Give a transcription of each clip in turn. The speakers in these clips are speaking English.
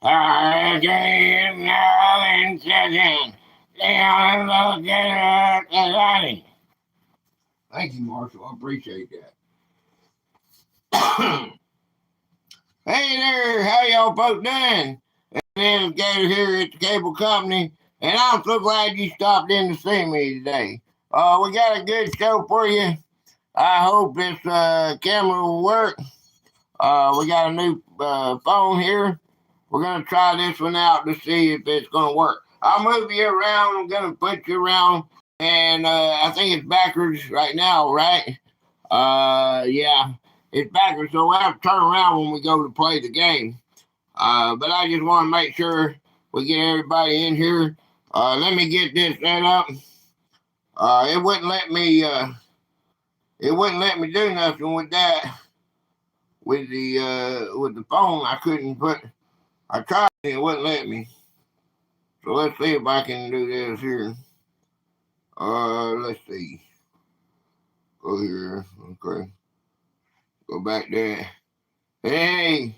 Game now in session. Thank you, Marshall. I appreciate that. Hey there, how y'all folks doing? This is Gator here at the cable company, and I'm so glad you stopped in to see me today. We got a good show for you. I hope this camera will work. We got a new phone here. We're going to try this one out to see if it's going to work. I'll move you around. I'm going to put you around. And I think it's backwards right now, right? Yeah, it's backwards. So we'll have to turn around when we go to play the game. But I just want to make sure we get everybody in here. Let me get this set up. It wouldn't let me. It wouldn't let me do nothing with that. With the phone, I couldn't put. I tried and it wouldn't let me. So let's see if I can do this here. Let's see. Go here. Okay. Go back there. Hey,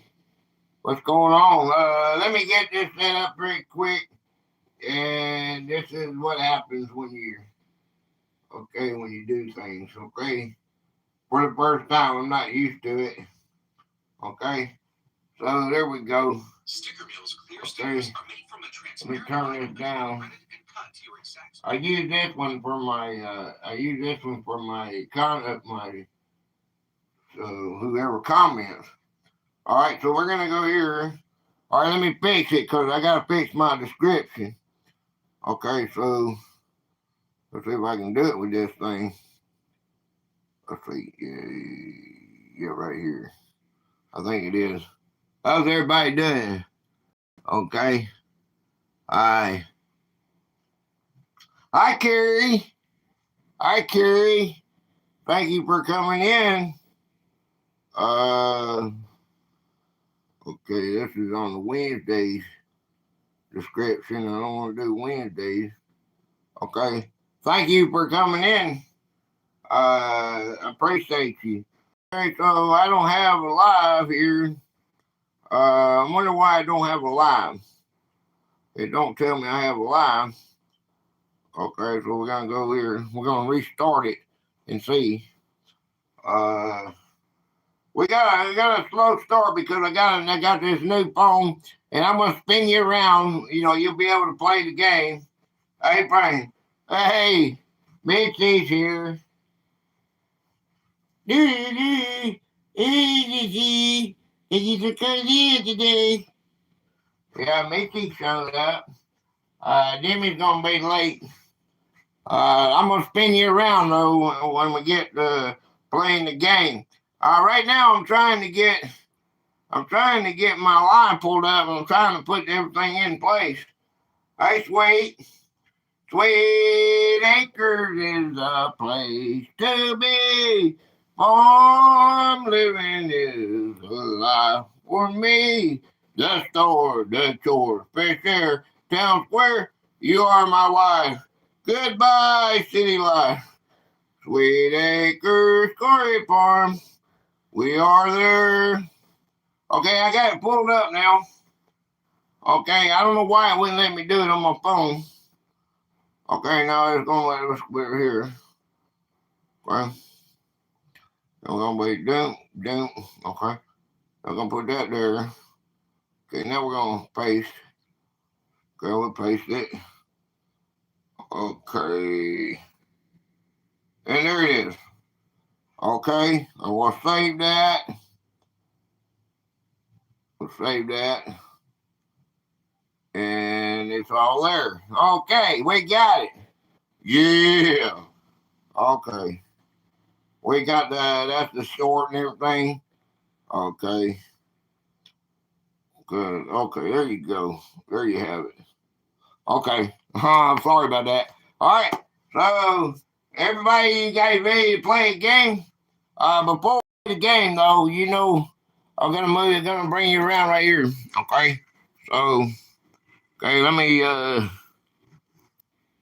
what's going on? Let me get this set up pretty quick. And this is what happens when you do things, okay? For the first time, I'm not used to it. Okay? So there we go. Sticker Mill's clear stickers are made from a transparent. Let me turn this down. I use this one for my whoever comments. All right, so we're gonna go here. All right, let me fix it because I gotta fix my description. Okay, so let's see if I can do it with this thing. Let's see, yeah, right here. I think it is. How's everybody doing? Okay. Hi, Carrie. Hi, Carrie. Thank you for coming in. Okay, this is on the Wednesdays description. I don't want to do Wednesdays. Okay. Thank you for coming in. I appreciate you. Okay, so I don't have a live here. I wonder why I don't have a live. It don't tell me I have a live. Okay, so we're gonna go here. We're gonna restart it and see. We got a slow start because I got this new phone, and I'm gonna spin you around. You know, you'll be able to play the game. Hey, Brian. Hey, Mitchie's here. Easy. Is it crazy today? Yeah, Mitchie showed up. Jimmy's gonna be late. I'm gonna spin you around though when we get playing the game. Right now I'm trying to get my line pulled up. I'm trying to put everything in place. Hey, Sweet Acres is a place to be. Farm living is a life for me. The store, the chore, fish air, town square. You are my wife. Goodbye, city life. Sweet Acres Quarry Farm. We are there. Okay, I got it pulled up now. Okay, I don't know why it wouldn't let me do it on my phone. Okay, now it's gonna let us clear here. Okay. I'm gonna be doom. Okay. I'm gonna put that there. Okay, now we're gonna paste. Okay, we'll paste it. Okay. And there it is. Okay, I will save that. We'll save that. And it's all there. Okay, we got it. Yeah. Okay. We got that's the short and everything. Okay. Good. Okay, there you go. There you have it. Okay. I'm sorry about that. All right. So, everybody, you guys ready to play a game? Before the game, though, you know, I'm gonna bring you around right here. Okay. So, okay, let me. Okay,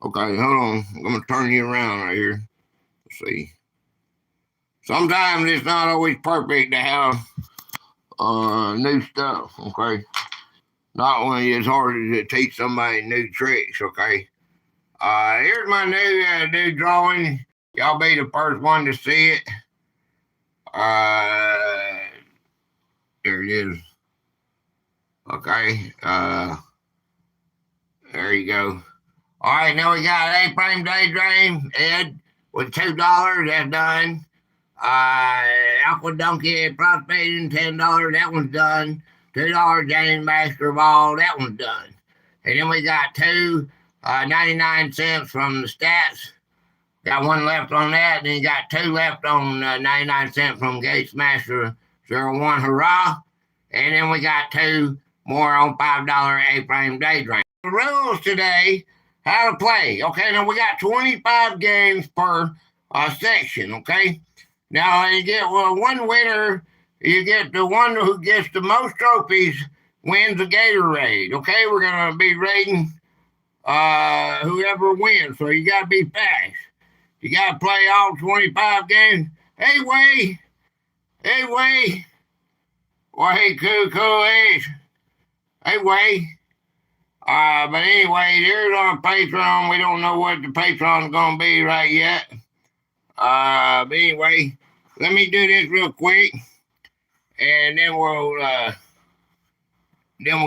hold on. I'm gonna turn you around right here. Let's see. Sometimes it's not always perfect to have new stuff. Okay. Not when it's hard to teach somebody new tricks, okay? Here's my new drawing. Y'all be the first one to see it. There it is. Okay. There you go. All right, now we got A-frame daydream, Ed, with $2. That's done. Aqua Donkey prospecting, $10. That one's done. $2 James Master Ball. That one's done. And then we got 99 cents from the stats. Got one left on that. Then you got 2 left on 99 cents from Gate Smasher 01 Hurrah. And then we got 2 more on $5 A-frame daydream. The rules today, how to play. Okay, now we got 25 games per section, okay? Now you get one winner. You get the one who gets the most trophies wins the Gator raid, okay? We're going to be raiding whoever wins, so you got to be fast. You got to play all 25 games. Hey, Way. Hey, Way. Well, hey, cool, hey. Hey, Way. But anyway, there's our Patreon. We don't know what the Patreon's going to be right yet. But anyway, let me do this real quick, and then we'll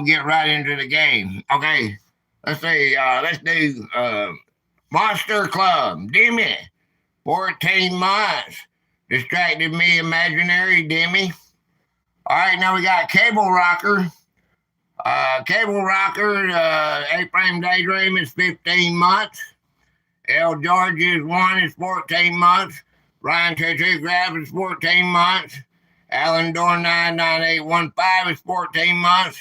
get right into the game. Okay, let's do Monster Club, Demi, 14 months. Distracted me, imaginary Demi. All right, now we got Cable Rocker. Cable Rocker, A-frame daydream is 15 months. L. George is 1 is 14 months. Ryan Tattoo Graph is 14 months. Alan Door 99815 is 14 months.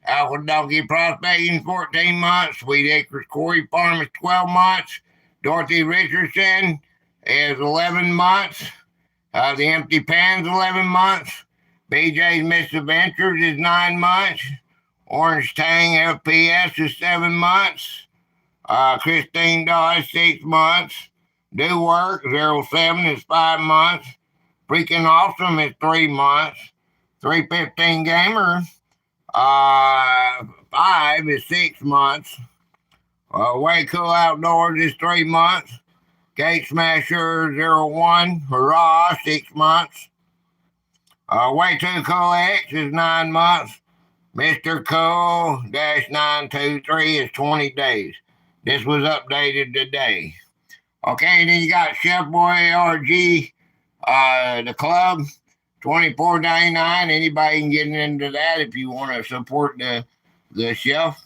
Alpha Donkey Prospecting is 14 months. Sweet Acres Quarry Farm is 12 months. Dorothy Richardson is 11 months. The Empty Pan's 11 months. BJ's Misadventures is 9 months. Orange Tang FPS is 7 months. Christine Dawes, 6 months. Do Work 07 is 5 months. Freaking Awesome is 3 months. 315 Gamer 5 is 6 months. WayTwoCool Outdoors is 3 months. Gate Smasher 01 Hurrah 6 months. WayTwoCool X is 9 months. Mr. Cool -923 is 20 days. This was updated today. Okay, then you got Chef Boy RG, the club, $24.99. Anybody can get into that if you want to support the chef.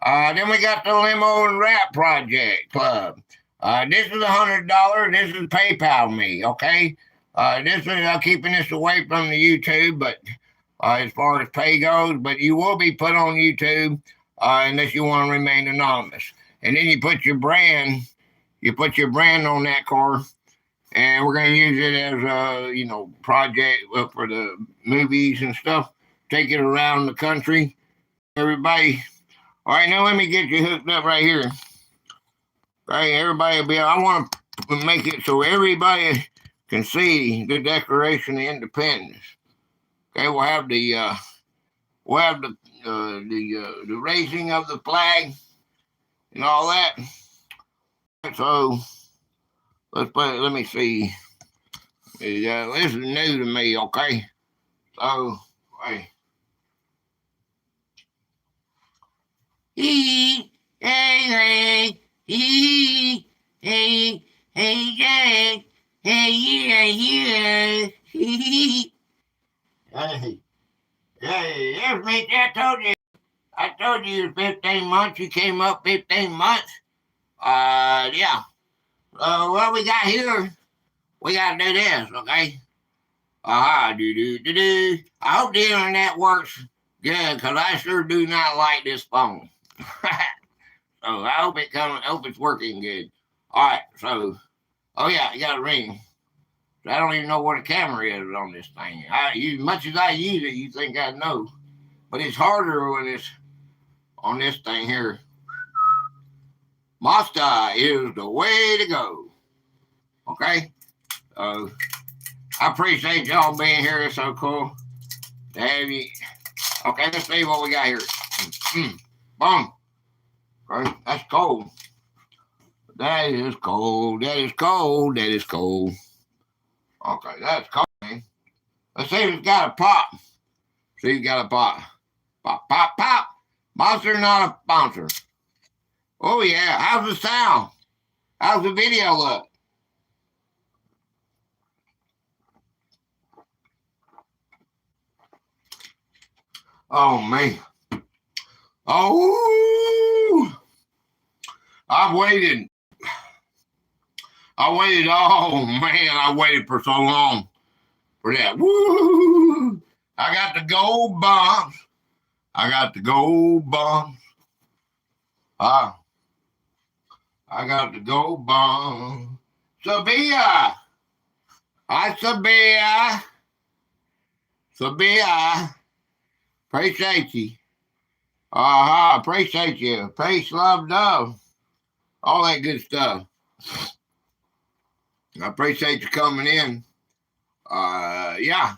Then we got the Limo and Wrap Project Club. This is $100. This is PayPal me, okay? This is keeping this away from the YouTube, but as far as pay goes, but you will be put on YouTube unless you want to remain anonymous. And then you put your brand on that car, and we're going to use it as a project for the movies and stuff. Take it around the country, everybody. All right, now let me get you hooked up right here. Okay, everybody will be. I want to make it so everybody can see the Declaration of Independence. Okay, we'll have the raising of the flag and all that. So let me see. This is new to me, okay? So wait. Hey, hey, Jack. Hey, yeah. Hey, that's me. I told you 15 months. You came up 15 months. Yeah. What we got here, we got to do this, okay? Do. I hope the internet works good, because I sure do not like this phone. So I hope it's working good. All right, so, you got a ring. So I don't even know where the camera is on this thing. As much as I use it, you think I know. But it's harder when it's on this thing here. Mazda is the way to go. Okay? I appreciate y'all being here. It's so cool to have you. Okay, let's see what we got here. Boom. Okay, that's cold. That is cold. That is cold. That is cold. Okay, that's cold. Man. Let's see if it's got a pop. See if it's got a pop. Pop, pop, pop. Monster, not a bouncer. Oh, yeah. How's the sound? How's the video look? Oh, man. Oh, I've waited. Oh, man. I waited for so long for that. Woo! I got the gold bombs. Ah, I got the gold bomb. Sabia. Hi, Sabia. Sabia. Appreciate you. Appreciate you. Peace, love, love. All that good stuff. I appreciate you coming in. Yeah.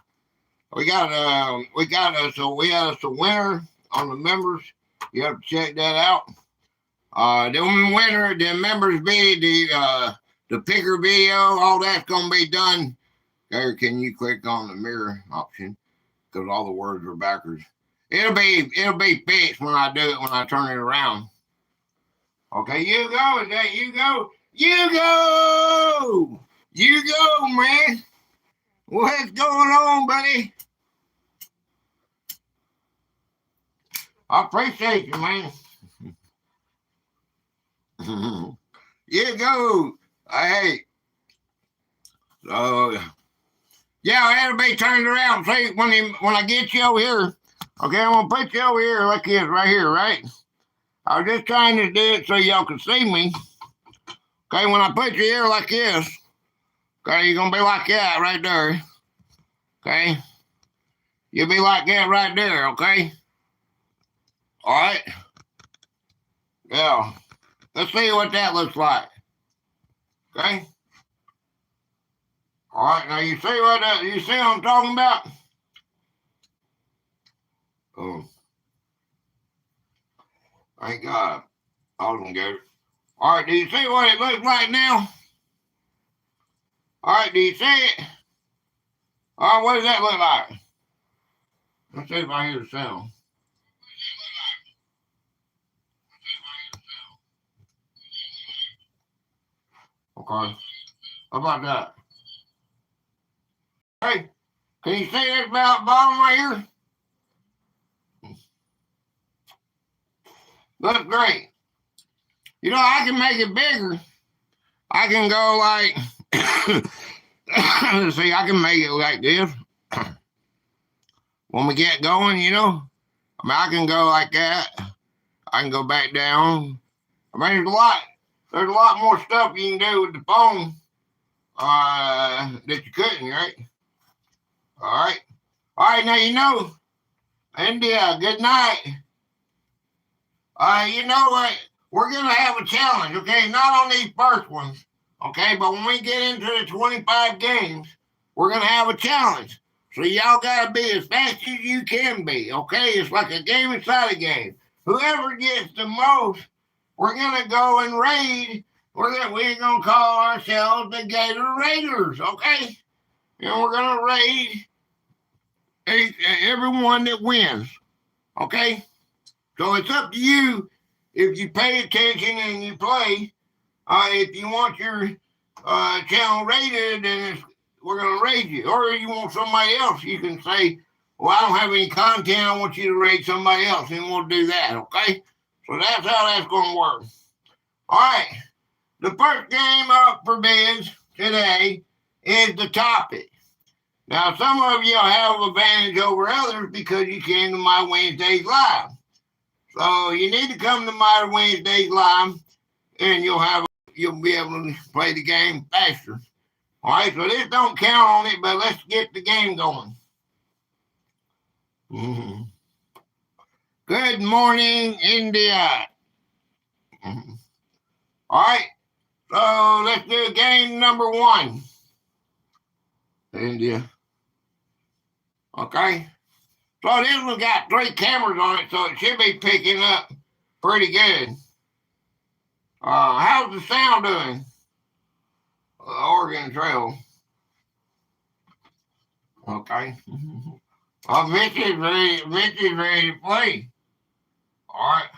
We had us a winner on the members. You have to check that out. The winner, the members be the picker video, all that's gonna be done. There, can you click on the mirror option? Because all the words are backwards. It'll be fixed when I do it, when I turn it around. Okay, you go. Is that you go? You go! You go, man. What's going on, buddy? I appreciate you, man. You go. Hey. So, yeah, it'll be turned around. See, when I get you over here, okay, I'm going to put you over here like this right here, right? I was just trying to do it so y'all can see me. Okay, when I put you here like this, okay, you're going to be like that right there. Okay? You'll be like that right there, okay? All right? Yeah. Let's see what that looks like. Okay? All right, now you see what I'm talking about? Oh. Thank God. Awesome, Gator. All right, do you see what it looks like now? All right, do you see it? All right, what does that look like? Let's see if I hear the sound. Okay. How about that? Hey, can you see this bottom right here? Looks great. You know, I can make it bigger. I can go like, let's see, I can make it like this. When we get going, you know, I mean, I can go like that. I can go back down. I mean, there's a lot more stuff you can do with the phone that you couldn't, right? All right. All right, now you know, India, good night. You know what? We're going to have a challenge, okay? Not on these first ones, okay? But when we get into the 25 games, we're going to have a challenge. So y'all got to be as fast as you can be, okay? It's like a game inside a game. Whoever gets the most, we're going to go and raid. We're going to call ourselves the Gator Raiders, okay? And we're going to raid everyone that wins, okay? So it's up to you if you pay attention and you play. If you want your channel rated, then we're going to raid you. Or if you want somebody else, you can say, well, I don't have any content. I want you to raid somebody else, and we'll do that, okay? So that's how that's going to work. All right. The first game up for bids today is the topic. Now, some of you have advantage over others because you came to my Wednesdays live. So you need to come to my Wednesdays live, and you'll be able to play the game faster. All right, so this don't count on it, but let's get the game going. Mm-hmm. Good morning, India. Mm-hmm. All right, so let's do game number 1. India. Okay. So this one got 3 cameras on it, so it should be picking up pretty good. How's the sound doing? Oregon Trail. Okay. Mitch is ready to play. All right.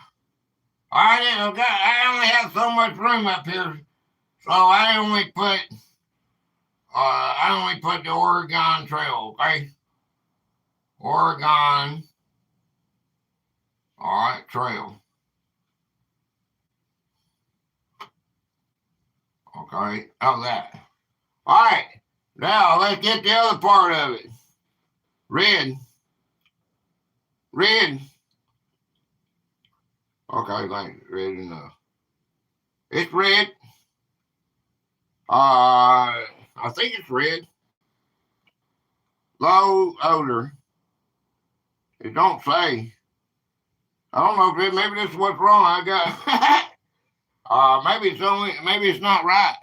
All right, then, okay. I only have so much room up here, so I only put the Oregon Trail, okay? Oregon, all right, Trail. Okay, how's that? All right, now let's get the other part of it. Red. Okay, thanks. Red enough. It's red. I think it's red. Low odor. It don't say. I don't know if maybe this is what's wrong. I got. Maybe it's not right.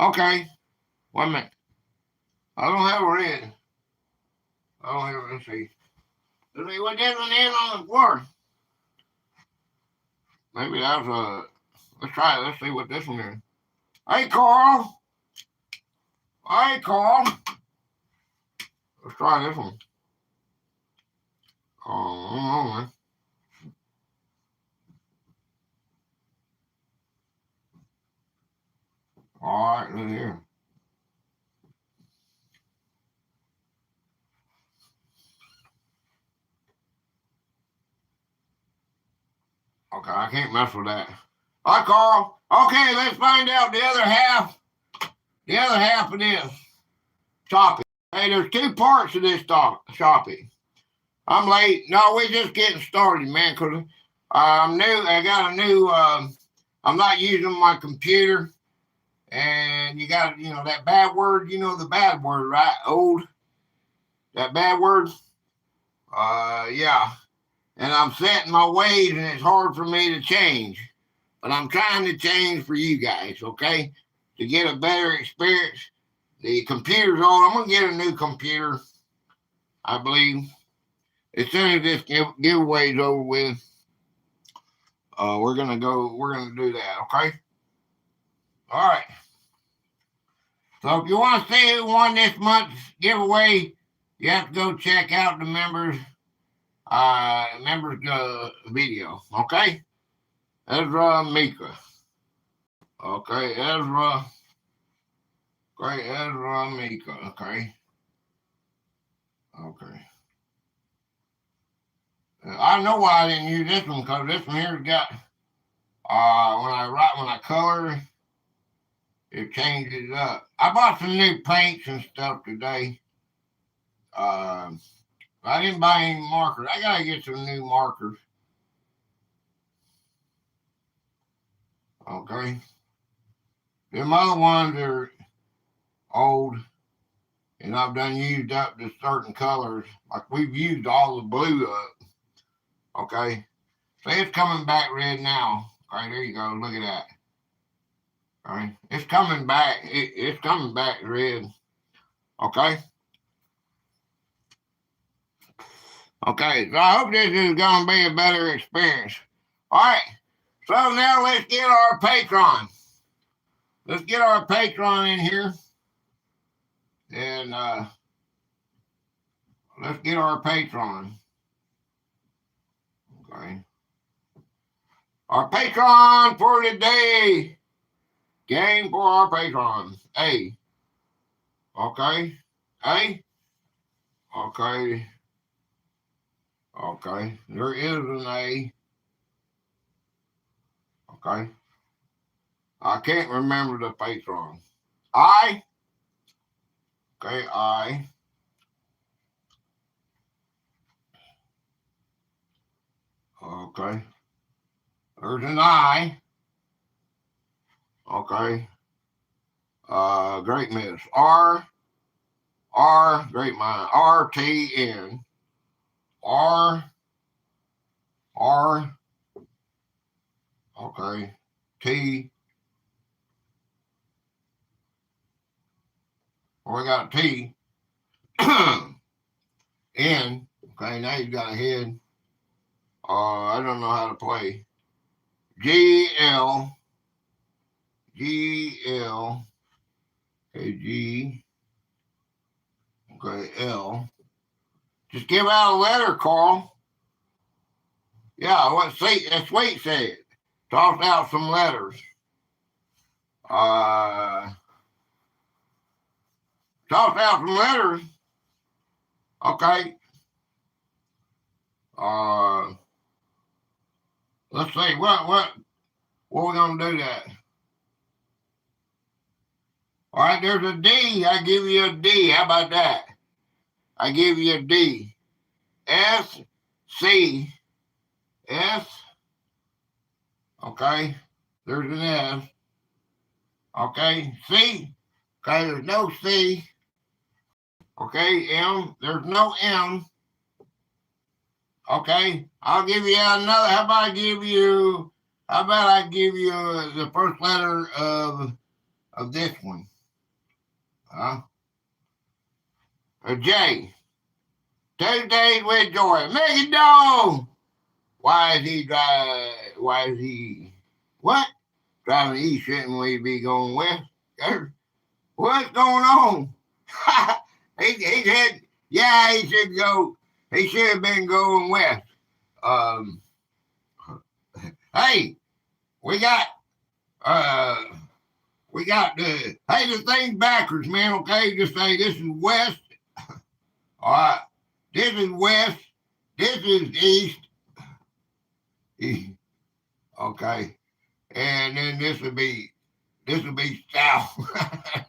Okay. 1 minute. I don't have a red. I don't have. Let's see. Let's see what this one is on the floor. Maybe that's a. Let's try it. Let's see what this one is. Hey, Carl. Hey, Carl. Let's try this one. Oh, all right, look here. Okay, I can't mess with that. Hi, Carl. Okay, let's find out the other half. The other half of this topic. Hey, there's 2 parts of this topic. I'm late. No, we're just getting started, man, because I'm new. I got a new, I'm not using my computer. And you got, that bad word, the bad word, right? Old. That bad word. Yeah. And I'm set in my ways, and it's hard for me to change. But I'm trying to change for you guys, okay? To get a better experience. The computer's on. I'm going to get a new computer, I believe. As soon as this giveaway's over with, we're going to do that, okay? All right. So if you want to see who won this month's giveaway, you have to go check out the members video, okay? Ezra Meeker. Okay, Ezra. Great, Ezra Meeker, okay. Okay. I know why I didn't use this one, because this one here's got, when I color, it changes it up. I bought some new paints and stuff today. I didn't buy any markers. I gotta get some new markers. Okay. Them other ones are old, and I've done used up to certain colors. Like we've used all the blue up. Okay. So it's coming back red now. Okay, there you go. Look at that. All right. It's coming back. It's coming back red. Okay. Okay. So I hope this is going to be a better experience. All right. So now let's get our patron. Let's get our patron in here. And let's get our patron. Okay. Our patron for today. Game for our patron. A. Okay. A. Okay. Okay. There is an A. Okay. I can't remember the patron. I. Okay, I. Okay. There's an I. Okay. Great miss. R. Great mind. RTN. R. Okay. T. We got T. N. Okay, now he's got a head. I don't know how to play. G-L. G-L. Okay, G. Okay, L. Just give out a letter, Carl. Yeah, that's Sweet said. Toss out some letters. Toss out some letters. Okay. Let's see. What we gonna do that? All right, there's a D. I give you a D. How about that? I give you a D. S C S. Okay. There's an S. Okay. C. Okay. There's no C. Okay. M. There's no M. Okay. I'll give you another. How about I give you the first letter of this one? A J. Tuesdays with Joy. Make it dog. Why is he driving east? Shouldn't we be going west? What's going on? he said, yeah, he should go. He should have been going west. Hey, we got the thing's backwards, man. Okay, just say this is west. All right, this is west. This is east. Okay, and then this would be south.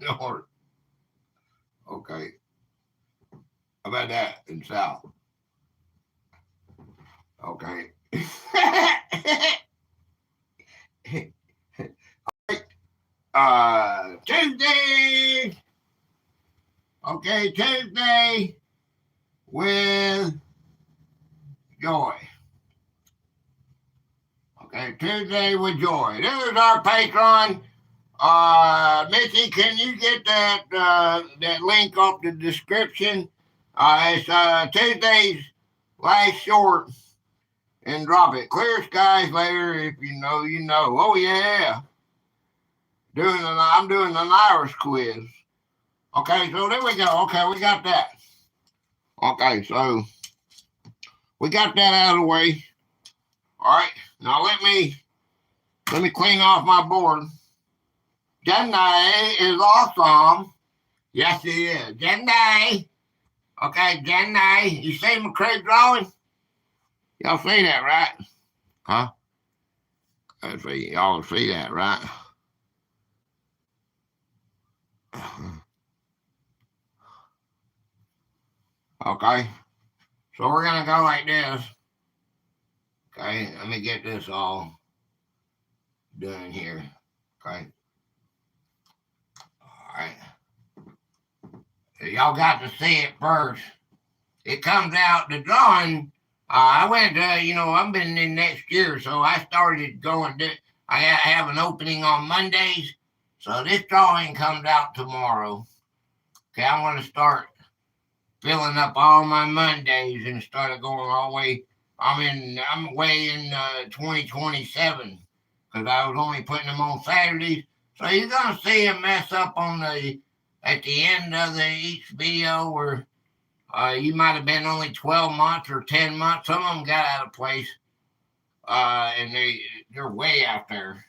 North. Okay, how about that in south? Okay. Tuesday. Okay, Tuesday with Joy. Okay, Tuesday with Joy. There's our patron. Missy, can you get that link off the description? It's Tuesday's last short, and drop it. Clear skies later. If you know, you know. Oh yeah. I'm doing an Irish quiz. Okay, so there we go. Okay, we got that. Okay, so we got that out of the way. All right, now let me clean off my board. Jenny is awesome. Yes, he is. Jenny. Okay, Jenny. You see my crate drawing? Y'all see that, right? Huh? Y'all see that, right? Okay. So we're going to go like this. Okay, let me get this all done here. Okay. All right. So y'all got to see it first. It comes out, the drawing. I went to, I've been in next year, so I started going. I have an opening on Mondays, so this drawing comes out tomorrow. Okay, I'm going to start filling up all my Mondays and started going all the way. I'm way in 2027 because I was only putting them on Saturdays. So you're going to see them mess up at the end of each video where you might have been only 12 months or 10 months. Some of them got out of place, and they're way out there.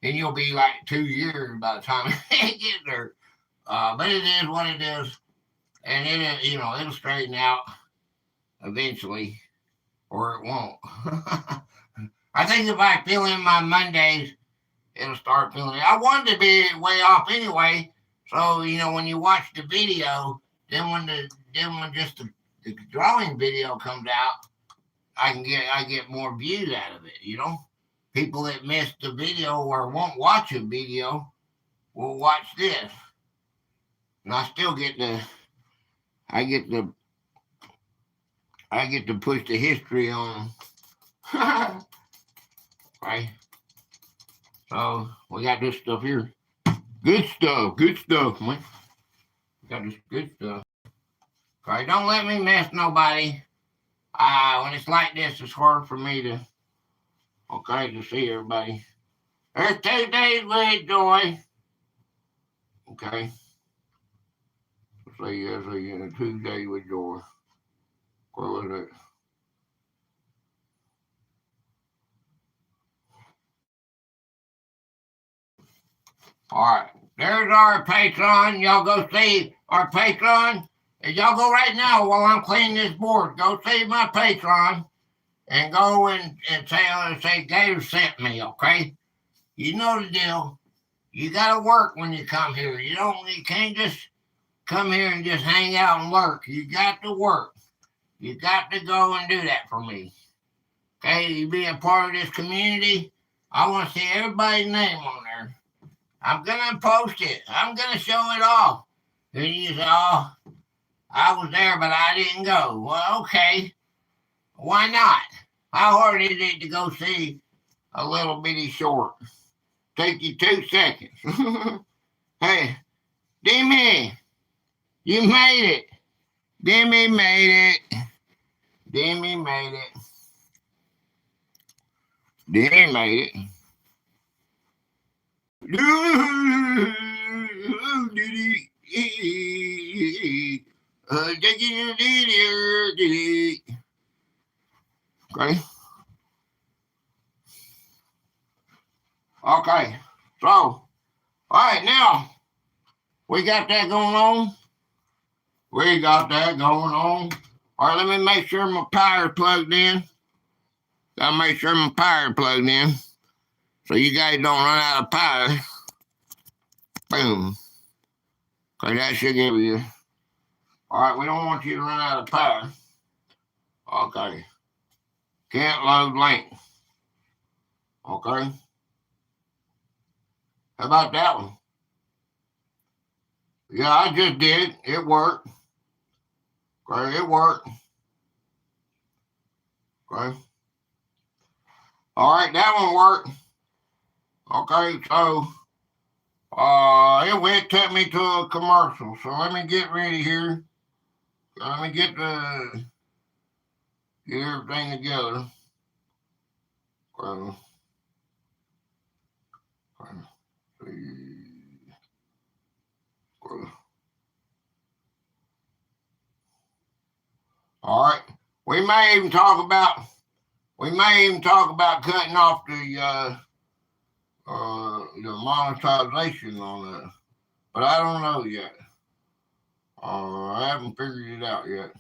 And you'll be like 2 years by the time they get there. But it is what it is. And it'll straighten out eventually, or it won't. I think if I fill in my Mondays, it'll start filling in. I wanted to be way off anyway. So, when you watch the video, then when just the drawing video comes out, I get more views out of it, People that missed the video or won't watch a video will watch this. And I still get to push the history on them. Right. So we got this stuff here. Good stuff, man. We got this good stuff. Okay, don't let me mess nobody. When it's like this, it's hard for me to, to see everybody. There's 2 days with joy. Okay. Let's see, yes, 2 days with joy. Where was it? All right. There's our Patreon. Y'all go see our Patreon. Y'all go right now while I'm cleaning this board. Go see my Patreon and go and say Gator sent me, okay? You know the deal. You gotta work when you come here. You can't just come here and just hang out and lurk. You got to work. You got to go and do that for me. Okay, you be a part of this community. I want to see everybody's name on there. I'm gonna post it. I'm gonna show it off. And you say, "Oh, I was there, but I didn't go." Well, okay. Why not? How hard is it to go see a little bitty short? Take you 2 seconds. Hey, Demi, you made it. Demi made it. Demi made it. Demi made it. Okay. Okay. So, all right, now we got that going on. We got that going on. All right, let me make sure my power plugged in. Gotta make sure my power plugged in so you guys don't run out of power. Boom. Okay, that should give you. All right, we don't want you to run out of power. Okay. Can't load link. Okay. How about that one? Yeah, I just did. It worked. Okay, it worked. Okay. All right, that one worked. Okay, so it took me to a commercial. So let me get ready here. Let me get everything together. Okay. All right. We may even talk about cutting off the monetization on that, but I don't know yet. I haven't figured it out yet.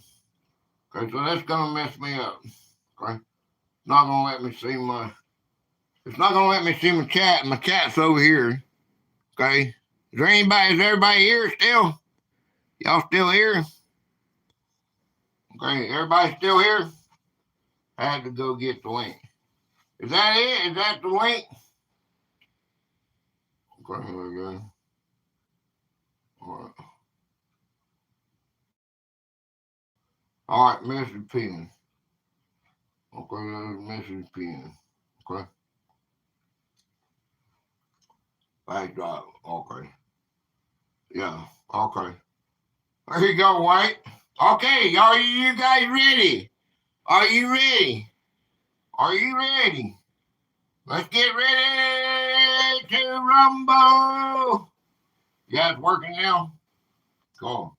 Okay, so that's gonna mess me up. Okay, it's not gonna let me see my. It's not gonna let me see my chat. My chat's over here. Okay, is everybody here still? Y'all still here? Okay, everybody still here? I had to go get the link. Is that it? Is that the link? Okay, here we go. All right, message pin. Okay, there's message pin. Okay. Backdrop. Okay. Yeah. Okay. There you go, White. Okay, are you guys ready? Are you ready? Are you ready? Let's get ready to rumble. Yeah, it's working now. Cool.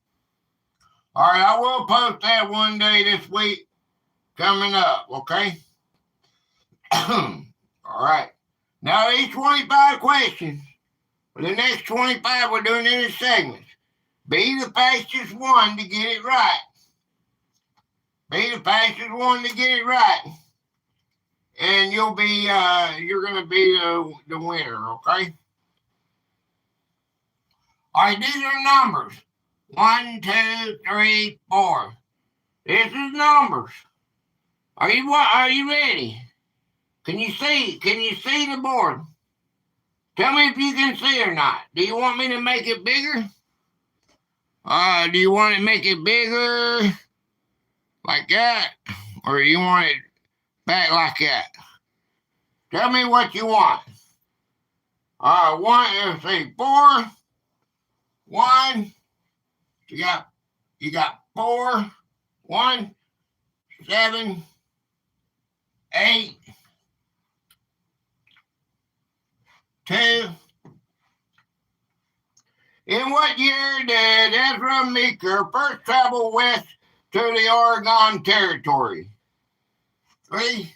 All right, I will post that one day this week coming up, okay? All right. Now, these 25 questions, for the next 25, we're doing in segments. Be the fastest one to get it right. Be the fastest one to get it right. And you're going to be the winner, okay? All right, these are numbers. 1, 2, 3, 4. This is numbers. Are you ready? Can you see? Can you see the board? Tell me if you can see or not. Do you want me to make it bigger? Do you want to make it bigger like that? Or you want it back like that? Tell me what you want. Let's see, 4, 1. You got 4, 1. 7, 8, 2. In what year did Ezra Meeker first travel west to the Oregon Territory? 3,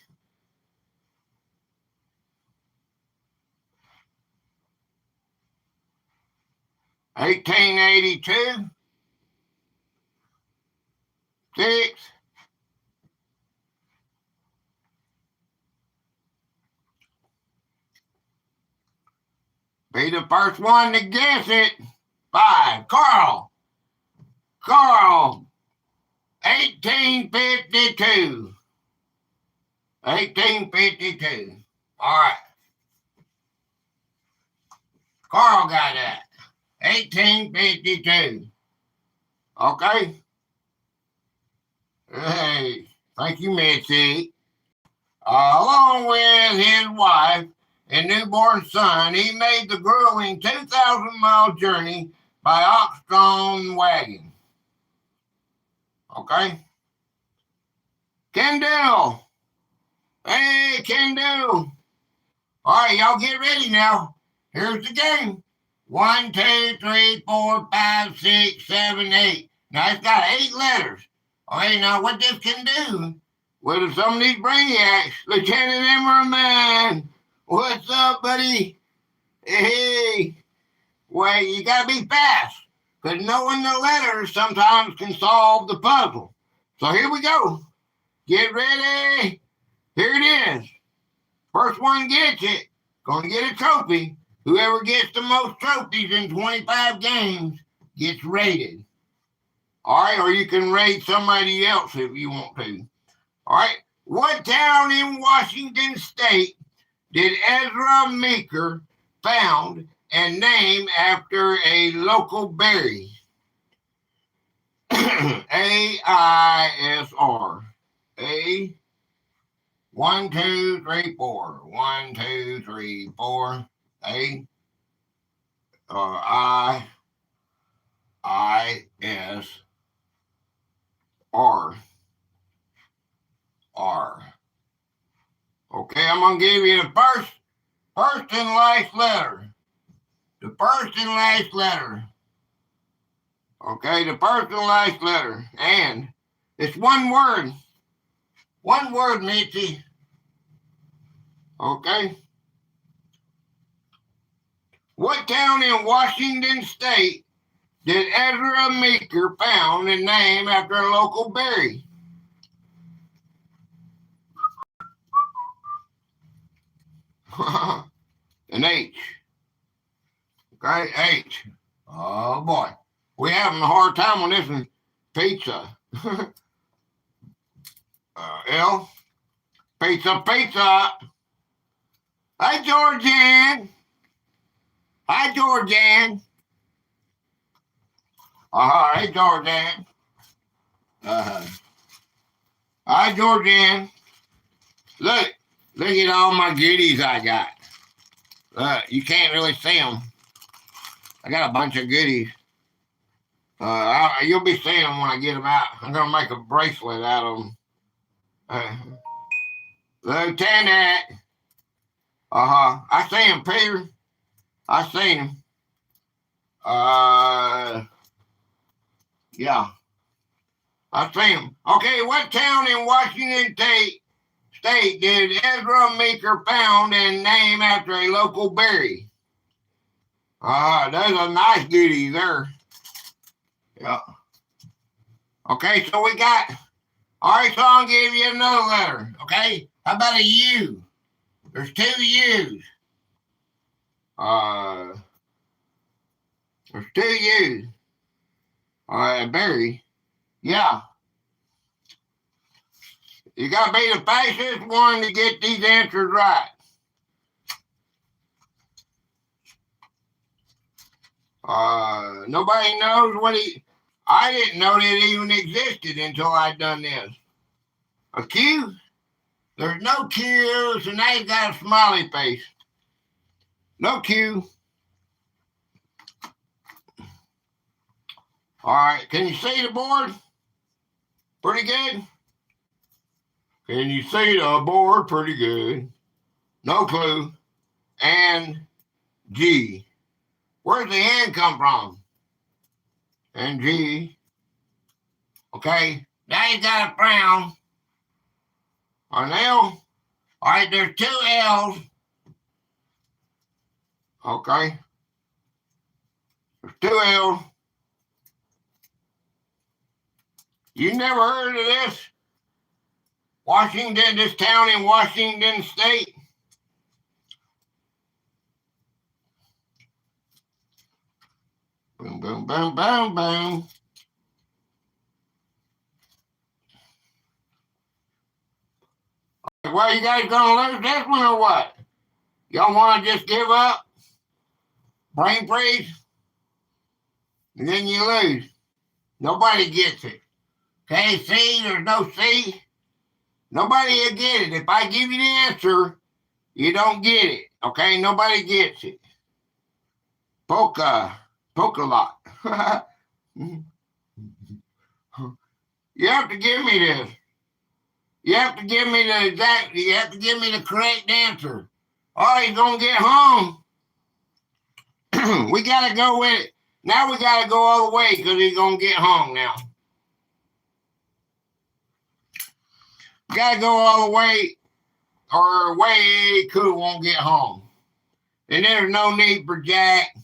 1882, 6, be the first one to guess it. 5, Carl, 1852. 1852. All right. Carl got that. 1852. Okay. Hey, thank you, Mitzi. Along with his wife and newborn son, he made the grueling 2,000-mile journey by ox-drawn wagon. Okay. Kendall. Hey, Kendall. All right, y'all get ready now. Here's the game. 1, 2, 3, 4, 5, 6, 7, 8. Now, it's got 8 letters. Okay, now what this can do, with some of these brainiacs, Lieutenant Emmerman, what's up, buddy? Hey, well, you got to be fast, because knowing the letters sometimes can solve the puzzle. So here we go. Get ready. Here it is. First one gets it, going to get a trophy. Whoever gets the most trophies in 25 games gets rated. All right, or you can rate somebody else if you want to. All right, what town in Washington State did Ezra Meeker found and name after a local berry? AISR. A. 1, 2, 3, 4. 1, 2, 3, 4. A. IIS. R. Okay, I'm going to give you the first and last letter. The first and last letter. Okay, the first and last letter. And it's one word. One word, Mitzi. Okay. What town in Washington State did Ezra Meeker found and name after a local berry? An H. Okay, H. Oh boy. We're having a hard time on this one. Pizza. L. Pizza. Hi, Georgian. Hi, Georgian. Hey, Georgian. Hi, Georgian. Look at all my goodies I got. You can't really see them. I got a bunch of goodies. You'll be seeing them when I get them out. I'm going to make a bracelet out of them. Lieutenant. I seen him, Peter. I seen him. Yeah. I seen him. Okay, what town in Washington State did Ezra Meeker found and name after a local berry? There's a nice goodie there. Yeah. Okay, so we got, all right, so I'll give you another letter, okay? How about a U? There's 2 U's. There's 2 U's. All right, berry. Yeah. You got to be the fastest one to get these answers right. Nobody knows I didn't know that it even existed until I'd done this. A Q? There's no Q, so now you got a smiley face. No Q. All right, can you see the board? Pretty good? Can you see the board pretty good? No clue. And G. Where's the N come from? And G. Okay. Now you got a frown. An L. All right, there's two L's. Okay. There's two L's. You never heard of this? Washington, this town in Washington State. Boom, boom, boom, boom, boom. Well, you guys gonna lose this one or what? Y'all want to just give up? Brain freeze? And then you lose. Nobody gets it. Okay, C, there's no C. Nobody will get it. If I give you the answer, you don't get it. Okay, nobody gets it. Polka lot. You have to give me this. You have to give me the correct answer. Or he's gonna get home. We gotta go with it. Now we gotta go all the way because he's gonna get home now. Gotta go all the way, or WayTwoCool won't get home. And there's no need for Jack.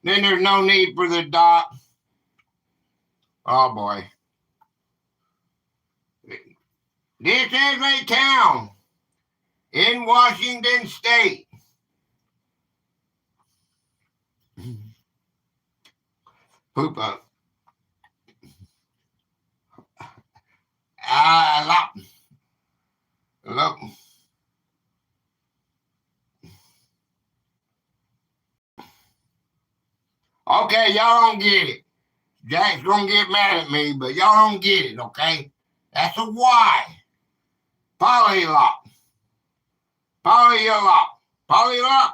Then there's no need for the Doc. Oh boy. This is a town in Washington State. Poop up. Look. Okay, y'all don't get it. Jack's gonna get mad at me, but y'all don't get it, okay? That's a Y. Polylop. Polylop. Polylop.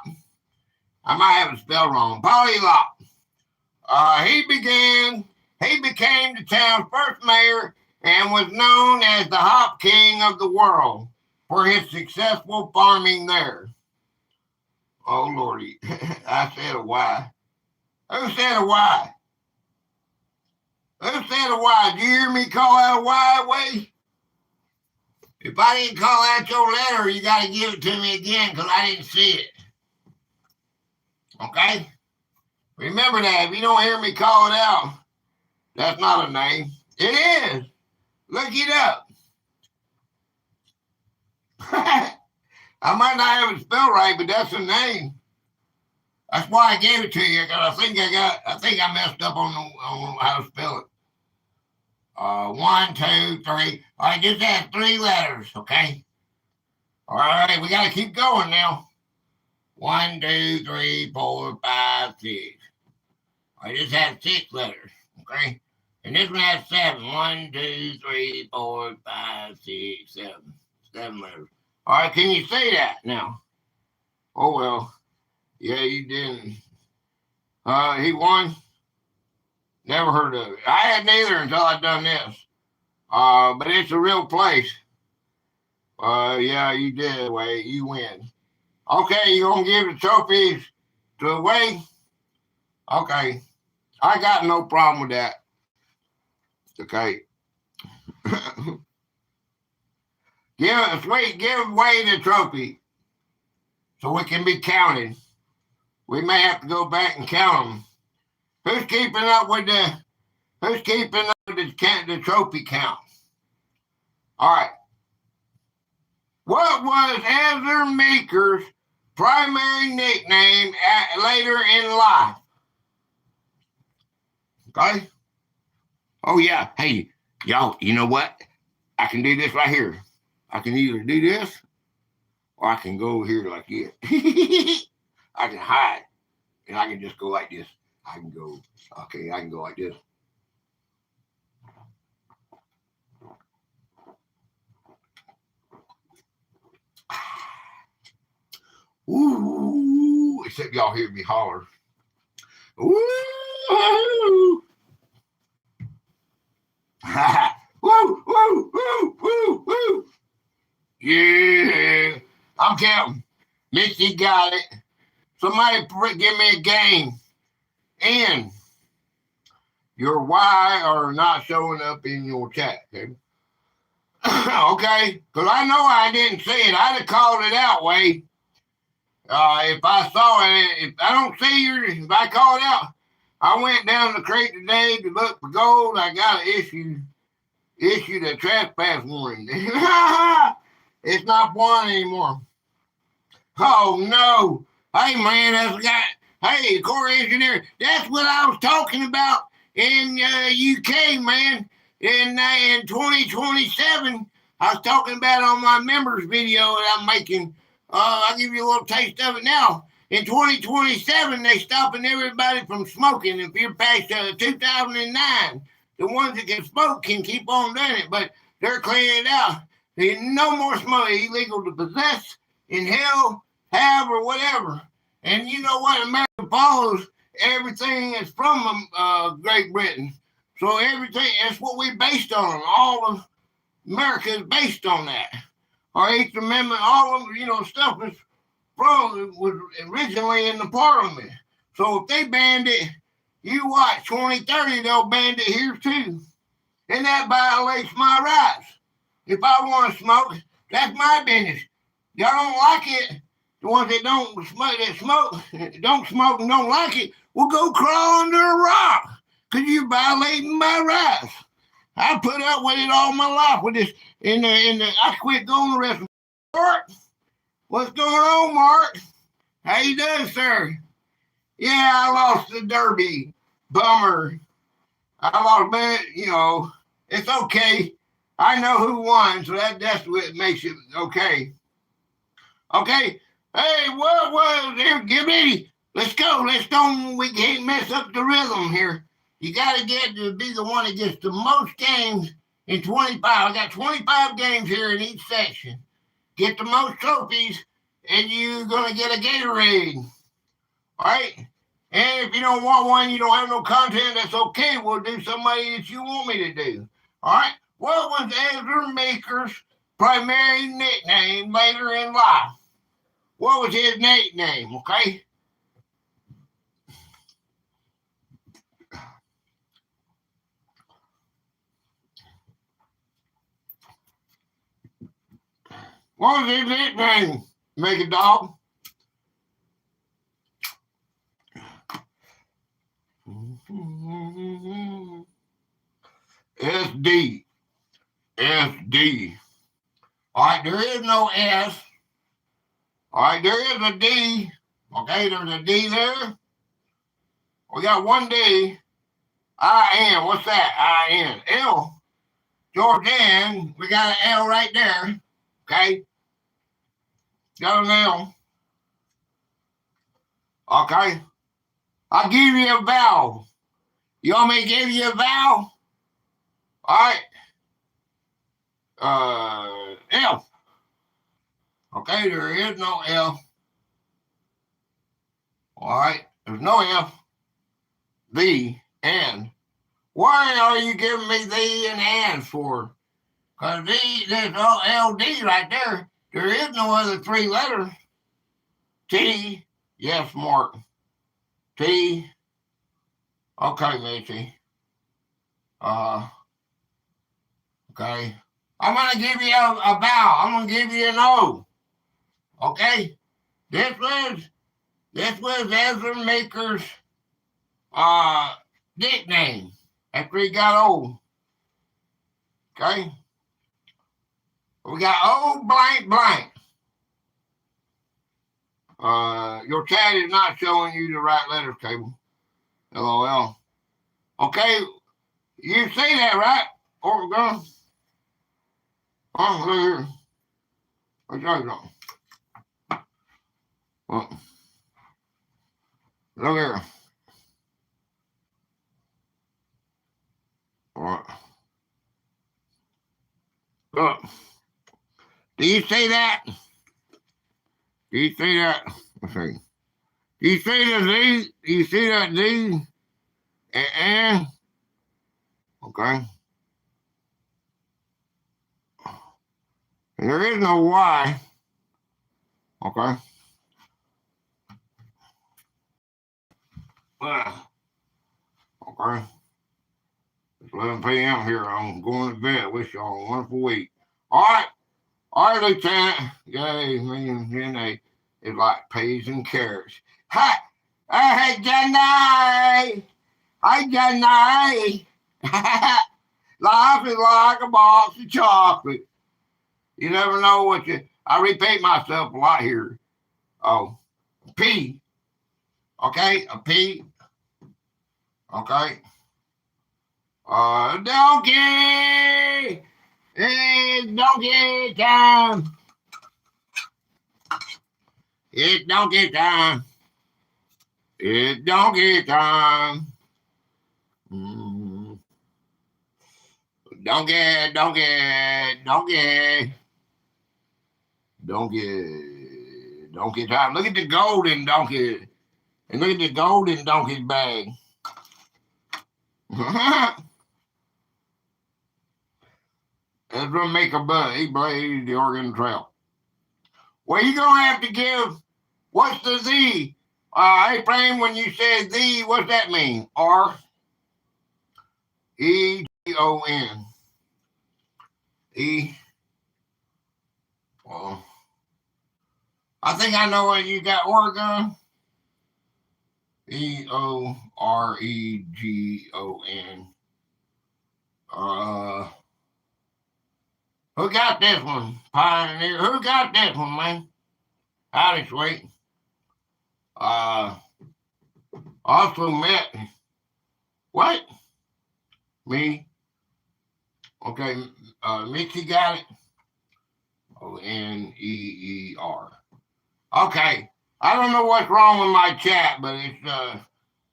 I might have it spelled wrong. Polylop. He became the town's first mayor and was known as the Hop King of the world for his successful farming there. Oh, Lordy. I said a Y. Who said a Y? Who said a Y? Did you hear me call out a Y, Way? If I didn't call out your letter, you got to give it to me again because I didn't see it. Okay? Remember that. If you don't hear me call it out, that's not a name. It is. Look it up. I might not have it spelled right, but that's a name. That's why I gave it to you, because I think I messed up on how to spell it. 1, 2, 3. All right, this has 3 letters, okay? All right, we got to keep going now. 1, 2, 3, 4, 5, 6. All right, this has 6 letters, okay? And this one has 7. 1, 2, 3, 4, 5, 6, 7. 7 letters. All right, can you say that now? Oh, well. Yeah, you didn't. He won. Never heard of it. I had neither until I done this. But it's a real place. Yeah, you did, Way. You win. Okay, you gonna give the trophies to Way? Okay. I got no problem with that. Okay. Give Way the trophy so we can be counted. We may have to go back and count them. Who's keeping up with the trophy count? All right. What was Ezra Meeker's primary nickname later in life? Okay. Oh yeah. Hey, y'all. You know what? I can do this right here. I can either do this, or I can go here like this. I can hide, and I can just go like this. I can go like this. Ooh, except y'all hear me holler. Ooh. Woo, woo, woo, woo, woo. Yeah, I'm counting. Missy got it. Somebody give me a game. And your why are not showing up in your chat, okay? Okay? Because I know I didn't see it. I'd have called it out, Way. If I saw it, if I don't see your, if I call it out, I went down the creek today to look for gold. I got an issued a trespass warning. It's not one anymore. Oh no! Hey man, that's got. Hey, core engineer. That's what I was talking about in UK, man. In 2027, I was talking about on my members video that I'm making. I'll give you a little taste of it now. In 2027, they stopping everybody from smoking. If you're past 2009, the ones that can smoke can keep on doing it, but they're clearing it out. There's no more smoking. Illegal to possess, inhale, have, or whatever. And you know what? America follows everything that's from Great Britain. So everything, that's what we based on. All of America is based on that. Our Eighth Amendment, all of stuff is was originally in the Parliament. So if they banned it, you watch 2030, they'll ban it here too. And that violates my rights. If I want to smoke, that's my business. Y'all don't like it. The ones that don't smoke and don't like it, will go crawl under a rock because you're violating my rights. I put up with it all my life with this. I quit going to the restaurant. Mark, what's going on, Mark? How you doing, sir? Yeah, I lost the Derby. Bummer. I lost, but it's okay. I know who won, so that's what makes it okay. Okay. Hey, what? Here, get ready. Let's go. We can't mess up the rhythm here. You got to get to be the one that gets the most games in 25. I got 25 games here in each section. Get the most trophies, and you're going to get a Gatorade. All right? And if you don't want one, you don't have no content, that's okay. We'll do somebody that you want me to do. All right? What was Ezra Meeker's primary nickname later in life? What was his nickname, okay? What was his nickname? Make a dog. SD. SD. All right, there is no S. All right, there is a D. Okay, there's a D there. We got one D. I-N. What's that? I-N. L. Jordan. We got an L right there. Okay. Got an L. Okay. I'll give you a vowel. You want me to give you a vowel? All right. F. Okay, there is no F. All right, there's no F. The, and. Why are you giving me the and and for? Because there's no LD right there. There is no other three letters. T. Yes, Mark. T. Okay, Missy. Okay. I'm going to give you a vowel. I'm going to give you an O. Okay? This was Ezra Meeker's nickname after he got old. Okay? We got O blank blank. Your chat is not showing you the right letters, Cable. LOL. Okay, you see that, right? Or go. Oh, look here. I'll show you something. Look here. All right. Look. Do you see that? Do you see that? Let's see. Do you see the Z? Do you see that Z? And okay. And there is no Y. Okay. Okay. It's 11 p.m. here. I'm going to bed. Wish y'all a wonderful week. All right. All right, Lieutenant. Yay, me and Jenny is like peas and carrots. Hi. Hey, Jenny. Hi, Jenny. Life is like a box of chocolate. You never know what you... I repeat myself a lot here. Oh, P. Okay, a P. Okay. Donkey! It's donkey time! It's donkey time! It's donkey time! Donkey, donkey, donkey. Donkey time. Look at the golden donkey. And look at the golden donkey's bag. Ezra Meeker, but he blazed the Oregon Trail. Well, you're going to have to give, what's the Z? Hey, Frame, when you say Z, what's that mean? R-E-G-O-N. E. Well, I think I know what you got, Oregon. E-O-R-E-G-O-N. Who got this one? Pioneer. Who got this one, man? Howdy, sweet. Also met. What? Me. Okay. Mitzi got it. O-N-E-E-R. Okay. I don't know what's wrong with my chat, but it's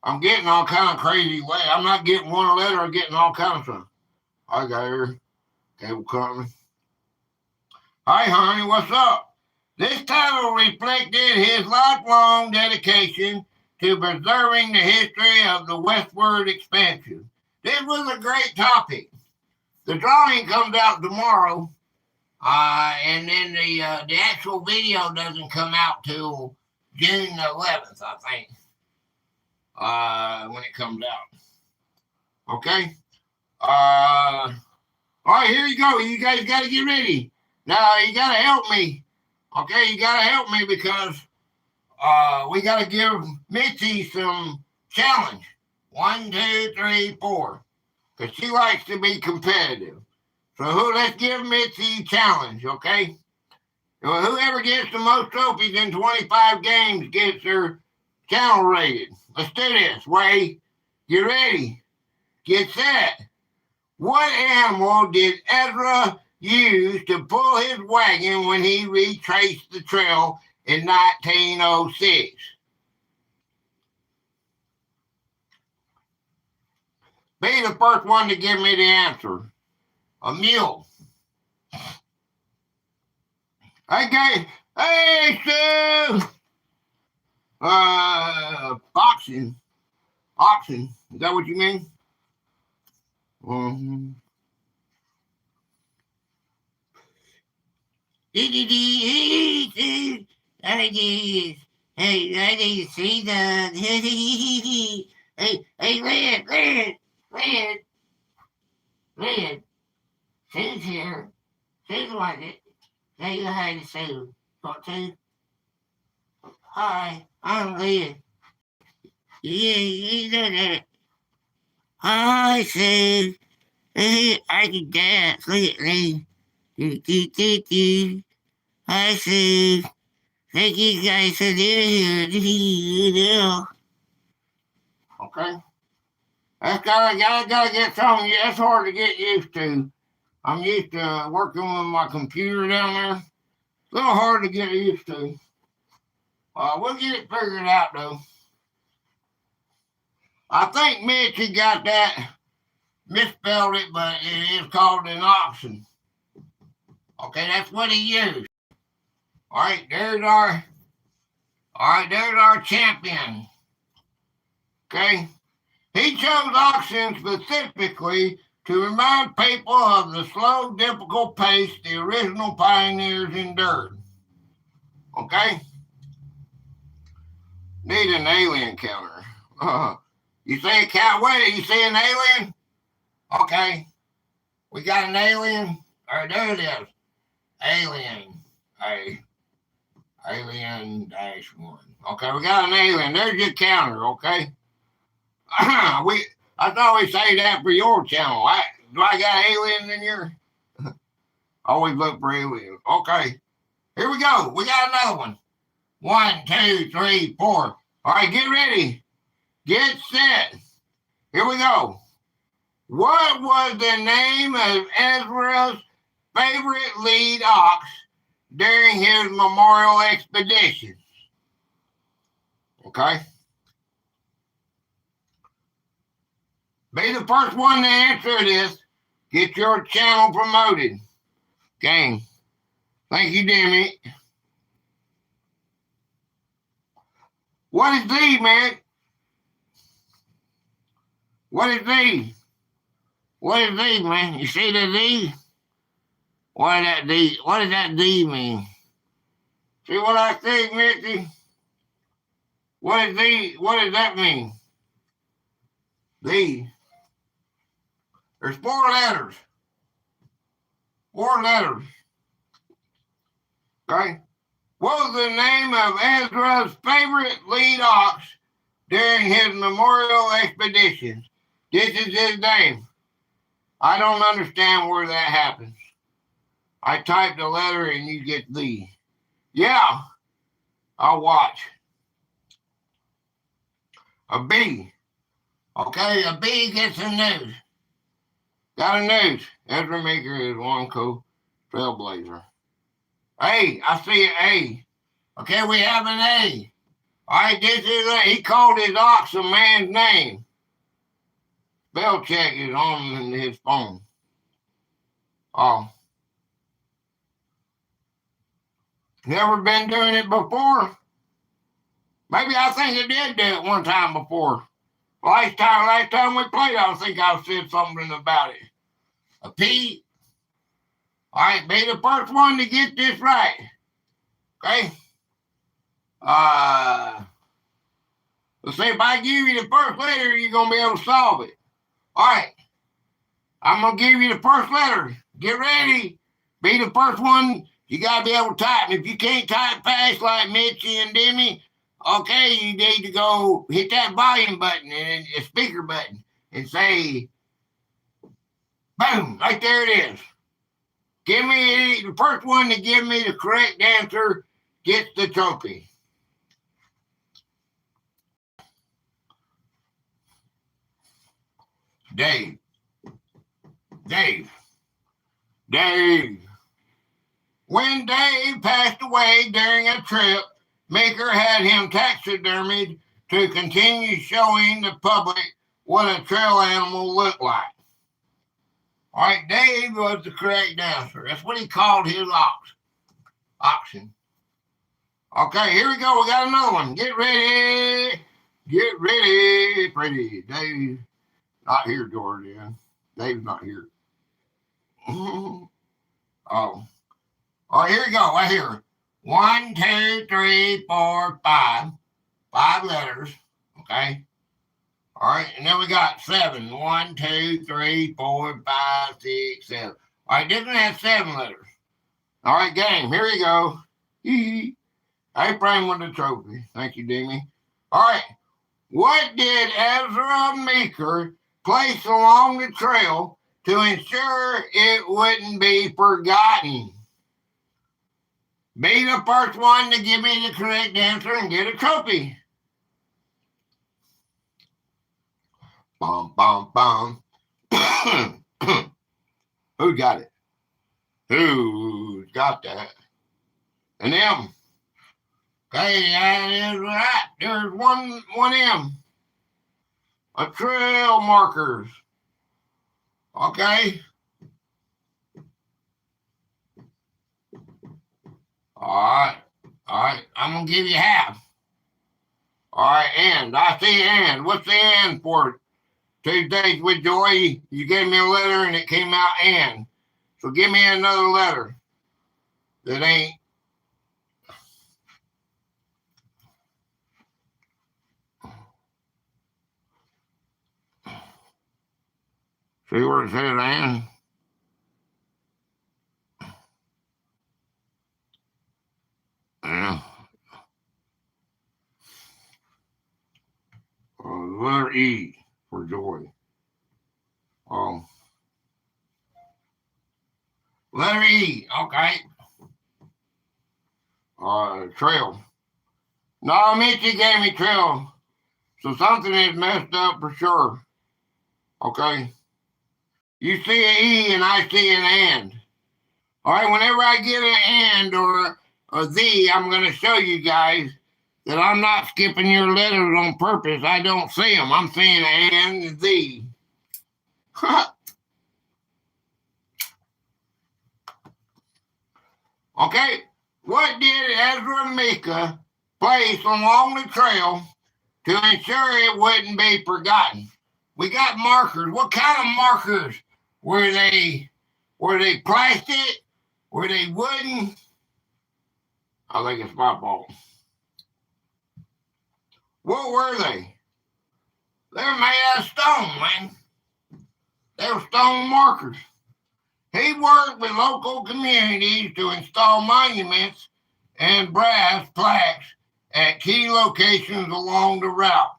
I'm getting all kind of crazy way. I'm not getting one letter, I'm getting all kinds of stuff. Hi, Gator. Cable company. Hi, honey, what's up? This title reflected his lifelong dedication to preserving the history of the westward expansion. This was a great topic. The drawing comes out tomorrow, and then the actual video doesn't come out till June 11th, I think, when it comes out. Okay? All right, here you go. You guys got to get ready. Now, you got to help me. Okay, you got to help me because we got to give Mitzi some challenge. 1, 2, 3, 4. Because she likes to be competitive. So let's give Mitzi a challenge, okay? Well, whoever gets the most trophies in 25 games gets their channel rated. Let's do this. Way, get ready. Get set. What animal did Ezra use to pull his wagon when he retraced the trail in 1906? Be the first one to give me the answer. A mule. Okay. Hey, Sue. Oxen. Oxen. Is that what you mean? I need to see that. Hey, Red. Sue's here. Sue's like it. Say hi to Sue. Want to? Hi, I'm Red. Yeah, you know that. Hi, Sue. Hey, I can dance. Look at me. Do. Hi, Sue. Thank you guys for being here. Okay. That's gotta get something. That's hard to get used to. I'm used to working with my computer down there. A little hard to get used to. We'll get it figured out though. I think Mitchie got that, misspelled it, but it is called an oxen. Okay, that's what he used. All right, there's our champion. Okay. He chose oxen specifically to remind people of the slow, difficult pace the original pioneers endured. Okay? Need an alien counter. You say a cat? Wait, you say an alien? Okay. We got an alien. All right, there it is. Alien. Alien dash one. Okay, we got an alien. There's your counter, okay? I thought we say that for your channel. Do I got aliens in your? Always look for aliens. Okay. Here we go. We got another one. 1, 2, 3, 4. All right, get ready. Get set. Here we go. What was the name of Ezra's favorite lead ox during his memorial expeditions? Okay. Be the first one to answer this. Get your channel promoted. Gang. Thank you, Demi. What is thee, man? What is thee? What is thee, man? You see the thee? What is that thee? What does that thee mean? See what I say, Mitzi? What is thee? What does that mean? Thee. There's 4 letters. 4 letters. Okay? What was the name of Ezra's favorite lead ox during his memorial expeditions? This is his name. I don't understand where that happens. I typed a letter and you get the. Yeah, I'll watch. A B. Okay, a B gets some news. Got a news. Ezra Meeker is one cool trailblazer. A, I see an A. Okay, we have an A. All right, this is he called his ox a man's name. Spell check is on his phone. Oh. Never been doing it before? Maybe I think I did do it one time before. Last time we played, I think I said something about it. A P. All right, be the first one to get this right. Okay? Let's see, if I give you the first letter, you're going to be able to solve it. All right. I'm going to give you the first letter. Get ready. Be the first one. You got to be able to type. And if you can't type fast like Mitzi and Demi, okay, you need to go hit that volume button and the speaker button and say, boom, right there it is. Give me the first one to give me the correct answer gets the trophy. Dave. When Dave passed away during a trip, Meeker had him taxidermied to continue showing the public what a trail animal looked like. All right, Dave was the correct answer. That's what he called his oxen. Okay, here we go. We got another one. Get ready. Get ready. Pretty. Dave, not here, Jordan. Dave's not here. Oh. All right, here we go. Right here. 1, 2, 3, 4, 5. 5 letters. Okay. All right, and then we got 7. 1, 2, 3, 4, 5, 6, 7. All right, this one has 7 letters. All right, game. Here we go. I frame with the trophy. Thank you, Demi. All right. What did Ezra Meeker place along the trail to ensure it wouldn't be forgotten? Be the first one to give me the correct answer and get a trophy. Bum, bum, bum. Who got it? Who got that? An M. Okay, that is right. There's one M. A trail markers. Okay. All right. I'm going to give you half. All right, and. I see and. What's the and for? Tuesdays with Joy, you gave me a letter and it came out and. So give me another letter that ain't. See where it says and? Yeah. Letter E for Joy. Letter E, okay. Trail. No, Mitchie gave me trail. So something is messed up for sure. Okay. You see an E and I see an and. All right, whenever I get an and or a the, I'm going to show you guys that I'm not skipping your letters on purpose. I don't see them. I'm saying and the. Okay, what did Ezra and Meeker place along the trail to ensure it wouldn't be forgotten? We got markers. What kind of markers? Were they plastic? Were they wooden? I think it's my fault. What were they? They were made out of stone, man. They were stone markers. He worked with local communities to install monuments and brass plaques at key locations along the route.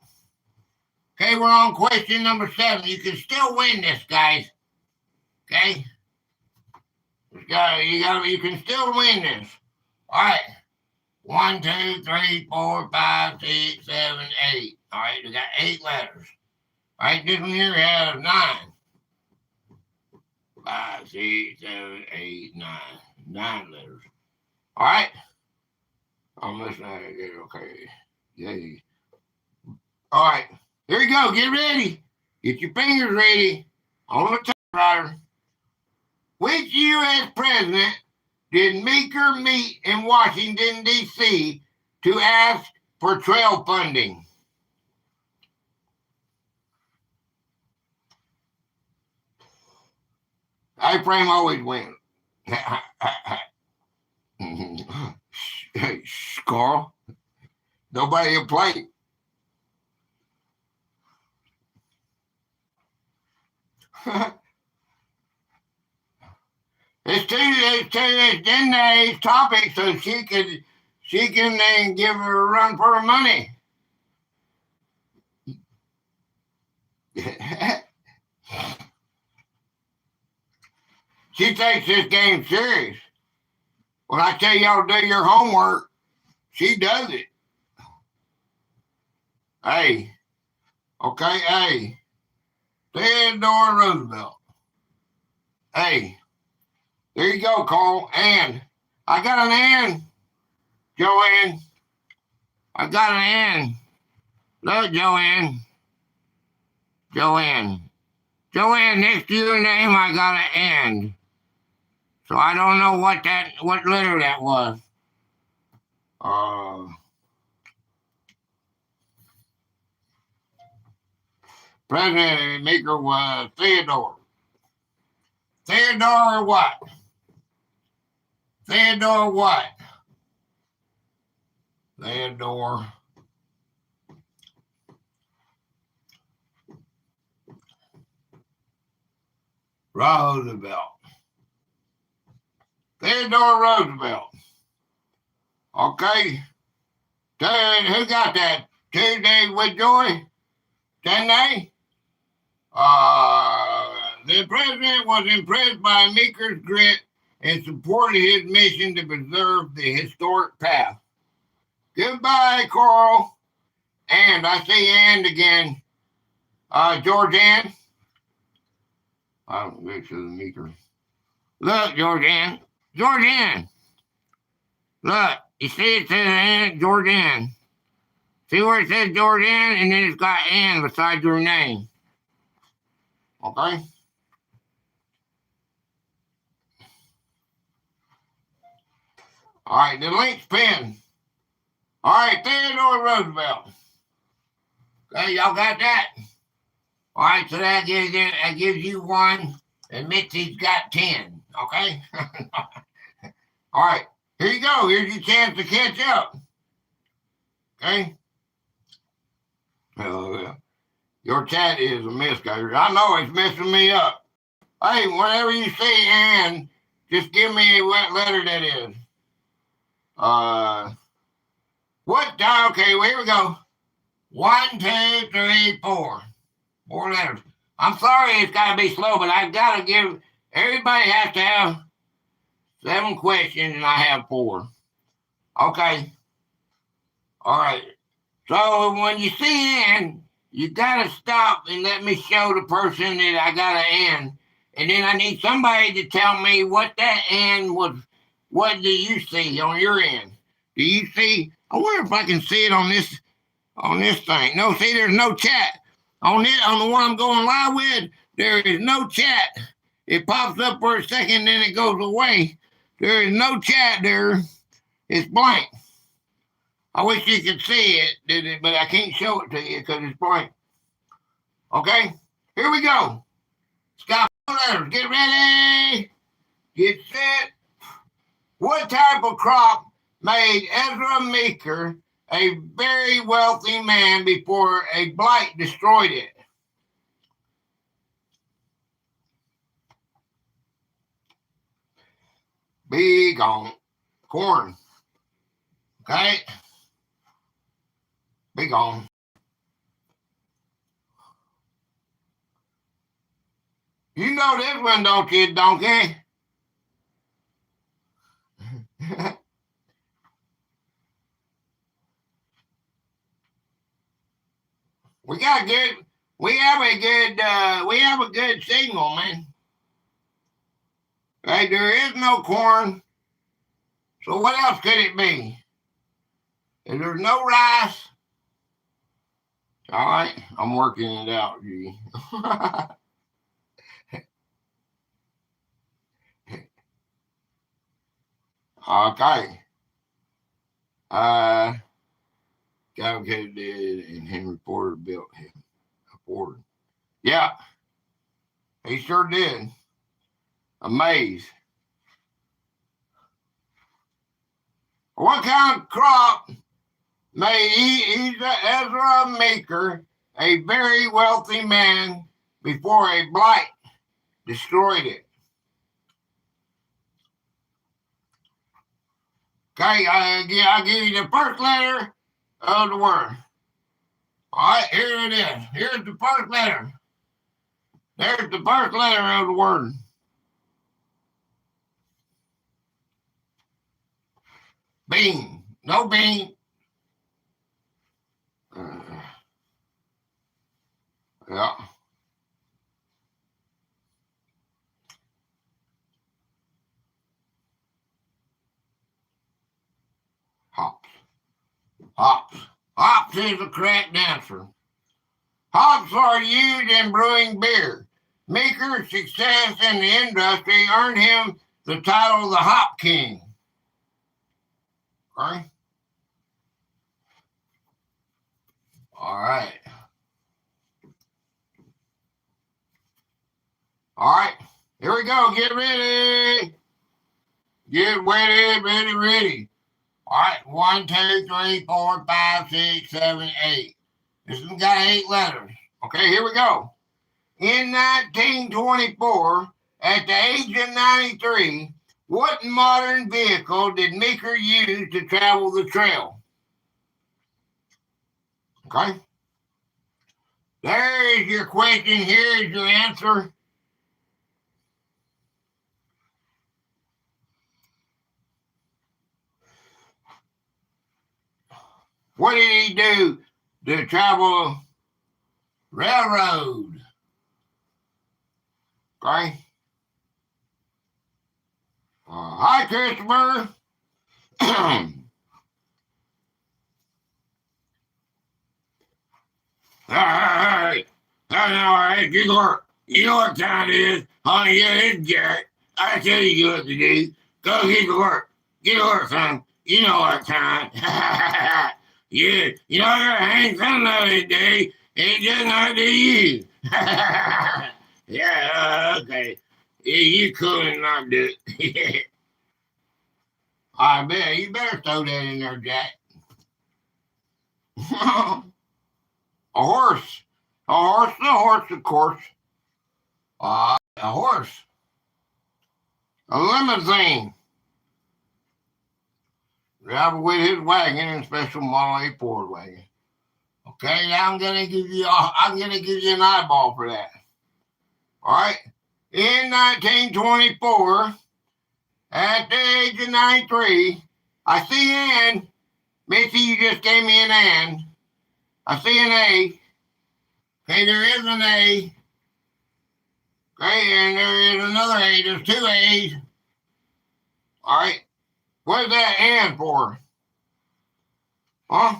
Okay, we're on question number 7. You can still win this, guys. Okay? You can still win this. All right. 1, 2, 3, 4, 5, 6, 7, 8. All right, we got 8 letters. All right, this one here has 9. 5, 6, 7, 8, 9. 9 letters. All right. I'm listening. Okay. Yay. All right. Here you go. Get ready. Get your fingers ready on the typewriter. Which U.S. president did Meeker meet in Washington, D.C. to ask for trail funding? I-frame always wins. Carl, nobody will play. It's today's topic, so she can then give her a run for her money. She takes this game serious. When I tell y'all to do your homework, she does it. Hey, okay, hey, Theodore Roosevelt. Hey, there you go, Cole. And I got an and, Joanne. I got an and. Look, Joanne. Joanne, next to your name, I got an and. So I don't know what letter that was. President Meeker was Theodore. Theodore what? Theodore what? Theodore. Roosevelt. Theodore Roosevelt. Okay. Who got that? Tuesday with Joy? Sunday? The president was impressed by Meeker's grit and supported his mission to preserve the historic path. Goodbye, Coral. And I see and again. Georgianne. I don't know to the Meeker. Look, Georgianne. Georgianne. Look, you see it says and Georgianne. See where it says Georgianne and then it's got and beside your name. Okay? All right, the linchpin. All right, Theodore Roosevelt. Okay, y'all got that? All right, so that gives you 1, and Mitzi's got 10. Okay. All right, here you go. Here's your chance to catch up. Okay. Your chat is a mess, Gator. I know it's messing me up. Hey, whenever you say "and," just give me what letter that is. What? Okay, well, here we go. 1, 2, 3, 4. 4 letters. I'm sorry it's got to be slow, but I've got to give. Everybody has to have 7 questions, and I have 4. Okay. All right. So when you see "and," you got to stop and let me show the person that I got an "and." And then I need somebody to tell me what that "and" was. What do you see on your end? Do you see? I wonder if I can see it on this thing. No, see, there's no chat. On the one I'm going live with, there is no chat. It pops up for a second, then it goes away. There is no chat there. It's blank. I wish you could see it, but I can't show it to you because it's blank. Okay, here we go. It's got 4 letters. Get ready. Get set. What type of crop made Ezra Meeker a very wealthy man before a blight destroyed it? Be gone. Corn. Okay? Be gone. You know this one, don't you, donkey? We have a good signal, man. Right, there is no corn. So what else could it be? If there's no rice. All right, I'm working it out, G. Okay. Calculated and Henry Porter built him a Ford. Yeah, he sure did. Amazed. What kind of crop made Ezra Meeker a very wealthy man before a blight destroyed it? Okay, I'll give you the first letter of the word. All right, here it is. Here's the first letter. There's the first letter of the word. Bean. No bean. Yeah. Hops. Hops. Hops is the correct answer. Hops are used in brewing beer. Meeker's success in the industry earned him the title of the Hop King. Okay. All right. All right. Here we go. Get ready. Get ready. All right. 1, 2, 3, 4, 5, 6, 7, 8. This one's got 8 letters. Okay, here we go. In 1924, at the age of 93, what modern vehicle did Meeker use to travel the trail? Okay. There is your question. Here is your answer. What did he do to travel railroad? Okay. Hi, Christopher. Hey, all right, you know what time it is? Honey, yeah, it's Jack. I tell you what to do. Go get to work. Get to work, son. You know what time. Yeah, you know I gotta hang something out today. It's just not to you. Yeah, okay. Yeah, you cool and not do it. I bet you better throw that in there, Jack. A horse. A horse, of course. A horse. A limousine. Driver with his wagon and special Model A Ford wagon. Okay, now I'm gonna give you an eyeball for that. All right. In 1924, at the age of 93, I see Ann. Missy, you just gave me an Ann. I see an A. Okay, there is an A. Okay, and there is another A. There's two A's. All right. What's that Ann for? Huh?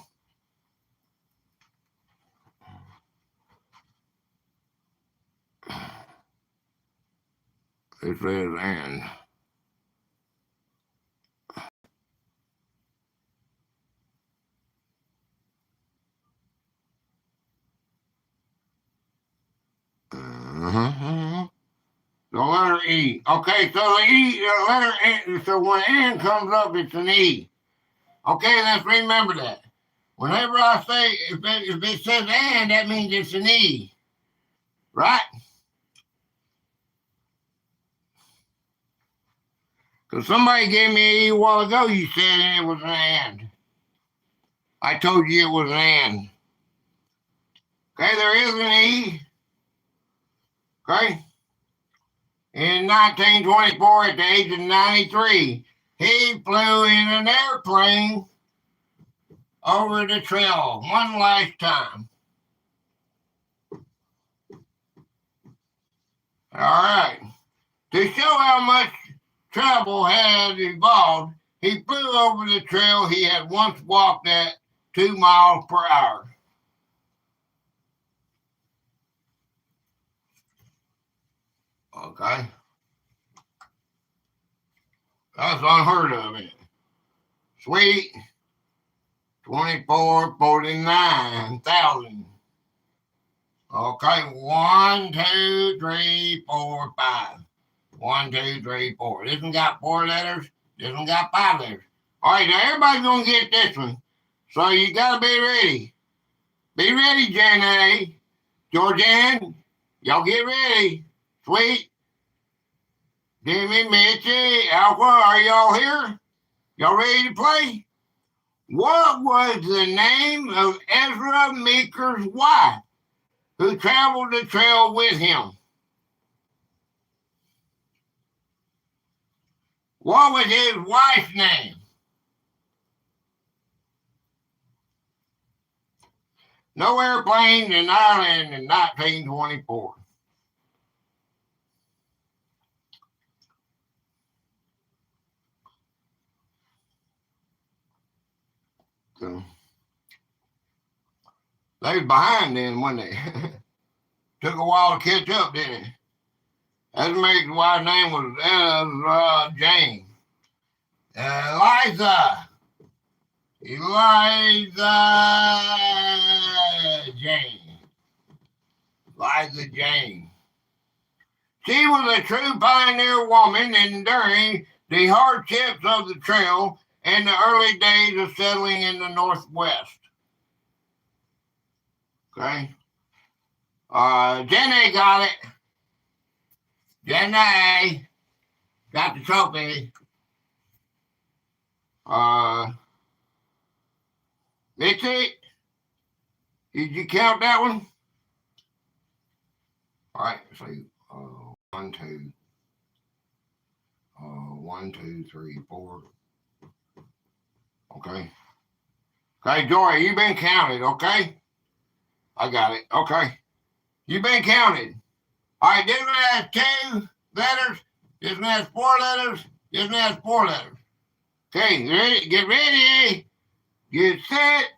It says Ann. Uh-huh. The letter E. Okay, so the letter N, so when N comes up, it's an E. Okay, let's remember that. Whenever I say, if it says and, that means it's an E. Right? Because somebody gave me an E a while ago, you said it was an and. I told you it was an and. Okay, there is an E. Okay? In 1924, at the age of 93, he flew in an airplane over the trail one last time. All right. To show how much travel had evolved, he flew over the trail he had once walked at 2 miles per hour. Okay. That's unheard of, it. Sweet. 24,49,000. Okay, 1, 2, 3, 4, 5. 1, 2, 3, 4. This one got 4 letters. This one got 5 letters. All right, now everybody's gonna get this one. So you gotta be ready. Be ready, Jen A. Georgianne, y'all get ready. Sweet. Jimmy, Mitchie, Alpha, are y'all here? Y'all ready to play? What was the name of Ezra Meeker's wife who traveled the trail with him? What was his wife's name? No airplane in Ireland in 1924. So, they was behind then, wasn't they? Took a while to catch up, didn't it? Ezra Meeker's wife's name was Ezra Jane. Eliza Jane. Eliza Jane. She was a true pioneer woman enduring the hardships of the trail and the early days of settling in the Northwest. Okay. Jenny got it. Jenny got the trophy. Mitzi, did you count that one? All right, so 1, 2, 1, 2, 3, 4. Okay. Okay, Joy, you've been counted, okay? I got it. Okay. You've been counted. All right, this one has 2 letters. This one has 4 letters. This one has 4 letters. Okay, ready? Get ready. Get set.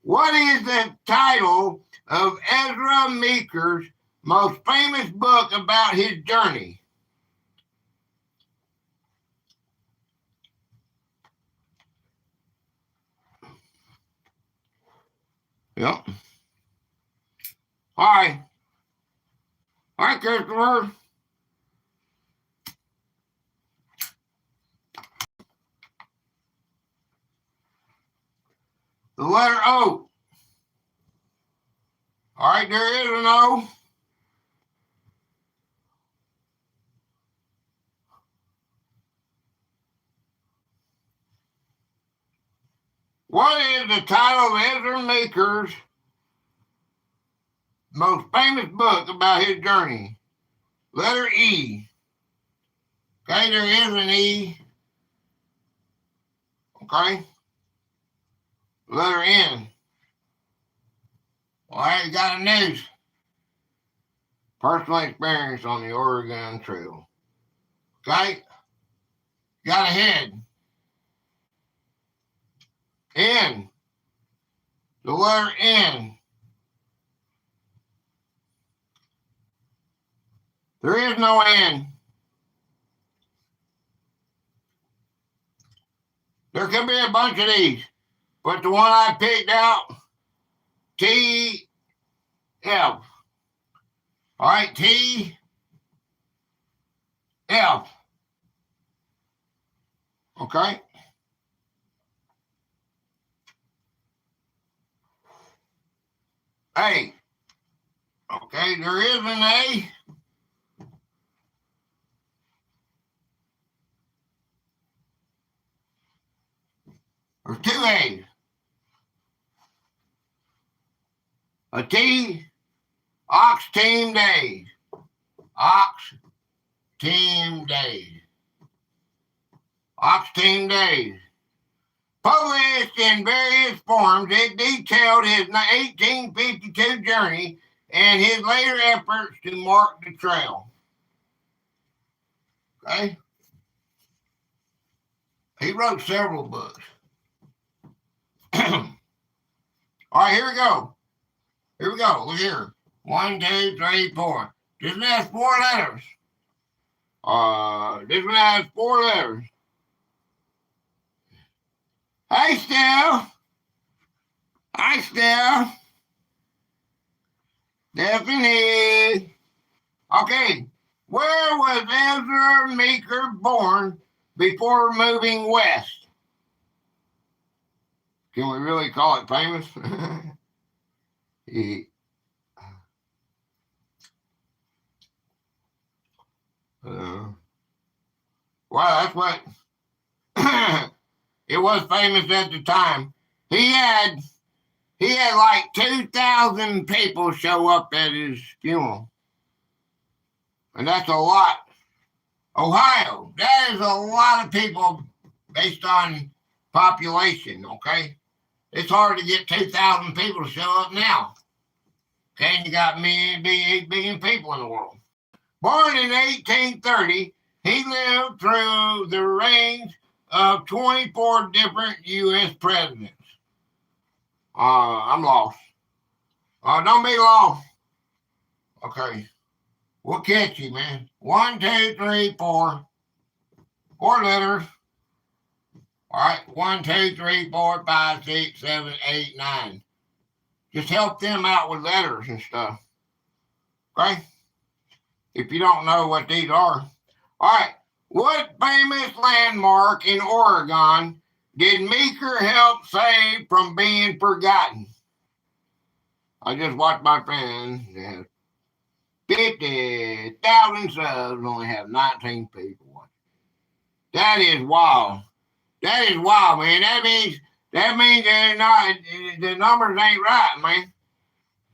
What is the title of Ezra Meeker's most famous book about his journey? Yep. All right. Hi, Christopher. The letter O. All right, there is an O. What is the title of Ezra Meeker's most famous book about his journey? Letter E. Okay, there is an E. Okay. Letter N. All right, you got a news. Personal experience on the Oregon Trail. Okay. Got a head. N. The letter N. There is no N. There could be a bunch of these, but the one I picked out, T. F. All right, T. F. Okay. A. Okay, there is an A. There's two A's. A T. Ox Team Days. Ox Team Days. Ox Team Days. Published in various forms, it detailed his 1852 journey and his later efforts to mark the trail. Okay? He wrote several books. All right, here we go. Here we go. Look here. 1, 2, 3, 4. This one has 4 letters. This one has 4 letters. Hey, Steph. Hi, Steph. Stephanie. Okay. Where was Ezra Meeker born before moving west? Can we really call it famous? Well, that's what it was famous at the time. He had like 2,000 people show up at his funeral. And that's a lot. Ohio, that is a lot of people based on population, okay? It's hard to get 2,000 people to show up now. Okay, you got 8 billion people in the world. Born in 1830, he lived through the reigns of 24 different U.S. presidents. I'm lost. Don't be lost. Okay. We'll catch you, man. 1, 2, 3, 4. 4 letters. All right. 1, 2, 3, 4, 5, 6, 7, 8, 9. Just help them out with letters and stuff. Okay? If you don't know what these are. All right. What famous landmark in Oregon did Meeker help save from being forgotten? I just watched my friend. 50,000 subs, only have 19 people watching. That is wild. That is wild, man. That means they're not, the numbers ain't right, man.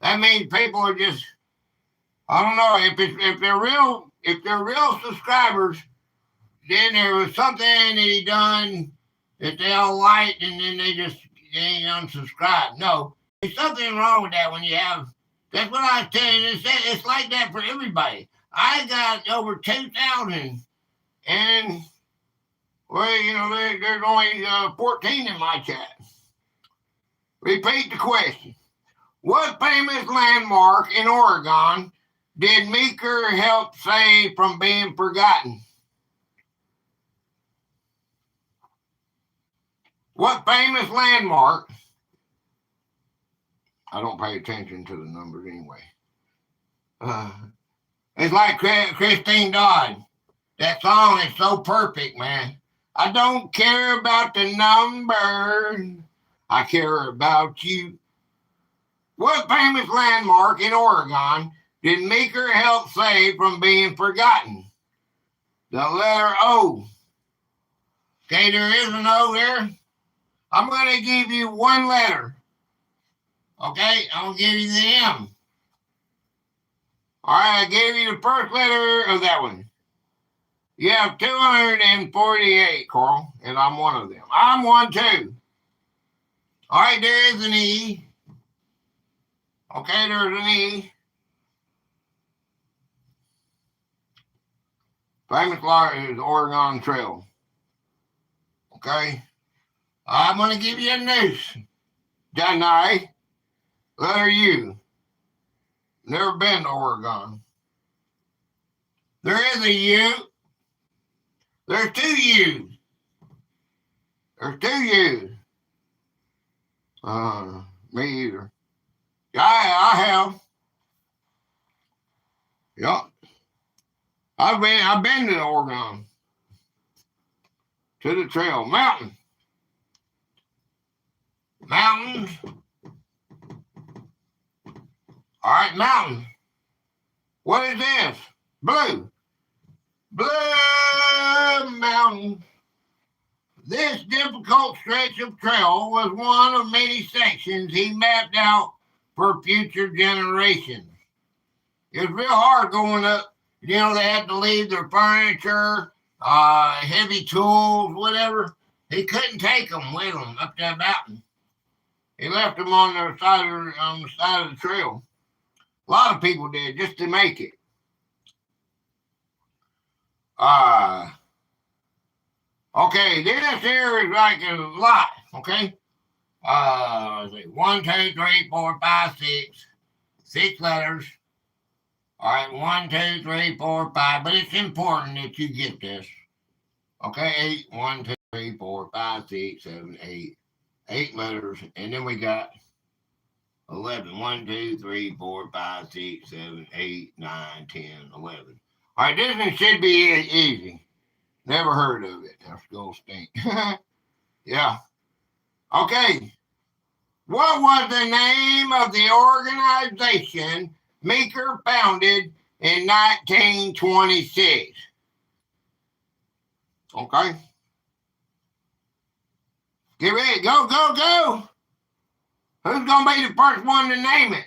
That means people are just, I don't know, if they're real subscribers, then there was something that he done that they all liked and then they ain't unsubscribed. No, there's something wrong with that when you have. That's what I was telling you. It's like that for everybody. I got over 2,000, and well, there's only 14 in my chat. Repeat the question. What famous landmark in Oregon did Meeker help save from being forgotten? What famous landmark? I don't pay attention to the numbers anyway. It's like Christine Dodd. That song is so perfect, man. I don't care about the numbers. I care about you. What famous landmark in Oregon did Meeker help save from being forgotten? The letter O. Okay, there is an O there. I'm going to give you one letter. Okay, I'm going to give you the M. All right, I gave you the first letter of that one. You have 248, Carl, and I'm one of them. I'm one too. All right, there is an E. Okay, there's an E. Famous lot is Oregon Trail. Okay. I'm going to give you a noose. Deny. Letter U. Never been to Oregon. There is a U. There's two U's. There's two U's. Me either. Yeah, I have. Yep. I've been to Oregon. To the trail. Mountains. All right, mountain. What is this? Blue. Blue Mountain. This difficult stretch of trail was one of many sections he mapped out for future generations. It was real hard going up. You know, they had to leave their furniture, heavy tools, whatever. He couldn't take them with him up that mountain. He left them on the side of the trail. A lot of people did just to make it. Okay, this here is like a lot, okay? Let's see, 1, 2, 3, 4, 5, 6. 6 letters. All right, 1, 2, 3, 4, 5. But it's important that you get this. Okay, 8. 1, 2, 3, 4, 5, 6, 7, 8. 8 letters. And then we got 11. 1, 2, 3, 4, 5, 6, 7, 8, 9, 10, 11. All right, this one should be easy. Never heard of it. That's gonna stink. Yeah. Okay. What was the name of the organization Meeker founded in 1926? Okay. Get ready. Go, go, go. Who's going to be the first one to name it?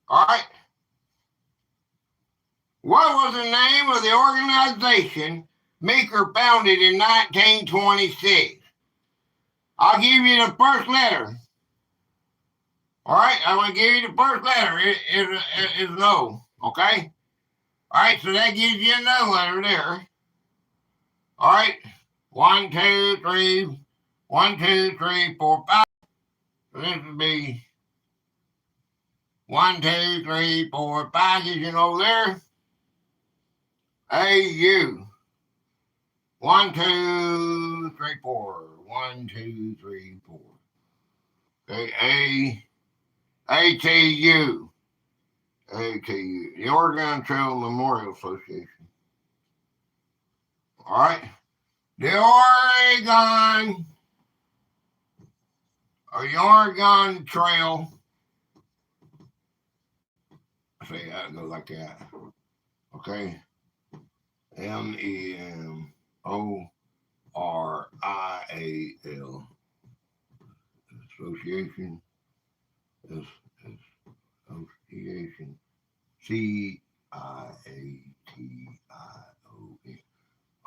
All right. What was the name of the organization Meeker founded in 1926? I'll give you the first letter. All right, I'm going to give you the first letter. It is no, okay? All right, so that gives you another letter there. All right, 1, 2, 3, 1, 2, 3, 4, 5. So this would be 1, 2, 3, 4, 5. Gives you an over there. A-U. 1, 2, 3, 4. 1, 2, 3, 4. Okay, A-T-U. A-T-U. The Oregon Trail Memorial Association. All right. The Oregon Trail. See, that goes like that. Okay. M-E-M-O-R-I-A-L. Association. Association. C-I-A-T-I-O-N.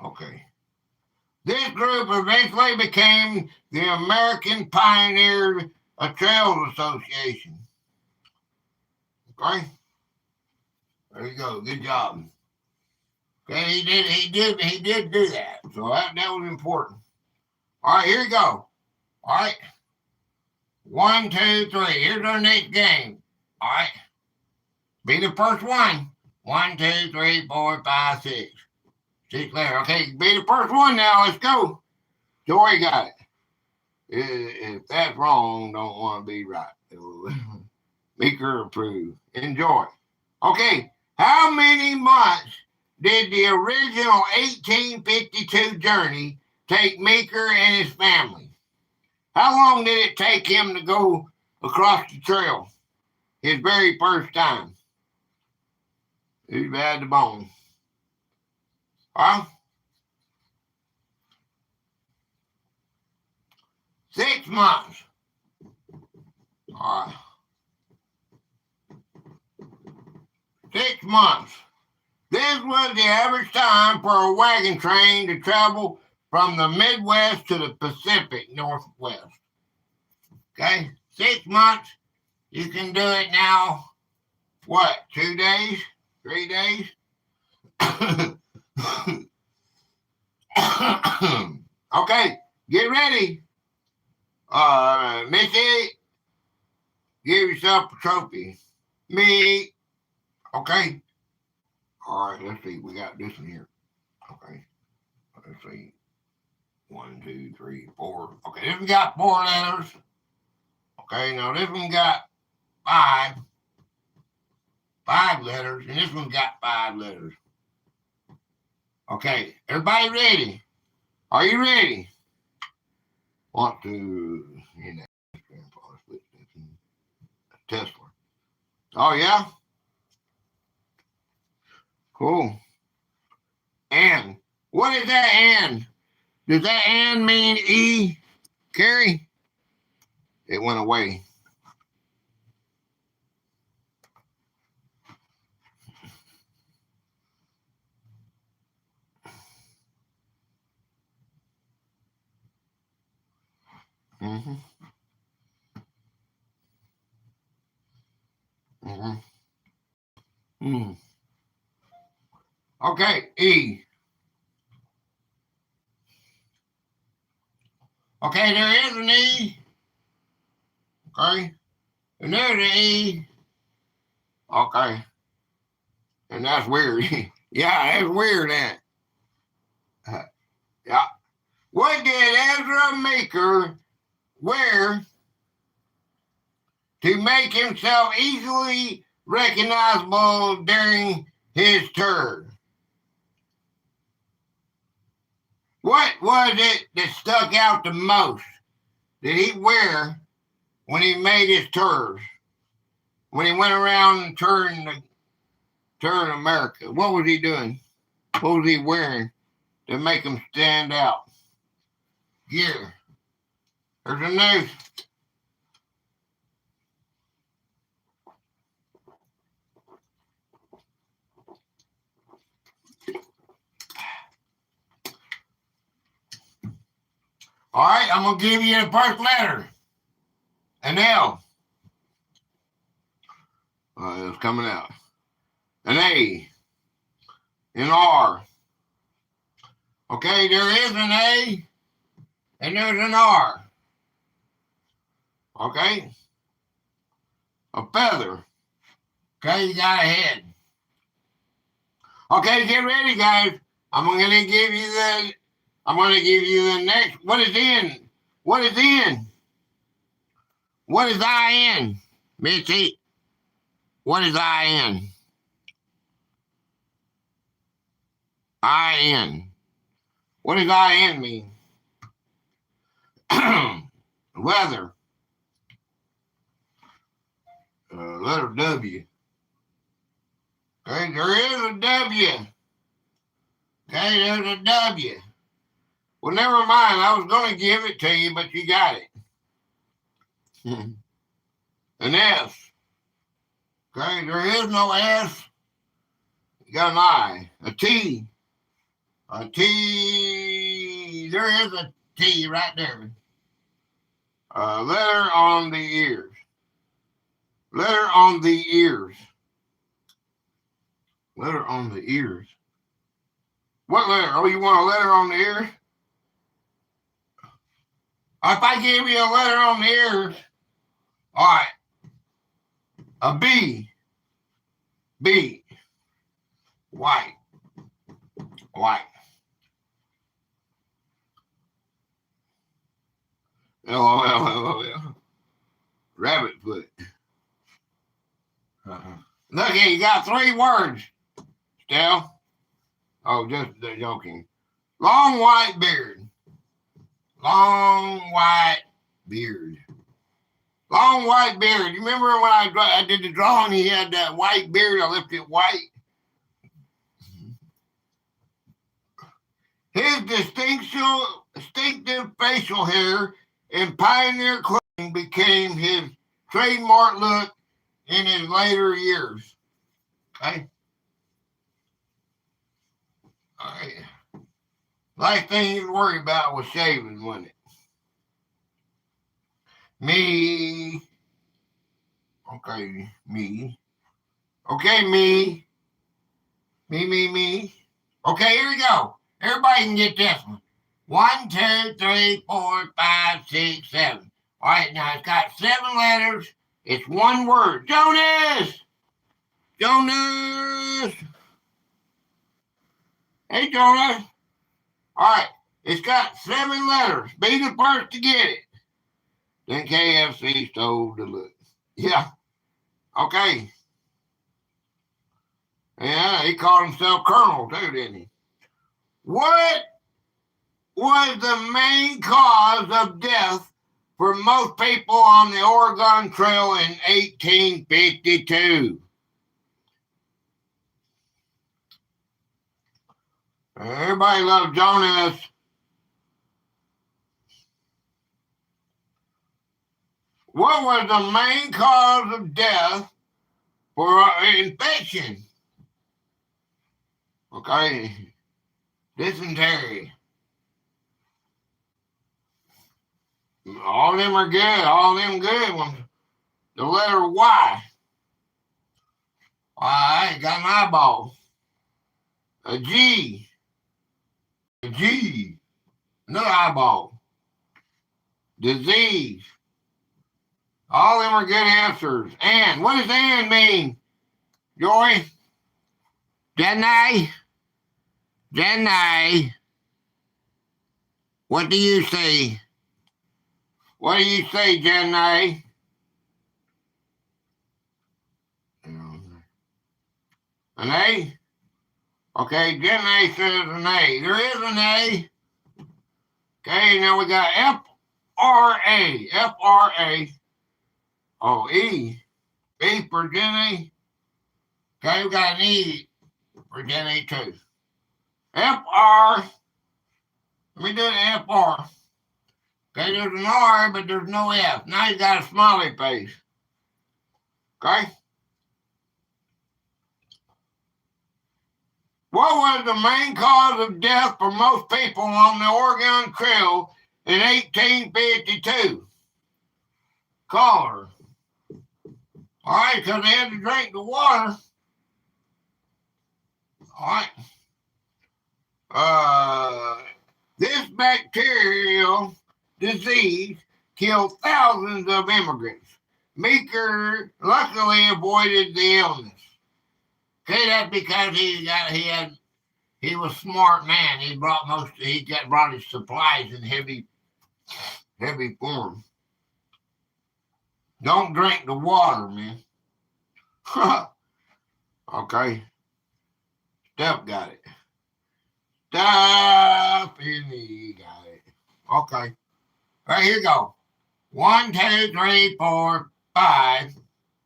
Okay. This group eventually became the American Pioneer Trails Association. Okay. There you go. Good job. Okay, he did do that. So that was important. All right, here you go. All right. 1, 2, 3. Here's our next game. All right. Be the first one. 1, 2, 3, 4, 5, 6. 6 letters. Okay, be the first one now. Let's go. Joy got it. If that's wrong, don't want to be right. Meeker approved. Enjoy. Okay, how many months did the original 1852 journey take Meeker and his family? How long did it take him to go across the trail his very first time? He's bad to bone. Huh? 6 months. All right. 6 months. This was the average time for a wagon train to travel from the Midwest to the Pacific Northwest. Okay? 6 months. You can do it now. What? 2 days? 3 days? Okay. Get ready. Missy, give yourself a trophy. Me. Okay. All right, let's see. We got this in here. Okay. Let's see. 1, 2, 3, 4. Okay, this one got 4 letters. Okay, now this one got 5. 5 letters. And this one got 5 letters. Okay, everybody ready? Are you ready? Want to, Tesla. Oh, yeah? Cool. And. What is that and? Does that and mean E, Carrie? It went away. Mm-hmm. Mm-hmm. Mm. Okay, E. Okay, there is an E. Okay. And there's an E. Okay. And that's weird. Yeah, that's weird, that. Yeah. What did Ezra Meeker wear to make himself easily recognizable during his tour? What was it that stuck out the most did he wear when he made his tours? When he went around and touring America? What was he doing? What was he wearing to make him stand out? Gear. There's a news. All right, I'm going to give you the first letter. An L. It's coming out. An A. An R. Okay, there is an A and there's an R. Okay? A feather. Okay, you got a head. Okay, get ready, guys. I'm going to give you the next. What is in? What is in? What is I in? Missy? What is I in? I in. What does I in mean? Weather. Letter W. Okay, there is a W. Okay, there's a W. Well, never mind. I was going to give it to you, but you got it. An S. Okay, there is no S. You got an I. A T. A T. There is a T right there. Letter on the ears. Letter on the ears. Letter on the ears. What letter? Oh, you want a letter on the ears? If I give you a letter on the ears, all right. A B. B. White. White. LOL. Rabbit foot. Look Okay, you got 3 words. Still? Oh, just joking. Long white beard. Long white beard. Long white beard. You remember when I did the drawing, he had that white beard, I left it white? His distinctive facial hair and pioneer clothing became his trademark look in his later years. Okay? All right. Last thing you'd worry about was shaving, wasn't it? Me. Okay, me. Okay, me. Me. Okay, here we go. Everybody can get this one. 1, 2, 3, 4, 5, 6, 7. All right, now it's got 7 letters. It's 1 word. Jonas! Jonas! Hey, Jonas. All right, it's got 7 letters. Be the first to get it. Then KFC stole the look. Yeah. Okay. Yeah, he called himself Colonel too, didn't he? What was the main cause of death for most people on the Oregon Trail in 1852? Everybody loves Jonas. What was the main cause of death for infection? Okay. Dysentery. All of them are good. All of them good ones. The letter Y. I got an eyeball. A G. A G. Another eyeball. Disease. All of them are good answers. And what does and mean, Joy? Jenny? What do you say? What do you say, Jenny? An A? Okay, Jenny says an A. There is an A. Okay, now we got F-R-A. F-R-A. Oh, E. E for Jenny. Okay, we got an E for Jenny too. F-R. Let me do the F-R. Okay, there's an R, but there's no F. Now you got a smiley face. Okay? What was the main cause of death for most people on the Oregon Trail in 1852? Cholera. All right, because they had to drink the water. All right. This bacterial disease killed thousands of immigrants. Meeker luckily avoided the illness. Okay, that's because he was a smart man. He brought his supplies in heavy form. Don't drink the water, man. Okay. Steph got it. Stephanie got it. Okay. All right, here you go. 1, 2, 3, 4, 5,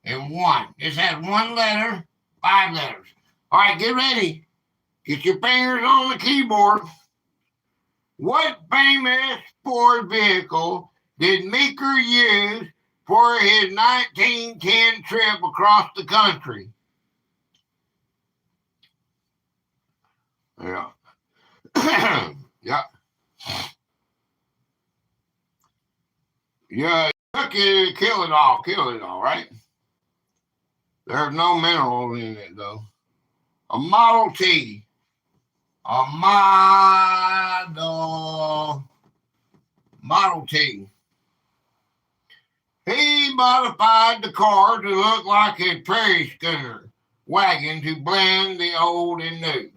and 1. This has 1 letter, 5 letters. All right, get ready. Get your fingers on the keyboard. What famous sport vehicle did Meeker use for his 1910 trip across the country? Yeah. Yeah. Yeah, kill it all, right? There's no minerals in it, though. A Model T. A Model T. He modified the car to look like a prairie schooner wagon to blend the old and new.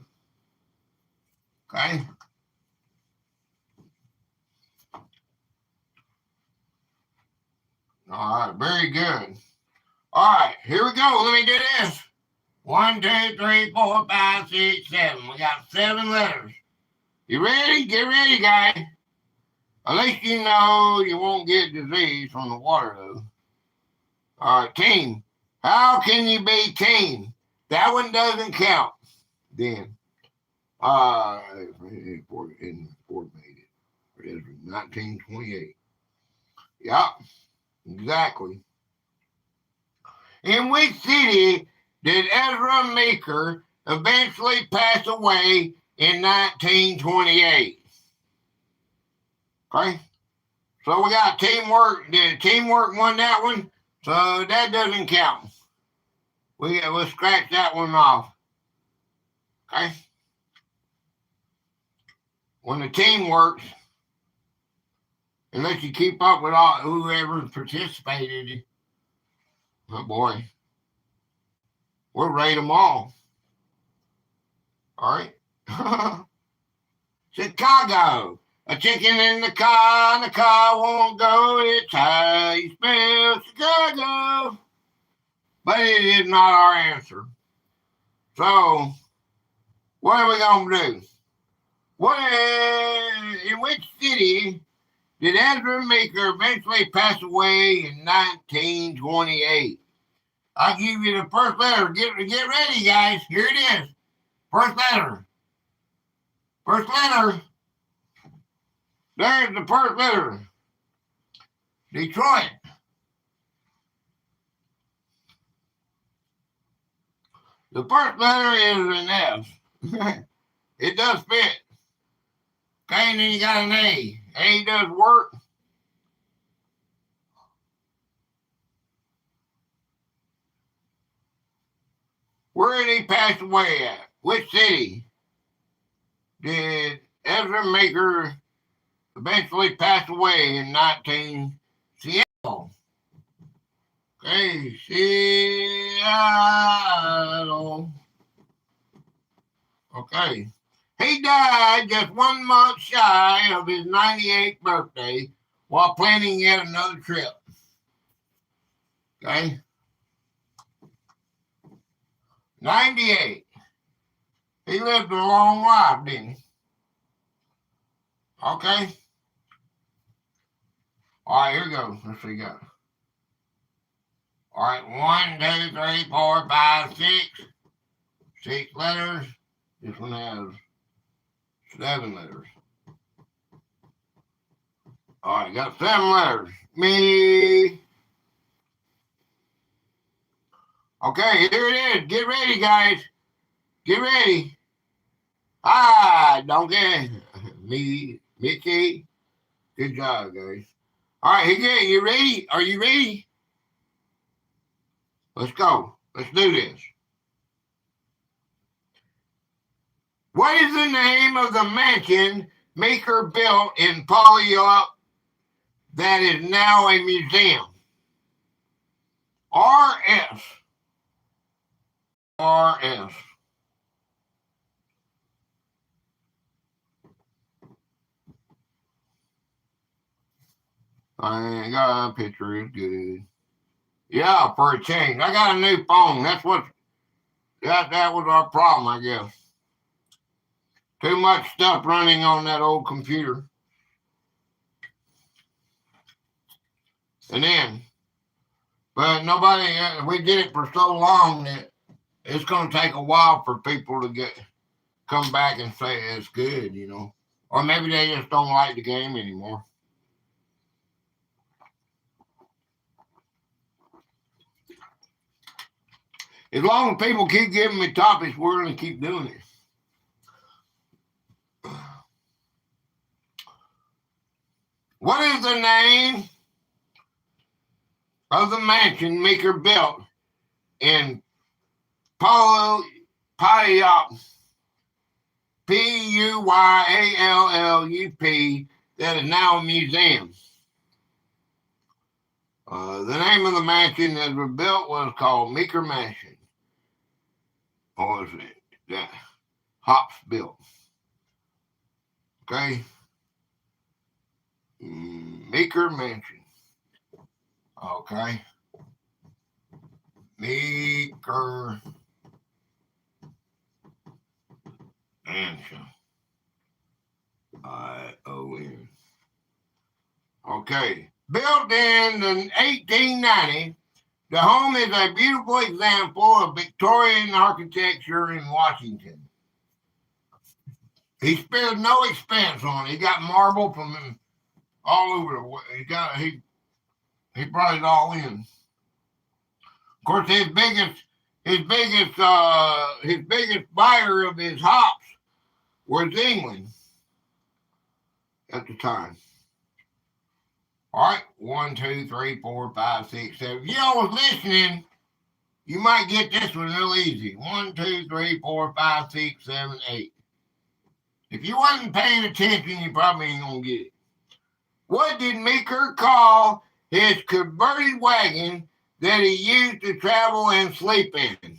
Okay? All right, very good. All right, here we go. Let me do this. 1, 2, 3, 4, 5, 6, 7. We got 7 letters. You ready? Get ready, guys. At least you know you won't get disease from the water, though. All right, team. How can you be team? That one doesn't count. Then, Ford made it. It is 1928. Yep, exactly. In which city did Ezra Meeker eventually pass away in 1928? Okay, so we got teamwork. Did teamwork won that one? So that doesn't count. We'll scratch that one off. Okay, when the team works, unless you keep up with all whoever participated. Oh boy, we'll rate them all. All right. Chicago. A chicken in the car, and the car won't go. It's how you spell Chicago. But it is not our answer. So, what are we going to do? In which city did Ezra Meeker eventually pass away in 1928? I'll give you the first letter. Get ready, guys. Here it is. First letter. First letter. There's the first letter. Detroit. The first letter is an F. It does fit. Okay, and then you got an A. A does work. Where did he pass away at? Which city did Ezra Meeker eventually pass away in Seattle? Okay, Seattle. Okay. He died just 1 month shy of his 98th birthday while planning yet another trip. Okay. 98. He lived a long life, didn't he? Okay. All right, here we go. Let's see what we got. All right, 1, 2, 3, 4, 5, 6. 6 letters. This one has 7 letters. All right, got 7 letters. Me. Okay, here it is. Get ready, guys. Get ready. Don't get me, Mickey. Good job, guys. All right, here you ready? Are you ready? Let's go. Let's do this. What is the name of the mansion Meeker built in Polyop that is now a museum? RS. RS. I got a picture. It's good. Yeah, for a change. I got a new phone. That was our problem, I guess. Too much stuff running on that old computer. But nobody, we did it for so long that it's going to take a while for people to come back and say it's good, Or maybe they just don't like the game anymore. As long as people keep giving me topics, we're going to keep doing it. What is the name of the mansion Meeker built in Puyallup, Puyallup, that is now a museum? The name of the mansion that was built was called Meeker Mansion. Or is it that Hops built? Okay. Meeker Mansion. Okay. Meeker Anson. I-O-N. Okay. Built in the 1890s, the home is a beautiful example of Victorian architecture in Washington. He spared no expense on it. He got marble from all over the way. He brought it all in. Of course, his biggest buyer of his hops was England at the time. All right, 1, 2, 3, 4, 5, 6, 7. If y'all was listening, you might get this one real easy. 1, 2, 3, 4, 5, 6, 7, 8. If you wasn't paying attention, you probably ain't gonna get it. What did Meeker call his converted wagon that he used to travel and sleep in?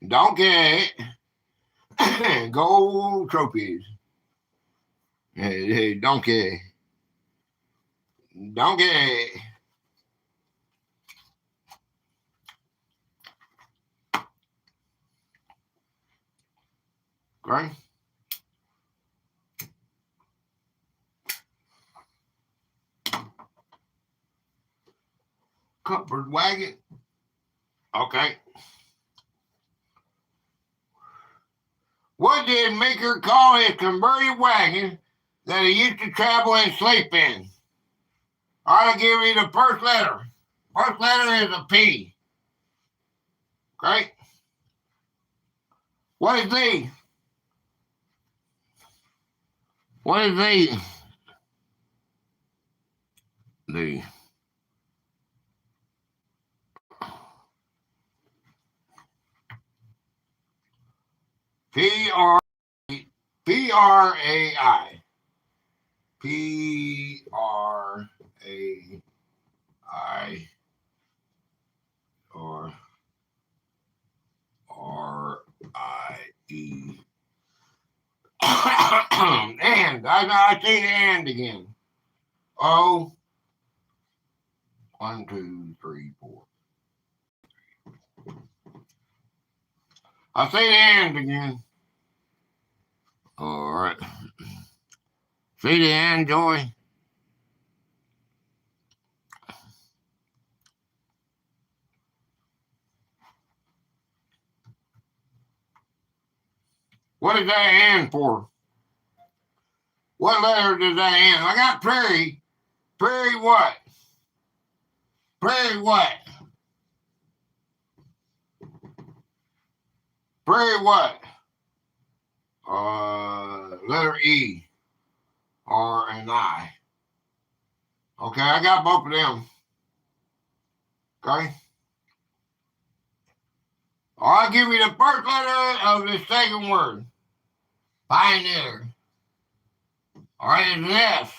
Don't get it. Gold trophies. Hey, donkey. Donkey. Okay. Covered wagon. Okay. What did Meeker call his converted wagon that he used to travel and sleep in? I'll give you the first letter. First letter is a P. Okay? What is the? What is the? The. P-R-A-I. P-R-A-I. Or R-I-E. And. I say the and again. O. 1, 2, 3, 4. I'll say the and again. All right. See the and, Joy? What is that and for? What letter does that and? I got prairie. Prairie what? Prairie what? Prairie what? Letter E. R and I. Okay, I got both of them. Okay. I'll give you the first letter of the second word. Pioneer. All right, it's an S.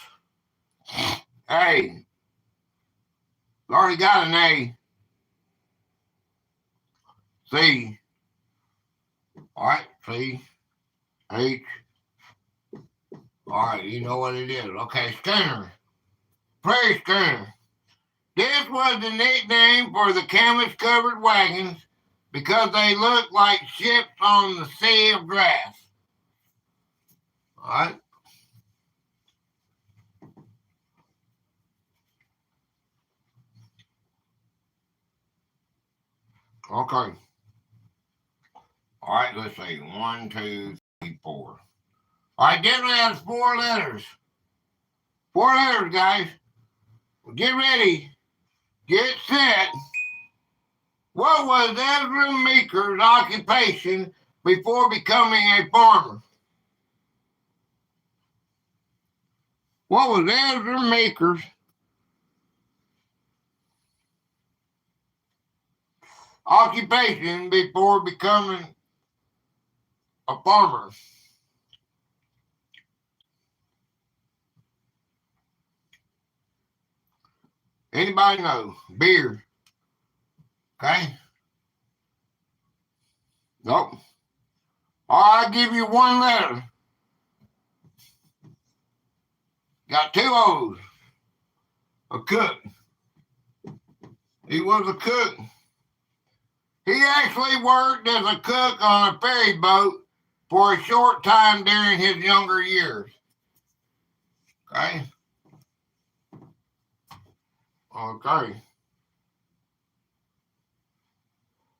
A. Already got an A. C. All right, C. H. All right, you know what it is. Okay, schooner. Prairie schooner. This was the nickname for the canvas-covered wagons because they looked like ships on the sea of grass. All right. Okay. All right, let's see. 1, 2, 3, 4. All right, definitely has 4 letters. 4 letters, guys. Get ready. Get set. What was Ezra Meeker's occupation before becoming a farmer? What was Ezra Meeker's occupation before becoming a farmer? Anybody know? Beer. Okay? Nope. All right, I'll give you 1 letter. Got 2 O's. A cook. He was a cook. He actually worked as a cook on a ferry boat for a short time during his younger years. Okay. Okay.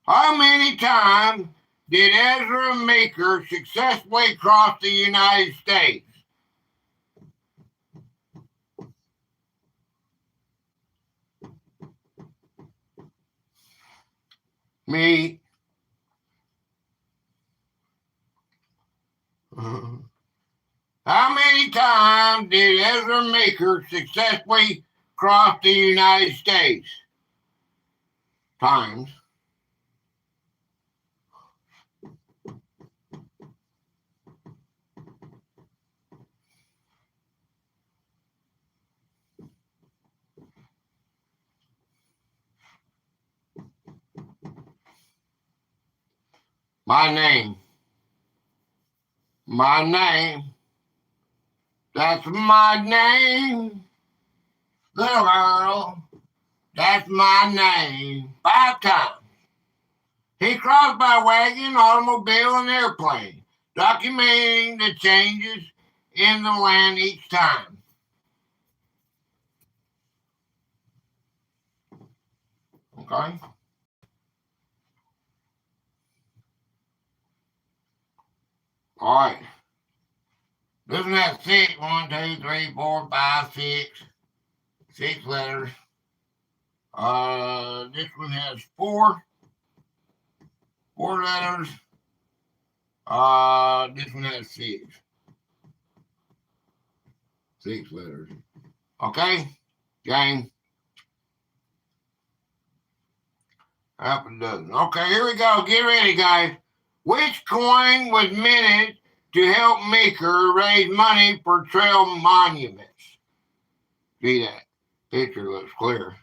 How many times did Ezra Meeker successfully cross the United States? Me. How many times did Ezra Meeker successfully cross the United States? Times. My name. My name. That's my name. Little girl. That's my name. 5 times. He crossed by wagon, automobile, and airplane, documenting the changes in the land each time. Okay? All right. Listen at 6. 1, 2, 3, 4, 5, 6. 6 letters. This one has 4 letters. This one has 6. 6 letters. Okay? Gang. Half a dozen. Okay, here we go. Get ready, guys. Which coin was minted to help Meeker raise money for trail monuments? See that? Picture looks clear.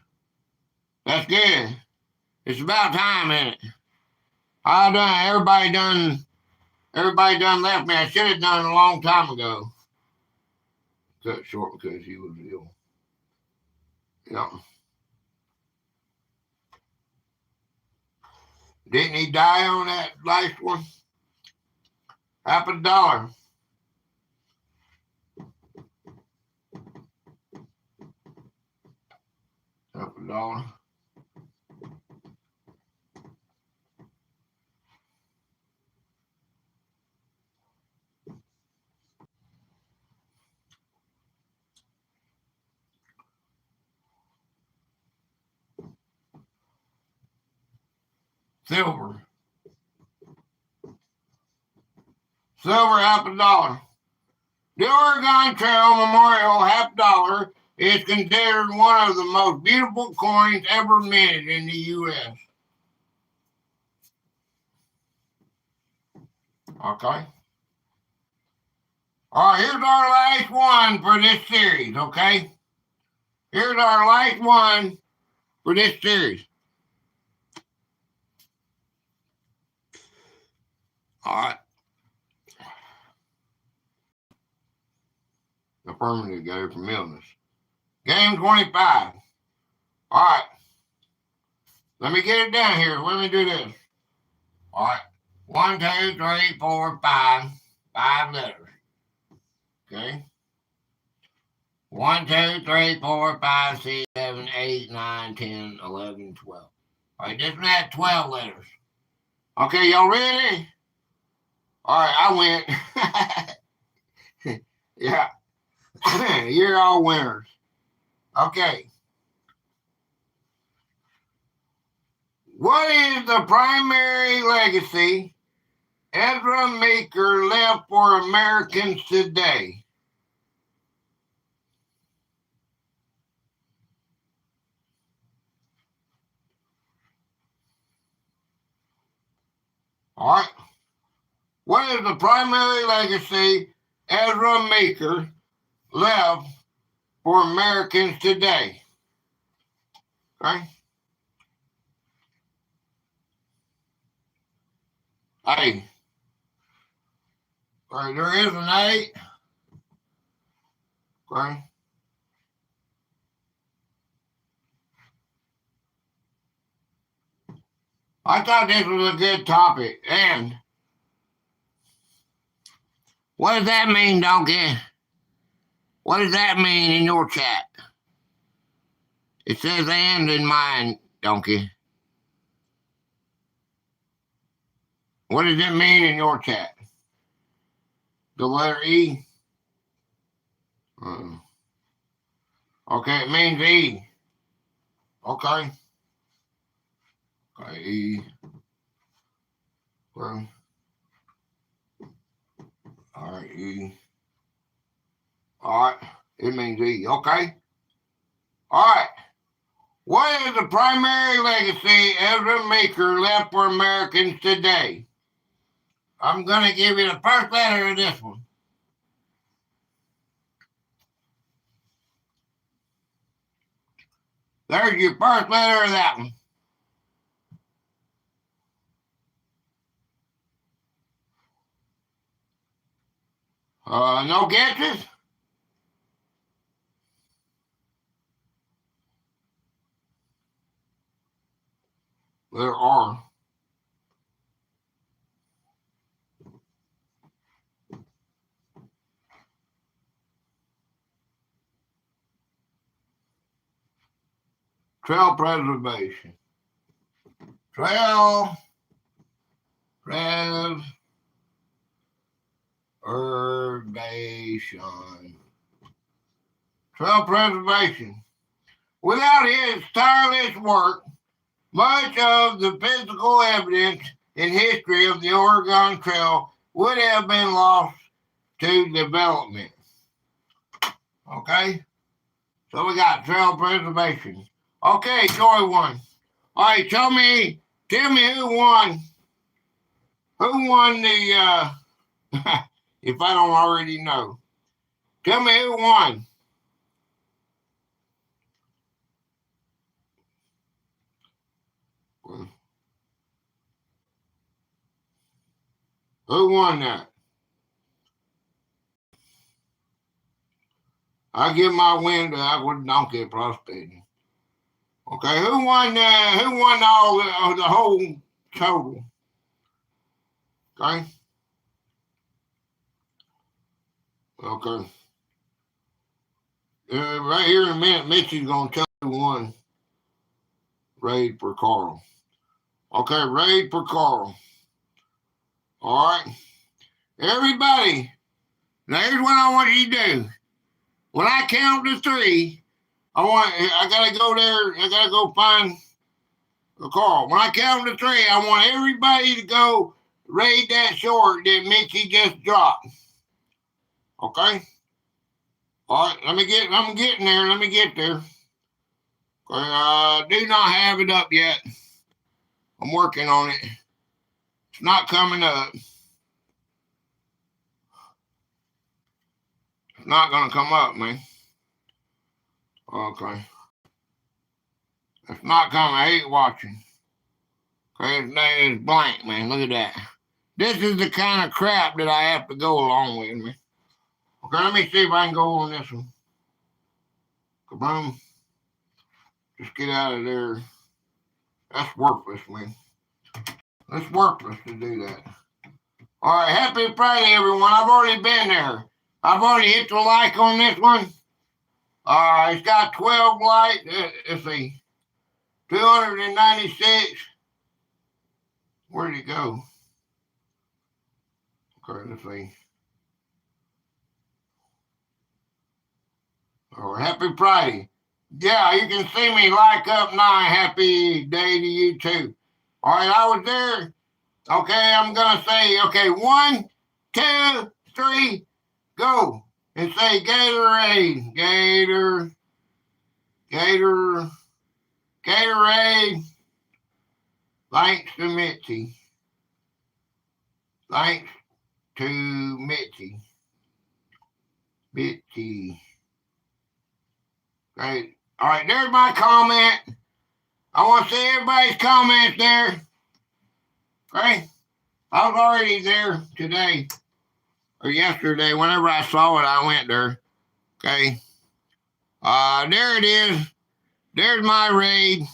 That's good. It's about time, isn't it? I done. Everybody done left me. I should have done it a long time ago. Cut short because he was ill. Yeah. Didn't he die on that last one? Half a dollar. Half a dollar. Silver. Silver, half a dollar. The Oregon Trail Memorial half dollar is considered one of the most beautiful coins ever minted in the U.S. Okay. All right, here's our last one for this series, okay? Here's our last one for this series. All right. Affirmative, Gator from illness. Game 25. All right. Let me get it down here. Let me do this. All right. 1, 2, 3, 4, 5. 5 letters. Okay. 1, 2, 3, 4, 5, 6, 7, 8, 9, 10, 11, 12. All right, this one had 12 letters. Okay, y'all ready? All right, I went. Yeah. You're all winners. Okay. What is the primary legacy Ezra Meeker left for Americans today? All right. What is the primary legacy Ezra Meeker left for Americans today? Okay. A. Okay, there is an A. Okay. I thought this was a good topic. And what does that mean, Donkey? What does that mean in your chat? It says and in mine, Donkey. What does it mean in your chat? The letter E? Okay, it means E. Okay. Okay, E. Well, all right, E. All right, it means E. Okay. All right. What is the primary legacy Ezra Meeker left for Americans today? I'm going to give you the first letter of this one. There's your first letter of that one. No guesses? There are. Trail preservation. Trail preservation. Trail preservation. Without his tireless work, much of the physical evidence in history of the Oregon Trail would have been lost to development. Okay? So we got trail preservation. Okay, Joy won. All right, tell me who won. Who won the, if I don't already know. Tell me who won. Who won that? I give my win to Outward Donkey Prospecting. Okay, who won all the whole total? Okay. Okay. Right here in a minute, Mitchie's gonna tell you one. Raid for Carl. Okay, raid for Carl. All right. Everybody, now here's what I want you to do. When I count to three, I gotta go there, I gotta go find Carl. When I count to three, I want everybody to go raid that short that Mitchie just dropped. Okay? All right, I'm getting there. Let me get there. Okay, do not have it up yet. I'm working on it. It's not coming up. It's not gonna come up, man. Okay. It's not coming. I hate watching. Okay, it's blank, man. Look at that. This is the kind of crap that I have to go along with, man. Okay, let me see if I can go on this one. Kaboom. Just get out of there. That's worthless, man. It's worthless to do that. All right, happy Friday, everyone. I've already been there. I've already hit the like on this one. It's got 12 likes. Let's see. 296. Where did it go? Okay, let's see. Oh, happy Friday. Yeah, you can see me like up now. Happy day to you too. All right, I was there. Okay, I'm going to say, okay, 1, 2, 3, go. And say Gatorade. Gatorade. Thanks to Mitzi. Thanks to Mitzi. Great. All right, there's my comment. I want to see everybody's comments there. Okay. I was already there today or yesterday. Whenever I saw it, I went there. Okay. There it is. There's my raid.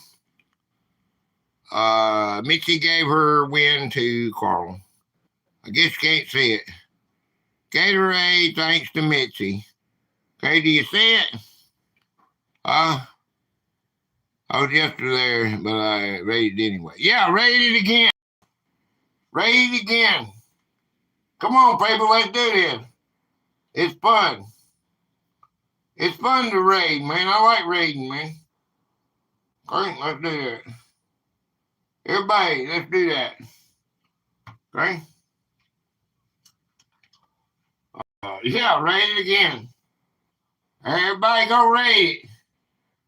Mitzi gave her win to Carl. I guess you can't see it. Gatorade thanks to Mitzi. Okay, do you see it? I was just there, but I rated it anyway. Yeah, rate it again. Rate it again. Come on, people, let's do this. It's fun. It's fun to raid, man. I like raiding, man. Okay, let's do that. Everybody, let's do that. Okay? Yeah, raid it again. Everybody go raid it.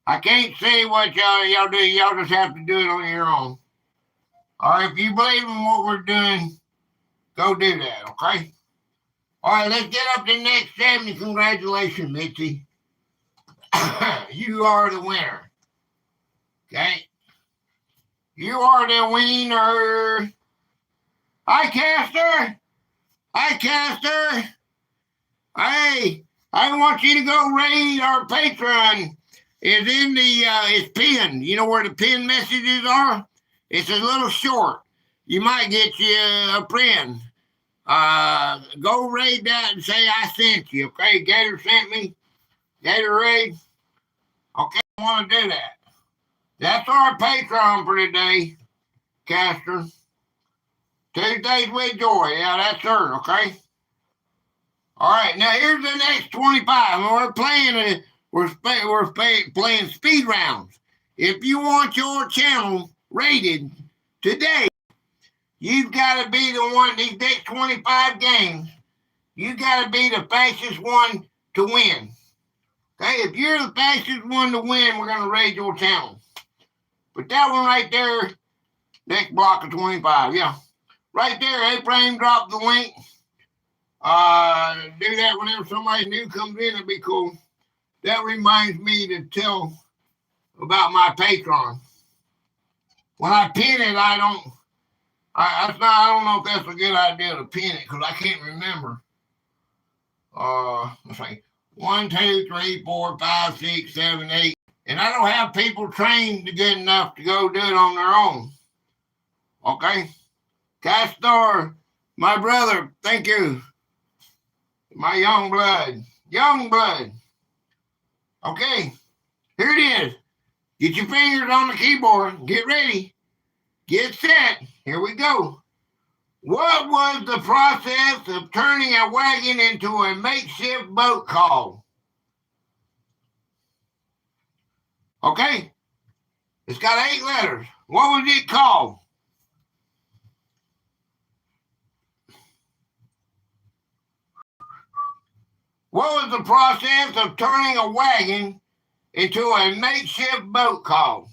I can't see what y'all do. Y'all just have to do it on your own. All right, if you believe in what we're doing, go do that, okay? All right, let's get up to the next 70. Congratulations, Mitzi. You are the winner. Okay? You are the winner. Hi, Caster. Hi, Caster. Hey, I want you to go raid our Patreon. It's in the, it's pinned. You know where the pinned messages are? It's a little short. You might get you a friend. Go raid that and say I sent you, okay? Gator sent me. Gator raid. Okay, I want to do that. That's our Patreon for today, Caster. Tuesdays with Joy. Yeah, that's her, okay? All right, now here's the next 25. We're playing playing speed rounds. If you want your channel rated today, you've got to be the one, these next 25 games, you got to be the fastest one to win. Okay, if you're the fastest one to win, we're going to raid your channel. But that one right there, next block of 25, yeah. Right there, A-Frame dropped the link. Do that whenever somebody new comes in, it'd be cool. That reminds me to tell about my Patreon. When I pin it, I don't know if that's a good idea to pin it because I can't remember. Let's see. 1, 2, 3, 4, 5, 6, 7, 8. And I don't have people trained good enough to go do it on their own. Okay? Castor, my brother, thank you. My young blood. Young blood. Okay, here it is. Get your fingers on the keyboard. Get ready. Get set. Here we go. What was the process of turning a wagon into a makeshift boat called? Okay, it's got 8 letters. What was it called? What was the process of turning a wagon into a makeshift boat called?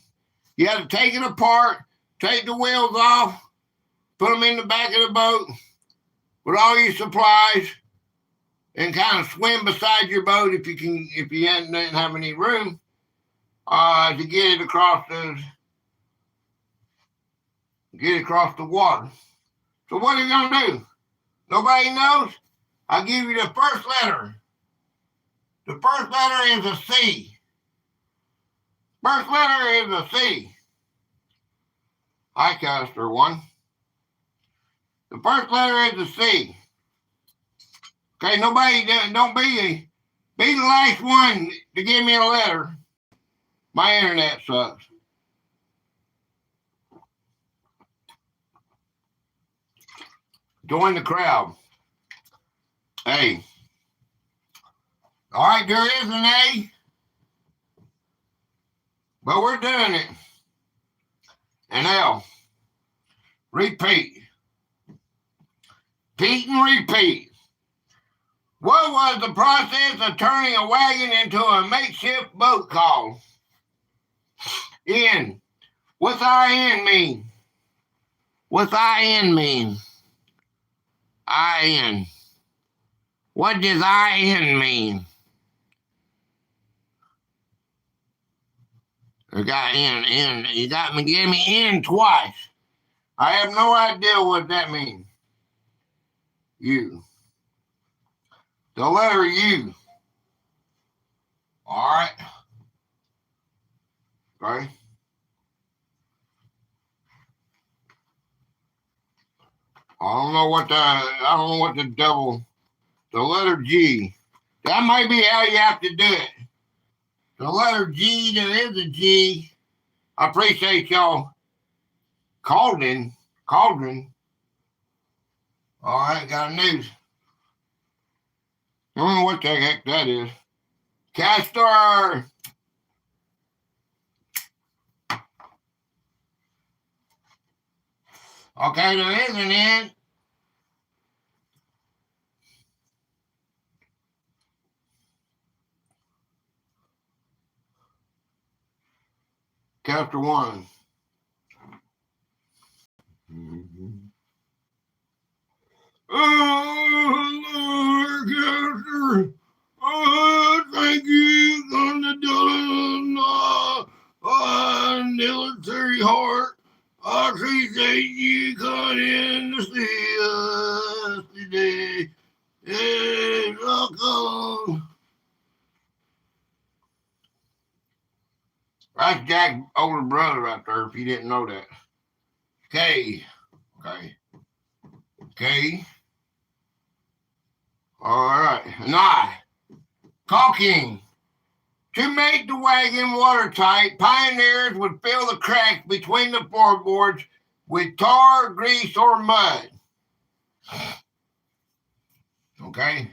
You had to take it apart, take the wheels off, put them in the back of the boat with all your supplies, and kind of swim beside your boat if you didn't have any room to get it across the water. So what are you gonna do? Nobody knows? I'll give you the first letter. The first letter is a C. First letter is a C. Hi, Caster 1. The first letter is a C. Okay, nobody, don't be the last one to give me a letter. My internet sucks. Join the crowd. A. All right, there is an A, but we're doing it. An L. Repeat. Repeat and repeat. What was the process of turning a wagon into a makeshift boat called? N. What's IN mean? What's IN mean? IN. What does IN mean? I got N. You got me, gave me N twice. I have no idea what that means. U. The letter U. All right. Okay. I don't know what the letter G. That might be how you have to do it. The letter G, there is a G. I appreciate y'all. Cauldron. All right, got a news. I don't know what the heck that is. Castor. Okay, there is an N. Castor 1. Oh, Lord, Castor. Oh, thank you on the military heart. I appreciate you coming in to see us today. Hey, welcome. That's Jack's older brother right there, if you didn't know that. Okay. All right. And caulking. To make the wagon watertight, pioneers would fill the cracks between the floorboards with tar, grease, or mud. Okay.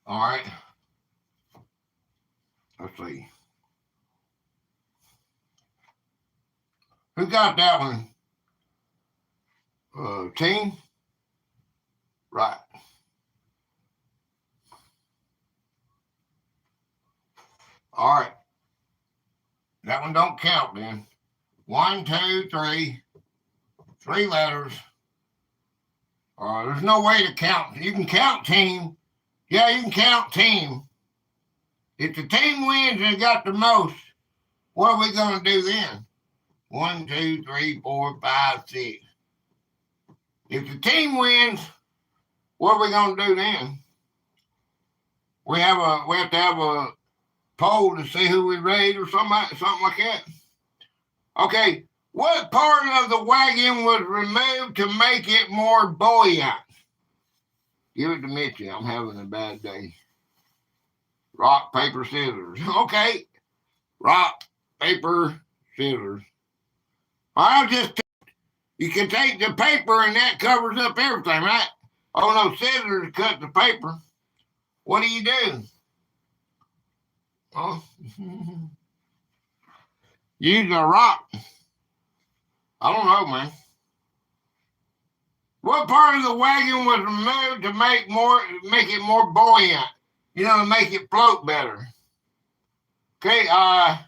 All right. Let's see. Who got that one? Team? Right. All right. That one don't count, then. 1, 2, 3. 3 letters. There's no way to count. You can count team. Yeah, you can count team. If the team wins and got the most, what are we going to do then? 1, 2, 3, 4, 5, 6. If the team wins, what are we going to do then? We have to have a poll to see who we rate or something like that. Okay, what part of the wagon was removed to make it more buoyant? Give it to Mitchie. I'm having a bad day. Rock, paper, scissors. Okay. Rock, paper, scissors. You can take the paper and that covers up everything, right? Oh, no, scissors cut the paper. What do you do? Oh, use a rock. I don't know, man. What part of the wagon was removed to make it more buoyant? To make it float better. Okay, yeah.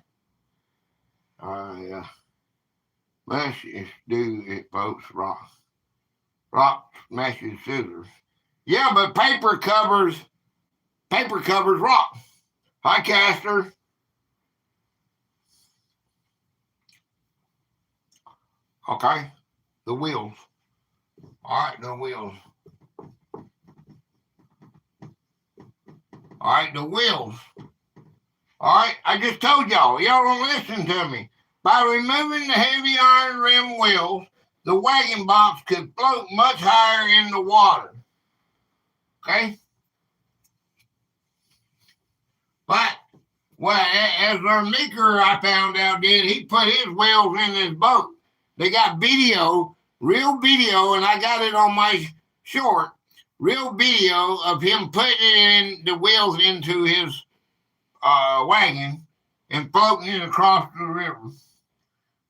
Let's just do it, folks. Rock smashes scissors. Yeah, but paper covers rock. Hi, Castor. Okay, the wheels. All right, the wheels. All right, the wheels. All right, I just told y'all don't listen to me. By removing the heavy iron rim wheels, the wagon box could float much higher in the water. Okay? But what Ezra Meeker, I found out, did, he put his wheels in his boat. They got video, real video, and I got it on my short, real video of him putting the wheels into his wagon and floating it across the river.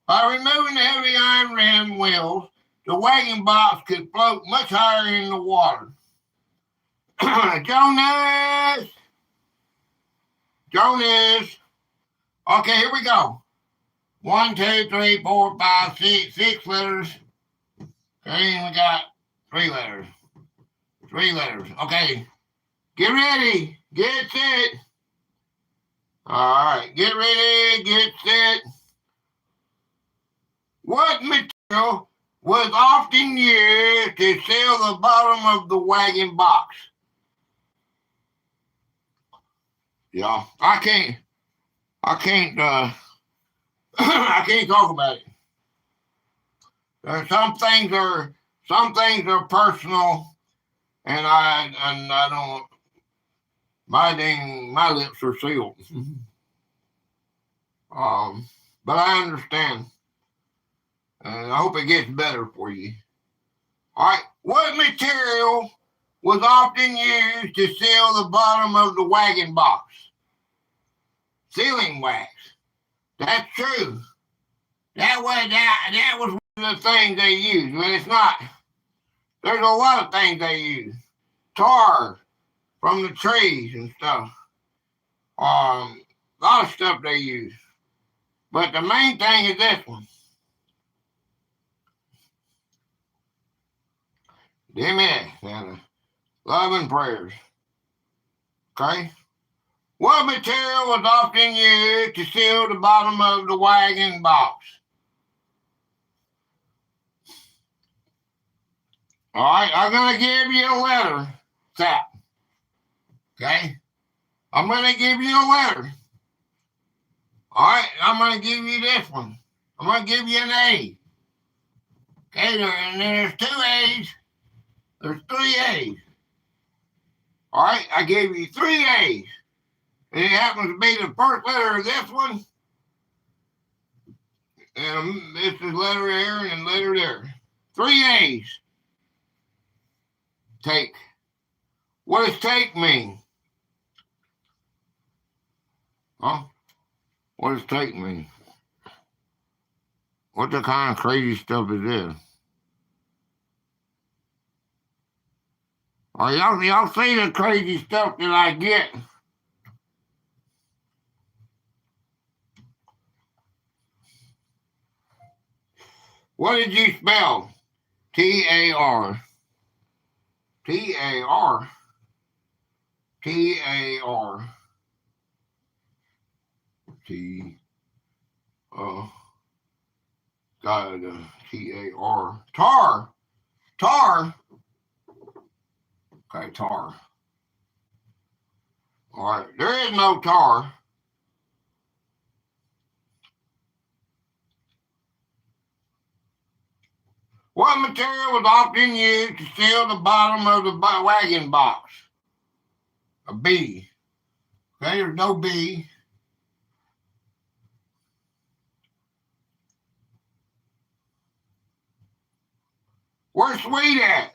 By removing the heavy iron rim wheels, the wagon box could float much higher in the water. Jonas. Okay, here we go. 1, 2, 3, 4, 5, 6. 6 letters. Okay, we got 3 letters. 3 letters. Okay. Get ready. Get set. All right. Get ready. Get set. What material was often used to seal the bottom of the wagon box? Yeah, I can't I can't talk about it. Some things are some things are personal, and I don't. My lips are sealed. But I understand, and I hope it gets better for you. All right, what material was often used to seal the bottom of the wagon box? Sealing wax. That's true. That was one of the things they used, but it's not. There's a lot of things they use. Tar from the trees and stuff. A lot of stuff they use. But the main thing is this one. Give me that. Love and prayers. Okay? What material was often used to seal the bottom of the wagon box? All right, I'm going to give you a letter, Sap. Okay? I'm going to give you a letter. All right, I'm going to give you this one. I'm going to give you an A. Okay, and then there's 2 A's. There's 3 A's. All right, I gave you 3 A's. And it happens to be the first letter of this one. And this is letter here and letter there. 3 A's. Take. What does take mean? Huh? What does take mean? What the kind of crazy stuff is this? Oh, y'all see the crazy stuff that I get? What did you spell? T-A-R. T-A-R. T-A-R. T. God, T-A-R. Tar. Tar. Okay, tar. All right, there is no tar. What material was often used to seal the bottom of the wagon box? A B. Okay, there's no B. Where's Sweet at?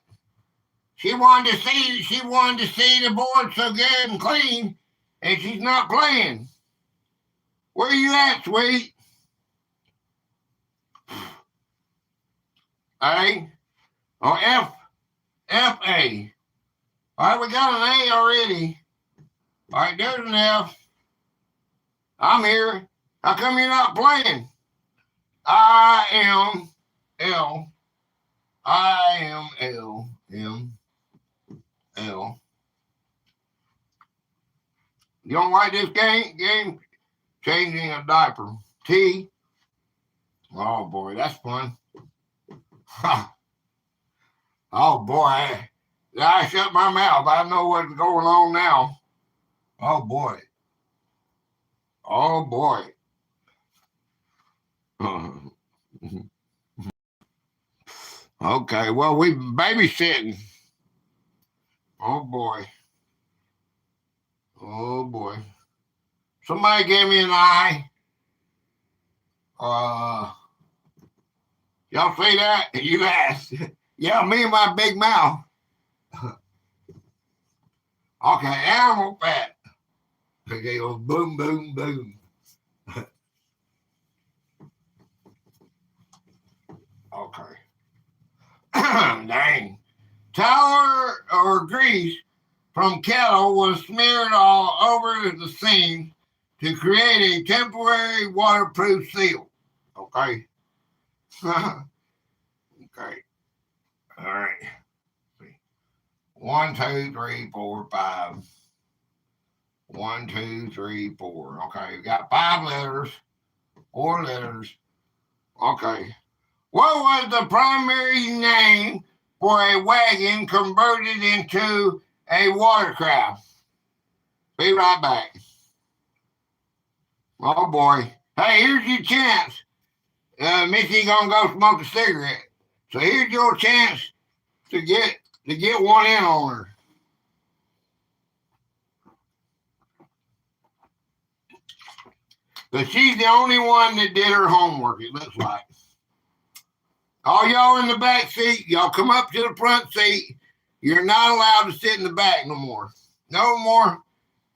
She wanted to see the board so good and clean, and she's not playing. Where you at, Sweet? A. Oh, F. F-A. All right, we got an A already. All right, there's an F. I'm here. How come you're not playing? I-M-L. I-M-L-M-L. You don't like this game? Changing a diaper. T. Oh, boy, that's fun. Oh, boy. I shut my mouth. I know what's going on now. Oh, boy. Oh, boy. Okay, well, we babysitting. Oh, boy. Oh, boy. Somebody gave me an eye. Y'all see that? You asked. Yeah, me and my big mouth. Okay, animal fat. Okay, oh, boom, boom, boom. Okay. Dang. Tallow or grease from kettle was smeared all over the seam to create a temporary waterproof seal. Okay. Okay. All right. 1, 2, 3, 4, 5. 1, 2, 3, 4. Okay, you got 5 letters, 4 letters. Okay. What was the primary name for a wagon converted into a watercraft? Be right back. Oh boy. Hey, here's your chance. Missy gonna go smoke a cigarette. So here's your chance to get one in on her. But she's the only one that did her homework, it looks like. All y'all in the back seat, y'all come up to the front seat. You're not allowed to sit in the back no more. No more.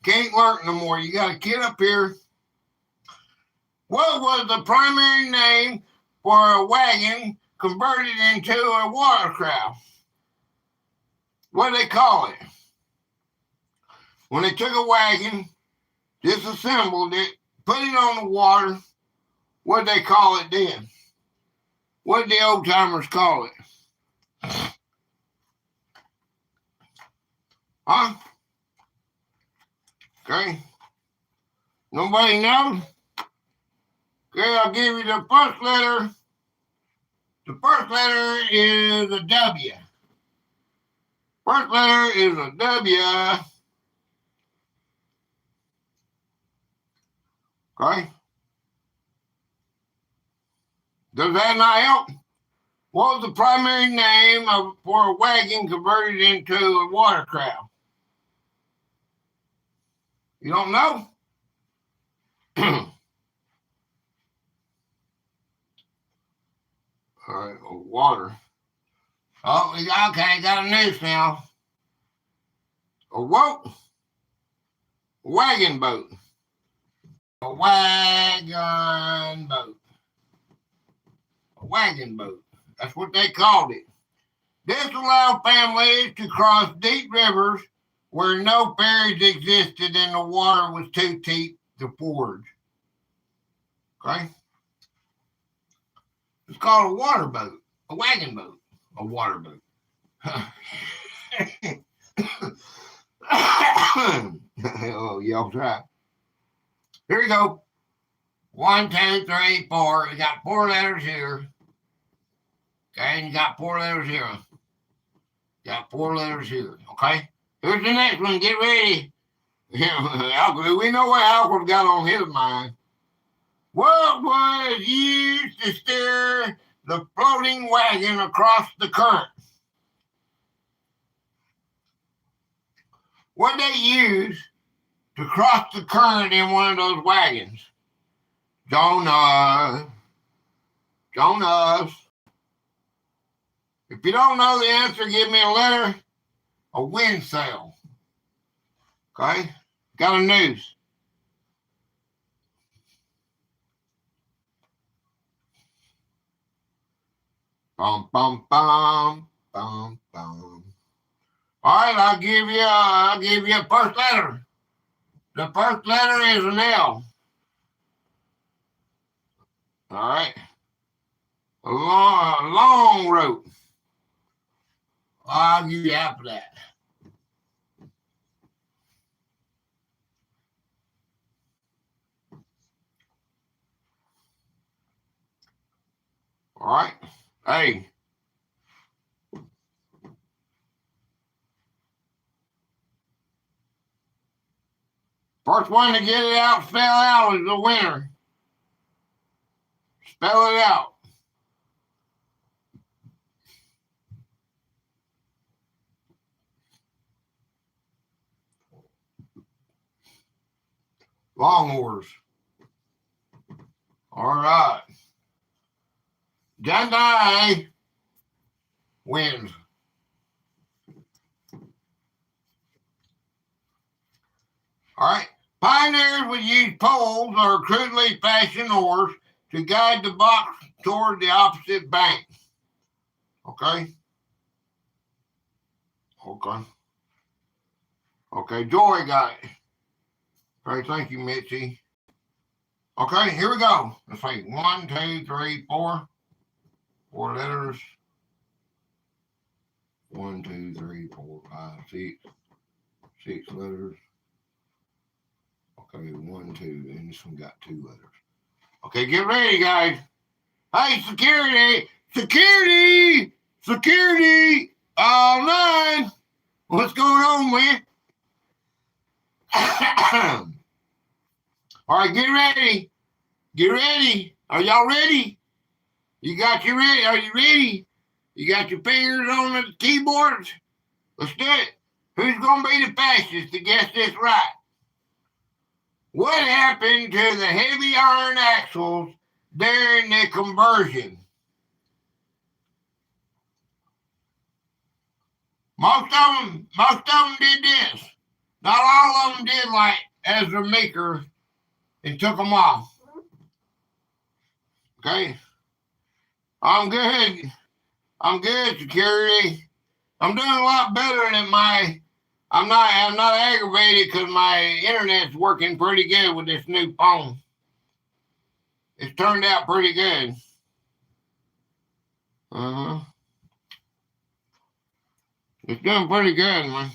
Can't lurk no more. You got to get up here. What was the primary name for a wagon converted into a watercraft? What do they call it? When they took a wagon, disassembled it, put it on the water, what did they call it then? What did the old timers call it? Huh? Okay. Nobody knows? Okay, I'll give you the first letter. The first letter is a W. First letter is a W. Okay. Does that not help? What was the primary name for a wagon converted into a watercraft? You don't know? All right, water. Oh, got a noose now. A what? Wagon boat. A wagon boat. A wagon boat. That's what they called it. This allowed families to cross deep rivers where no ferries existed and the water was too deep to ford. Okay? It's called a water boat, a wagon boat, a water boat. Oh, y'all try. Here you go. 1, 2, 3, 4. You got 4 letters here. Okay, and you got 4 letters here. Got 4 letters here. Okay? Here's the next one. Get ready. We know what Alfred got on his mind. What was used to steer the floating wagon across the current? What they use to cross the current in one of those wagons? Jonas. If you don't know the answer, give me a letter. A wind sail. Okay? Got a noose. Bum, bum, bum, bum, bum. All right, I'll give you a first letter. The first letter is an L. All right. A long rope. I'll give you half of that. All right. Hey. First one to get it out, spell out, is the winner. Spell it out. Long horse. All right. Jedi wins. All right. Pioneers would use poles or crudely fashioned oars to guide the box toward the opposite bank. Okay. Okay, Joy got it. Okay, thank you, Mitzi. Okay, here we go. Let's see. 1, 2, 3, 4. 4 letters. 1, 2, 3, 4, 5, 6. 6 letters. Okay, 1, 2, and this one got 2 letters. Okay, get ready, guys. Hey, security, all 9. What's going on, man? All right, get ready. Are y'all ready? You got you ready? Are you ready? You got your fingers on the keyboards? Let's do it. Who's going to be the fastest to guess this right? What happened to the heavy iron axles during the conversion? Most of them did this. Not all of them did like Ezra Meeker and took them off. Okay? I'm good. I'm good, security. I'm doing a lot better than I'm not aggravated because my internet's working pretty good with this new phone. It's turned out pretty good. It's doing pretty good, man.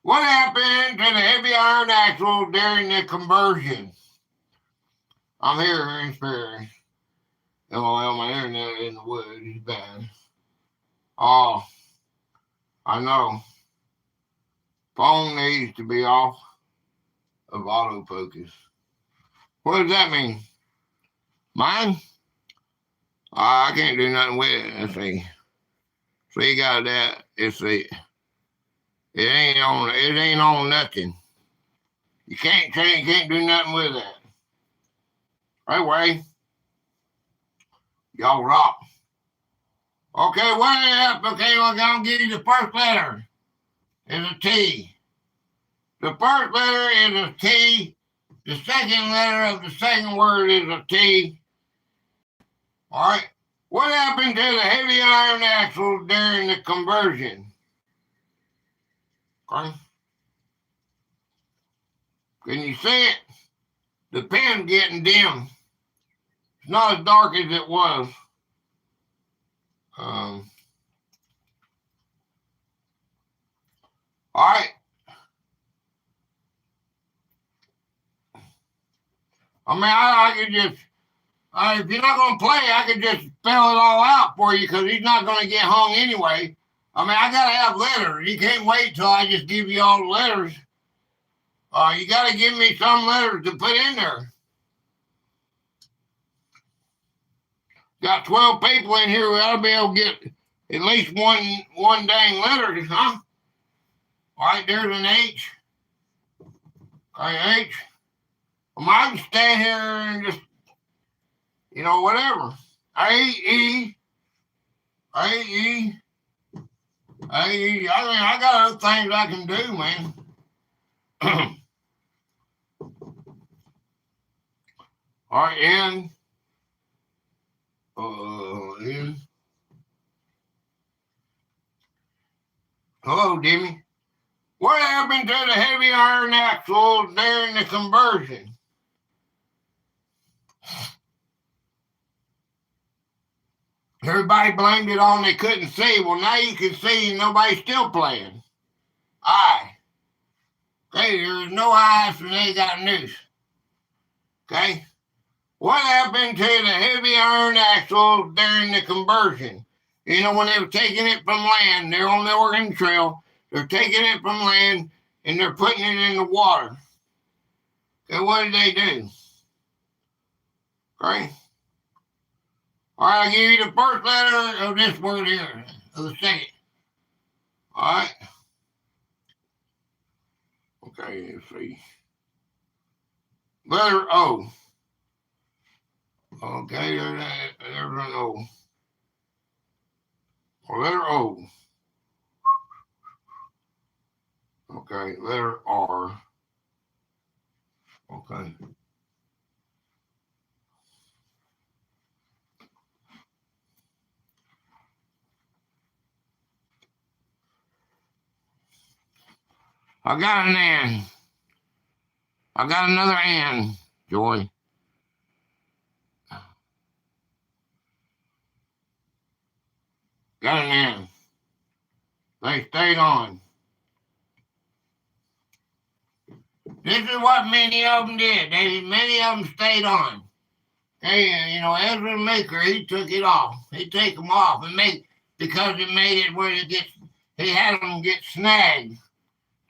What happened to the heavy iron axle during the conversion? I'm here in Sperry. LOL, my internet in the woods is bad. Oh, I know. Phone needs to be off of autofocus. What does that mean? Mine? I can't do nothing with it. Let's see. So you got that. Let's see. It ain't on nothing. You can't do nothing with that. Right way. Y'all rock. Okay, way up. Okay, I'm gonna give you the first letter. It's a T. The first letter is a T. The second letter of the second word is a T. All right. What happened to the heavy iron axle during the conversion? Okay. Can you see it? The pen's getting dim. It's not as dark as it was. All right. I mean, I could just, if you're not going to play, I could just spell it all out for you because he's not going to get hung anyway. I mean, I got to have letters. You can't wait till I just give you all the letters. You got to give me some letters to put in there. Got 12 people in here. We ought to be able to get at least one dang letter, huh? All right, there's an H. Okay, H. I can stand here and just, whatever. A-E. I got other things I can do, man. All right, N. N. Hello, Dimmy. What happened to the heavy iron axle during the conversion? Everybody blamed it on they couldn't see. Well, now you can see and nobody's still playing. I. Okay, there's no eyes and they got noose. Okay? What happened to the heavy iron axle during the conversion? When they were taking it from land, they're on the Oregon Trail, they're taking it from land and they're putting it in the water. Okay, what did they do? Okay? All right, I'll give you the first letter of this word here, of the second. All right? Okay, let's see. Letter O. Okay, there's an O. Letter O. Okay, letter R. Okay. I got an N. I got another N, Joy. Got an N. They stayed on. This is what many of them did. Many of them stayed on. Hey, Ezra Meeker, he took it off. He take them off because it made it where he had them get snagged.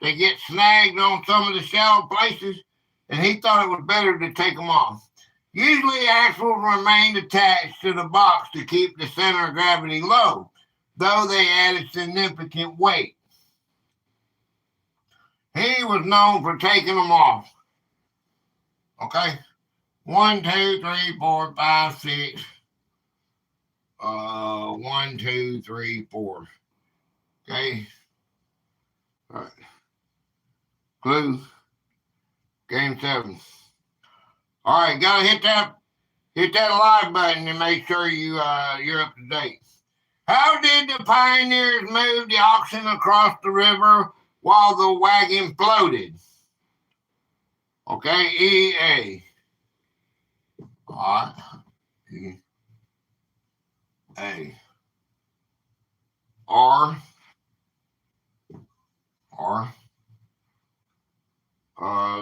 They get snagged on some of the shallow places, and he thought it was better to take them off. Usually, axles remained attached to the box to keep the center of gravity low, though they added significant weight. He was known for taking them off. Okay? 1, 2, 3, 4, 5, 6. 1, 2, 3, 4. Okay? All right. Clue. Game 7. All right, gotta hit that like button and make sure you're up to date. How did the pioneers move the oxen across the river while the wagon floated? Okay, EA. All right. A. R.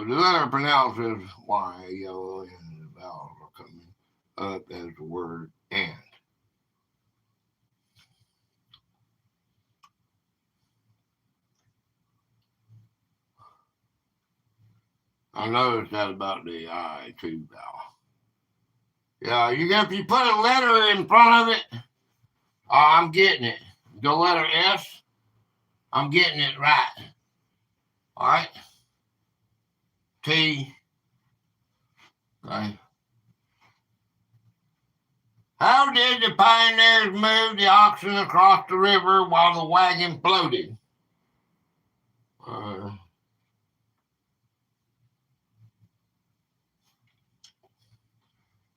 The letter pronounces Y, yellow, and the vowels are coming up as the word and. I noticed that about the I too vowel. Yeah, if you put a letter in front of it, I'm getting it. The letter S, I'm getting it right. All right. T. Okay. How did the pioneers move the oxen across the river while the wagon floated?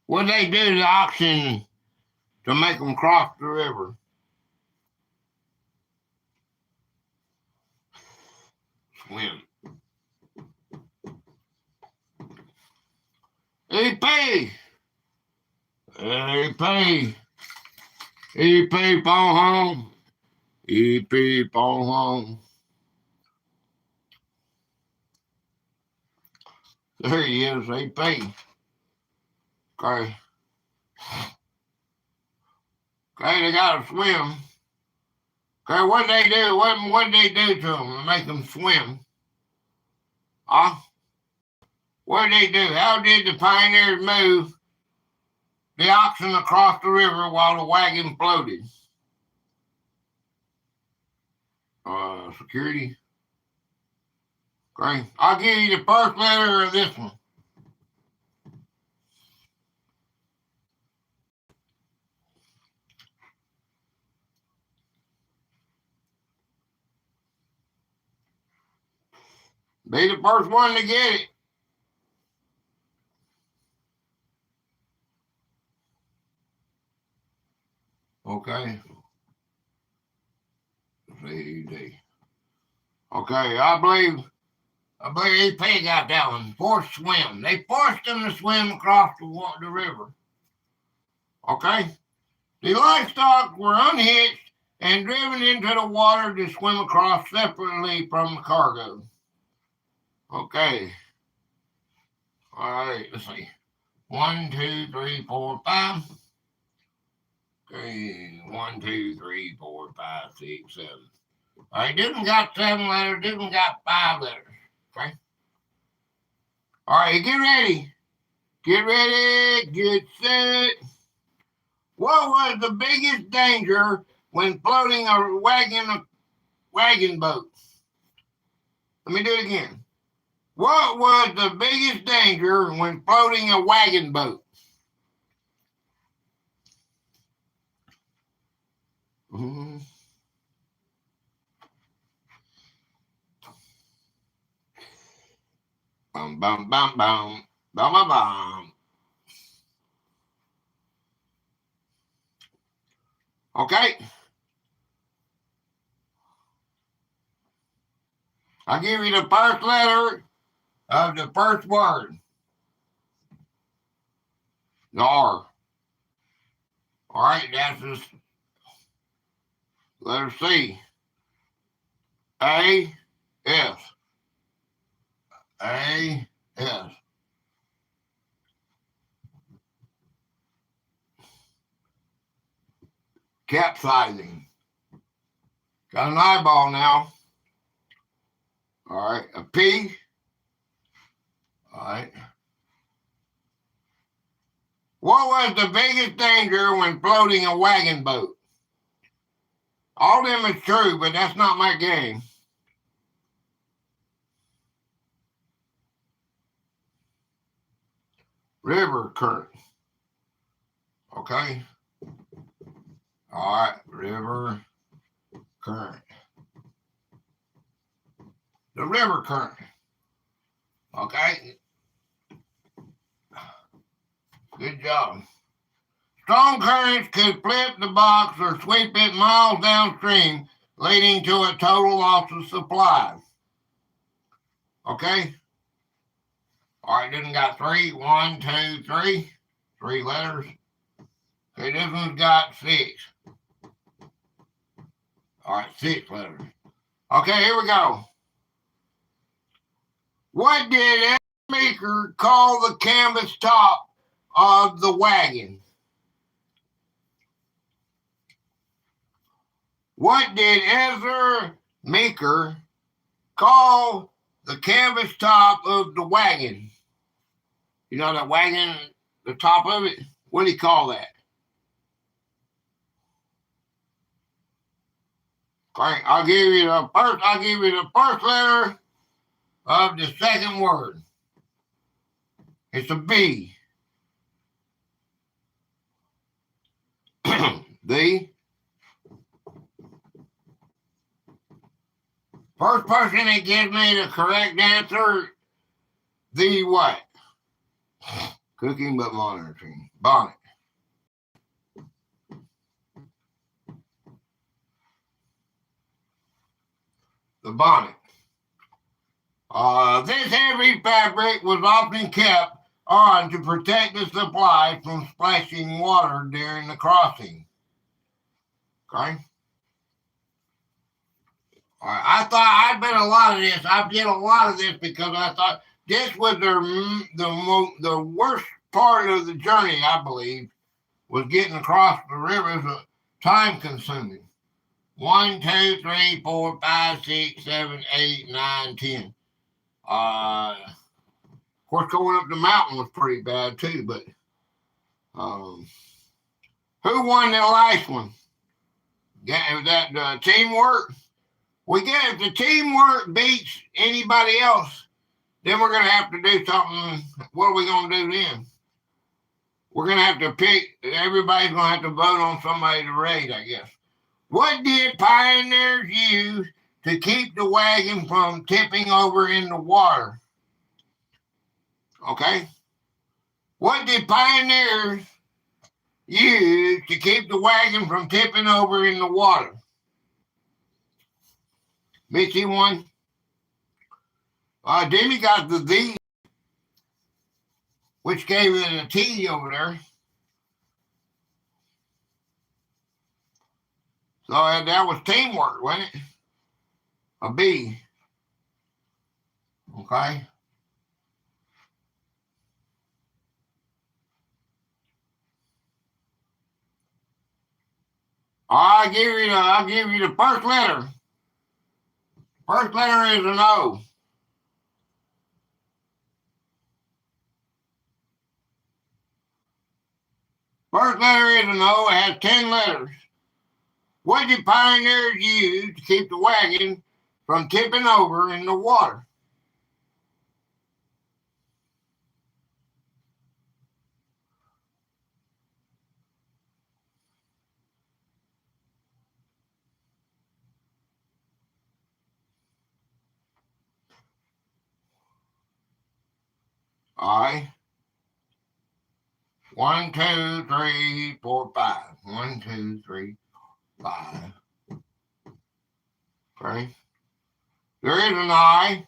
What did they do to the oxen to make them cross the river? Swim. EP. EP, phone home. EP, phone home. There he is, EP. Okay. Okay, they got to swim. Okay, what did they do? What did they do to them to make them swim? What did they do? How did the pioneers move the oxen across the river while the wagon floated? Security. Okay, I'll give you the first letter of this one. Be the first one to get it. Okay. CD. Okay, I believe EP got that one. Forced swim. They forced them to swim across the river. Okay. The livestock were unhitched and driven into the water to swim across separately from the cargo. Okay. All right, let's see. 1, 2, 3, 4, 5. Okay, 1, 2, 3, 4, 5, 6, 7. All right, this one got 7 letters. This one got 5 letters. Okay. All right, get ready. Get ready. Get set. What was the biggest danger when floating a wagon boat? Let me do it again. What was the biggest danger when floating a wagon boat? Mm-hmm. Bum, bum, bum, bum. Bum, bum, bum. Okay. I'll give you the first letter of the first word. The R. All right, that's just letter C. A, S. A, S. Capsizing. Got an eyeball now. All right, a P, All right. What was the biggest danger when floating a wagon boat? All them is true, but that's not my game. River current. Okay. All right. River current. The river current. Okay. Good job. Strong currents could flip the box or sweep it miles downstream, leading to a total loss of supply. Okay? All right, this one got 3. 1, 2, 3. 3 letters. Okay, this one's got 6. All right, 6 letters. Okay, here we go. What did Meeker call the canvas top of the wagon? What did Ezra Meeker call the canvas top of the wagon? You know that wagon, the top of it? What do you call that? Okay, I'll give you the first letter of the second word. It's a B. The first person that gives me the correct answer, the what? Cooking but monitoring. Bonnet. The bonnet. This heavy fabric was often kept on to protect the supply from splashing water during the crossing. Okay? All right. I thought I'd been a lot of this. I did a lot of this because I thought this was the worst part of the journey, I believe, was getting across the rivers, time consuming. 1, 2, 3, 4, 5, 6, 7, 8, 9, 10. Of course, going up the mountain was pretty bad too, but who won the last one? Was that teamwork? We get if the teamwork beats anybody else, then we're going to have to do something. What are we going to do then? We're going to have to pick, everybody's going to have to vote on somebody to raid, I guess. What did pioneers use to keep the wagon from tipping over in the water? Okay. What did pioneers use to keep the wagon from tipping over in the water? Mitzi won. Demi got the Z, which gave it a T over there. So that was teamwork, wasn't it? A B. Okay. I'll give you the first letter. First letter is an O. First letter is an O. It has 10 letters. What did pioneers use to keep the wagon from tipping over in the water? I. 1, 2, 3, 4, 5. 1, 2, 3, 5. Okay. There is an I.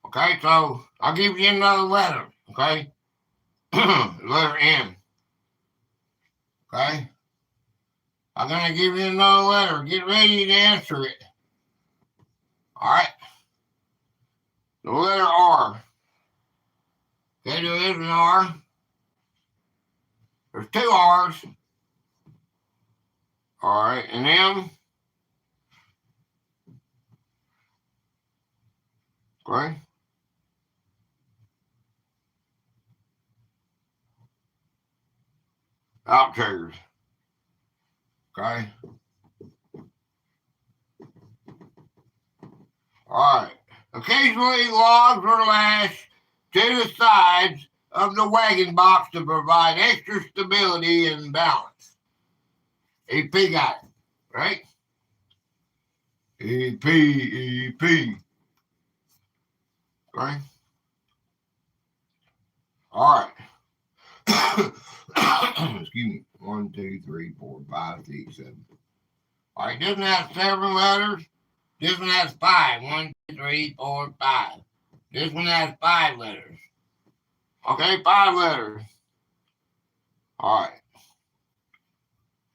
Okay, so I'll give you another letter. Okay. Letter N. Okay. I'm going to give you another letter. Get ready to answer it. All right. The letter R. Okay, there is an R. There's 2 R's. All right, and M. Okay. Outsiders. Okay. All right. Occasionally, logs are lashed to the sides of the wagon box to provide extra stability and balance. EP got it, right? EP. Okay. All right. Excuse me. 1, 2, 3, 4, 5, 6, 7. All right. This one has 7 letters. This one has 5. 1, 2, 3, 4, 5. This one has 5 letters. Okay, 5 letters. All right.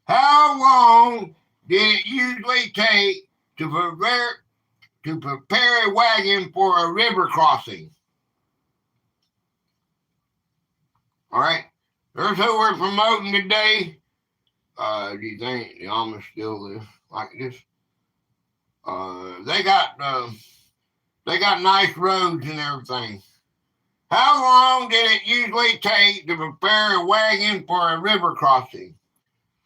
How long did it usually take to prepare a wagon for a river crossing? All right. There's who we're promoting today. Do you think the Amish still live like this? They got nice roads and everything. How long did it usually take to prepare a wagon for a river crossing?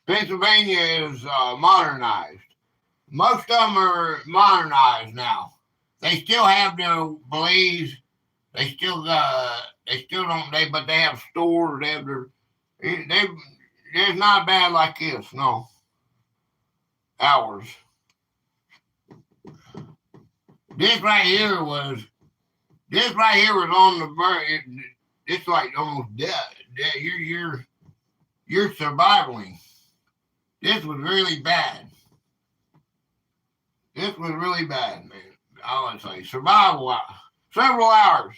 Pennsylvania is modernized. Most of them are modernized now. They still have their beliefs. They still don't. But they have stores. They have their. It's not bad like this. No. Ours. This right here was on the verge. It's like almost death. You're surviving. This was really bad. This was really bad, man. I would say survival. Several hours.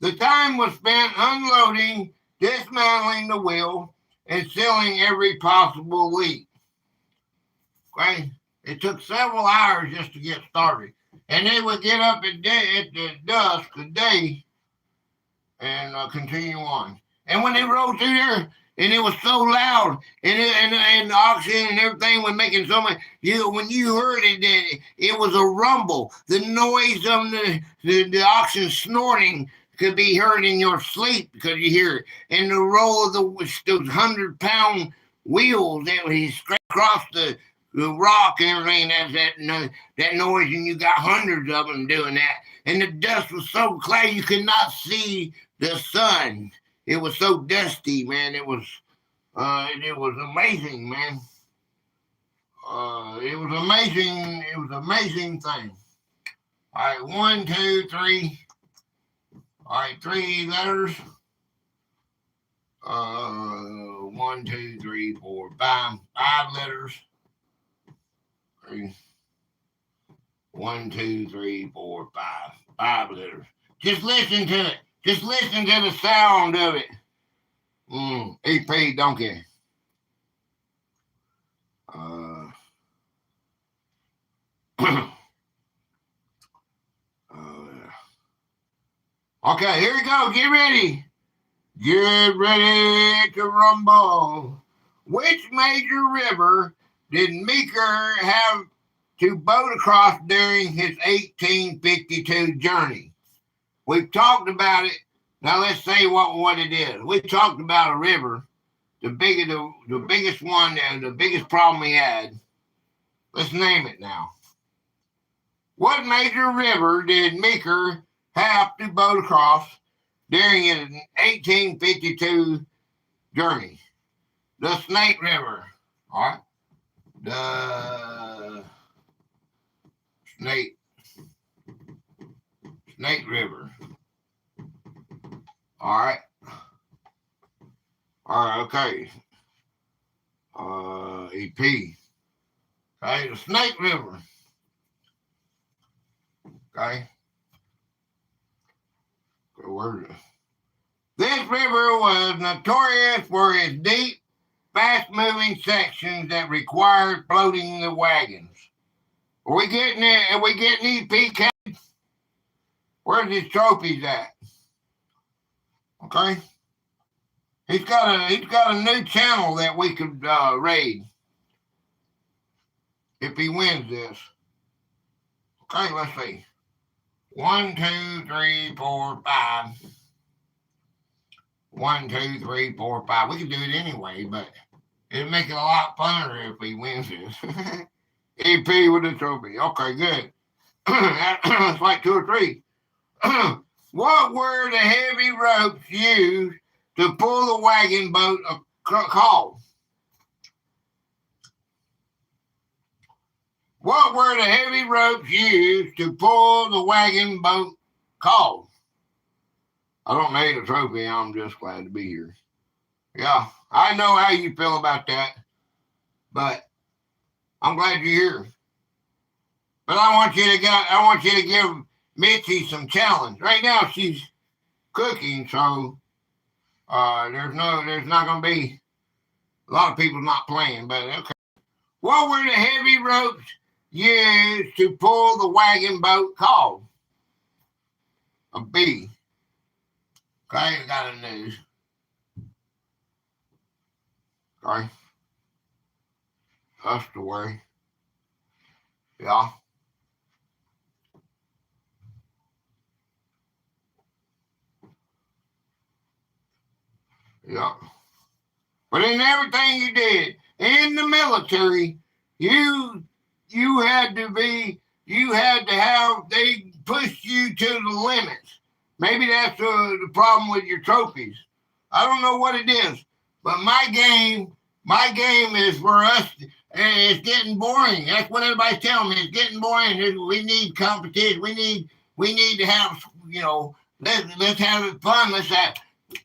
The time was spent unloading, dismantling the wheel, and sealing every possible leak. Okay? It took several hours just to get started. And they would get up at the dusk of day and continue on. And when they rode through there, and it was so loud, and the oxygen and everything was making so much. When you heard it, it was a rumble. The noise of the oxygen snorting could be heard in your sleep because you hear it. And the roll of those 100-pound wheels that he scraped across the rock and everything, that noise, and you got hundreds of them doing that. And the dust was so cloud you could not see the sun. It was so dusty, man. It was amazing, man. It was amazing. It was an amazing thing. All right, 1, 2, 3. All right, 3 letters. 1, 2, 3, 4, 5. 5 letters. 3. 1, 2, 3, 4, 5. 5 letters. Just listen to it. Just listen to the sound of it. EP donkey. Okay, here we go. Get ready. Get ready to rumble. Which major river did Meeker have to boat across during his 1852 journey? We've talked about it. Now let's say what it is. We talked about a river, the biggest one, and the biggest problem he had. Let's name it now. What major river did Meeker have to boat across during his 1852 journey? The Snake River. All right. The Snake River. All right. Okay. EP. Okay, the Snake River. Okay. Where is it? This river was notorious for its deep, fast-moving sections that required floating the wagons. Are we getting it? Are we getting EP Captain? Where's his trophies at? Okay. He's got a new channel that we could raid. if he wins this. Okay, let's see. 1, 2, 3, 4, 5. 1, 2, 3, 4, 5. We could do it anyway, but it'd make it a lot funner if he wins this. EP with the trophy. Okay, good. It's like 2 or 3. What were the heavy ropes used to pull the wagon boat called? What were the heavy ropes used to pull the wagon boat called? I don't need a trophy. I'm just glad to be here. Yeah, I know how you feel about that, but I'm glad you're here. But I want you to give Mitzi some challenge. Right now she's cooking, so there's not gonna be a lot of people not playing, but okay. What were the heavy ropes used to pull the wagon boat called? A B. Okay, I got a news. Okay. That's the way. Yeah. Yeah. But in everything you did in the military, you had to have, they pushed you to the limits. Maybe that's the problem with your trophies. I don't know what it is, but my game is for us, and it's getting boring. That's what everybody's telling me. It's getting boring. We need competition. We need to have, let's have it fun. Let's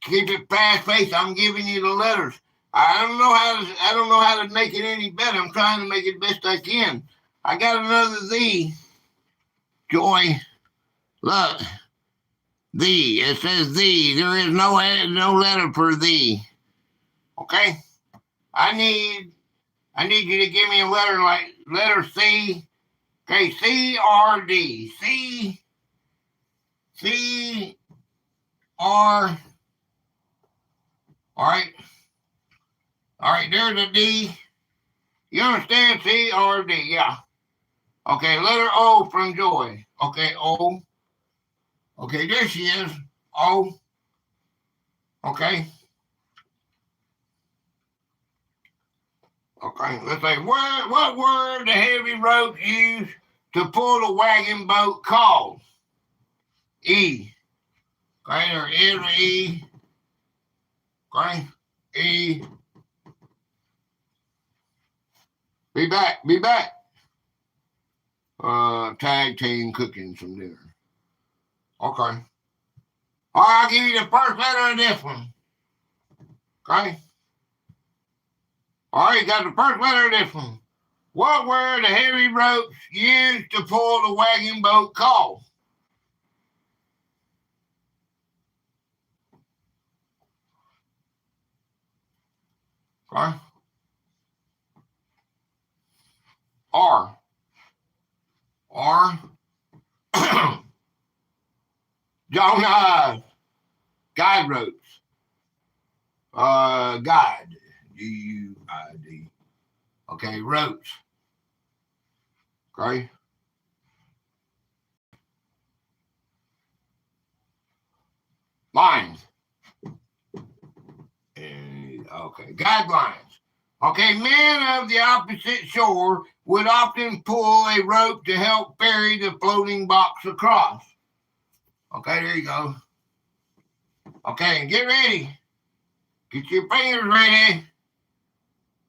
keep it fast paced. I'm giving you the letters. I don't know how to make it any better. I'm trying to make it best I can. I got another Z. Joy. Look. Thee. It says thee. There is no letter for thee. Okay? I need you to give me a letter like letter C. Okay, C-R-D. C-R. All right. All right, there's a D. You understand? C-R-D, yeah. Okay, letter O from Joy. Okay, O. Okay, there she is. O. Okay. Okay, let's say, what were the heavy ropes used to pull the wagon boat called? E. Okay, there is an E. Okay, E. Be back. Tag team cooking some dinner. Okay. All right, I'll give you the first letter of this one. Okay. All right, got the first letter of this one. What were the heavy ropes used to pull the wagon boat called? Okay. R. John, guide ropes. Guide. G-U-I-D. Okay, ropes. Okay. Lines. Okay, guidelines. Okay, men of the opposite shore would often pull a rope to help ferry the floating box across. Okay, there you go. Okay, get ready. Get your fingers ready.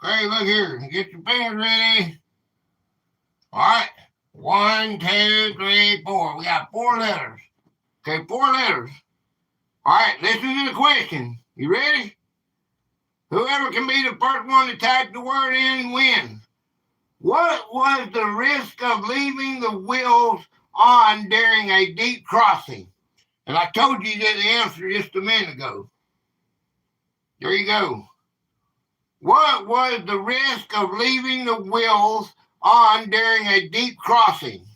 Okay, look here. Get your fingers ready. All right. 1, 2, 3, 4. We got 4 letters. Okay, 4 letters. All right, listen to the question. You ready? Whoever can be the first one to type the word in wins. What was the risk of leaving the wheels on during a deep crossing? And I told you the answer just a minute ago. There you go. What was the risk of leaving the wheels on during a deep crossing?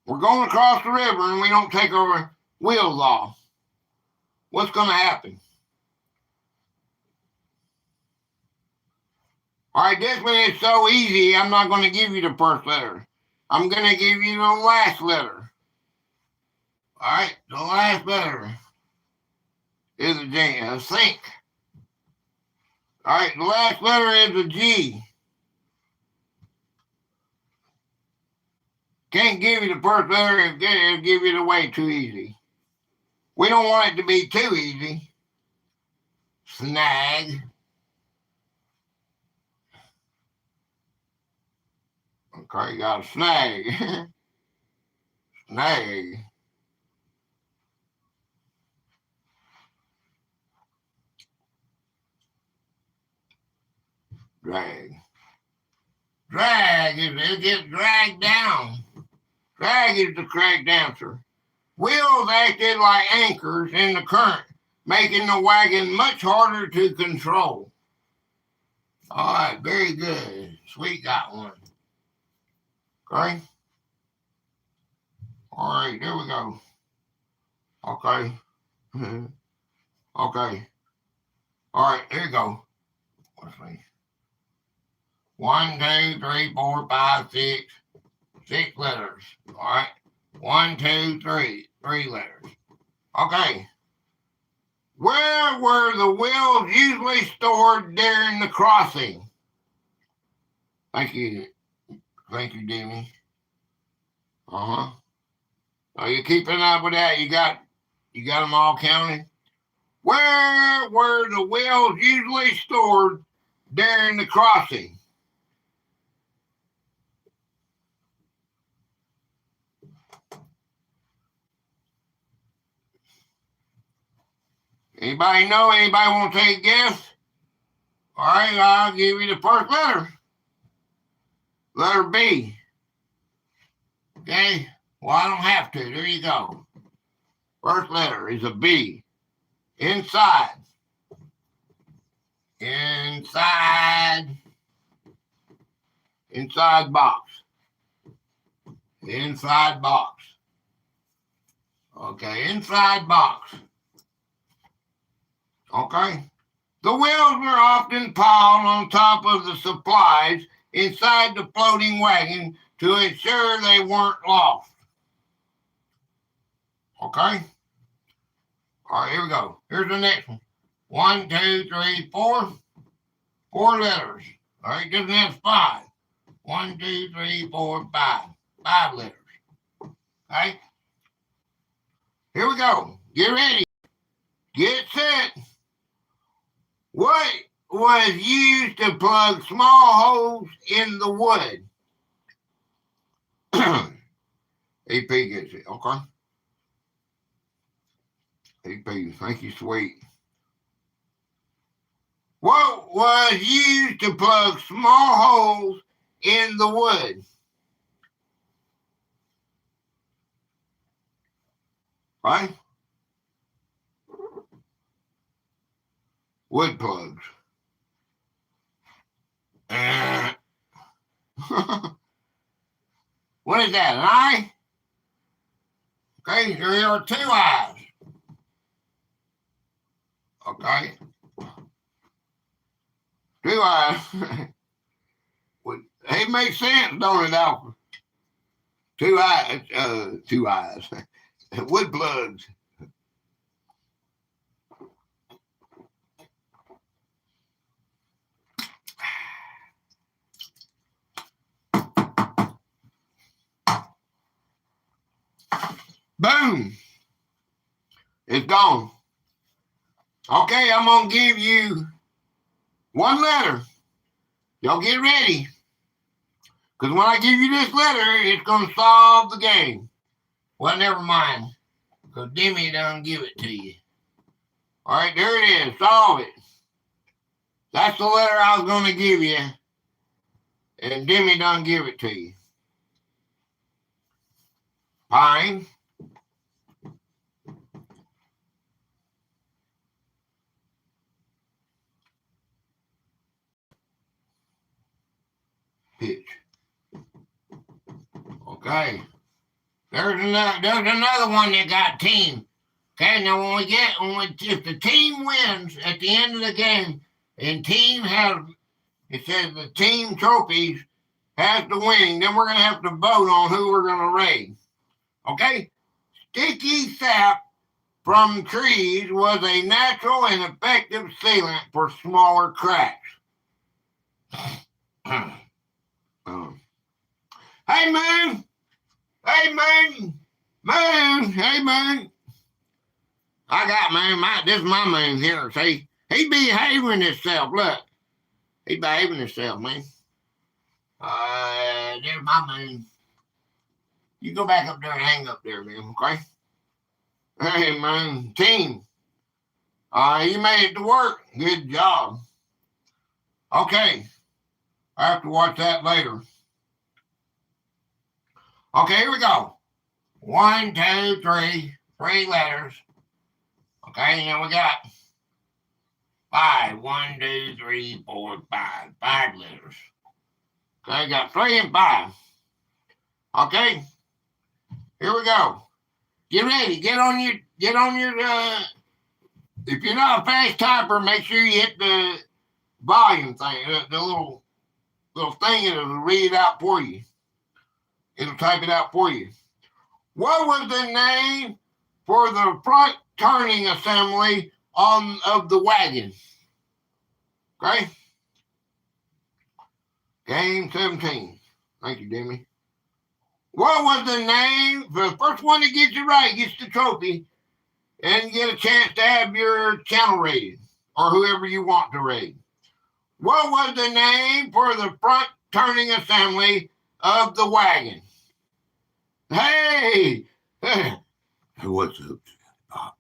We're going across the river and we don't take our wheels off. What's going to happen? All right, this one is so easy, I'm not going to give you the first letter. I'm going to give you the last letter. All right, the last letter is a think. All right, the last letter is a G. Can't give you the first letter, it'll give you the way too easy. We don't want it to be too easy. Snag. Okay, you got a snag. Snag. Drag. Drag is it gets dragged down. Drag is the correct answer. Wheels acted like anchors in the current, making the wagon much harder to control. All right, very good. Sweet got one. Okay. All right, there we go. Okay. Okay. All right, here you go. Let's see. 1, 2, 3, 4, 5, 6. 6 letters. All right. 1, 2, 3. 3 letters. Okay. Where were the wheels usually stored during the crossing? Thank you. Thank you, Demi. Uh-huh. Are you keeping up with that? You got them all counted? Where were the wheels usually stored during the crossing? Anybody know? Anybody want to take a guess? All right, I'll give you the first letter. Letter B. Okay? Well, I don't have to. There you go. First letter is a B. Inside. Inside box. Inside box. Okay, inside box. Okay. The wheels were often piled on top of the supplies inside the floating wagon to ensure they weren't lost. Okay? All right, here we go. Here's the next one. 1, 2, 3, 4. 4 letters. All right, this one has 5. 1, 2, 3, 4, 5. 5 letters. Okay? Here we go. Get ready. Get set. What was used to plug small holes in the wood? AP gets it, okay? AP, thank you, sweet. What was used to plug small holes in the wood? Right? Wood plugs. What is that, an eye? Okay, there are 2 eyes. Okay. 2 eyes. It makes sense, don't it, Alfred? 2 eyes. 2 eyes. Wood plugs. Boom. It's gone. Okay, I'm going to give you 1 letter. Y'all get ready. Because when I give you this letter, it's going to solve the game. Well, never mind. Because Demi done give it to you. All right, there it is. Solve it. That's the letter I was going to give you. And Demi done give it to you. Pine. Pitch. Okay. There's another one that got team. Okay, now if the team wins at the end of the game, and team has It says the team trophies has to win. Then we're going to have to vote on who we're going to raid. Okay? Sticky sap from trees was a natural and effective sealant for smaller cracks. Hey, Moon! Hey, Moon! Moon! Hey, Moon! I got Moon. This is my Moon here. See? He behaving himself. Look. He behaving himself, man. There's my Moon. You go back up there and hang up there, man, okay? Hey, Moon. Team. You made it to work. Good job. Okay. I have to watch that later. Okay, here we go. 1, 2, 3. 3 letters. Okay, now we got 5. 1, 2, 3, 4, 5. 5 letters. Okay, got 3 and 5. Okay, here we go. Get ready. Get on your. If you're not a fast typer, make sure you hit the volume thing, the little thing that'll read it out for you. It'll type it out for you. What was the name for the front turning assembly of the wagon? Okay. Game 17. Thank you, Demi. What was the name? For the first one that gets it right gets the trophy and get a chance to have your channel rated or whoever you want to rate. What was the name for the front turning assembly of the wagon? Hey! What's up, Pop?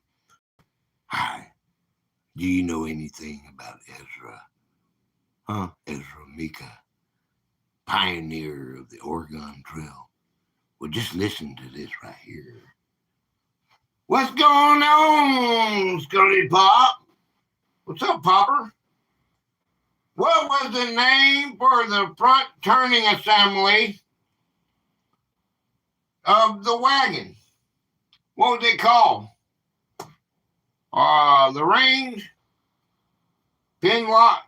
Hi. Do you know anything about Ezra? Huh? Ezra Meeker, pioneer of the Oregon Trail. Well, just listen to this right here. What's going on, Scully Pop? What's up, Popper? What was the name for the front turning assembly of the wagon? What was it called? The range, pin lock.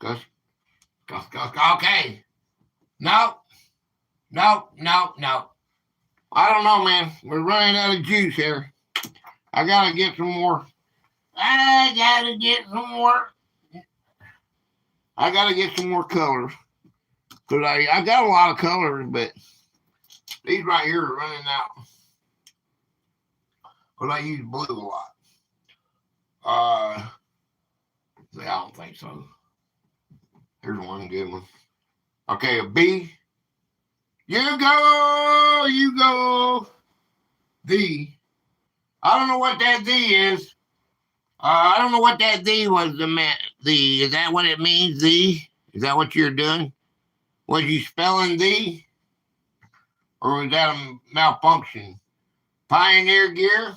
Okay. No. I don't know, man. We're running out of juice here. I gotta get some more. I gotta get some more colors. Because I got a lot of colors, but these right here are running out. Because I use blue a lot. I don't think so. Here's one good one. Okay, a B. You go. D. I don't know what that D is. I don't know what that D was. Is that what it means, D? Is that what you're doing? Was you spelling D? Or was that a malfunction? Pioneer gear?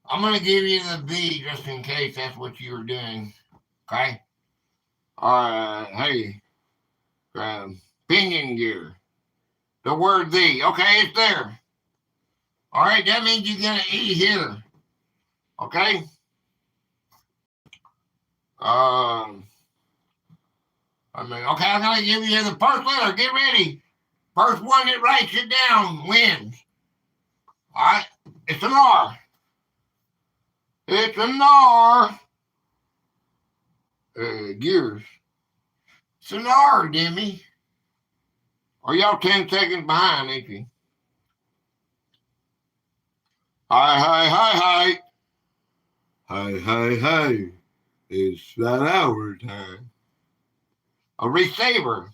I'm going to give you the B just in case that's what you were doing. Okay? Hey. Pinion gear. The word the. Okay, it's there. All right, that means you get an E here. Okay? I'm going to give you the first letter. Get ready. First one that writes it down wins. All right? It's an R. It's an R. Gears. It's an R, Demi. Or y'all 10 seconds behind, ain't you? Hi. Hi. It's that hour time. A receiver.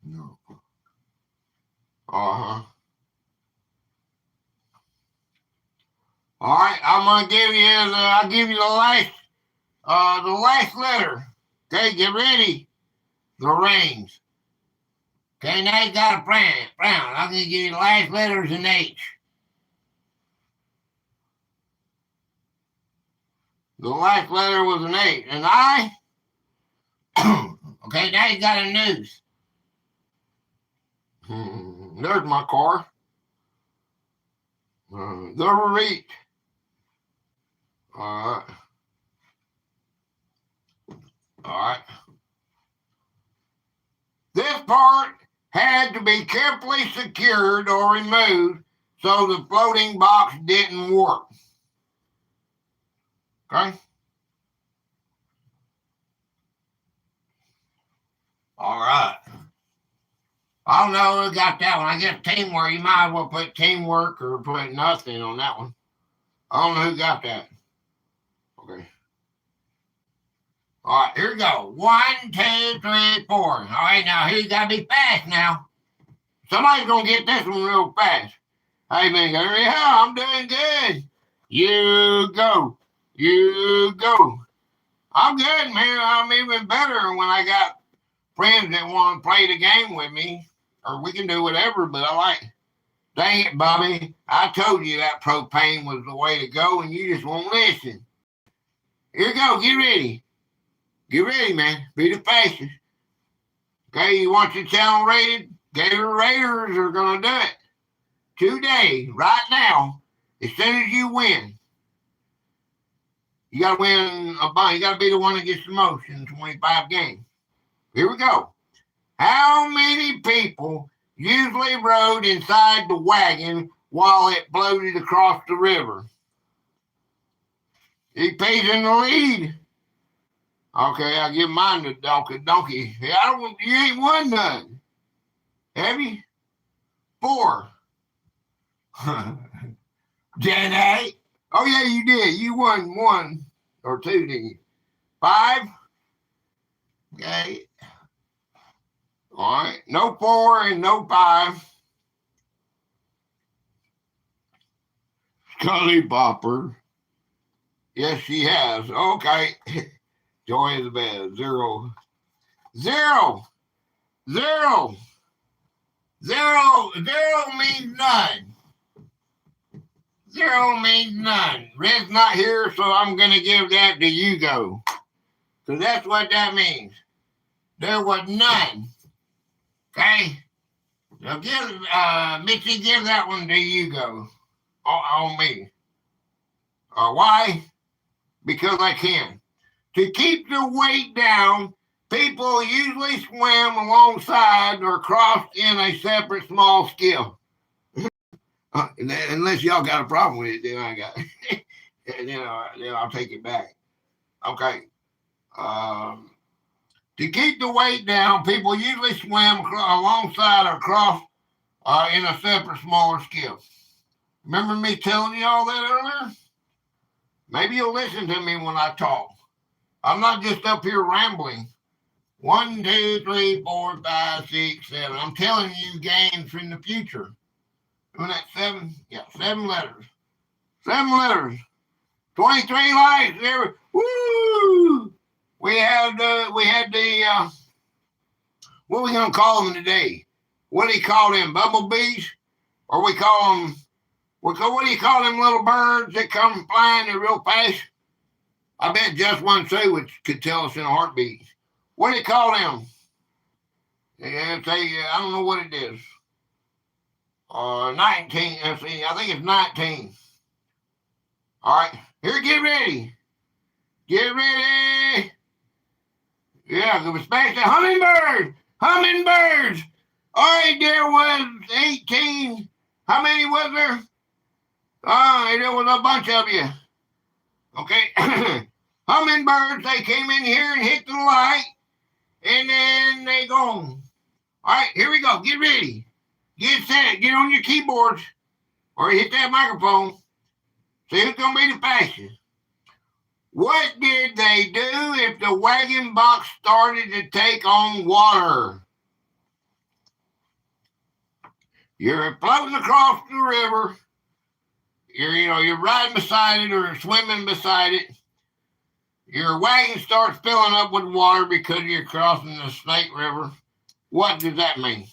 No. Uh-huh. All right, I'll give you the last letter. Okay, get ready. The reins. Okay, now you got a brown. I'm going to give you the last letter is an H. The last letter was an H. And I? Okay, now you got a noose. There's my car. The reach. All right. All right. This part had to be carefully secured or removed so the floating box didn't warp. Okay? All right. I don't know who got that one. I guess teamwork. You might as well put teamwork or put nothing on that one. I don't know who got that. Okay. All right, here we go. 1, 2, 3, 4. All right, now here you gotta be fast now. Somebody's gonna get this one real fast. Hey, man, yeah, I'm doing good. You go. You go. I'm good, man. I'm even better when I got friends that want to play the game with me. Or we can do whatever, but I like. Dang it, Bobby. I told you that propane was the way to go, and you just won't listen. Here you go. Get ready. Get ready, man. Be the fastest. Okay, you want your channel rated? Gator Raiders are going to do it. Today, right now, as soon as you win. You got to win a bunch. You got to be the one that gets the most in 25 games. Here we go. How many people usually rode inside the wagon while it floated across the river? EP's in the lead. Okay, I'll give mine to Donkey. Hey, you ain't won none. Have you? 4. Jenny. Oh, yeah, you did. You won 1 or 2, didn't you? 5. Okay. All right. No 4 and no 5. Scully Bopper. Yes, she has. Okay. Joy is the best. 0. 0. 0. 0. 0 means none. 0 means none. Red's not here, so I'm going to give that to you go. Because that's what that means. There was none. Okay? So Mitzi, give that one to you go. On me. Why? Because I can. To keep the weight down, people usually swim alongside or crossed in a separate small skill. Unless y'all got a problem with it, then I got it. then I'll take it back. Okay. To keep the weight down, people usually swim alongside or cross in a separate smaller skill. Remember me telling you all that earlier? Maybe you'll listen to me when I talk. I'm not just up here rambling. 1, 2, 3, 4, 5, 6, 7. I'm telling you games from the future. Isn't that 7? Yeah, 7 letters. 7 letters. 23 likes. There. Woo! We had the. What are we gonna call them today? What do you call them? Bumblebees? Or we call them? What do you call them little birds that come flying real fast? I bet just one sandwich could tell us in a heartbeat. What do you call them? Yeah, I don't know what it is. 19. Let's see. I think it's 19. All right. Here, get ready. Get ready. Yeah, it was back to hummingbirds. Hummingbirds. All right, there was 18. How many was there? There was a bunch of you. Okay. Hummingbirds, they came in here and hit the light, and then they gone. All right, here we go. Get ready. Get set. Get on your keyboards or hit that microphone. See who's going to be the fastest. What did they do if the wagon box started to take on water? You're floating across the river. You're riding beside it or swimming beside it. Your wagon starts filling up with water because you're crossing the Snake River. What does that mean?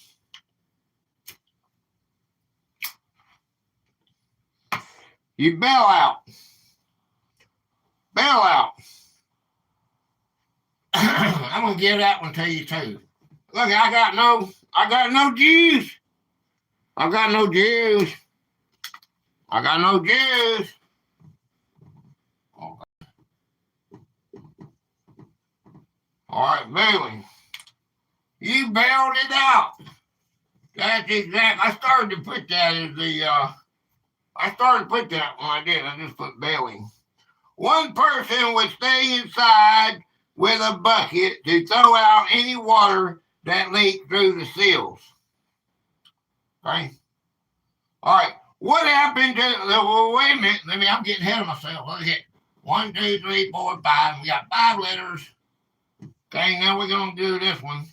You bail out. Bail out. I'm gonna give that one to you too. Look, I got no juice. I got no juice. I got no juice. Okay. All right, bailing. You bailed it out. That's exact. I started to put that as the, I started to put that when I did. I just put bailing. One person would stay inside with a bucket to throw out any water that leaked through the seals. Okay? All right. What happened to, well, wait a minute. I'm getting ahead of myself. Look at 1, 2, 3, 4, 5. We got 5 letters. Okay, now we're going to do this one.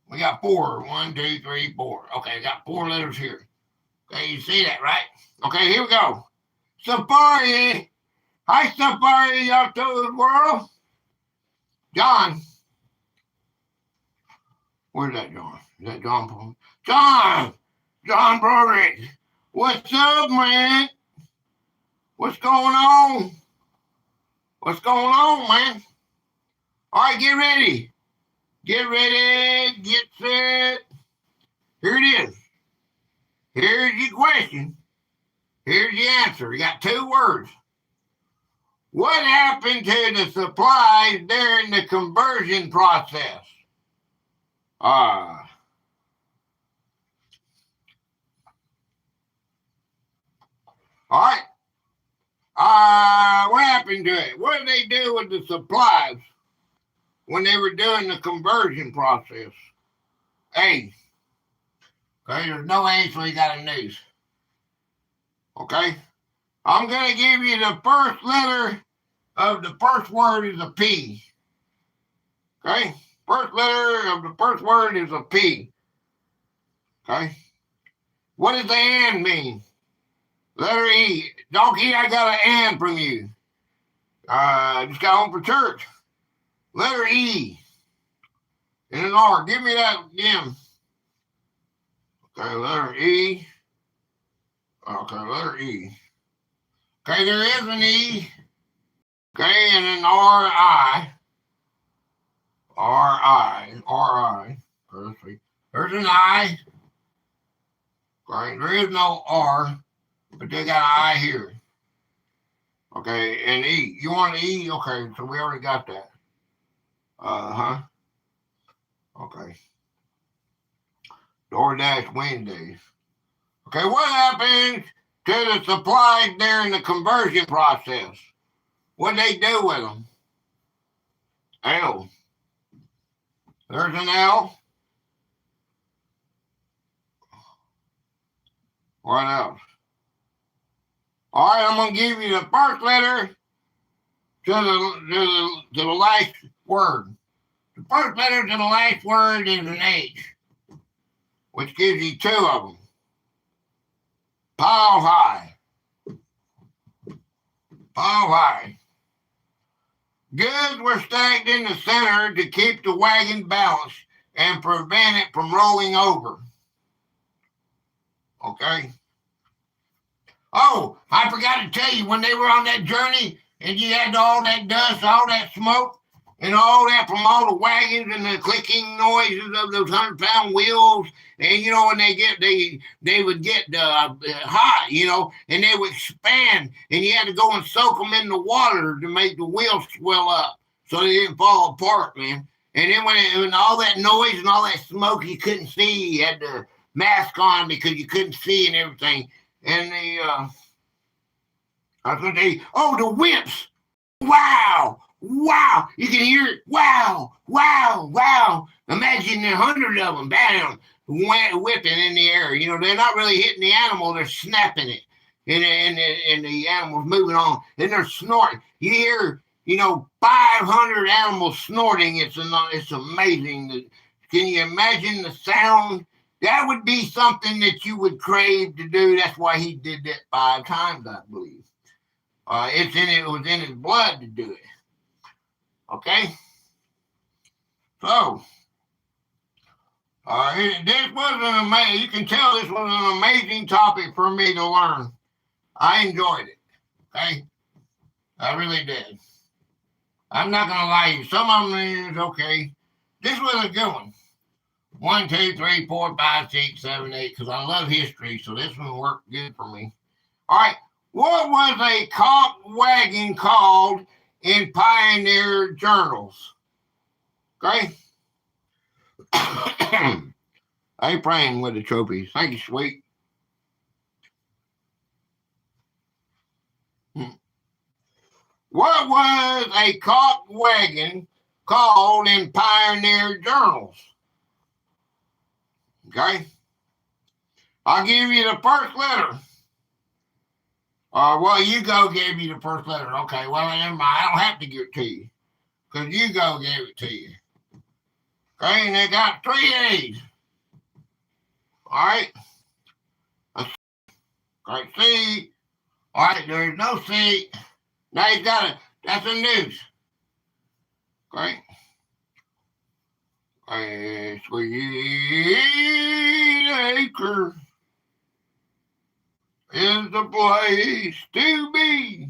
We got 4. 1, 2, 3, 4. Okay, I got 4 letters here. Okay, you see that, right? Okay, here we go. Safari. Hi, Safari, out to the world. John. Where's that John? Is that John Paul? John Broderick. What's up, man? What's going on? What's going on, man? All right, get ready. Get ready. Get set. Here it is. Here's your question. Here's the answer. You got 2 words. What happened to the supplies during the conversion process? All right. What happened to it? What did they do with the supplies when they were doing the conversion process? A. Okay, there's no A, so you got a news. Okay? I'm going to give you the first letter of the first word is a P. Okay? First letter of the first word is a P. Okay? What does the and mean? Letter E. Donkey, I got an and from you. Just got home from church. Letter E. And an R. Give me that again. Okay, letter E. Okay, letter E. Okay, there is an E. Okay, and an R-I. R-I. Okay, let's see. There's an I. Okay, there is no R, but they got an I here. Okay, and E. You want an E? Okay, so we already got that. Uh-huh. Okay. DoorDash Wednesdays. Okay, what happens to the supplies during the conversion process? What they do with them? L. There's an L. What else? All right, I'm going to give you the first letter to the last word. The first letter to the last word is an H, which gives you 2 of them. Pile high. Pile high. Goods were stacked in the center to keep the wagon balanced and prevent it from rolling over. Okay. Oh, I forgot to tell you, when they were on that journey and you had all that dust, all that smoke, and all that from all the wagons and the clicking noises of those 100-pound wheels, and when they would get hot, and they would expand, and you had to go and soak them in the water to make the wheels swell up so they didn't fall apart, man. And then when all that noise and all that smoke, you couldn't see. You had the mask on because you couldn't see and everything. And the whips. Wow. You can hear it. Wow. Imagine 100 of them, bam, whipping in the air. They're not really hitting the animal. They're snapping it. And the animal's moving on. And they're snorting. You hear, 500 animals snorting. It's amazing. Can you imagine the sound? That would be something that you would crave to do. That's why he did that 5 times, I believe. It was in his blood to do it. Okay? So, this was you can tell this was an amazing topic for me to learn. I enjoyed it. Okay? I really did. I'm not going to lie to you. Some of them is okay. This was a good one. 1, 2, 3, 4, 5, 6, 7, 8, because I love history, so this one worked good for me. All right. What was a cart wagon called in pioneer journals? Okay? I ain't praying with the trophies. Thank you, sweet. What was a caught wagon called in pioneer journals? Okay? I'll give you the first letter. Well, you go gave you the first letter. Okay, well, never mind. I don't have to give it to you because you go gave it to you. Okay, and they got 3 A's. All right? Okay, C. All right, there's no C. Now he's got it. That's a noose. Okay? A sweet acre is the place to be.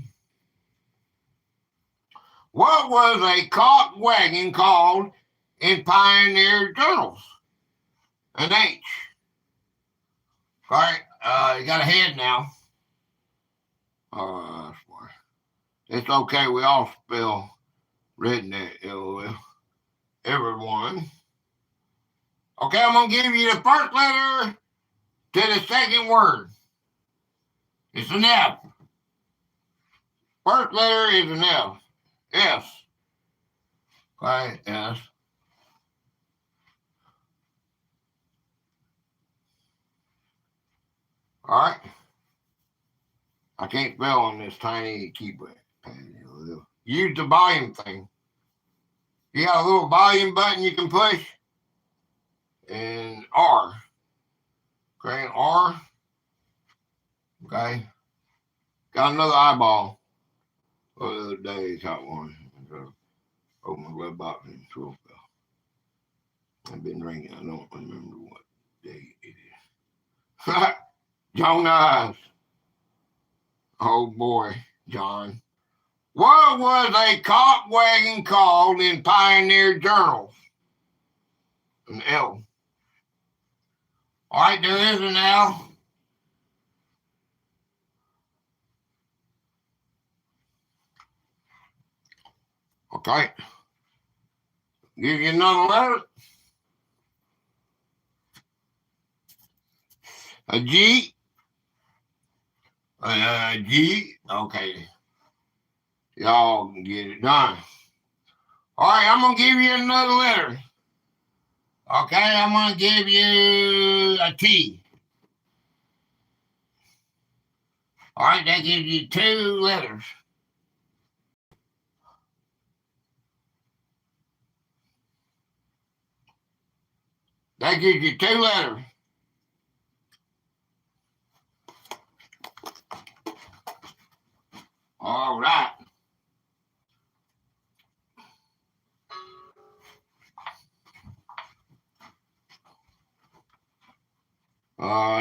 What was a caught wagon called in pioneer journals? An H. All right, you got a head now. It's okay. We all spell redneck, LOL. Everyone. Okay, I'm going to give you the first letter to the second word. It's an F. First letter is an F. S. Okay, S. All right. I can't spell on this tiny keyboard. Use the volume thing. You got a little volume button you can push. And R. Okay, R. Okay. Got another eyeball. The other day, got one. Open my web box and throw it. I've been drinking. I don't remember what day it is. Jonas. Oh boy, John. What was a caught wagon called in pioneer journals? An L. All right, there is an L. Okay. Give you another letter. A G. G. Okay. Y'all can get it done. All right, I'm going to give you another letter. Okay, I'm going to give you a T. All right, that gives you 2 letters. That gives you 2 letters. All right.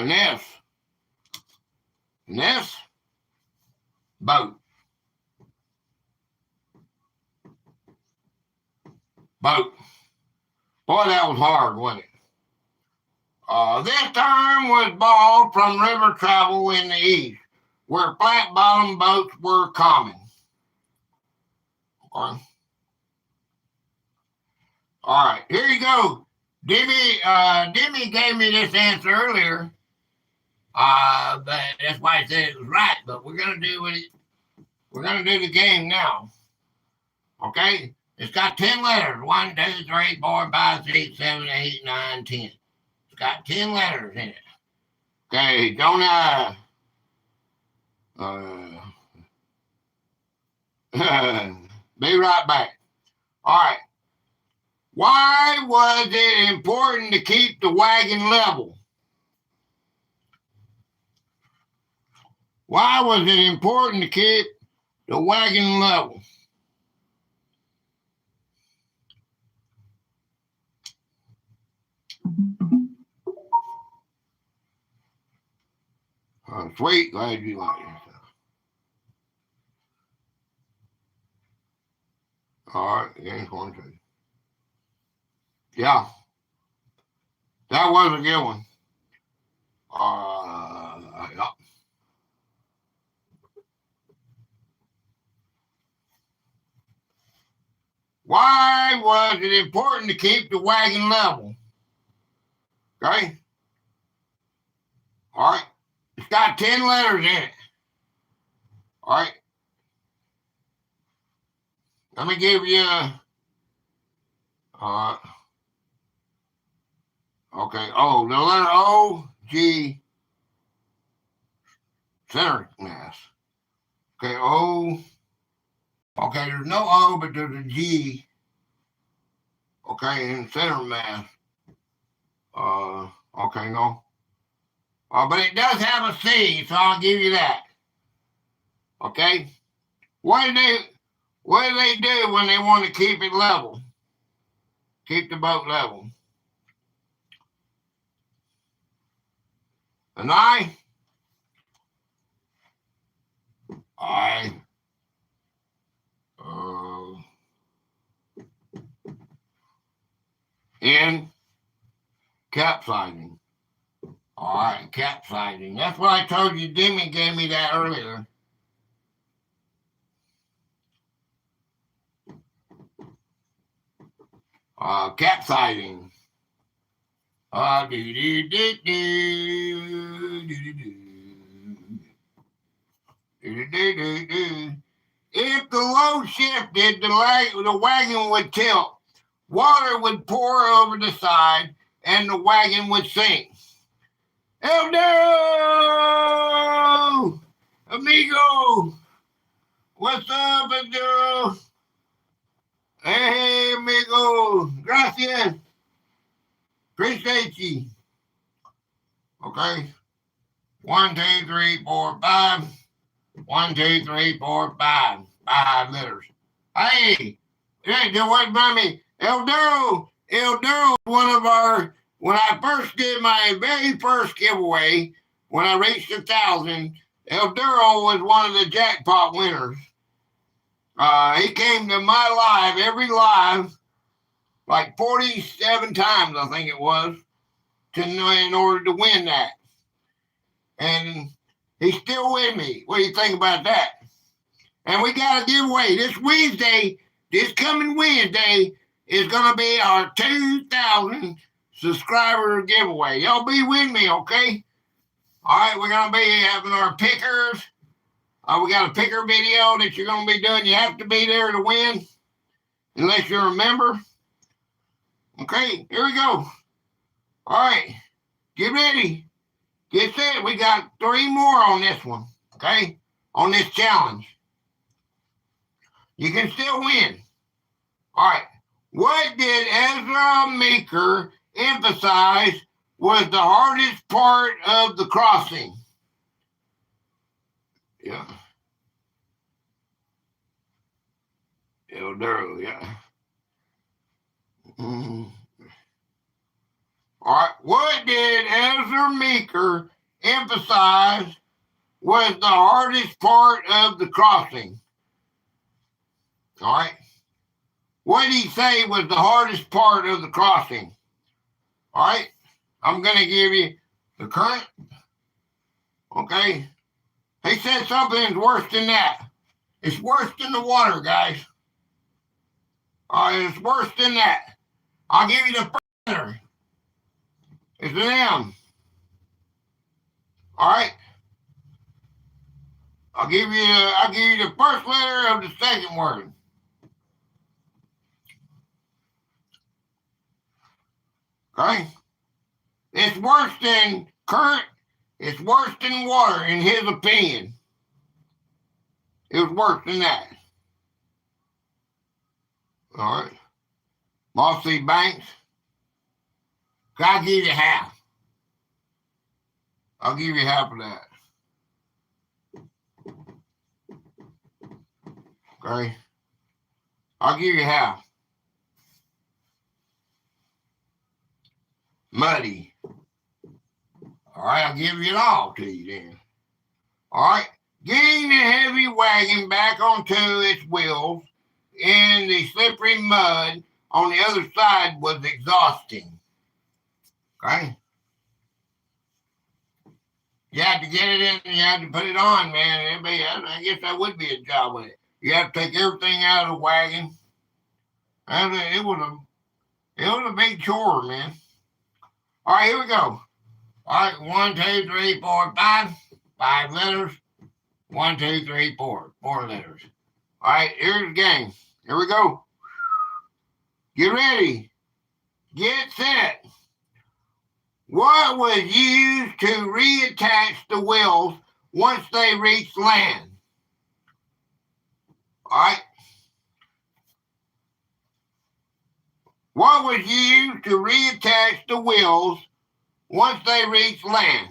Ness. Ness. Boat. Boat. Boy, that was hard, wasn't it? This term was borrowed from river travel in the east, where flat-bottom boats were common. Okay. All right, here you go. Dimmy gave me this answer earlier, but that's why I said it was right. But we're gonna do it. We're gonna do the game now. Okay. It's got 10 letters. 1, 2, 3, 4, 5, 6, 7, 8, 9, 10. It's got 10 letters in it. Okay, don't be right back. All right. Why was it important to keep the wagon level? Why was it important to keep the wagon level? Sweet, glad you like it. All right, game's 1, 2. Yeah, that was a good one. Yeah. Why why was it important to keep the wagon level? Okay? All right. It's got 10 letters in it. All right. Let me give you okay. Oh, the letter O, G, center mass. Okay, O. Okay, there's no O, but there's a G. Okay, in center mass. Okay, no. But it does have a C, so I'll give you that. Okay? What do they do when they want to keep it level? Keep the boat level. An I. N. Capsizing. All right, capsizing. That's what I told you. Jimmy gave me that earlier. Capsizing. If the load shifted, the wagon would tilt. Water would pour over the side, and the wagon would sink. El no! Amigo! What's up, amigo? Hey, amigo! Gracias! Appreciate you. Okay. 1, 2, 3, 4, 5. 1, 2, 3, 4, 5. 5 letters. Hey! Hey, don't worry about me. El Duro, one of our, when I first did my very first giveaway, when I reached 1,000, El Duro was one of the jackpot winners. He came to my live, every live, like 47 times, I think it was, in order to win that. And he's still with me. What do you think about that? And we got a giveaway this Wednesday. This coming Wednesday is going to be our 2,000 subscriber giveaway. Y'all be with me, okay? All right, we're going to be having our pickers. We got a picker video that you're going to be doing. You have to be there to win, unless you're a member. Okay, here we go. All right, get ready. Get set. We got 3 more on this one, okay? On this challenge. You can still win. All right. What did Ezra Meeker emphasize was the hardest part of the crossing? Yeah. El Duro, yeah. Mm-hmm. All right. What did Ezra Meeker emphasize was the hardest part of the crossing? All right. What did he say was the hardest part of the crossing? All right. I'm going to give you the current. Okay. He said something's worse than that. It's worse than the water, guys. All right. It's worse than that. I'll give you the first letter. It's an M. All right. I'll give you the first letter of the second word. Okay? It's worse than current. It's worse than water, in his opinion. It was worse than that. All right. Mossy Banks. I'll give you half. I'll give you half of that. Okay? I'll give you half. Muddy. All right, I'll give it all to you then. All right, getting the heavy wagon back onto its wheels in the slippery mud on the other side was exhausting. Okay? You had to get it in and you had to put it on, man. I guess that would be a job with it. You have to take everything out of the wagon. And it was a big chore, man. All right, here we go. All right, 1, 2, 3, 4, 5. 5 letters. 1, 2, 3, 4. 4 letters. All right, here's the game. Here we go. Get ready. Get set. What was used to reattach the wheels once they reached land? All right. What was used to reattach the wheels once they reached land?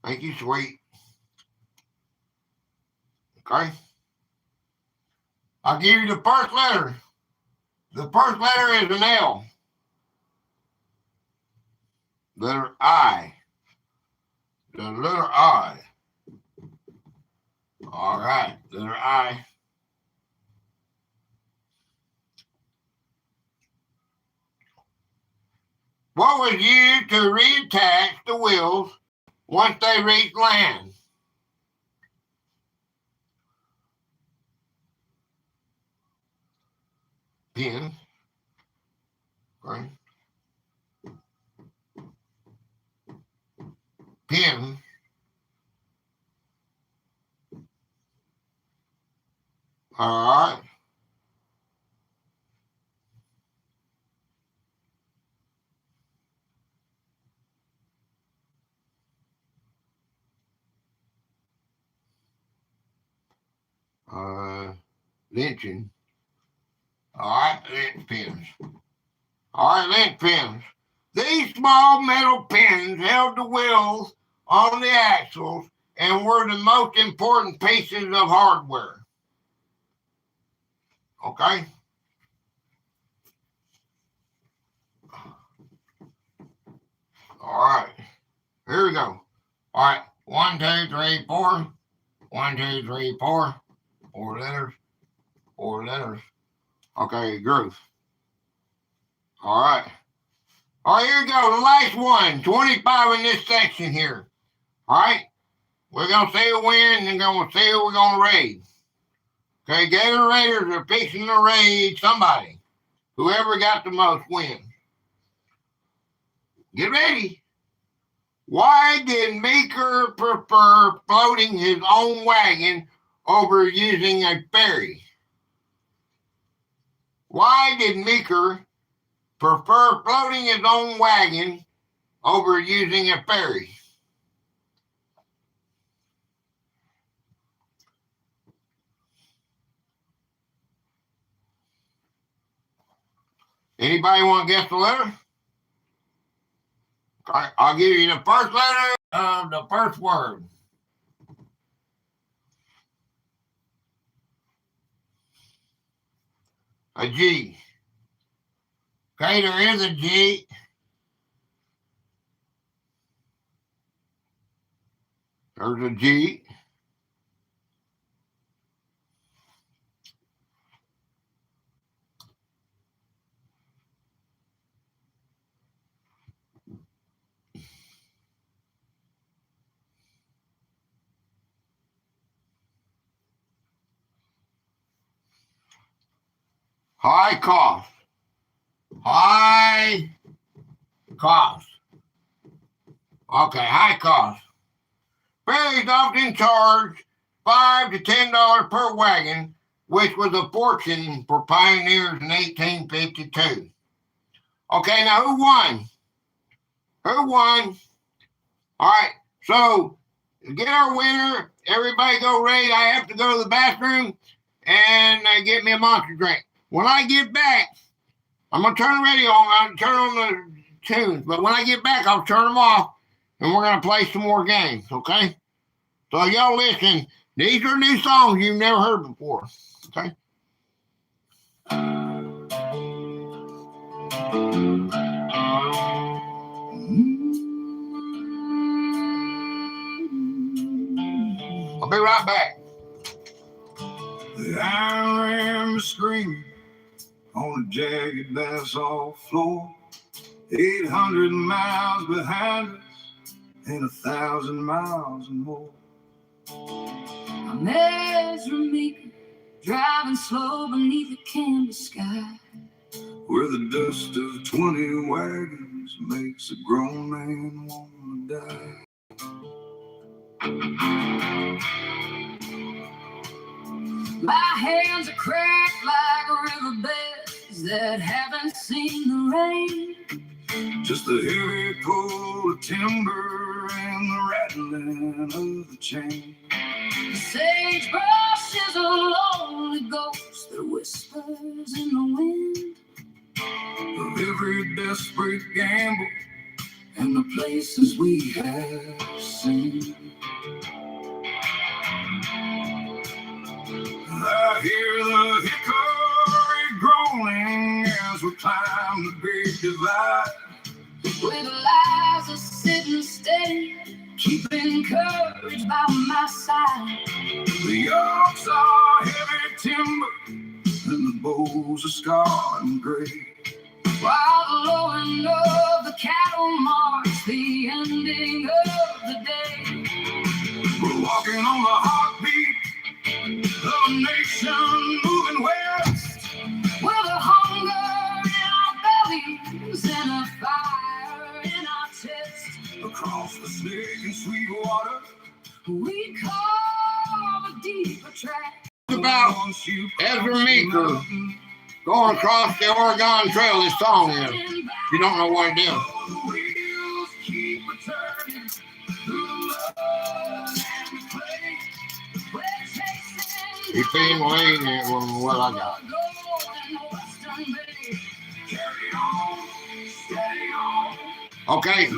Thank you, sweet. Okay. I'll give you the first letter. The first letter is an L. Letter I. The letter I. All right, letter I. What was used to reattach the wheels once they reached land? Pins. Okay. Pins. All right. Lynching. All right, lynch pins. All right, lynch pins. These small metal pins held the wheels on the axles and were the most important pieces of hardware. Okay? All right. Here we go. All right. 1, 2, 3, 4. 1, 2, 3, 4. 4 letters. 4 letters. Okay, groove. All right. All right, here we go. The last one. 25 in this section here. All right. We're going to see who wins and going to see who we're going to raid. Okay, Gator Raiders are fixing to raid somebody. Whoever got the most wins. Get ready. Why did Meeker prefer floating his own wagon over using a ferry? Why did Meeker prefer floating his own wagon over using a ferry? Anybody want to guess the letter? Okay, I'll give you the first letter of the first word. A G. Okay, there is a G. There's a G. High cost. High cost. Okay, high cost. Ferries often charge $5 to $10 per wagon, which was a fortune for pioneers in 1852. Okay, now who won? Who won? All right, so to get our winner, everybody go raid. I have to go to the bathroom and get me a monster drink. When I get back, I'm going to turn the radio on. I'll turn on the tunes. But when I get back, I'll turn them off, and we're going to play some more games, okay? So y'all listen. These are new songs you've never heard before, okay? I'll be right back. I am screaming on a jagged basalt floor, 800 miles behind us and 1,000 miles and more. I'm Ezra Meeker, driving slow beneath the canvas sky, where the dust of 20 wagons makes a grown man wanna die. My hands are cracked like riverbeds that haven't seen the rain. Just the heavy pull of timber and the rattling of the chain. The sagebrush is a lonely ghost that whispers in the wind of every desperate gamble and the places we have seen. I hear the hickory growling as we climb the big divide, with Eliza sitting steady, keeping courage by my side. The yokes are heavy timber and the bows are scarred and gray, while the lowing of the cattle marks the ending of the day. We're walking on the heartbeat of a nation moving west, with a hunger in our bellies and a fire in our chests. Across the snake and sweet water, we carve a deeper track. About Ezra Meeker going across the Oregon Trail. This song is. You don't know what it is. He's being late and what I got. Okay.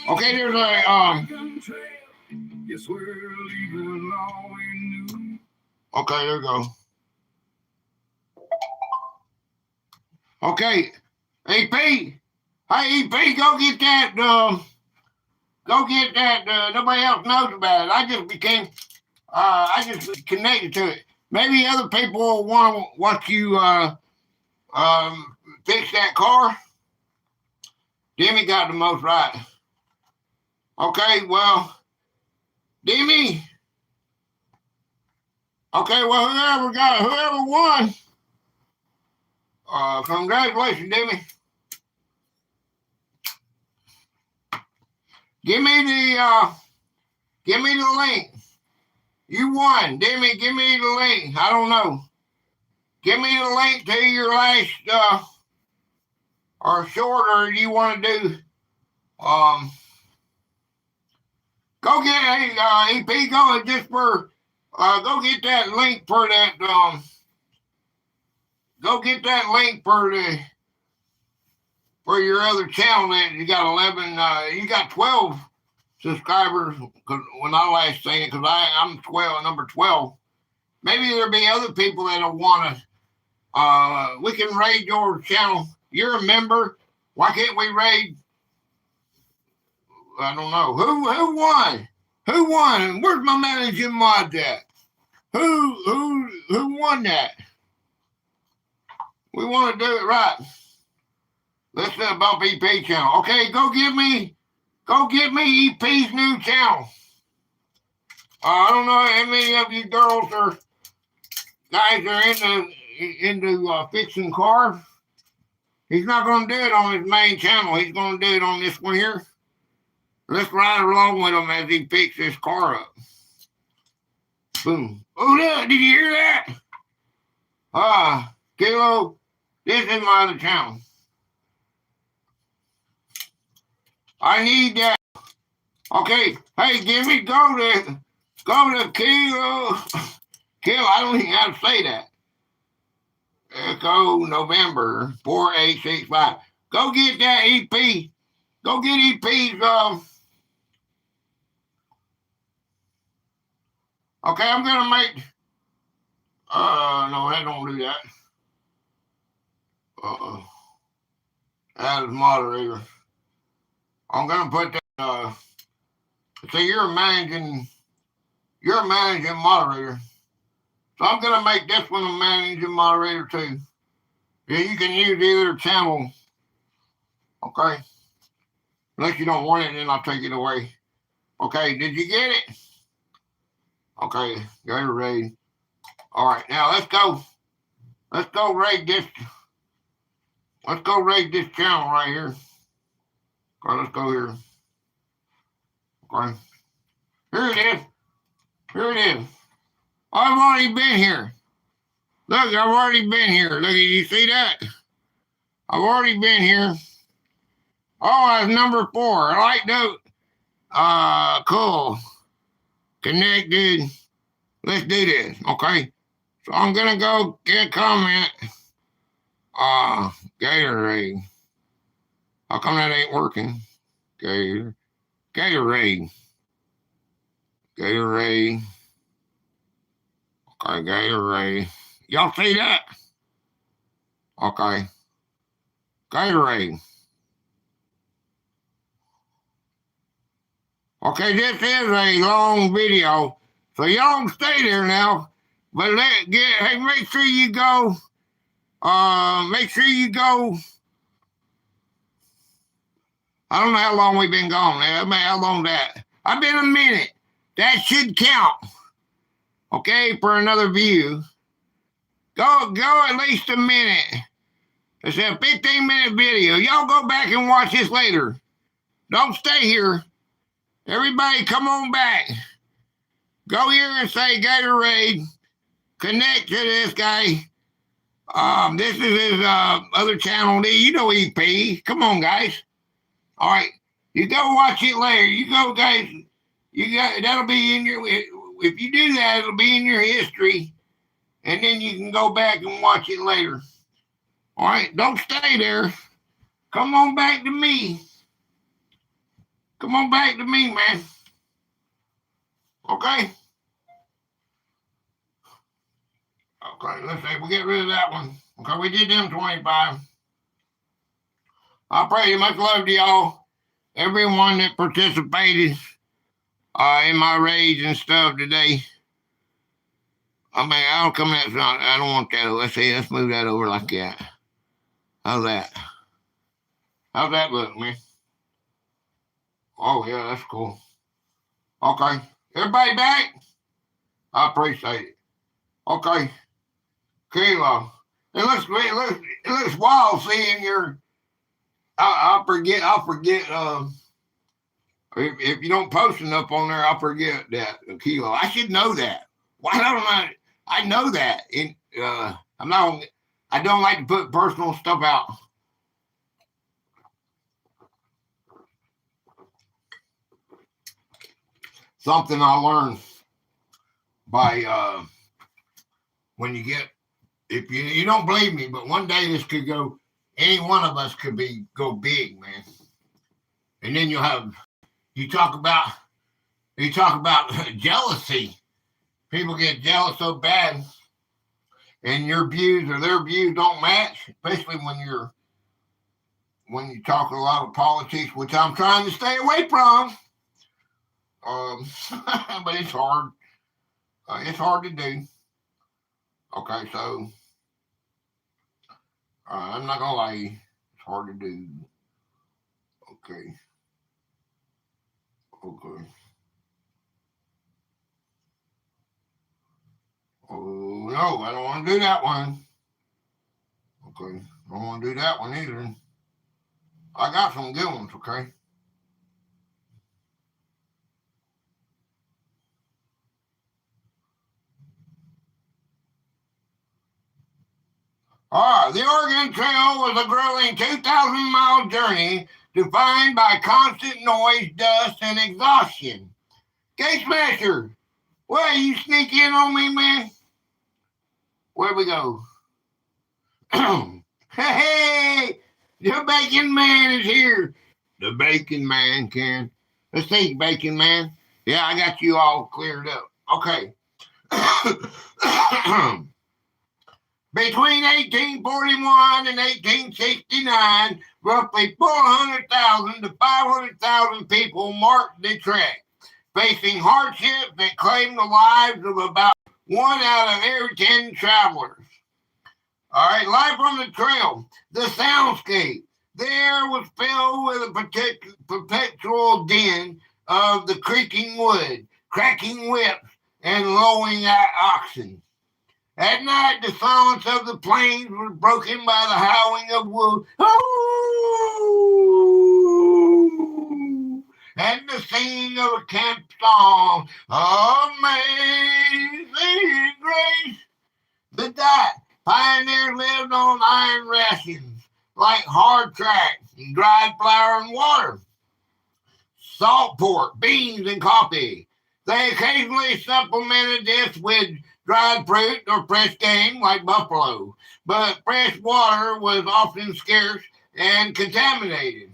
Okay, there's a okay, there you go. Okay, EP. Hey, EP, go get that. Nobody else knows about it. I just connected to it. Maybe other people want to watch you fix that car. Demi got the most right. Okay, well, Demi. Okay, well, whoever won. Congratulations, Demi. Give me the link. You won, Demi. Give me the link. I don't know. Give me the link to your last or shorter you want to do. Go get EP. Go just for go get that link for that. Go get that link for your other channel that you got 11. You got 12 subscribers. Cause when I last seen it, cause I'm 12, number 12. Maybe there'll be other people that'll want to. We can raid your channel. You're a member. Why can't we raid? I don't know. Who won? Who won? Where's my managing mod at? Who won that? We want to do it right. Let's bump EP channel. Okay, go get me EP's new channel. I don't know how many of you girls or guys are into fixing cars. He's not going to do it on his main channel. He's going to do it on this one here. Let's ride along with him as he picks this car up. Boom. Oh, look, did you hear that? Kilo, this is my other channel. I need that. Okay, hey, go to Kilo. Kilo, I don't even know how to say that. Echo November 4865. Go get that EP. Go get EP's okay, I'm gonna make no, I don't do that. That is moderator. I'm gonna put that so you're a managing moderator. So I'm gonna make this one a managing moderator too. Yeah, you can use either channel. Okay. Unless you don't want it, then I'll take it away. Okay, did you get it? Okay, Gatorade. All right, now let's go. Let's go raid this. Let's go raid this channel right here. Okay, let's go here. Okay. Here it is. Here it is. I've already been here. Look, I've already been here. Look, you see that? I've already been here. Oh, that's number 4. I like that. Cool. Connected. Let's do this, okay? So I'm gonna go get a comment. Gatorade. How come that ain't working? Gatorade. Gatorade. Okay, Gatorade. Y'all see that? Okay. Gatorade. Okay, this is a long video, so y'all can stay there now. But hey, make sure you go. Make sure you go. I don't know how long we've been gone. How long that? I've been a minute. That should count. Okay, for another view. Go at least a minute. It's a 15-minute video. Y'all go back and watch this later. Don't stay here. Everybody come on back. Go here and say Gatorade. Connect to this guy. This is his other channel. You know EP. Come on, guys. All right. You go watch it later. You go, guys. That'll be in your, if you do that, it'll be in your history. And then you can go back and watch it later. All right. Don't stay there. Come on back to me. Come on back to me, man. Okay? Okay, let's say we get rid of that one. Okay, we did them 25. I pray much love to y'all. Everyone that participated in my raids and stuff today. I mean, I don't want that. Let's move that over like that. How's that? How's that look, man? Oh, yeah, that's cool. Okay. Everybody back? I appreciate it. Okay. Kilo. It looks wild seeing your, I'll forget, if you don't post enough on there, I'll forget that, Kilo. I should know that. Why don't I know that. I don't like to put personal stuff out. Something I learned by when you get, if you don't believe me, but one day this could go, any one of us could go big, man. And then you talk about jealousy. People get jealous so bad, and your views or their views don't match, especially when you talk a lot of politics, which I'm trying to stay away from. But it's hard. It's hard to do. Okay, so I'm not gonna lie, it's hard to do. Okay. Oh no, I don't want to do that one. Okay, I don't want to do that one either. I got some good ones. Okay. The Oregon Trail was a grueling 2,000-mile journey defined by constant noise, dust, and exhaustion. Gate Smasher, where you sneak in on me, man? Where we go? Hey, the Bacon Man is here. The Bacon Man can. Let's see, Bacon Man. Yeah, I got you all cleared up. Okay. Between 1841 and 1869, roughly 400,000 to 500,000 people marked the trek, facing hardships that claimed the lives of about 1 out of every 10 travelers. All right, live on the trail, the soundscape. The air was filled with a perpetual din of the creaking wood, cracking whips, and lowing oxen. At night, the silence of the plains was broken by the howling of wolves. And the singing of a camp song. Amazing grace. But that pioneers lived on iron rations, like hard tracks and dried flour and water, salt pork, beans, and coffee. They occasionally supplemented this with dried fruit or fresh game like buffalo, but fresh water was often scarce and contaminated.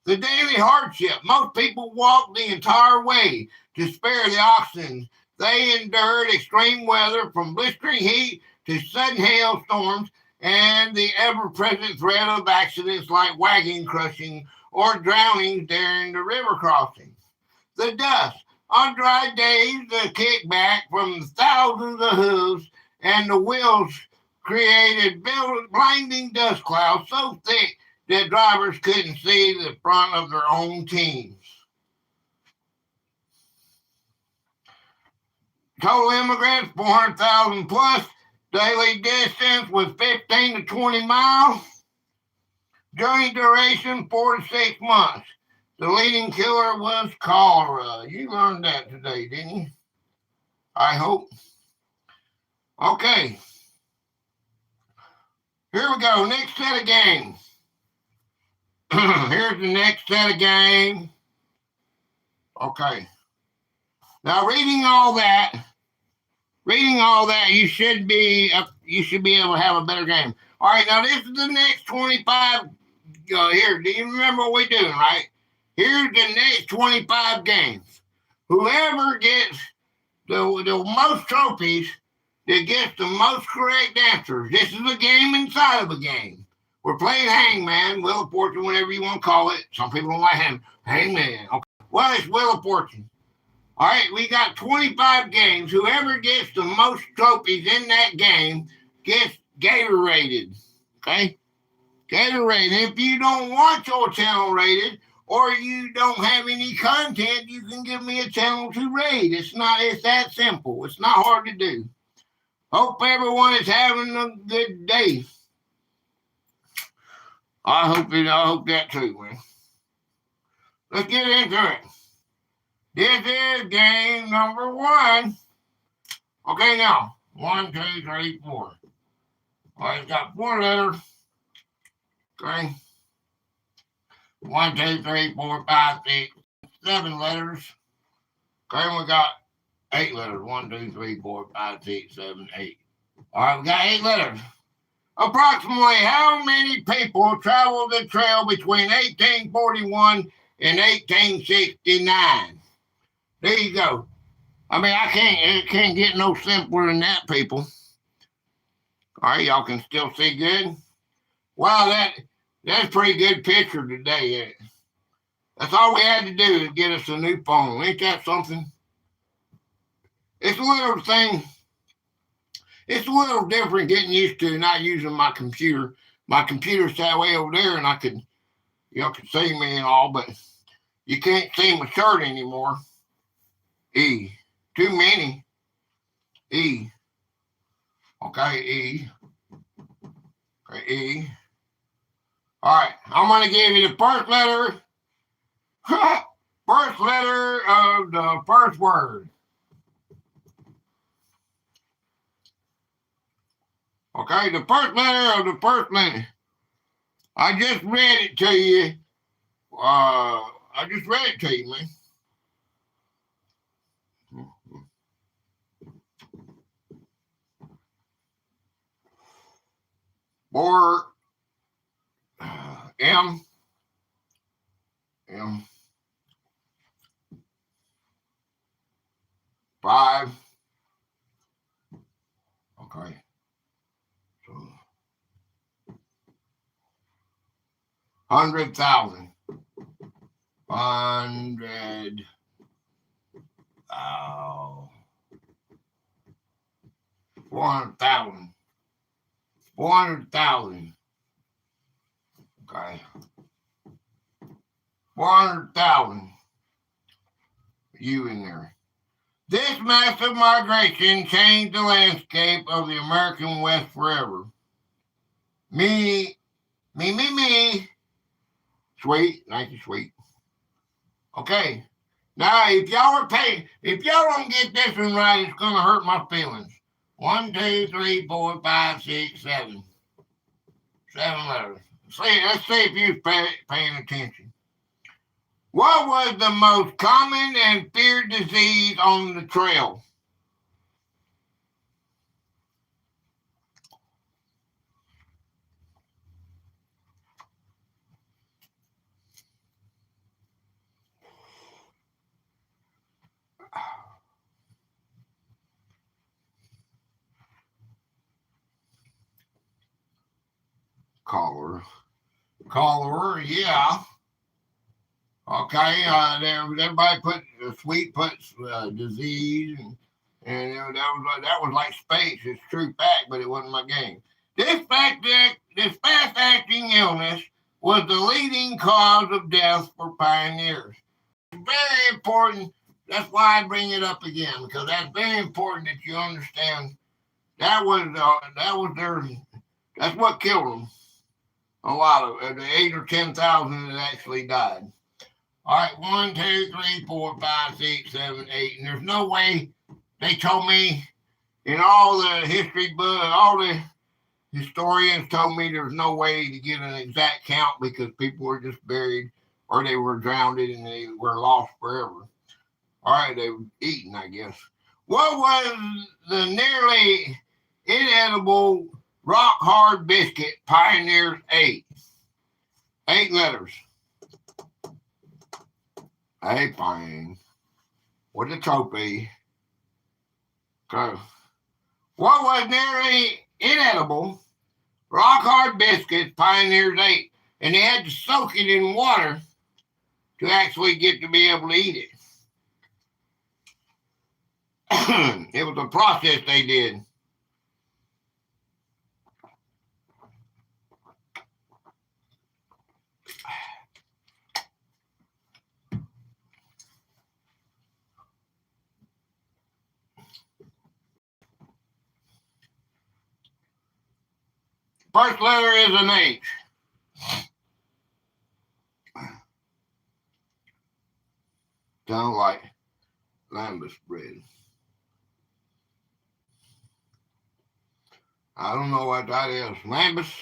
The daily hardship. Most people walked the entire way to spare the oxen. They endured extreme weather from blistering heat to sudden hailstorms and the ever-present threat of accidents like wagon crushing or drowning during the river crossing. The dust. On dry days, the kickback from thousands of hooves and the wheels created blinding dust clouds so thick that drivers couldn't see the front of their own teams. Total immigrants, 400,000 plus. Daily distance was 15 to 20 miles. Journey duration, 4 to 6 months. The leading killer was cholera. You learned that today, didn't you? I hope. Okay. Here we go. Next set of games. Here's the next set of games. Okay. Now, reading all that, you should be able to have a better game. All right. Now, this is the next 25. Here, do you remember what we're doing, right? Here's the next 25 games. Whoever gets the most trophies, that gets the most correct answers. This is a game inside of a game. We're playing Hangman, Wheel of Fortune, whatever you want to call it. Some people don't like Hangman. Okay. Well, it's Wheel of Fortune. All right, we got 25 games. Whoever gets the most trophies in that game gets Gator rated. Okay? Gator rated. If you don't want your channel rated, or you don't have any content, you can give me a channel to rate. It's that simple. It's not hard to do. Hope everyone is having a good day. I hope that too, man. Let's get into it. This is game number 1. Okay, now 1, 2, 3, 4. All right, it's got 4 letters. Okay. 1, 2, 3, 4, 5, 6, 7 letters. Okay, and we got 8 letters. 1, 2, 3, 4, 5, 6, 7, 8. All right, we got 8 letters. Approximately how many people traveled the trail between 1841 and 1869? There you go. I mean, it can't get no simpler than that, people. All right, y'all can still see good? Wow, that's a pretty good picture today. That's all we had to do to get us a new phone. Ain't that something? It's a little thing. It's a little different getting used to not using my computer. My computer's that way over there, and y'all can see me and all, but you can't see my shirt anymore. E. Too many. E. Okay, E. Okay, E. All right, I'm going to give you the first letter. First letter of the first word. Okay, the first letter of the first letter. I just read it to you. Man. Or M. 5. Okay. So 100,000. 100. 400,000. 400,000. Okay. 400,000. you in there. This massive migration changed the landscape of the American West forever. Me. Sweet, nice and sweet. Okay. Now, if y'all don't get this one right, it's gonna hurt my feelings. 1, 2, 3, 4, 5, 6, 7. 7 letters. Let's see if you're paying attention. What was the most common and feared disease on the trail? Cholera, yeah. Okay, everybody put sweet puts disease and that was like space. It's true fact, but it wasn't my game. This fast-acting illness was the leading cause of death for pioneers. Very important. That's why I bring it up again, because that's very important that you understand. That's what killed them. A lot of the 8 or 10,000 that actually died. All right, 1, 2, 3, 4, 5, 6, 7, 8, and there's no way. They told me in all the history book, all the historians told me there's no way to get an exact count because people were just buried or they were drowned and they were lost forever. All right, they were eaten, I guess. What was the nearly inedible rock-hard biscuit pioneers ate? 8 letters. Hey, fine. With a trophy. Okay. What was nearly inedible rock-hard biscuits pioneers ate? And they had to soak it in water to actually get to be able to eat it. It was a process they did. First letter is an H. Sound like lambus bread. I don't know what that is. Lambus?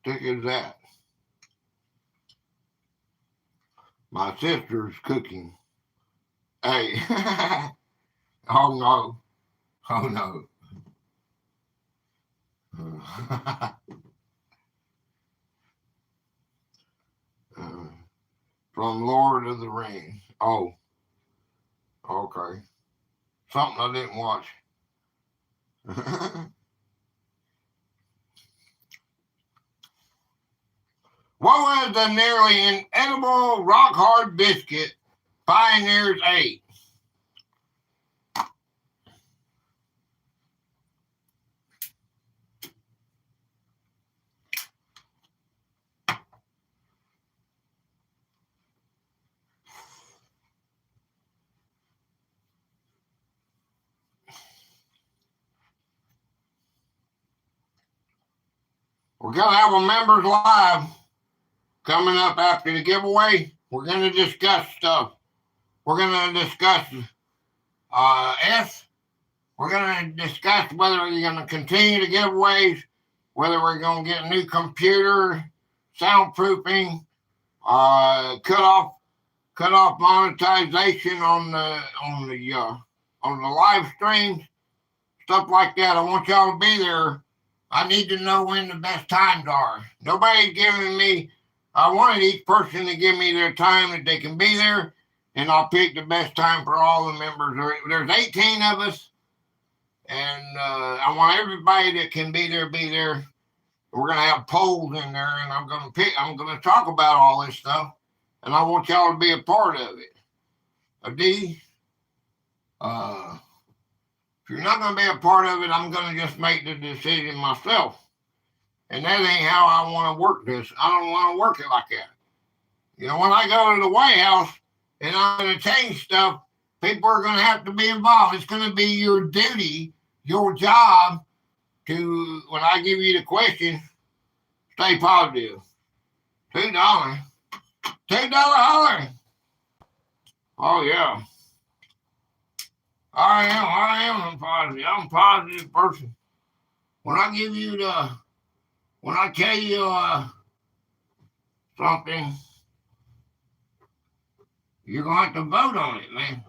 Thick as that. My sister's cooking. Hey. Oh no. Oh no. From Lord of the Rings. Oh. Okay. Something I didn't watch. What was the nearly inedible rock-hard biscuit pioneers ate? We're going to have a members live coming up after the giveaway. We're going to discuss stuff. We're going to discuss We're going to discuss whether we're going to continue the giveaways, whether we're going to get a new computer, soundproofing, cut off monetization on the live streams, stuff like that. I want y'all to be there. I need to know when the best times are. Nobody's giving me. I wanted each person to give me their time that they can be there, and I'll pick the best time for all the members. There's 18 of us, and I want everybody that can be there, be there. We're gonna have polls in there, and I'm gonna talk about all this stuff, and I want y'all to be a part of it. D. If you're not going to be a part of it, I'm going to just make the decision myself. And that ain't how I want to work this. I don't want to work it like that. You know, when I go to the White House and I'm going to change stuff, People are going to have to be involved. It's going to be your duty, your job to, when I give you the question, stay positive. $2. $2 holler. Oh, yeah. I am positive. I'm a positive person. When I give you when I tell you something, you're going to have to vote on it, man.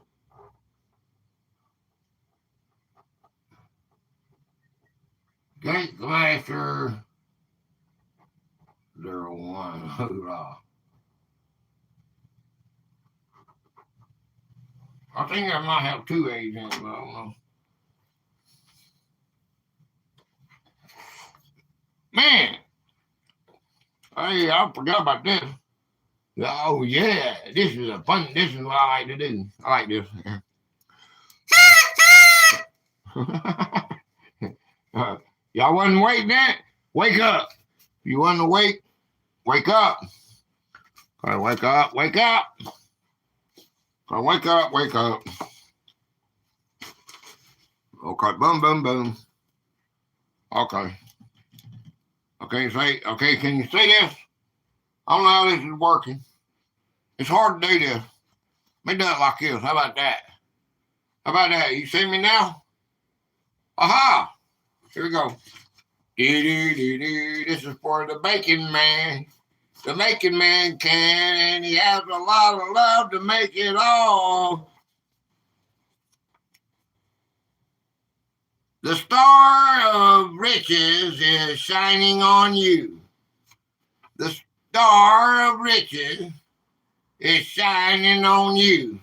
Gate Glasser 01. Hoorah. I think I might have 2 A's in it, but I don't know. Man, hey, I forgot about this. Oh, yeah, this is what I like to do. I like this. Y'all wasn't waiting that? Wake up. If you wasn't awake, wake up. Okay, wake up, wake up. Okay, wake up, wake up. Okay, boom, boom, boom. Okay. Okay, can you see this? I don't know how this is working. It's hard to do this. Let me do it like this. How about that? How about that? You see me now? Aha! Here we go. This is for the bacon man. The bacon man can, and he has a lot of love to make it all. The star of riches is shining on you. The star of riches is shining on you.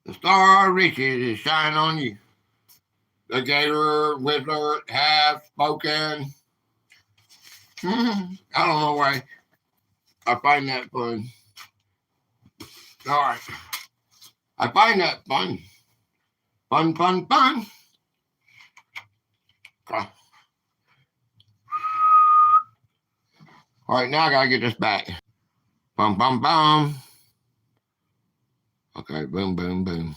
The star of riches is shining on you. The Gator wizard has spoken. I don't know why I find that fun. All right. I find that fun. Fun, fun, fun. Okay. All right, now I gotta get this back. Bum, bum, bum. Okay, boom, boom, boom.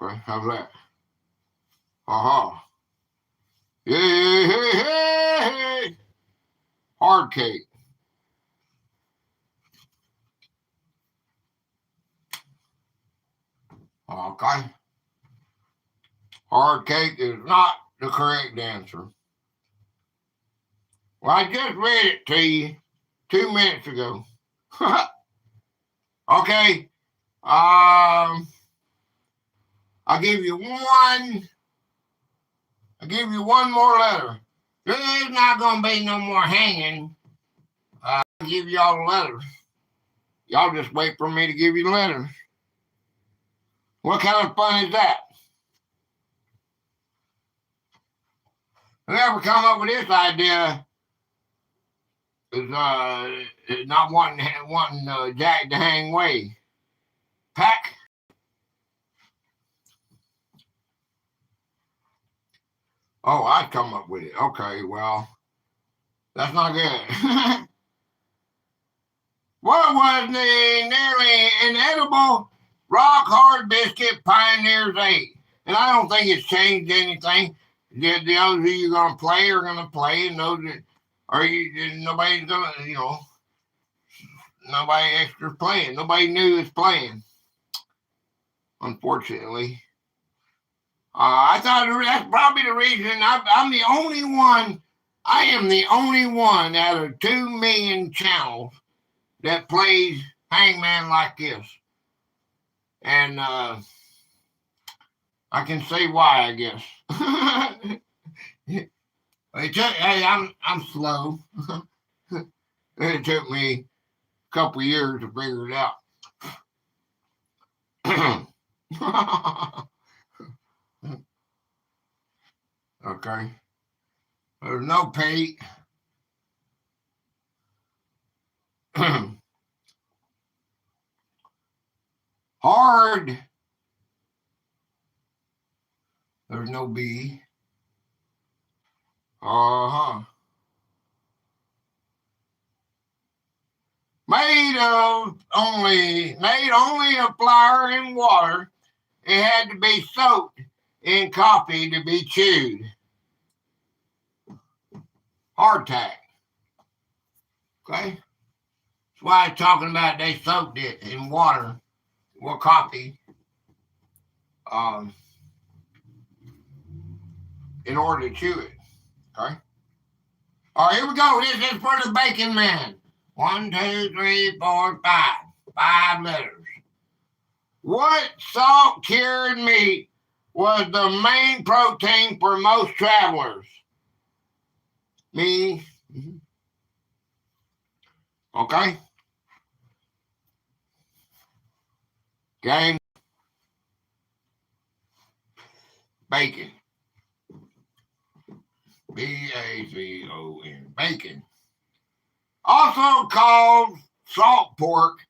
Okay, how's that? Aha. Hey, hey, hey, hey. Hard cake. Okay. Hard cake is not the correct answer. Well, I just read it to you 2 minutes ago. Okay. I'll give you one. I'll give you one more letter. There's not gonna be no more hanging. I'll give y'all the letters. Y'all just wait for me to give you the letters. What kind of fun is that? Whoever come up with this idea is not wanting Jack to hang way. Pack. Oh, I come up with it. Okay, well, that's not good. What was the nearly inedible rock hard biscuit pioneers ate? And I don't think it's changed anything. The others of you going to play are going to play, and those that nobody's going to, nobody extra playing. Nobody new is playing, unfortunately. I thought that's probably the reason I'm the only one. I am the only one out of 2 million channels that plays Hangman like this. And I can say why, I guess. I'm slow. It took me a couple years to figure it out. Okay. There's no Pete. Hard. There's no B. Uh-huh. made only of flour and water. It had to be soaked in coffee to be chewed. Hardtack. Okay? That's why I'm talking about they soaked it in water or coffee in order to chew it. Okay? All right, here we go. This is for the bacon man. 1, 2, 3, 4, 5. 5 letters. What salt-cured meat was the main protein for most travelers? Me. Okay. Game. Bacon. B-A-C-O-N. Bacon. Also called salt pork,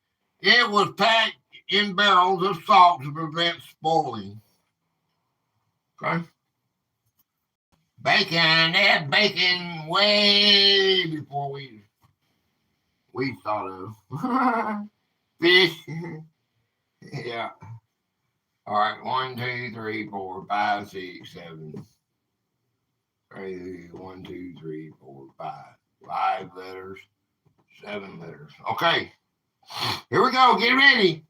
it was packed in barrels of salt to prevent spoiling. Okay. Bacon. They had bacon way before we thought of. Fish. Yeah. All right. 1, 2, 3, 4, 5, 6, 7. 1, 2, 3, 4, 5. 5 letters. 7 letters. Okay. Here we go. Get ready.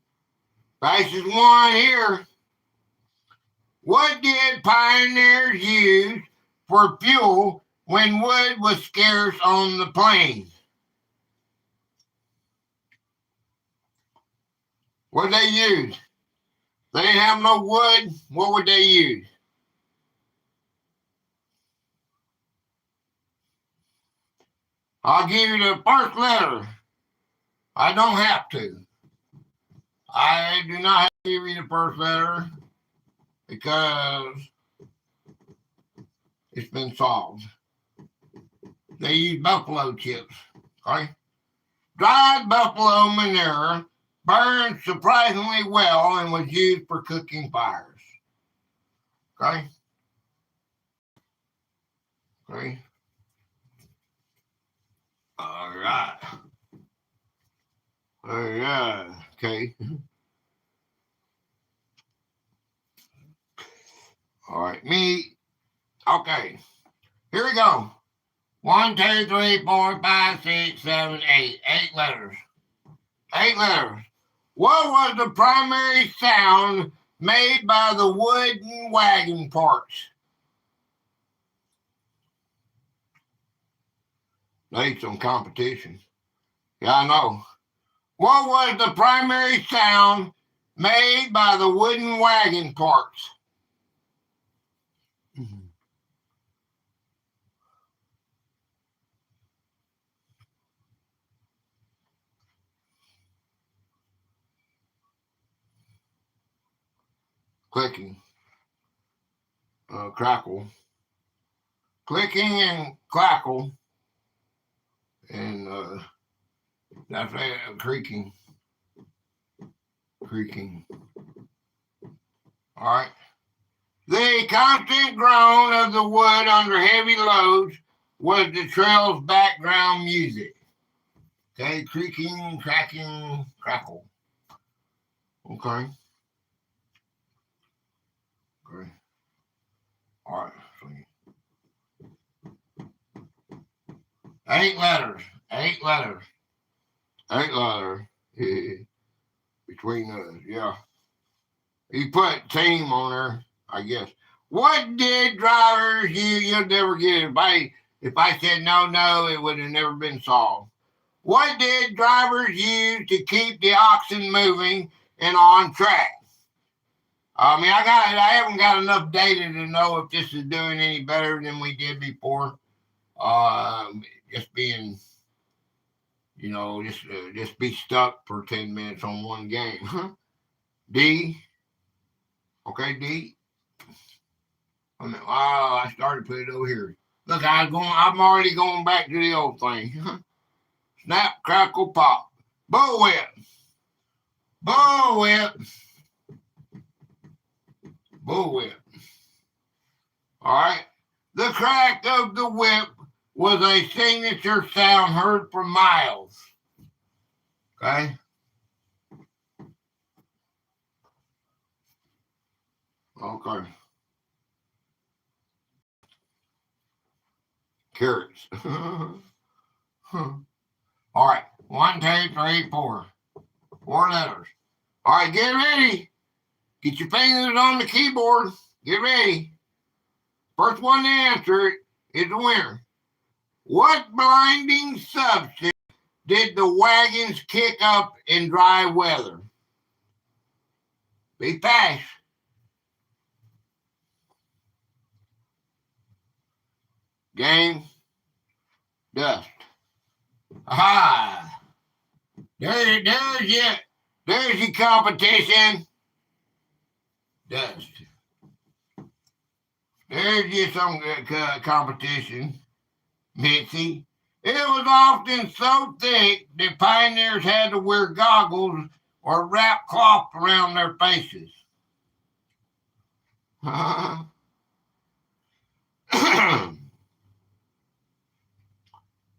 Fastest one here. What did pioneers use for fuel when wood was scarce on the plains? What did they use? They didn't have no wood. What would they use? I'll give you the first letter. I don't have to. I do not have to give you the first letter because it's been solved. They use buffalo chips. Okay? Dried buffalo manure burned surprisingly well and was used for cooking fires. Okay? Okay? All right. All right. Okay. All right. Me. Okay. Here we go. 1, 2, 3, 4, 5, 6, 7, 8. 8 letters. 8 letters. What was the primary sound made by the wooden wagon parts? Need some competition. Yeah, I know. What was the primary sound made by the wooden wagon parts? Clicking. Crackle. Clicking and crackle. And that's creaking. Creaking. All right. The constant groan of the wood under heavy loads was the trail's background music. Okay, creaking, cracking, crackle. Okay. Okay. All right. 8 letters. 8 letters. 8 letters. Between us, yeah. You put team on there, I guess. What did drivers use? You'll never get it. If I said no, it would have never been solved. What did drivers use to keep the oxen moving and on track? I mean, I haven't got enough data to know if this is doing any better than we did before. Just being, just be stuck for 10 minutes on one game. D. Okay, D. I started to put it over here. Look, I'm already going back to the old thing. Snap, crackle, pop. Bullwhip. Bullwhip. Bullwhip. All right. The crack of the whip was a signature sound heard for miles. Okay. Okay. Carrots. All right. 1, 2, 3, 4. 4 letters. All right, get ready. Get your fingers on the keyboard. Get ready. First one to answer it is the winner. What blinding substance did the wagons kick up in dry weather? Be fast. Game. Dust. Aha. There's your competition. Dust. There's your some competition. Mitzi. It was often so thick that pioneers had to wear goggles or wrap cloth around their faces. All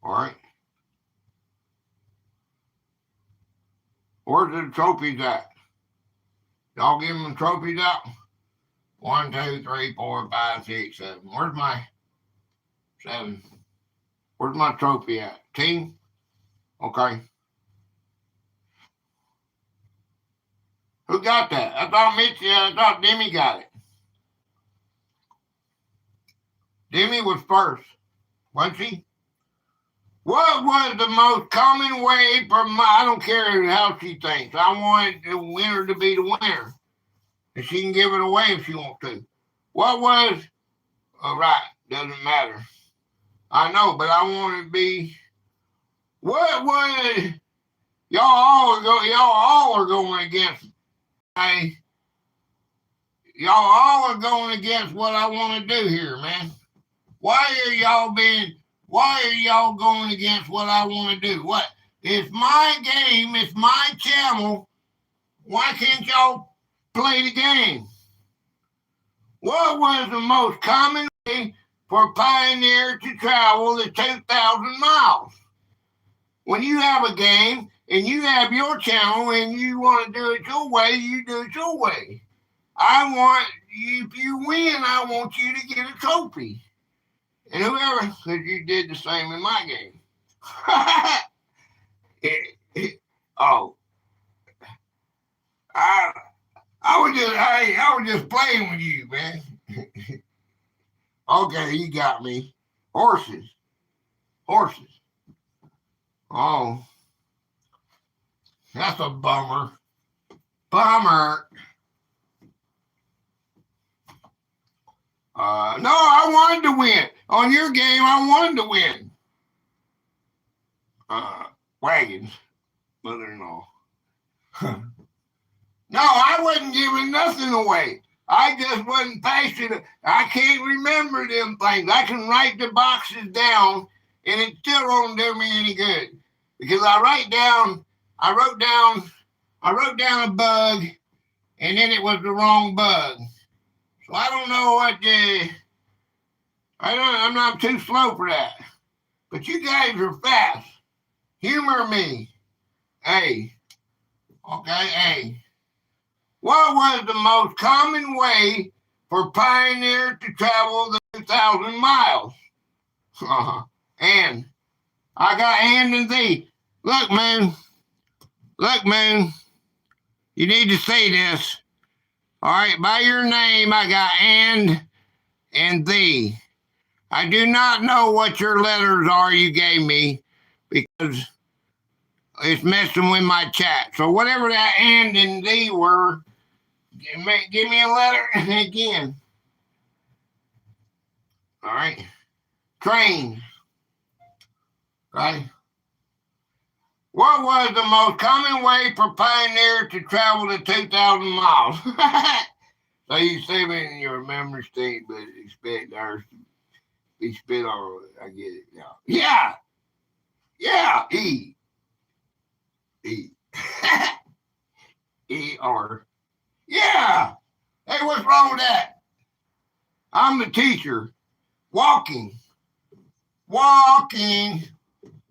right. Where's the trophies at? Y'all give them trophies out? 1, 2, 3, 4, 5, 6, 7. Where's my 7? Where's my trophy at? Team? Okay. Who got that? I thought Demi got it. Demi was first, wasn't she? What was the most common way for I don't care how she thinks. I want the winner to be the winner. And she can give it away if she wants to. What was, right, doesn't matter. I know, but I want it to be, what was, y'all all are going against, y'all all are going against what I want to do here, man. Why are y'all going against what I want to do? What? It's my game, it's my channel. Why can't y'all play the game? What was the most common way for pioneer to travel the 2,000 miles? When you have a game and you have your channel and you want to do it your way, you do it your way. If you win, I want you to get a trophy. And whoever, because you did the same in my game. Oh, I was just playing with you, man. Okay, you got me. Horses. Oh, that's a bummer. No, I wanted to win. On your game, I wanted to win. Wagons, mother-in-law. No, I wasn't giving nothing away. I just wasn't passionate. I can't remember them things. I can write the boxes down, and it still don't do me any good. Because I wrote down a bug, and then it was the wrong bug. So I don't know what I'm not too slow for that. But you guys are fast. Humor me. Hey. Okay, hey. What was the most common way for pioneers to travel the 2,000 miles? And. I got and thee. Look, man. You need to say this. All right, by your name, I got and thee. I do not know what your letters are you gave me because it's messing with my chat. So whatever that and thee were, give me a letter again. All right. Train. Right. What was the most common way for pioneers to travel the 2,000 miles? So you say it in your memory state, but expect ours to be spit all. I get it now. Yeah. E. E-R. Yeah. Hey, what's wrong with that? I'm the teacher. Walking.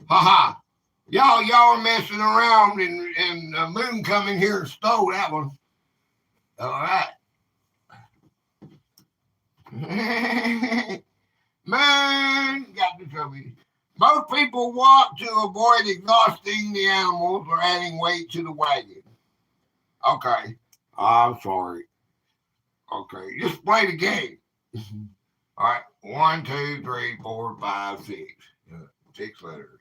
Ha-ha. Y'all are messing around and the moon come in here and stole that one. All right. Man, got the trouble. Most people walk to avoid exhausting the animals or adding weight to the wagon. Okay. I'm sorry. Okay. Just play the game. All right. 1, 2, 3, 4, 5, 6. 6 letters.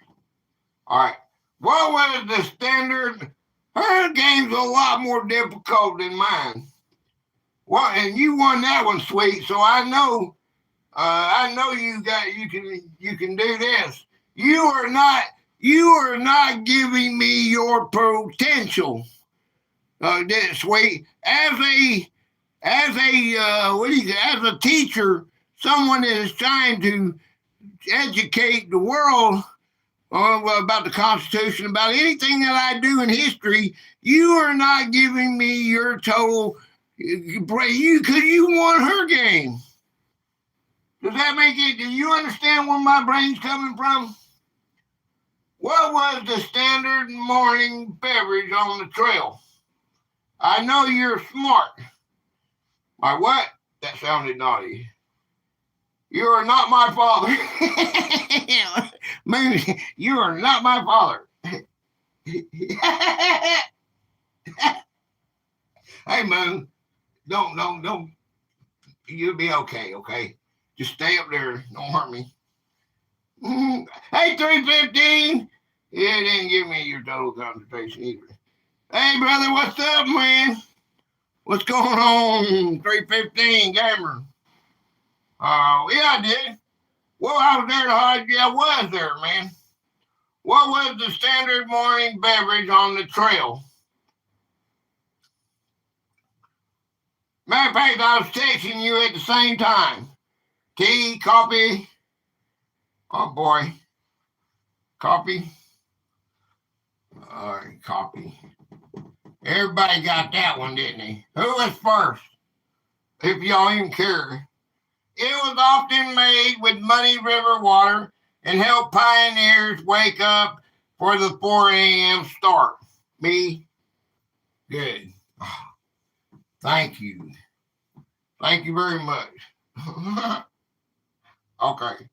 All right. What was the standard? Her game's a lot more difficult than mine. Well, and you won that one, sweet. So I know you can do this. You are not giving me your potential. Sweet. As a teacher, someone that is trying to educate the world about the Constitution, about anything that I do in history, you are not giving me your total. Because you won her game. Does that make it? Do you understand where my brain's coming from? What was the standard morning beverage on the trail? I know you're smart. My what? That sounded naughty. You are not my father. Moon, you are not my father. Hey, Moon, don't. You'll be okay, okay? Just stay up there. Don't hurt me. Hey, 315. Yeah, didn't give me your total concentration either. Hey, brother, what's up, man? What's going on, 315 gamer? Yeah, I did. Well, I was there to hide. Yeah, I was there, man. What was the standard morning beverage on the trail? Matter of fact, I was texting you at the same time. Tea, coffee. Oh, boy. Coffee. All right, coffee. Everybody got that one, didn't they? Who was first? If y'all even care. It was often made with muddy river water and helped pioneers wake up for the 4 a.m. start. Me? Good. Thank you. Thank you very much. Okay.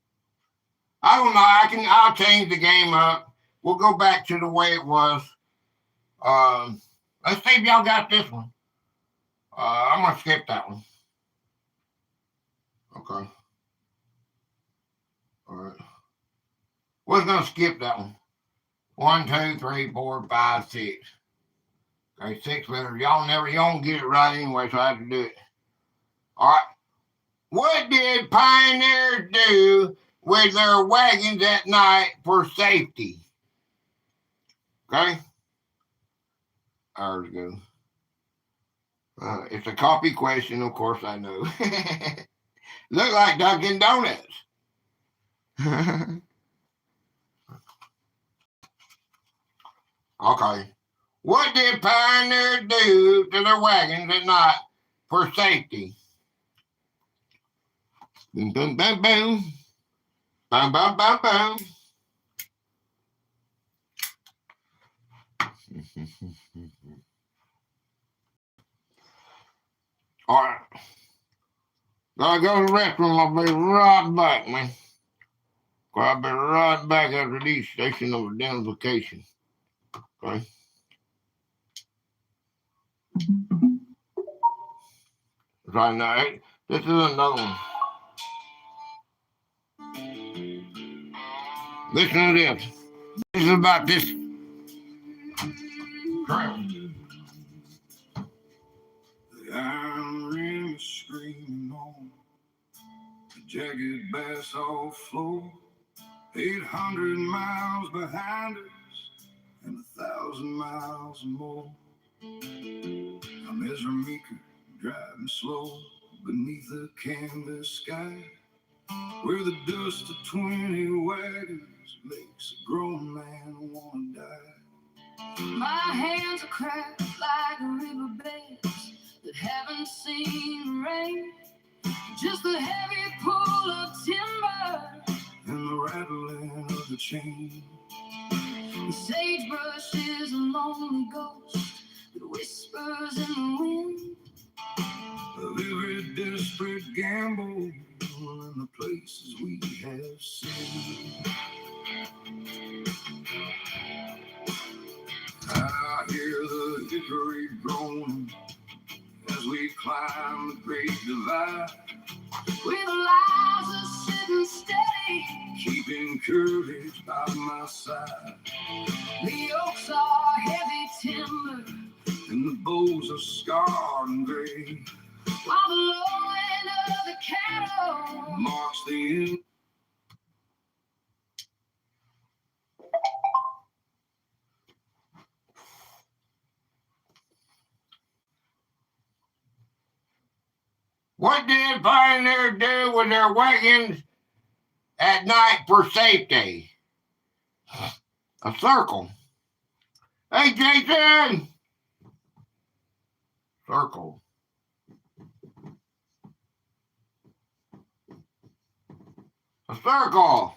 I don't know. I'll change the game up. We'll go back to the way it was. Let's see if y'all got this one. I'm gonna skip that one. Okay. All right. We're gonna skip that one. 1, 2, 3, 4, 5, 6. Okay, 6 letters. Y'all don't get it right anyway, so I have to do it. All right. What did pioneers do with their wagons at night for safety? Okay. Hours ago. It's a copy question, of course I know. Look like Dunkin' Donuts. Okay. What did pioneers do to their wagons at night for safety? Boom, boom, boom, boom. Boom, boom, boom, boom. All right. Gotta go to the restroom. I'll be right back, man. I'll be right back after these station of identification. Okay. Right now, this is another one. Listen to this. This is about this crap. The iron ring is screaming on the jagged basalt floor. 800 miles behind us and 1,000 miles more. I'm Ezra Meeker, driving slow beneath a canvas sky, where the dust of 20 wagons makes a grown man wanna die. My hands are cracked like riverbeds that haven't seen rain, just the heavy pull of timber and the rattling of the chain. The sagebrush is a lonely ghost that whispers in the wind. Of every desperate gamble in the places we have seen. I hear the hickory groan as we climb the great divide. With Eliza sitting steady, keeping courage by my side. The oaks are heavy timber, and the bows are scarred and gray. While the lowing of the cattle marks the end. What did pioneers do with their wagons at night for safety? A circle. Hey, Jason! Circle. A circle.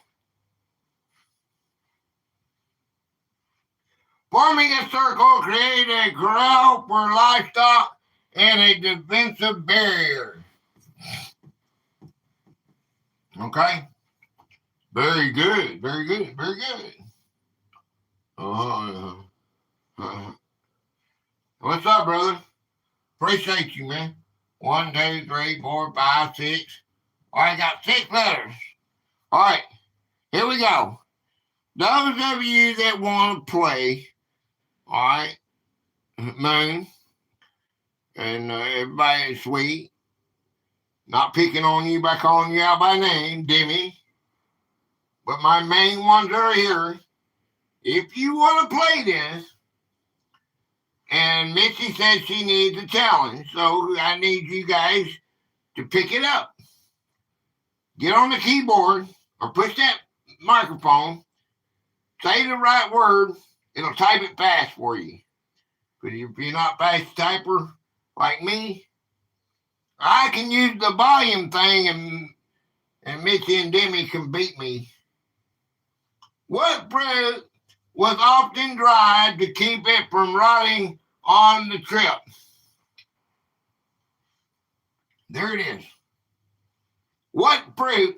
Forming a circle created a corral for livestock and a defensive barrier. Okay? Very good, very good, very good. What's up, brother? Appreciate you, man. 1, 2, 3, 4, 5, 6. All right, got 6 letters. All right, here we go. Those of you that want to play, all right, Moon, and everybody is sweet. Not picking on you by calling you out by name, Demi. But my main ones are here. If you want to play this, and Missy says she needs a challenge, so I need you guys to pick it up. Get on the keyboard or push that microphone, say the right word, it'll type it fast for you. But if you're not fast typer like me, I can use the volume thing and Mitzi and Demi can beat me. What fruit was often dried to keep it from rotting on the trip? There it is. What fruit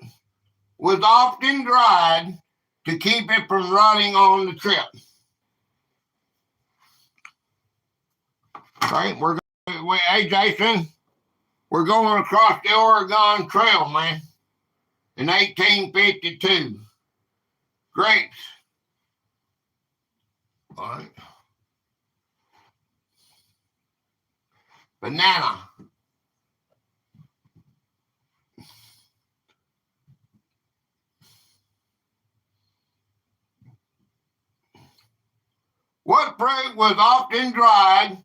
was often dried to keep it from rotting on the trip? All right, hey Jason, we're going across the Oregon Trail, man, in 1852. Grapes. All right. Banana. What fruit was often dried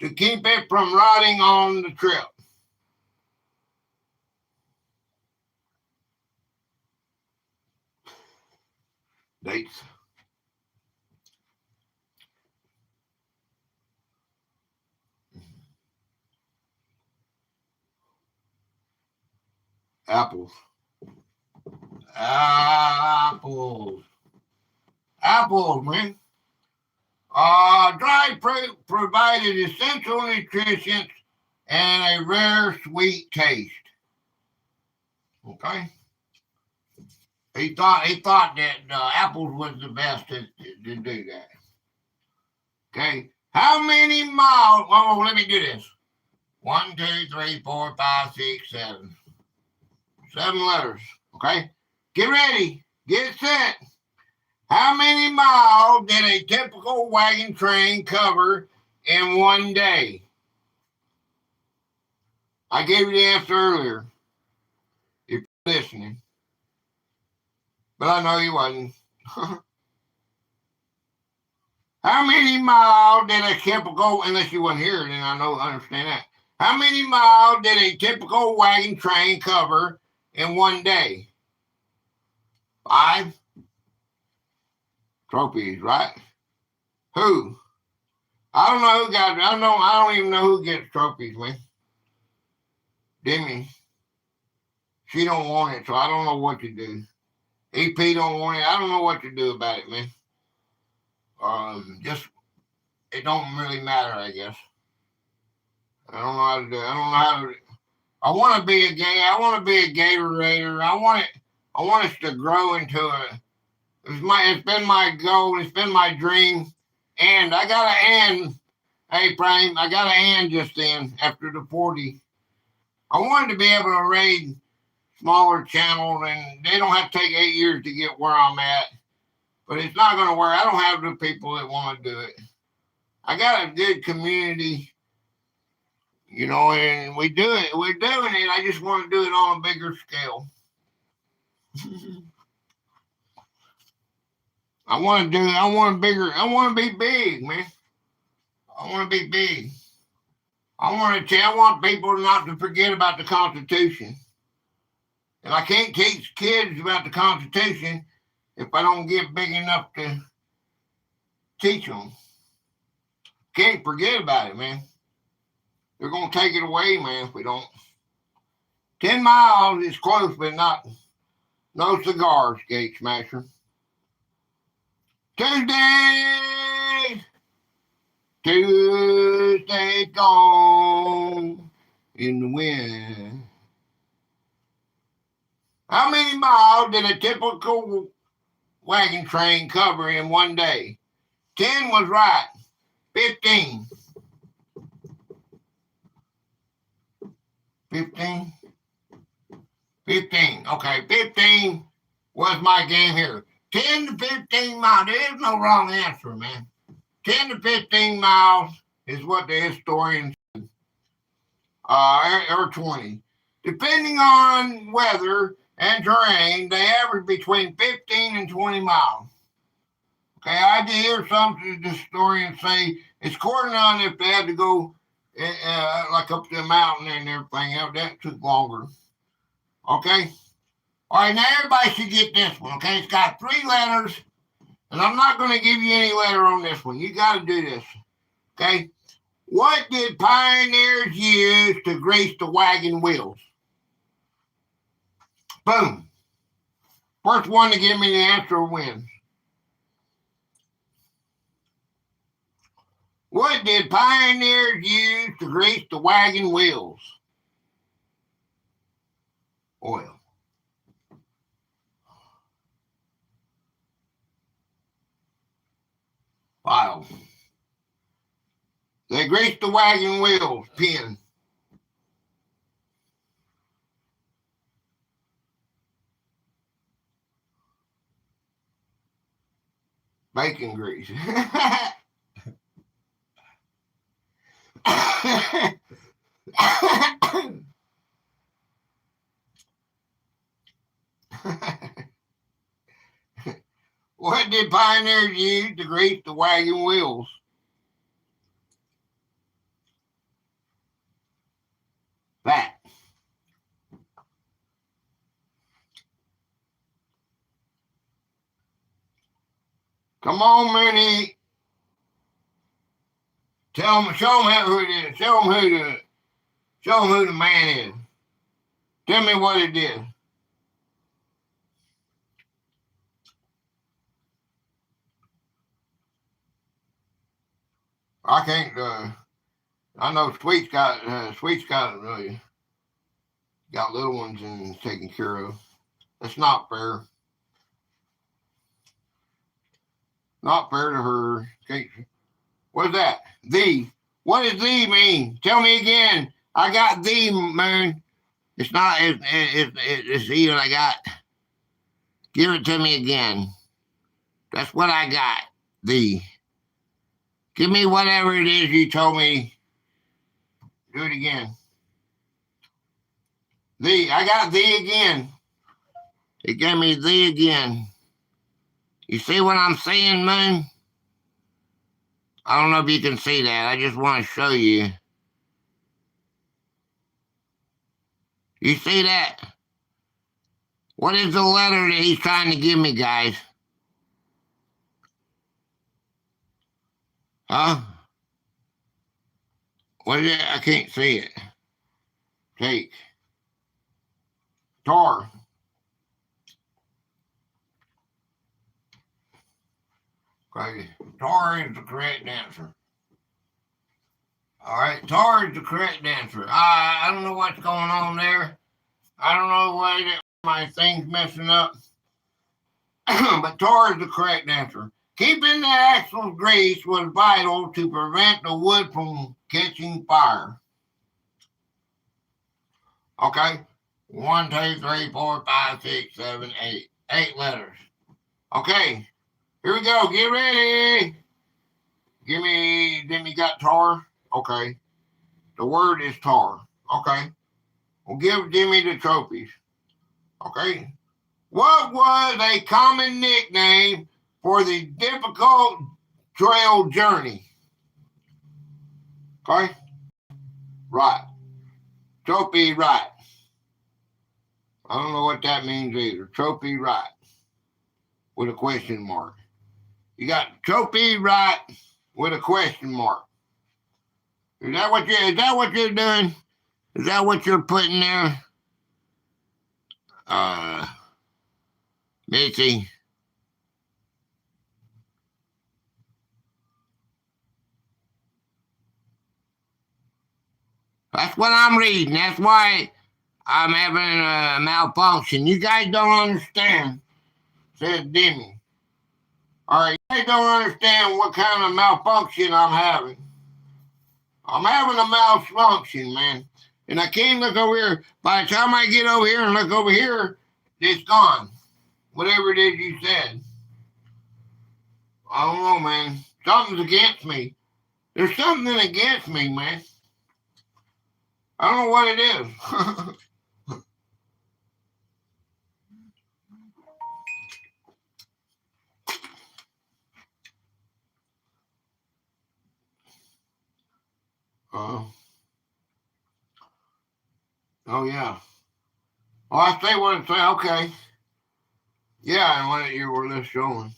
to keep it from rotting on the trip? Dates. Apples. Apples. Apples, man. Dried fruit provided essential nutrition and a rare sweet taste. Okay. He thought that apples was the best to do that. Okay. How many miles? Oh, let me do this. 1, 2, 3, 4, 5, 6, 7. 7 letters. Okay. Get ready. Get set. How many miles did a typical wagon train cover in one day? I gave you the answer earlier, if you're listening. But I know you wasn't. How many miles did a typical, unless you wasn't here, then I understand that. How many miles did a typical wagon train cover in one day? 5. Trophies, right? Who? I don't know who got. I don't even know who gets trophies, man. Demi. She don't want it, so I don't know what to do. EP don't want it. I don't know what to do about it, man. Just it don't really matter, I guess. I don't know how to do it. I don't know how to. I want to be a gay. I want to be a gator raider. I want it. I want us to grow into a. It's been my goal. It's been my dream, and I got to end. Hey, Prime, I got to end just then after the 40. I wanted to be able to raid smaller channels, and they don't have to take 8 years to get where I'm at. But it's not going to work. I don't have the people that want to do it. I got a good community, and we do it. We're doing it. I just want to do it on a bigger scale. I want to be big, man. I want to be big. I want people not to forget about the Constitution. And I can't teach kids about the Constitution if I don't get big enough to teach them. Can't forget about it, man. They're going to take it away, man, if we don't. 10 miles is close, but no cigars, Gate Smasher. Tuesday gone in the wind. How many miles did a typical wagon train cover in one day? 10 was right. 15. 15? 15. Okay, 15 was my game here. 10 to 15 miles. There is no wrong answer, man. 10 to 15 miles is what the historians said. Or 20. Depending on weather and terrain, they average between 15 and 20 miles. Okay, I did hear some historians say it's according on if they had to go like up the mountain and everything else. That took longer. Okay? All right, now everybody should get this one, okay? It's got 3 letters, and I'm not going to give you any letter on this one. You got to do this, okay? What did pioneers use to grease the wagon wheels? Boom. First one to give me the answer wins. What did pioneers use to grease the wagon wheels? Oil. File. They greased the wagon wheels. Pin. Bacon grease. What did pioneers use to grease the wagon wheels? Fat. Come on, Minnie. Show them who it is. Show them who the man is. Tell me what it is. I can't. I know Sweet's got really got little ones and taken care of. That's not fair. Not fair to her. What's that? The. What does the mean? Tell me again. I got the, man. It's not. It's even I got. Give it to me again. That's what I got. The. Give me whatever it is you told me. Do it again. The. I got the again. It gave me the again. You see what I'm saying, man? I don't know if you can see that. I just want to show you. You see that? What is the letter that he's trying to give me, guys? Huh? What is it? I can't see it. Take. Tar. Okay. Tar is the correct answer. All right, tar is the correct answer. I don't know what's going on there. I don't know why my thing's messing up. But tar is the correct answer. Keeping the axles greased was vital to prevent the wood from catching fire. Okay. 1, 2, 3, 4, 5, 6, 7, 8. 8 letters. Okay. Here we go. Get ready. Then we got tar. Okay. The word is tar. Okay. We'll give Jimmy the trophies. Okay. What was a common nickname for the difficult trail journey? Okay. Right. Trophy right. I don't know what that means either. Trophy right. With a question mark. You got trophy right with a question mark. Is that what you're doing? Is that what you're putting there? Missy. That's what I'm reading. That's why I'm having a malfunction. You guys don't understand, says Demi. All right, you guys don't understand what kind of malfunction I'm having. I'm having a malfunction, man. And I can't look over here. By the time I get over here and look over here, it's gone. Whatever it is you said. I don't know, man. Something's against me. There's something against me, man. I don't know what it is. Oh, yeah. Oh, I say what it say. Okay. Yeah, and what you were just showing.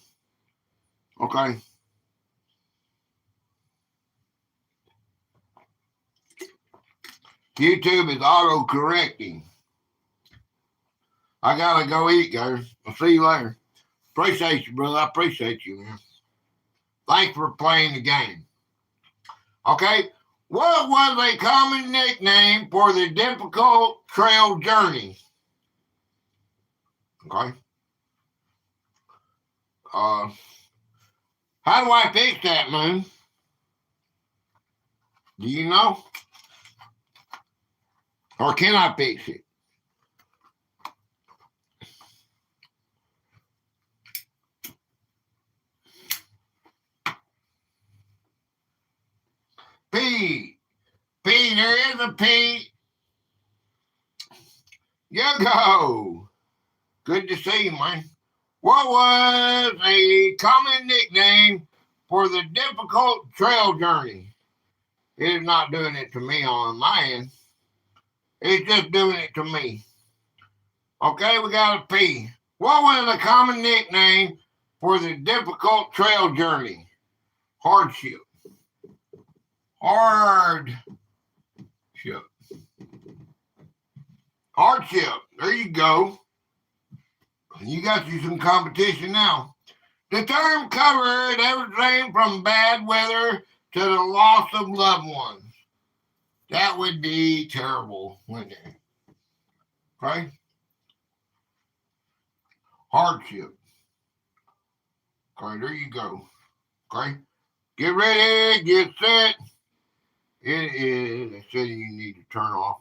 Okay. YouTube is auto-correcting. I gotta go eat, guys. I'll see you later. Appreciate you, brother. I appreciate you, man. Thanks for playing the game. Okay. What was a common nickname for the difficult trail journey? Okay. How do I fix that, Moon? Do you know? Or can I fix it? P. P, there is a P. Yogo. Good to see you, man. What was a common nickname for the difficult trail journey? It is not doing it to me on my end. It's just doing it to me. Okay, we got a P. What was a common nickname for the difficult trail journey? Hardship. Hardship. Hardship. There you go. You got you some competition now. The term covered everything from bad weather to the loss of loved ones. That would be terrible, wouldn't it? Okay? Hardship. Okay, there you go. Okay? Get ready, get set. It is, they say you need to turn off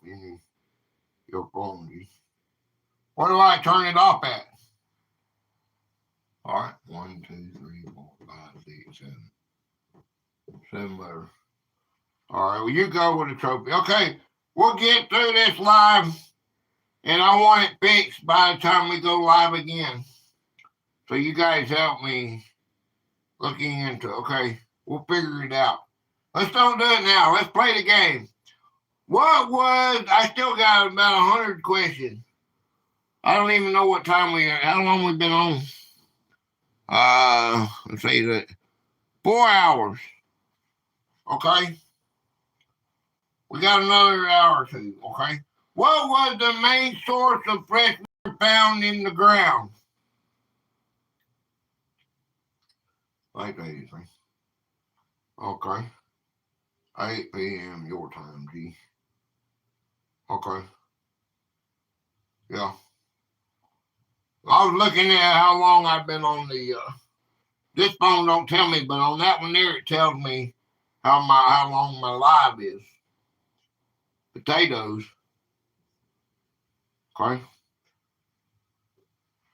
your phone. What do I turn it off at? All right, 1, 2, 3, 4, 5, 6, 7. 7 letters. All right, well, you go with the trophy. Okay, we'll get through this live, and I want it fixed by the time we go live again. So you guys help me looking into it. Okay, we'll figure it out. Let's don't do it now. Let's play the game. I still got about 100 questions. I don't even know what time how long we've been on. Let's see that. 4 hours. Okay. We got another hour or two. Okay. What was the main source of fresh water found in the ground? Like anything. Okay. 8 p.m. your time, G. Okay. Yeah. I was looking at how long I've been on the, this phone don't tell me, but on that one there, it tells me how long my live is. Potatoes. Okay.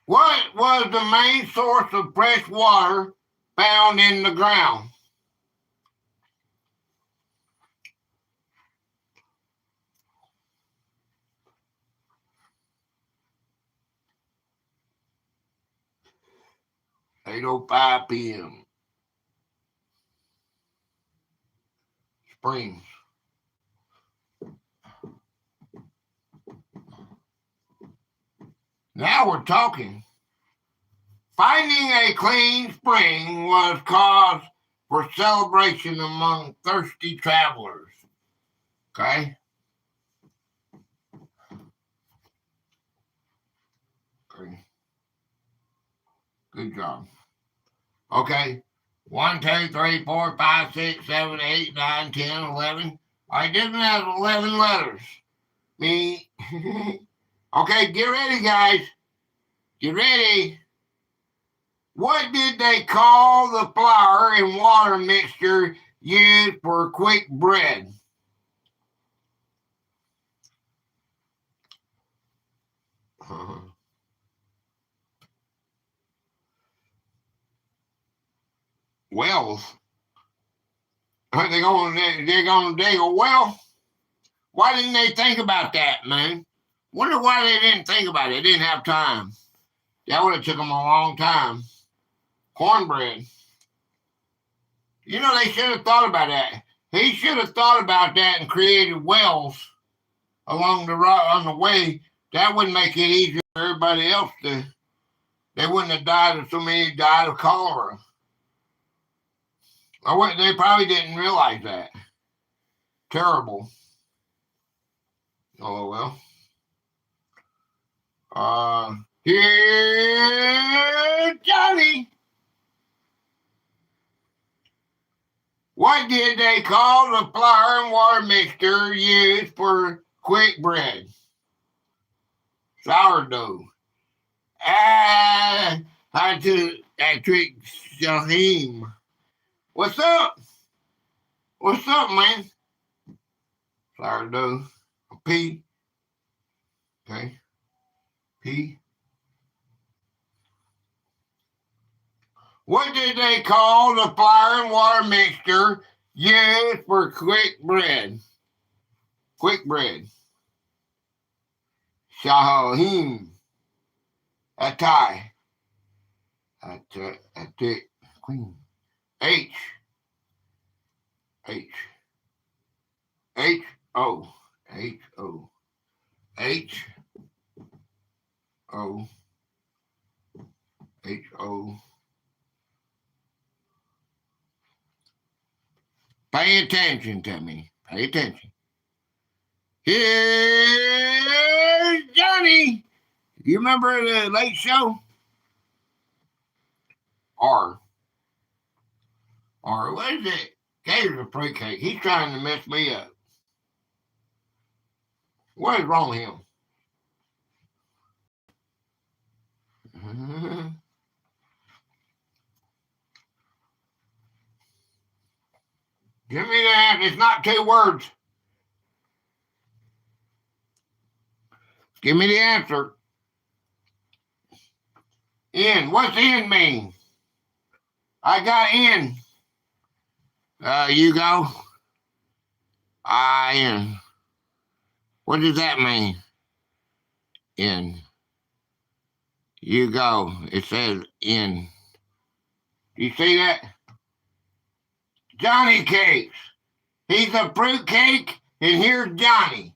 What was the main source of fresh water found in the ground? "8:05 p.m. Springs." Now we're talking. Finding a clean spring was cause for celebration among thirsty travelers. Okay? Okay. Good job. Okay. 1, 2, 3, 4, 5, 6, 7, 8, 9, 10, 11. I didn't have 11 letters. Me. Okay, get ready, guys. Get ready. What did they call the flour and water mixture used for quick bread? Wells. They're gonna dig a well. Why didn't they think about that, man? Wonder why they didn't think about it. They didn't have time. That would have took them a long time. Cornbread. You know, they should have thought about that. He should have thought about that and created wells along on the way. That would make it easier for everybody else to. They wouldn't have died of so many died of cholera. They probably didn't realize that. Terrible. Oh well. Here's Johnny. What did they call the flour and water mixture used for quick bread? Sourdough. I trick Shaheem. What's up? What's up, man? Sourdough. P. Okay. P. What did they call the flour and water mixture used for quick bread? Quick bread. Shaheem. Atai. Atik. Queen. H. H. H. O. H. O. H. O. H. O. Pay attention to me. Pay attention. Here's Johnny. You remember the Late Show? R. What is it? Gator's a fruitcake. He's trying to mess me up. What is wrong with him? Give me that. It's not 2 words. Give me the answer. N. What's N mean? I got N. You go. N. What does that mean? N. You go. It says N. Do you see that? Johnny Cakes. He's a fruitcake, and here's Johnny.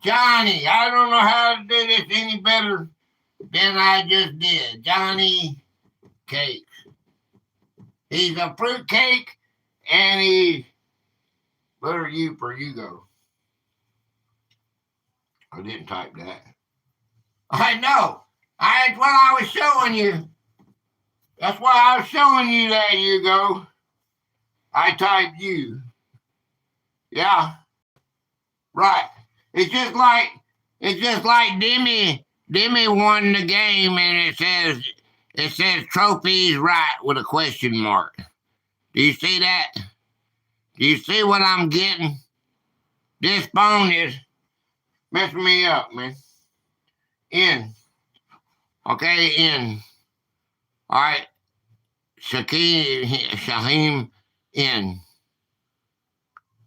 Johnny, I don't know how to do this any better than I just did. Johnny Cakes. He's a fruitcake, and he's letter U for you go. I didn't type that. I know. That's what I was showing you. That's why I was showing you that you go. I typed you. Yeah. Right. It's just like Demi won the game and it says trophies right with a question mark. Do you see that? Do you see what I'm getting? This phone is messing me up, man. In. Okay, in. All right. Shaheem in.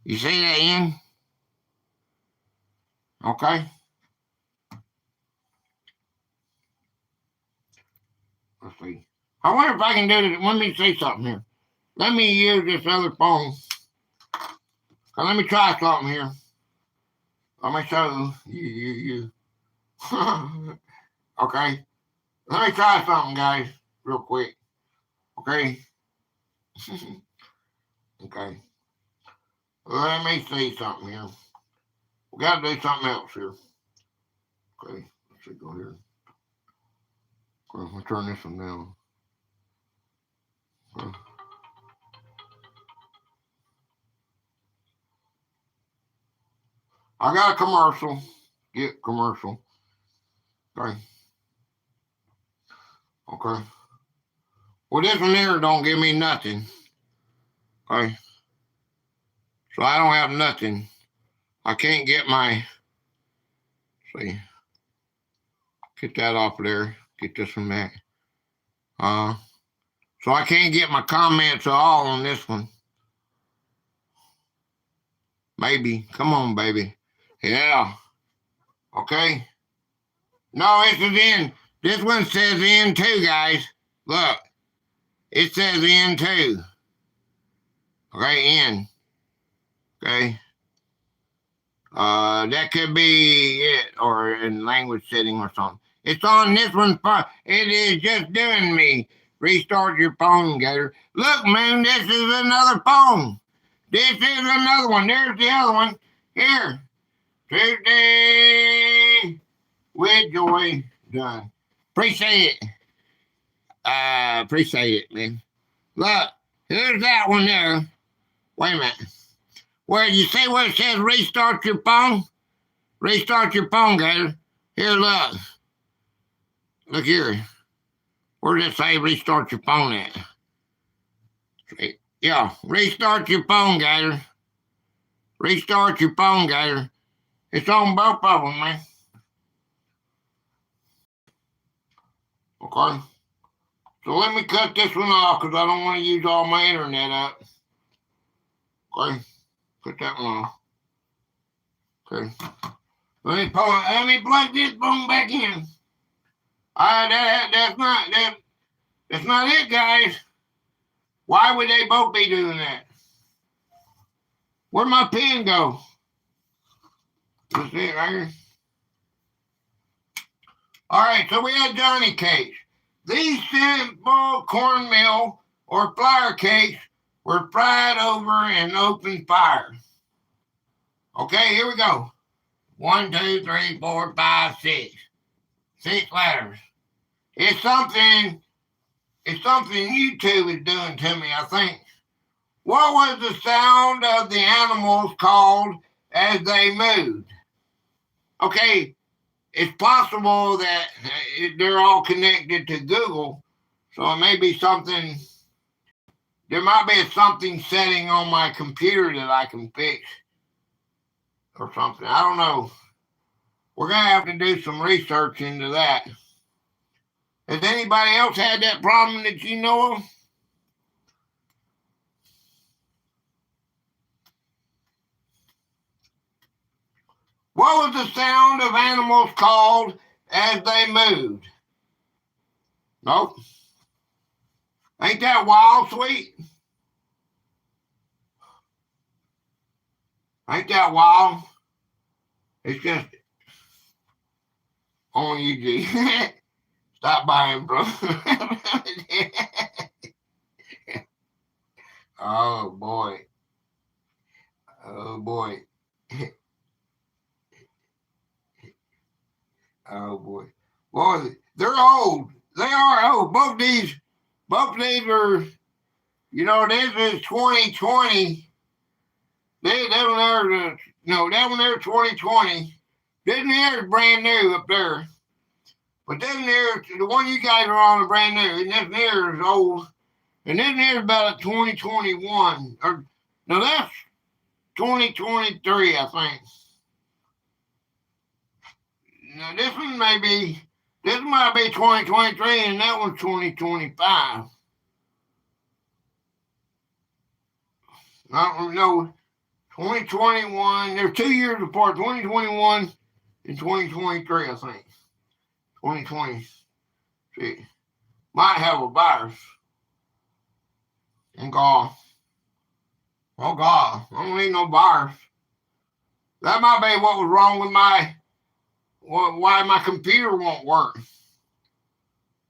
You see that in? Okay. Let's see. I wonder if I can do this. Let me see something here. Let me use this other phone. Let me try something here. Let me show you. Okay. Let me try something, guys, real quick. Okay. Okay. Let me see something here. We got to do something else here. Okay. Let's see. Go here. Okay. I'll turn this one down. Okay. I got a commercial. Get commercial. Okay. Okay. Well, this one here don't give me nothing. Okay. So I don't have nothing. I can't get my, see, get that off there. Get this one back. So I can't get my comments at all on this one. Maybe. Come on, baby. Yeah. Okay. No, this is in. This one says in too, guys. Look. It says in too. Okay, in. Okay. That could be it, or in language setting or something. It's on this one. It is just doing me. Restart your phone, Gator. Look, man, this is another phone. This is another one. There's the other one. Here. Tuesday with joy. Done. Appreciate it. Appreciate it, man. Look, here's that one there. Wait a minute. Where you see where it says restart your phone? Restart your phone, Gator. Here, look. Look here. Where does it say restart your phone at? Yeah, restart your phone, Gator. Restart your phone, Gator. It's on both of them, man. Okay. So let me cut this one off because I don't want to use all my internet up. Okay. Put that one off. Okay. Let me plug this phone back in. That's not it, guys. Why would they both be doing that? Where'd my pen go? That's it right here. All right, so we had Johnny cakes. These simple cornmeal or flour cakes were fried over an open fire. Okay, here we go. 1, 2, 3, 4, 5, 6. 6 letters. It's something YouTube is doing to me, I think. What was the sound of the animals called as they moved? Okay, it's possible that they're all connected to Google, so it may be something. There might be something setting on my computer that I can fix or something. I don't know. We're going to have to do some research into that. Has anybody else had that problem that you know of? What was the sound of animals called as they moved? Nope. Ain't that wild, sweet? Ain't that wild? It's just on you, G. Stop buying, bro. Oh, boy. Oh, boy. Oh, boy. Boy, they're old. They are old. Both these are This is 2020. That one there, no, that one there 2020. This one here is brand new up there. But this one here, the one you guys are on is brand new. And this one here is old. And this one here is about a 2021. No, that's 2023, I think. Now, this one might be 2023, and that one's 2025. I don't know. 2021, they're 2 years apart, 2021 and 2023, I think. 2020. See, might have a virus. And God. Oh, God. I don't need no virus. That might be what was wrong with why my computer won't work.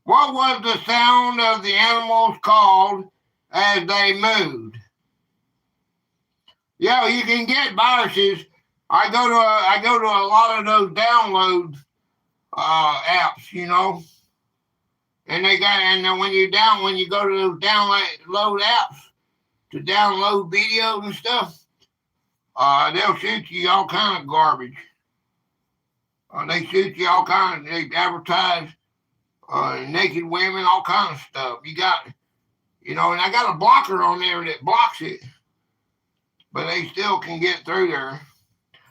What was the sound of the animals called as they moved? Yeah, you can get viruses. I go to a lot of those download apps, and then when you go to those download apps to download videos and stuff, they'll shoot you all kind of garbage. They shoot you all kind of. They advertise naked women, all kind of stuff. You got, and I got a blocker on there that blocks it, but they still can get through there.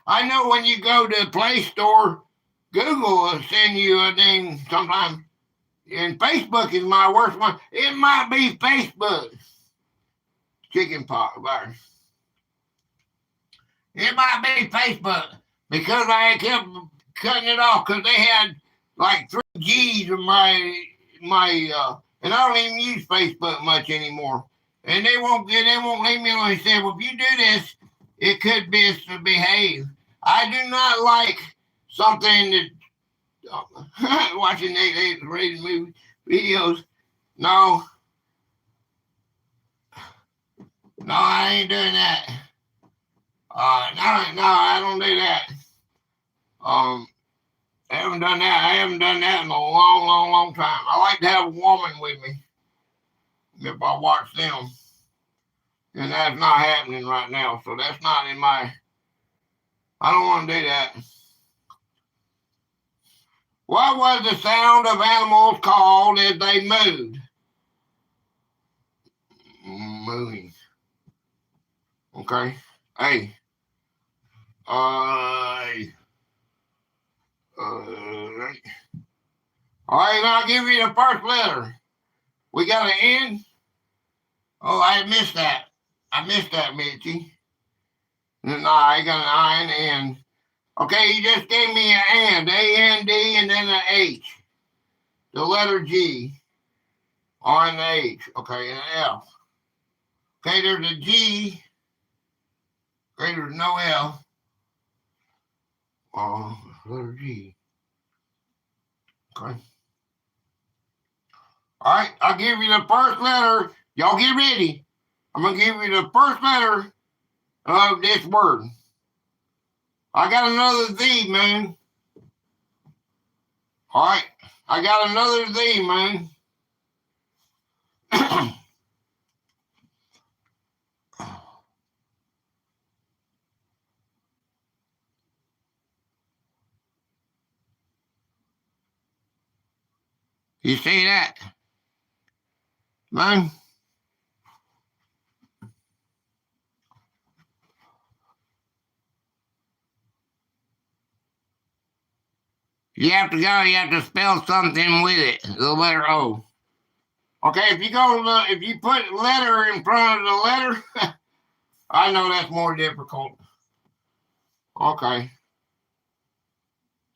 I know when you go to the Play Store, Google will send you a thing sometimes. And Facebook is my worst one. It might be Facebook. Chickenpox virus. It might be Facebook because I kept cutting it off because they had like 3 Gs of my and I don't even use Facebook much anymore. And they won't leave me alone. They said, well, if you do this, it could misbehave. I do not like something that watching they rated movie videos. No, I ain't doing that. No, I don't do that. I haven't done that. I haven't done that in a long time. I like to have a woman with me if I watch them. And that's not happening right now. So that's not in my... I don't want to do that. What was the sound of animals called as they moved? Moving. Okay. Hey. All right, I'll give you the first letter. We got an N. Oh, I missed that. Mitchie. No, I got an I and an N. Okay, you just gave me an and, A-N-D, and then an H. The letter G. R and the H. Okay, and an F. Okay, there's a G. Okay, there's no L. Letter G. Okay. All right, I'll give you the first letter. Y'all get ready. I'm going to give you the first letter of this word. I got another Z, man. All right, I got another Z, man. You see that? Man? You have to spell something with it, the letter O. Okay, if you put letter in front of the letter, I know that's more difficult. Okay.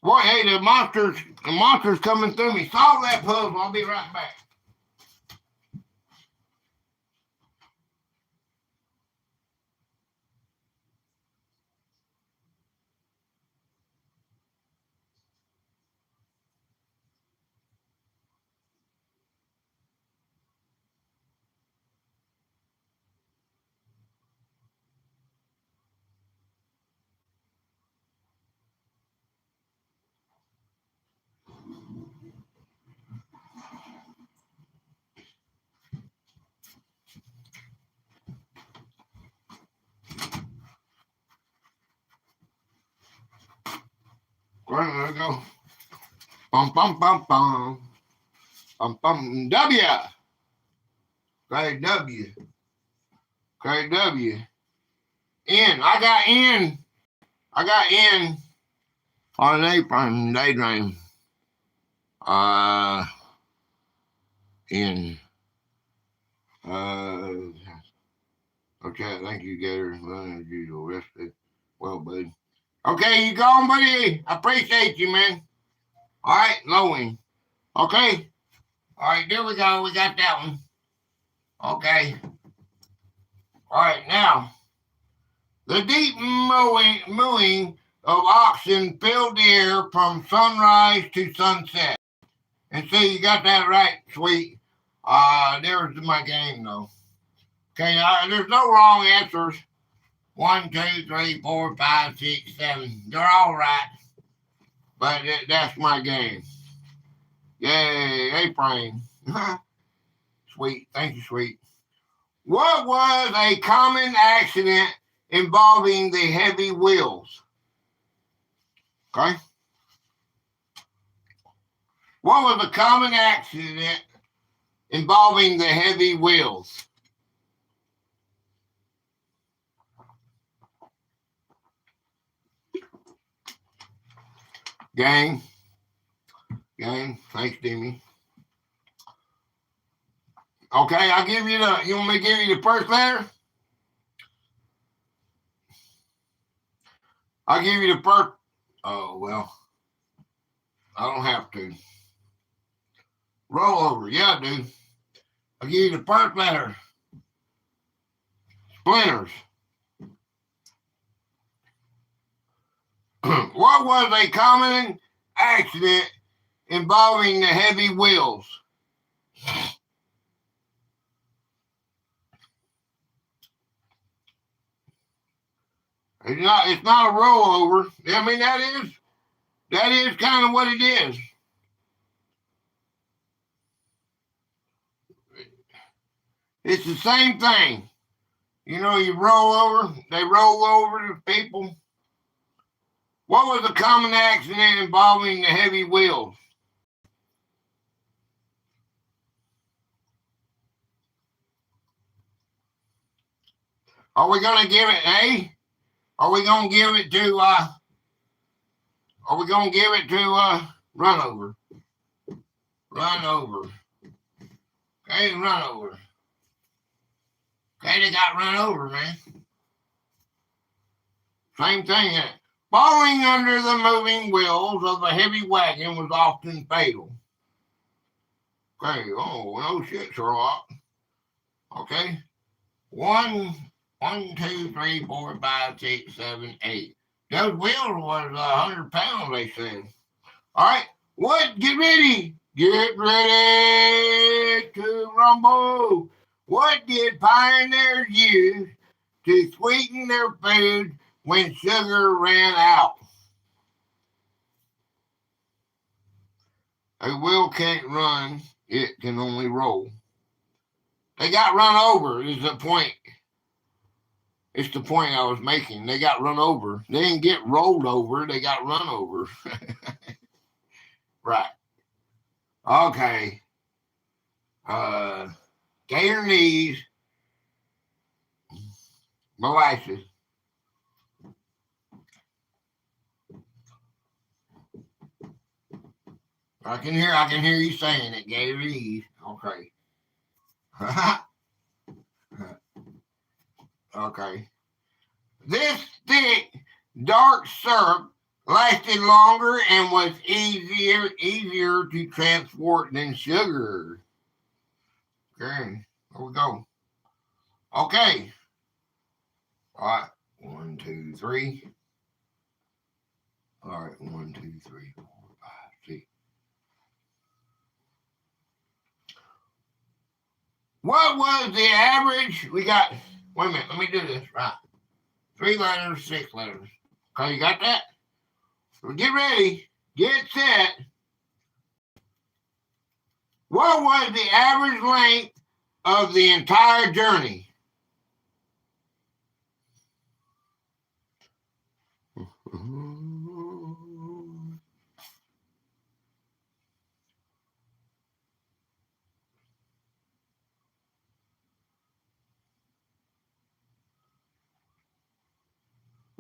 Boy, hey, the monster's coming through me. Solve that puzzle. I'll be right back. Where did I go? Bum, bum, bum, bum. Bum, bum, W. Okay, W. Okay, W. N. I got N. I got N on an daydream. N. Okay, thank you, Gator. As usual, rest of it. Well, bud. Okay, you gone, buddy? I appreciate you, man. All right, lowing. Okay. All right, there we go. We got that one. Okay. All right, now. The deep mooing of oxen filled the air from sunrise to sunset. And see, you got that right, sweet. There's my game, though. Okay, there's no wrong answers. 1, 2, 3, 4, 5, 6, 7. They're all right. But that's my game. Yay, A-frame. Sweet. Thank you, sweet. What was a common accident involving the heavy wheels? Okay. What was a common accident involving the heavy wheels? Gang. Thanks, Demi. Okay, I'll give you you want me to give you the first letter? I'll give you the first. Oh, well, I don't have to. Roll over. Yeah, I do. I'll give you the first letter. Splinters. What was a common accident involving the heavy wheels? It's not a rollover. I mean, that is kind of what it is. It's the same thing. You know, you roll over, they roll over the people. What was the common accident involving the heavy wheels? Are we going to give it A? Are we going to give it to, run over? Run over. Okay, run over. Okay, they got run over, man. Same thing. Falling under the moving wheels of a heavy wagon was often fatal. Okay, oh, no shit, Sherlock. Okay. 1, 2, 3, 4, 5, 6, 7, 8. Those wheels was 100 pounds, they said. All right, what? Get ready. Get ready to rumble. What did pioneers use to sweeten their food when sugar ran out? A wheel can't run, it can only roll. They got run over is the point. It's the point I was making. They got run over. They didn't get rolled over, they got run over. Right. Okay. Gator knees. Molasses. I can hear you saying it, Gator knees. Okay. Okay. This thick, dark syrup lasted longer and was easier to transport than sugar. Okay, here we go. Okay. All right. 1, 2, 3. All right. 1, 2, 3, 4, 5, 6. What was the average? We got, wait a minute, let me do this. Right. 3 letters, 6 letters. Okay, you got that? So get ready. Get set. What was the average length of the entire journey?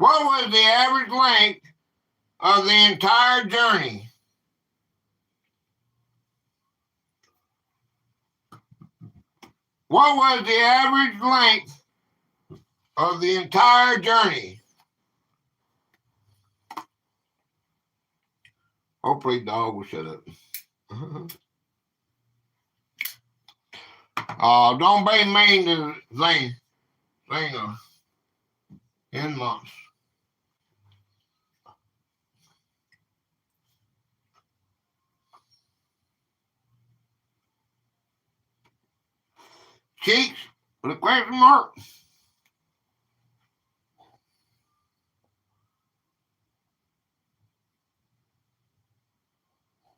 What was the average length of the entire journey? What was the average length of the entire journey? Hopefully, dog will shut up. Don't be mean to Zena in months. Cheeks with a question mark.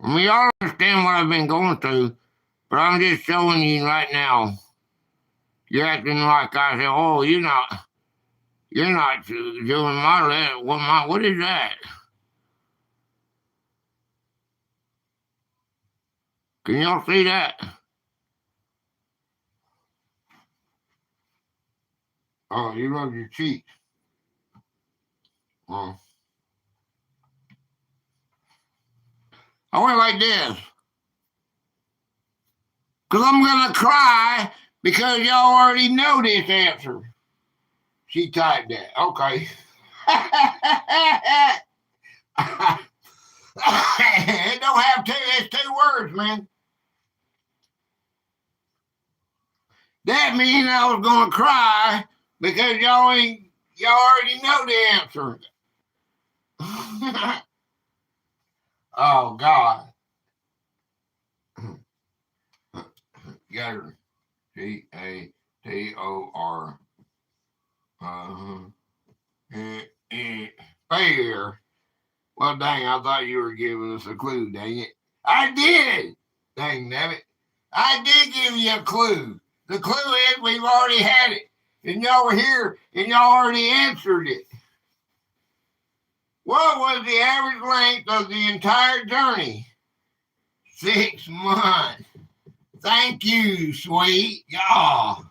I mean, y'all understand what I've been going through, but I'm just showing you right now. You're acting like I said, oh, you're not doing my letter. What is that? Can y'all see that? Oh, you love your cheeks. Oh. I went like this. Because I'm going to cry because y'all already know this answer. She typed that. Okay. It don't have two. It's 2 words, man. That means I was going to cry because y'all already know the answer. Oh, God. Gator. Gator. Fair. Well, dang, I thought you were giving us a clue, dang it. I did. Dang, nabbit. I did give you a clue. The clue is we've already had it. And y'all were here and y'all already answered it. What was the average length of the entire journey? 6 months. Thank you, sweet. Y'all.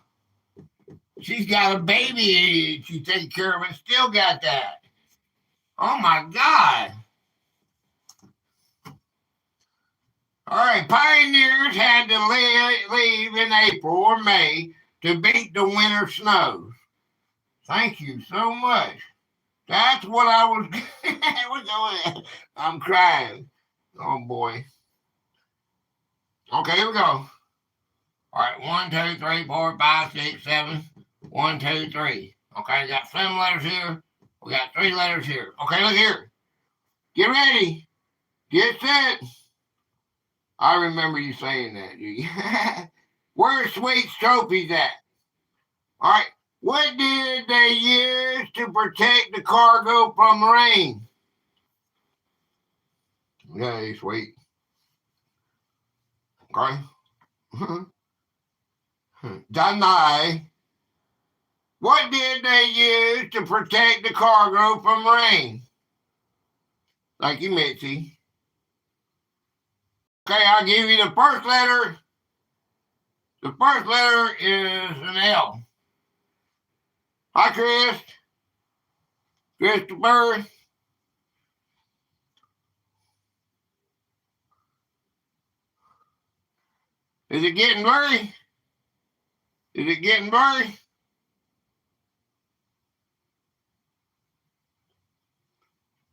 She's got a baby she takes care of and still got that. Oh, my God. All right, pioneers had to leave in April or May to beat the winter snows. Thank you so much. That's what I was going. I'm crying. Oh, boy. Okay, here we go. All right, 1, 2, 3, 4, 5, 6, 7. 1, 2, 3. Okay, we got 7 letters here. We got 3 letters here. Okay, look here. Get ready. Get set. I remember you saying that. Where's Sweet's trophies at? All right. What did they use to protect the cargo from rain? Okay, Sweet. Okay. Deny. What did they use to protect the cargo from rain? Thank you, Mitzi. Okay, I'll give you the first letter. The first letter is an L. Hi, Chris. Christopher. Is it getting blurry? Is it getting blurry?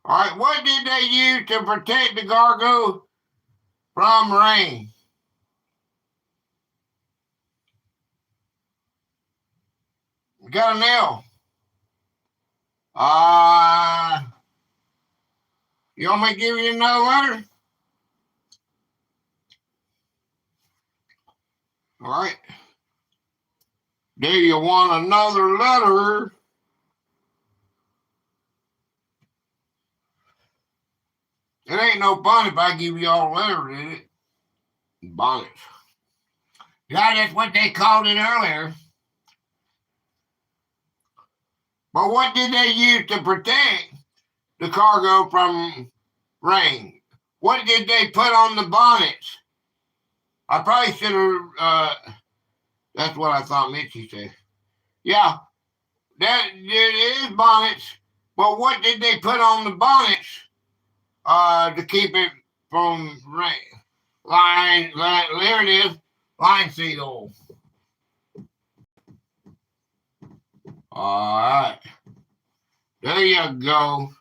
All right, what did they use to protect the cargo from rain? You got an L. You want me to give you another letter? All right. Do you want another letter? It ain't no fun if I give you all letters, is it? Bonnets. Yeah, that's what they called it earlier. But what did they use to protect the cargo from rain? What did they put on the bonnets? I probably should have, that's what I thought Mitzi said. Yeah, that it is bonnets, Well, what did they put on the bonnets to keep it from rain? There it is, linseed oil. All right. There you go.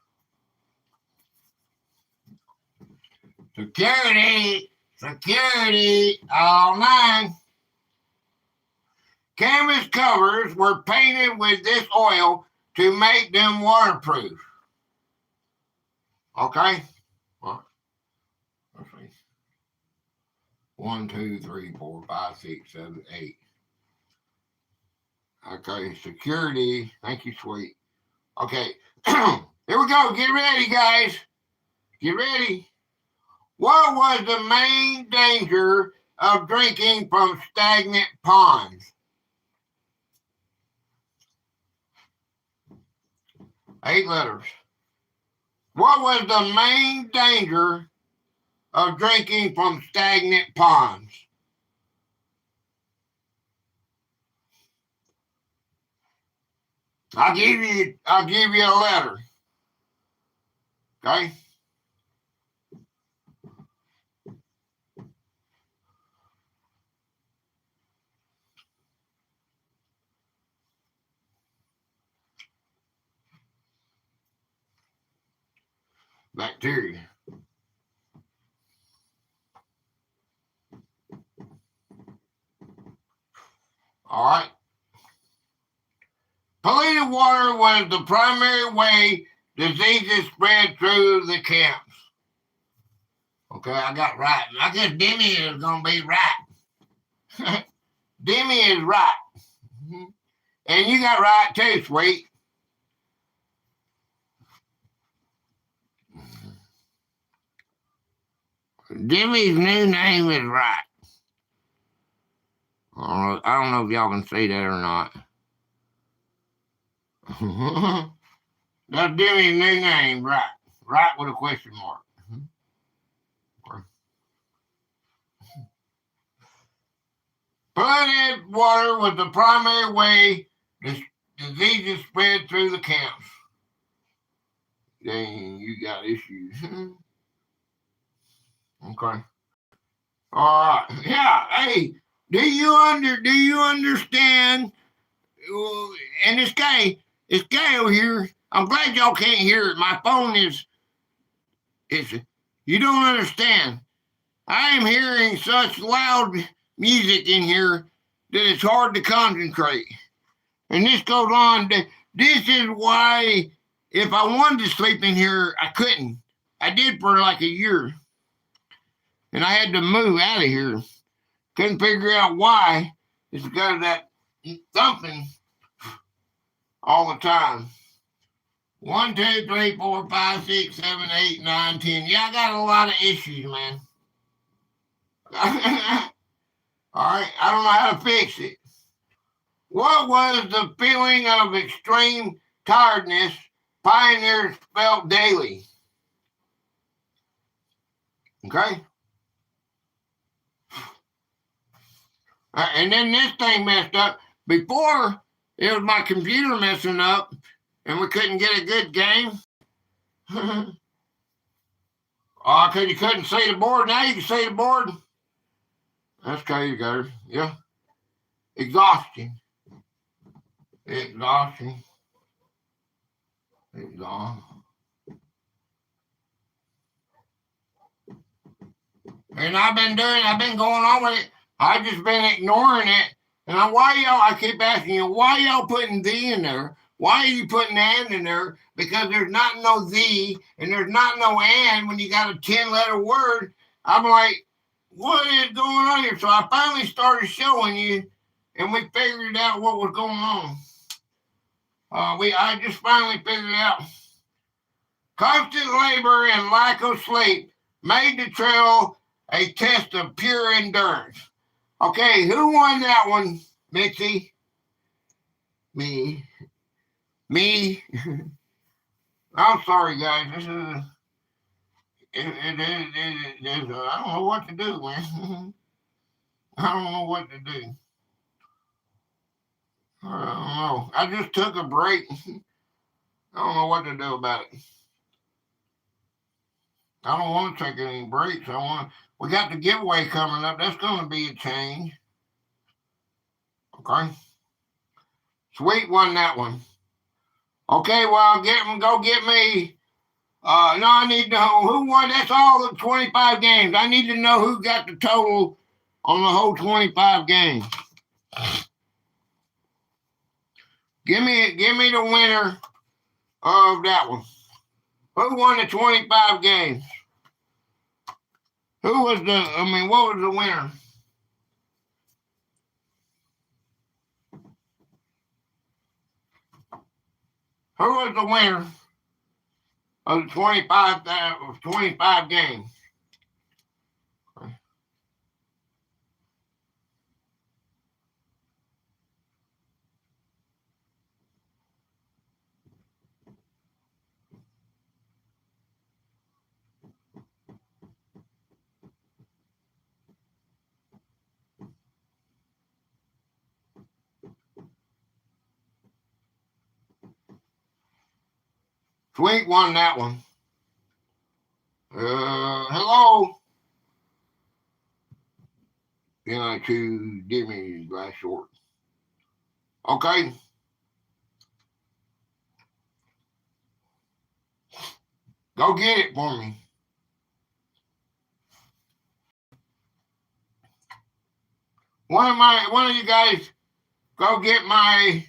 Security, all nine. Canvas covers were painted with this oil to make them waterproof. Okay? Well, let's see. 1, 2, 3, 4, 5, 6, 7, 8. Okay, security. Thank you, sweet. Okay, here we go. Get ready, guys. Get ready. What was the main danger of drinking from stagnant ponds? 8 letters. What was the main danger of drinking from stagnant ponds? I'll give you a letter. Okay? Bacteria. All right. Polluted water was the primary way diseases spread through the camps. Okay, I got right. I guess Demi is going to be right. Demi is right. And you got right too, sweet. Demi's new name is right. I don't know if y'all can see that or not. That's Demi's new name, right. Right with a question mark. Polluted water was the primary way diseases spread through the camps. Dang, you got issues. Okay. All right. Yeah. Hey, do you understand? And this guy over here. I'm glad y'all can't hear it. My phone is. You don't understand. I am hearing such loud music in here that it's hard to concentrate. And this goes on. This is why, if I wanted to sleep in here, I couldn't. I did for like a year. And I had to move out of here. Couldn't figure out why. It's because of that thumping all the time. 1, 2, 3, 4, 5, 6, 7, 8, 9, 10. Yeah, I got a lot of issues, man. All right, I don't know how to fix it. What was the feeling of extreme tiredness pioneers felt daily? Okay? And then this thing messed up. Before, it was my computer messing up, and we couldn't get a good game. Because you couldn't see the board. Now you can see the board. That's okay, you got it. Yeah. Exhausting. And I've been going on with it. I've just been ignoring it. And I keep asking you, why y'all putting the in there? Why are you putting and in there? Because there's not no the and there's not no and when you got a 10-letter word. I'm like, what is going on here? So I finally started showing you, and we figured out what was going on. I just finally figured out. Constant labor and lack of sleep made the trail a test of pure endurance. Okay, who won that one, Mitzi? Me. I'm sorry, guys. This is. I don't know what to do, man. I don't know what to do. I don't know. I just took a break. I don't know what to do about it. I don't want to take any breaks. We got the giveaway coming up. That's going to be a change. Okay. Sweet won that one. Okay, well, go get me. No, I need to know who won. That's all the 25 games. I need to know who got the total on the whole 25 games. Give me the winner of that one. Who won the 25 games? What was the winner? Who was the winner of the 25 games? Sweet won that one. Hello. Then I choose Dimmy Glass Short. Okay. Go get it for me. One of you guys go get my.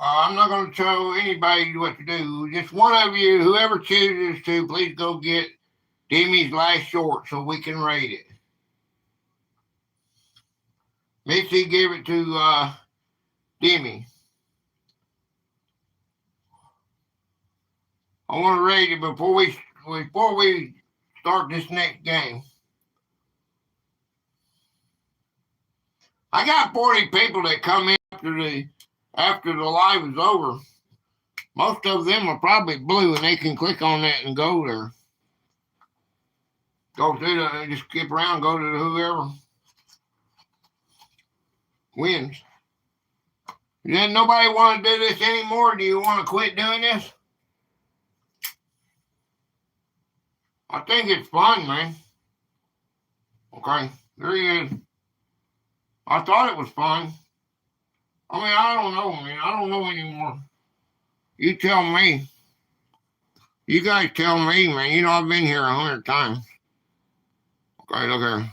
I'm not going to tell anybody what to do. Just one of you, whoever chooses to, please go get Demi's last short so we can rate it. Missy gave it to Demi. I want to rate it before we start this next game. I got 40 people that come in after the live is over. Most of them are probably blue, and they can click on that and go there. Go through just skip around, go to whoever wins. Does nobody want to do this anymore? Do you want to quit doing this? I think it's fun, man. Okay, there he is. I thought it was fun. I mean, I don't know, man. I don't know anymore. You tell me. You guys tell me, man. You know, I've been here 100 times. Okay, look here.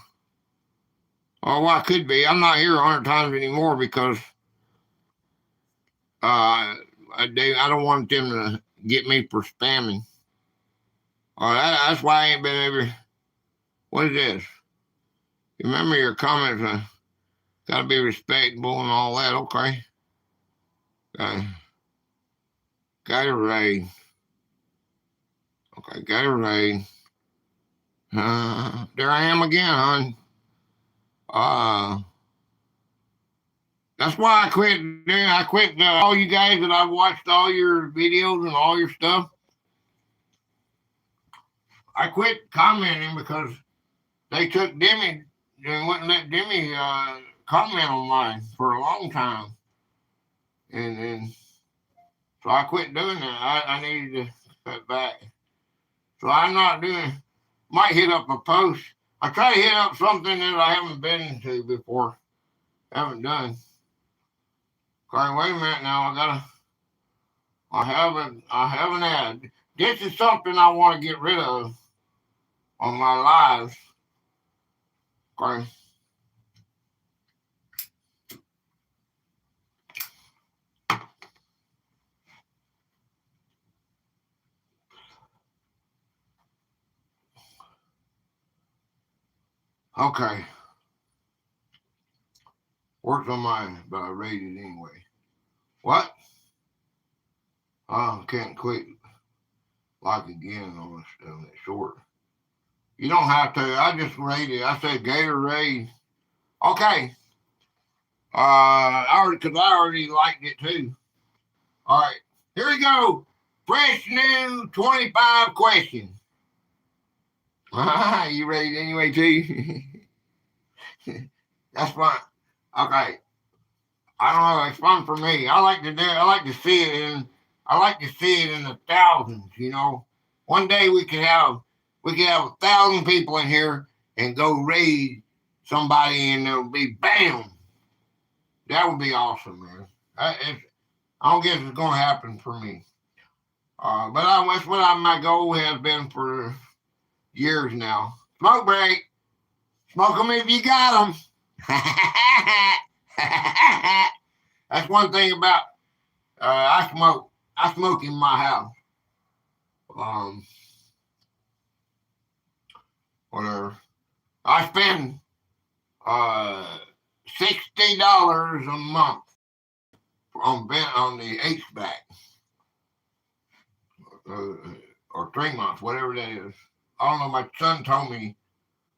Oh, well, I could be. I'm not here 100 times anymore because I don't want them to get me for spamming. That's why I ain't been ever. What is this? Remember your comments. Got to be respectable and all that. Okay. Gatorade. Okay, Gatorade. There I am again, hon. That's why I quit. I quit all you guys that I've watched all your videos and all your stuff. I quit commenting because they took Demi. They wouldn't let Demi comment on mine for a long time, and so I quit doing that. I needed to cut back. So I'm not doing. Might hit up a post. I try to hit up something that I haven't been to before. Haven't done. Okay, wait a minute now. I have an ad. This is something I want to get rid of on my lives. Okay. Okay. Works on mine, but I rated anyway. What? Can't quit like again on that short. You don't have to. I just rated. I said Gatorade. Okay. Because I already liked it too. All right. Here we go. Fresh new 25 questions. You ready anyway too? That's fun. Okay. I don't know. It's fun for me. I like to see it, and I like to see it in the thousands, you know. One day we could have 1,000 people in here and go raid somebody and it'll be bam. That would be awesome, man. I don't guess it's gonna happen for me. But that's what my goal has been for years now. Smoke break. Smoke them if you got them. That's one thing about I smoke. I smoke in my house. Whatever. I spend $60 a month on the HVAC, or 3 months, whatever that is. I don't know. My son told me.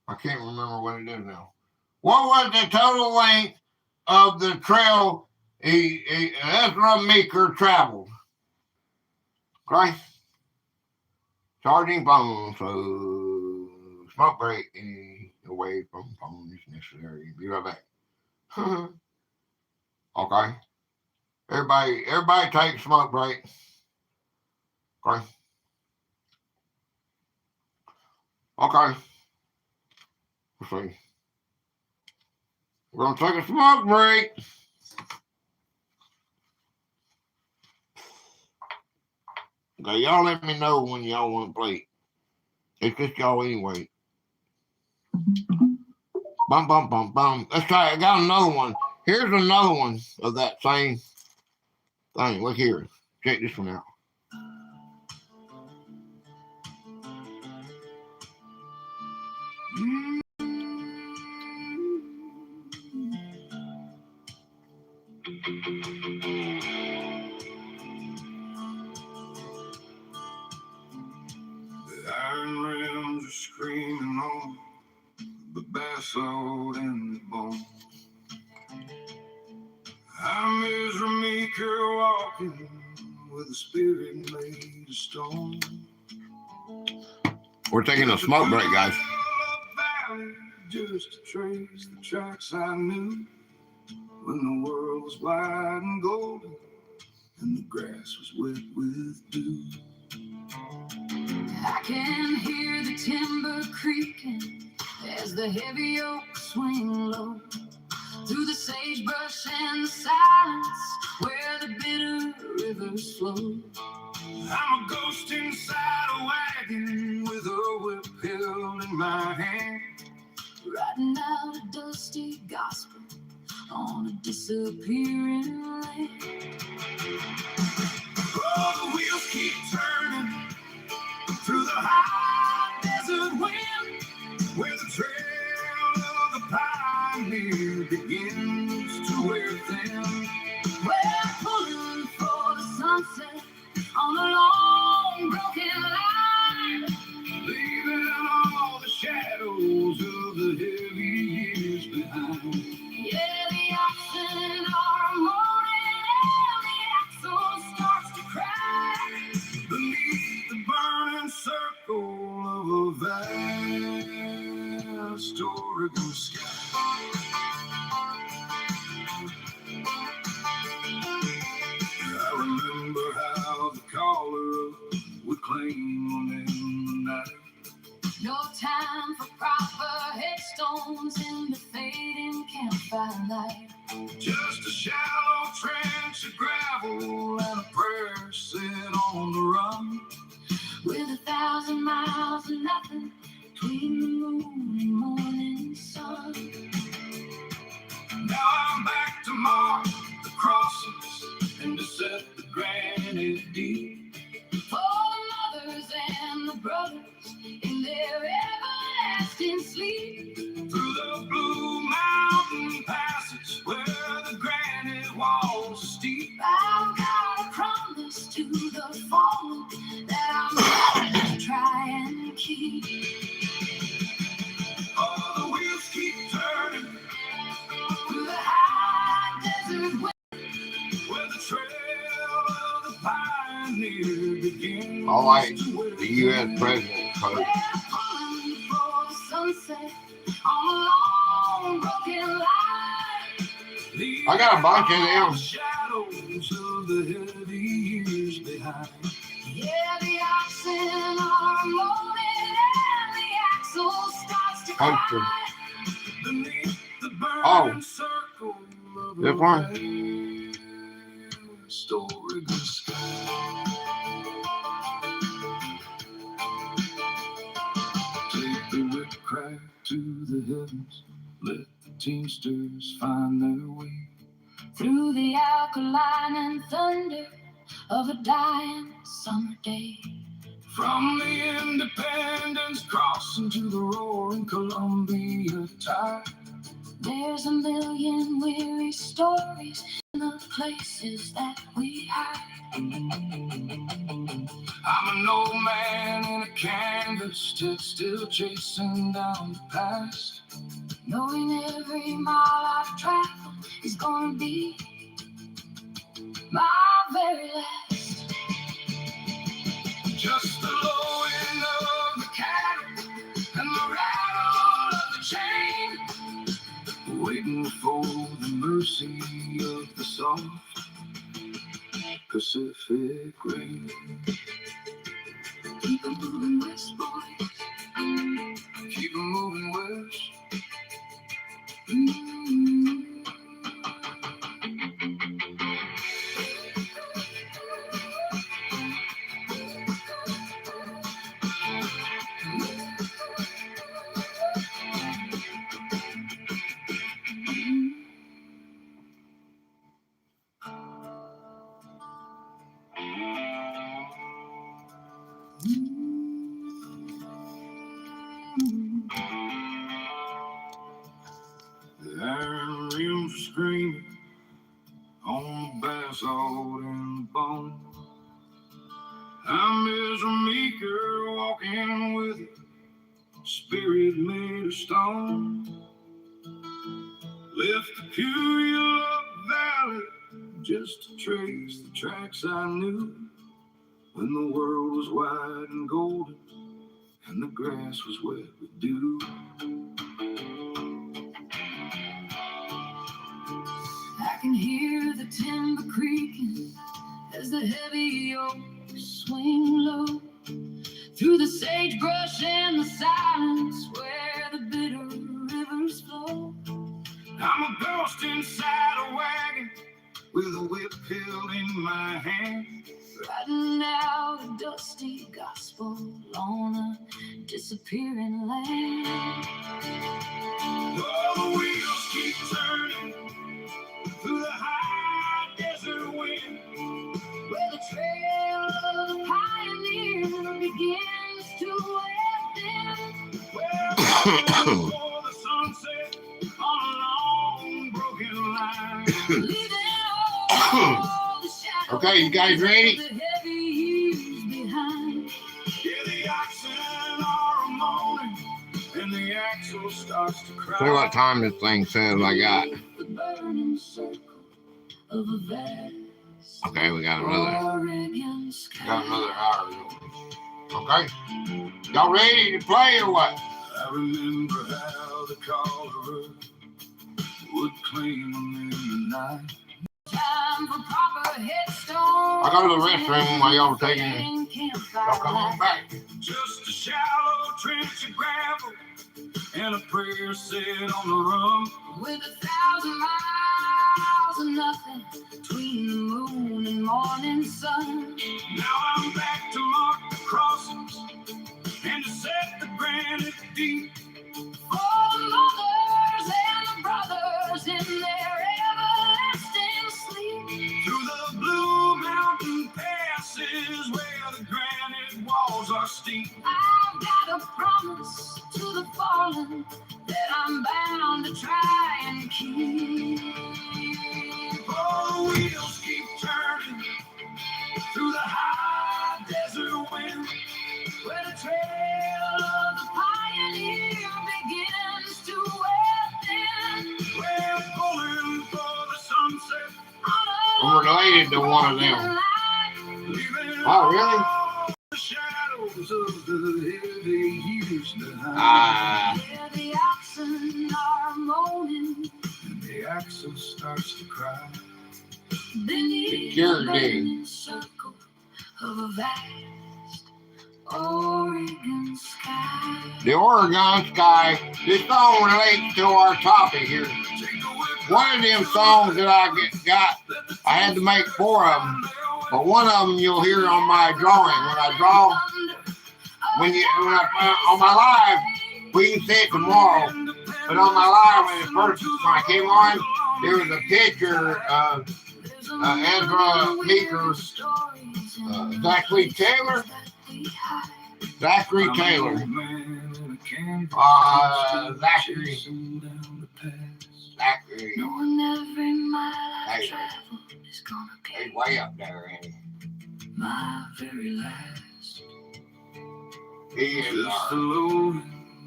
I can't remember what it is now. What was the total length of the trail Ezra Meeker traveled? Okay. Charging phone, so smoke break away from phone is necessary. Be right back. Okay. Everybody take smoke break. Okay. Okay. Let's see. We're gonna take a smoke break. Okay, y'all let me know when y'all want to play. It's just y'all anyway. Bum, bum, bum, bum. Let's try it. I got another one. Here's another one of that same thing. Look here. Check this one out. The iron rims are screaming on the bass load and the bone. I'm Ezra Meeker walking with a spirit made of stone. We're taking a smoke break, guys. Just to trace the tracks I knew when the world was wide and golden and the grass was wet with dew. I can hear the timber creaking as the heavy oaks swing low through the sagebrush and the silence where the bitter rivers flow. I'm a ghost inside a wagon with a whip held in my hand, writing out a dusty gospel on a disappearing land. Oh, the wheels keep turning through the hot desert wind, where the trail of the pioneer begins to wear thin. We're pulling for the sunset on a long broken line, leaving all the shadows of the heavy years behind. Yeah, the oxen are mourning and the axle starts to crack beneath the burning circle of a vast Oregon sky. I remember how the caller would claim in the night. No time for proper headstones in the fading campfire light. Just a shallow trench of gravel and a prayer set on the run, with 1,000 miles of nothing between the moon and morning sun. Now I'm back to mark the crosses and to set the granite deep for the mothers and the brothers in their everlasting sleep. Through the blue mountain passage where the granite walls are steep, I've got a promise to the fallen that I'm going to try and keep. Oh, the wheels keep turning through the high desert where the trail of the pioneer begins. I like the U.S. president coach. We're pulling for the sunset on a long broken line. I got a bunch of them. Shadows of the heavy years behind. behind. Yeah, the oxen are moaning and the axle starts to cry. Beneath the burning circle of this one. Story sky. Take the whip crack to the heavens. Let the teamsters find their way through the alkaline and thunder of a dying summer day. From the Independence crossing to the roaring Columbia tide, there's a million weary stories in the places that we hide. I'm an old man in a canvas, still chasing down the past, knowing every mile I've traveled is gonna be my very last. Just the lowing of the cattle and the rattle of the chain, waiting for the mercy of the soft Pacific rain. Keep it moving west, boys. Keep it moving west. The iron rims screaming on the basalt and the bone. I'm Ezra Meeker walking with you, spirit made of stone. Left the Puyallup Valley just to trace the tracks I knew when the world was wide and golden and the grass was wet with dew. I can hear the timber creaking as the heavy oaks swing low through the sagebrush and the silence where the bitter rivers flow. I'm a ghost inside a wagon with a whip held in my hand, riding out a dusty gospel on a disappearing land. Oh, the wheels keep turning through the high desert wind, where the trail of the pioneer begins to wet in, where for the sunset on a long broken line, leaving all the shadows. Okay, you guys ready? The heavy years behind. Yeah, the oxen are moaning and the axle starts to cry. See what time this thing says I got. The burning circle of a vast Okay, we got another Oregon sky. hour. Okay, y'all ready to play or what? I remember how the Colorado would claim them in the night. Time for proper headstones. I go to the restroom while y'all taking it. Y'all come on back. Just a shallow trench of gravel and a prayer said on the run, with 1,000 miles of nothing between the moon and morning sun. Now I'm back to mark the crossings and to set the granite deep for the mothers and the brothers in their everlasting sleep. Through the blue mountain passes where the granite walls are steep, I've got a promise to the fallen that I'm bound to try and keep. Oh, the wheels keep turning through the high desert wind, where the trail of the pioneer begins to wet in. We're pulling for the sunset. I'm related to one of them. Oh, really? The shadows of the heavy years behind. Yeah, the oxen are moaning and the axle starts to cry. Beneath the burning circle of a vast Oregon sky. The Oregon sky. This song relates to our topic here. One of them songs that I had to make 4 of them, but one of them you'll hear on my drawing. When I draw, on my live, we can see it tomorrow. But on my live, when I came on, there was a picture of Ezra, Meeker, Zachary Taylor. Zachary Taylor. Zachary. He's way up there, ain't he? My very last. He is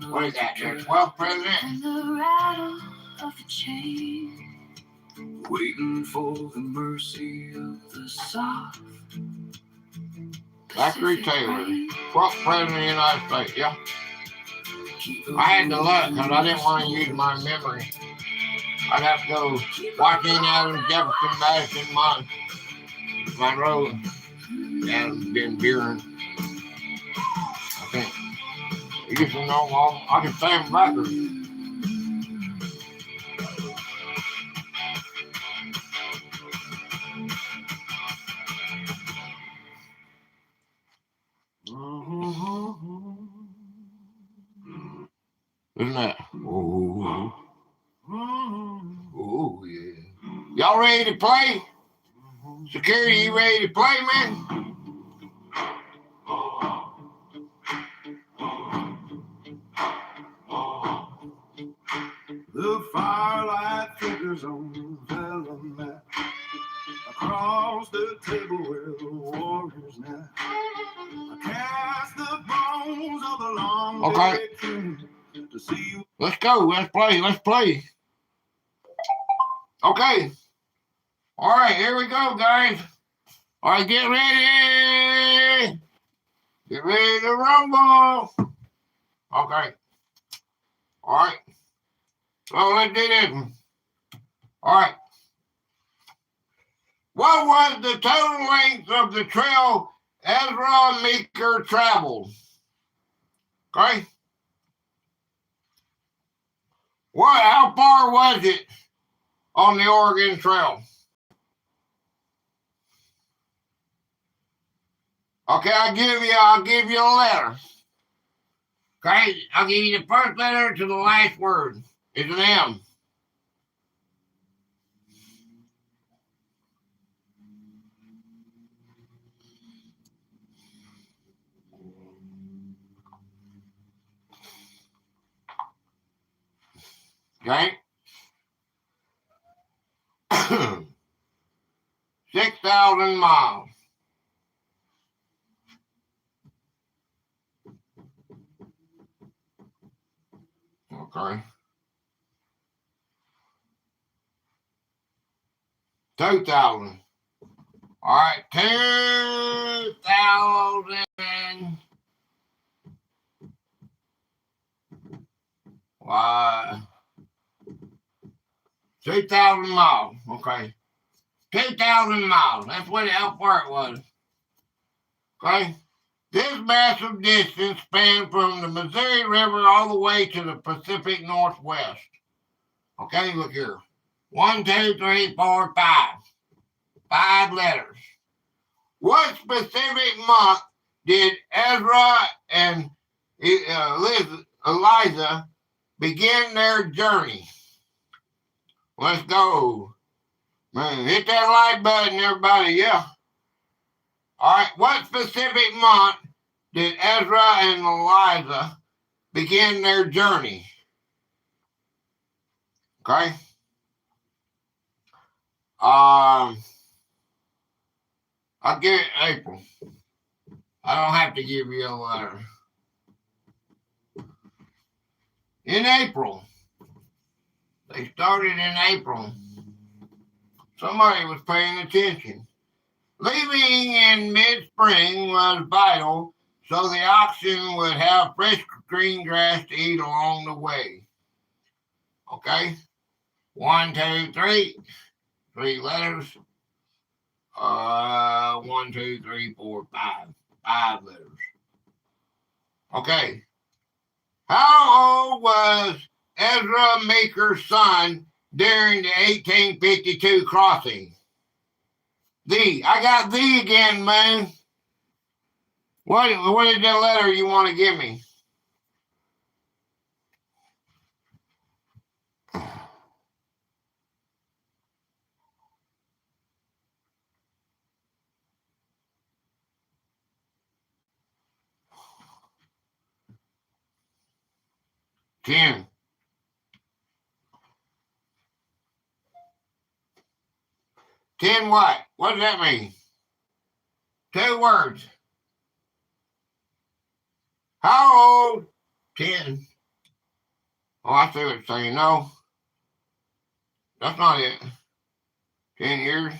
what is that, their 12th president? And the rattle of the chain, waiting for the mercy of the soft. Zachary Taylor, 12th president of the United States, yeah. I had to look because I didn't want to use my memory. I'd have to go Washington, Adams, Jefferson, Madison, Monroe, and Van Buren. I think. You just know all. I can say them records. Isn't that? Oh, yeah. Y'all ready to play? Security, you ready to play, man? The firelight flickers on the vellum map across the table where the warriors now. I cast the bones of the long okay. To see. Let's go. Let's play. Okay. All right, here we go, guys. All right, get ready. Get ready to rumble. Okay. All right. So let's do this one. All right. What was the total length of the trail Ezra and Meeker traveled? Okay. How far was it on the Oregon Trail? Okay, I'll give you a letter. Okay, I'll give you the first letter to the last word. It's an M. Okay. 6,000 miles. Okay. 2,000. All right, 2,000. Why? 2,000 miles. Okay. 2,000 miles. That's how far it was. Okay. This massive distance spanned from the Missouri River all the way to the Pacific Northwest. Okay, look here. 1, 2, 3, 4, 5. 5 letters. What specific month did Ezra and Eliza begin their journey? Let's go. Man, hit that like button, everybody. Yeah. All right. What specific month did Ezra and Eliza begin their journey? Okay. I'll give it April. I don't have to give you a letter. In April. They started in April. Somebody was paying attention. Leaving in mid-spring was vital so the oxen would have fresh green grass to eat along the way. Okay? 1, 2, 3. 3 letters. One, two, three, four, five. 5 letters. Okay. How old was Ezra Meeker's son during the 1852 crossing? I got the again, man. What is the letter you want to give me? Ten. 10 what? What does that mean? 2 words. How old? 10. Oh, I see what it's saying. No, that's not it. 10 years.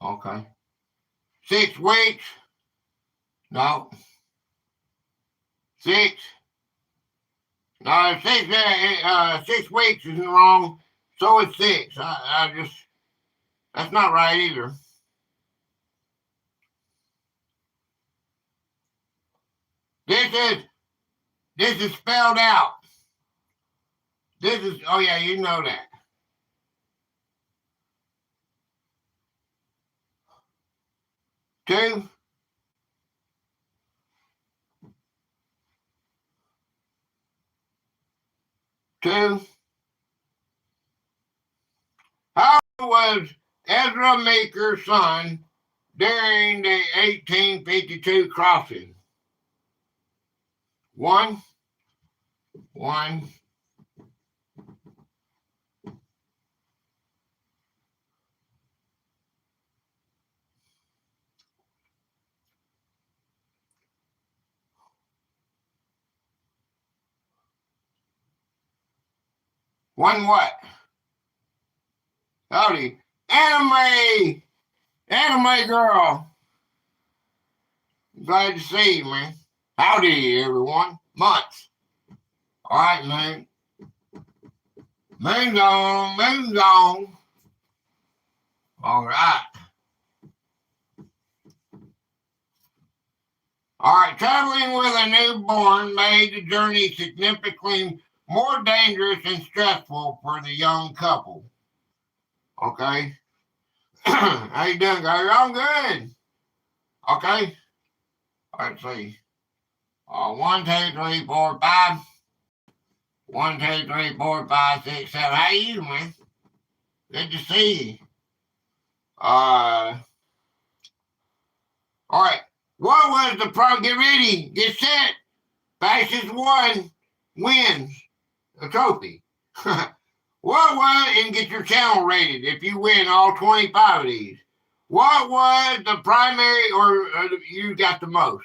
Okay. 6 weeks. No. 6. No, 6 weeks isn't wrong. So it's 6. That's not right either. This is spelled out. Oh yeah, you know that. 2. 2. How was Ezra Meeker's son during the 1852 crossing? 1. 1. 1 what? Howdy. Anime! Anime girl! Glad to see you, man. Howdy, everyone. Months. All right, man. Moon's on. Moon's on. All right. All right. Traveling with a newborn made the journey significantly more dangerous and stressful for the young couple. Okay. How you doing, guys? I'm good. Okay. Let's see. 1, 2, 3, 4, 5. 1, 2, 3, 4, 5, 6, 7. How you, man? Good to see you. All right. What was the problem? Get ready. Get set. Fastest one wins a trophy. What was, and get your channel rated if you win all 25 of these. What was the primary, or you got the most?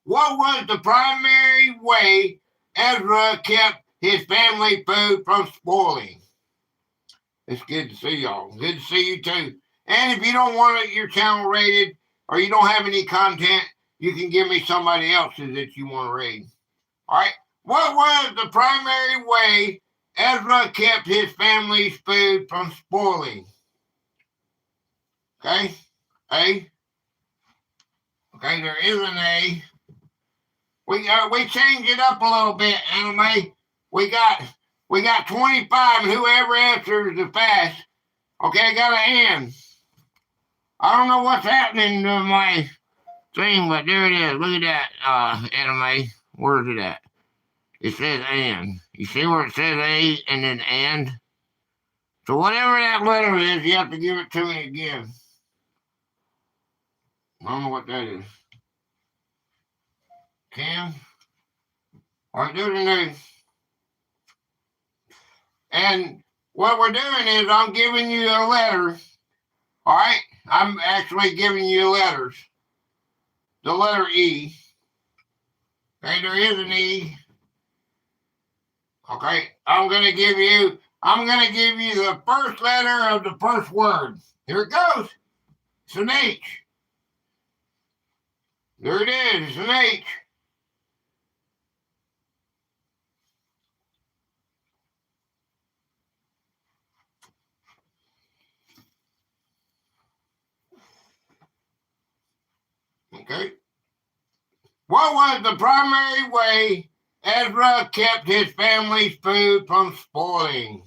What was the primary way Ezra kept his family food from spoiling? It's good to see y'all. Good to see you too. And if you don't want your channel rated or you don't have any content, you can give me somebody else's that you want to read. All right. What was the primary way Ezra kept his family's food from spoiling? Okay. A. Okay, there is an A. We changed it up a little bit, anime. We got 25, and whoever answers the fast. Okay, I got an N. I don't know what's happening to my thing, but there it is. Look at that, anime. Where's it at? It says and. You see where it says A and then and? So whatever that letter is, you have to give it to me again. I don't know what that is. 10. All right, do the news. And what we're doing is I'm giving you a letter. All right? I'm actually giving you letters. The letter E. Okay, there is an E. Okay, I'm gonna give you the first letter of the first word. Here it goes. It's an H. There it is. It's an H. Okay. What was the primary way Ezra kept his family's food from spoiling?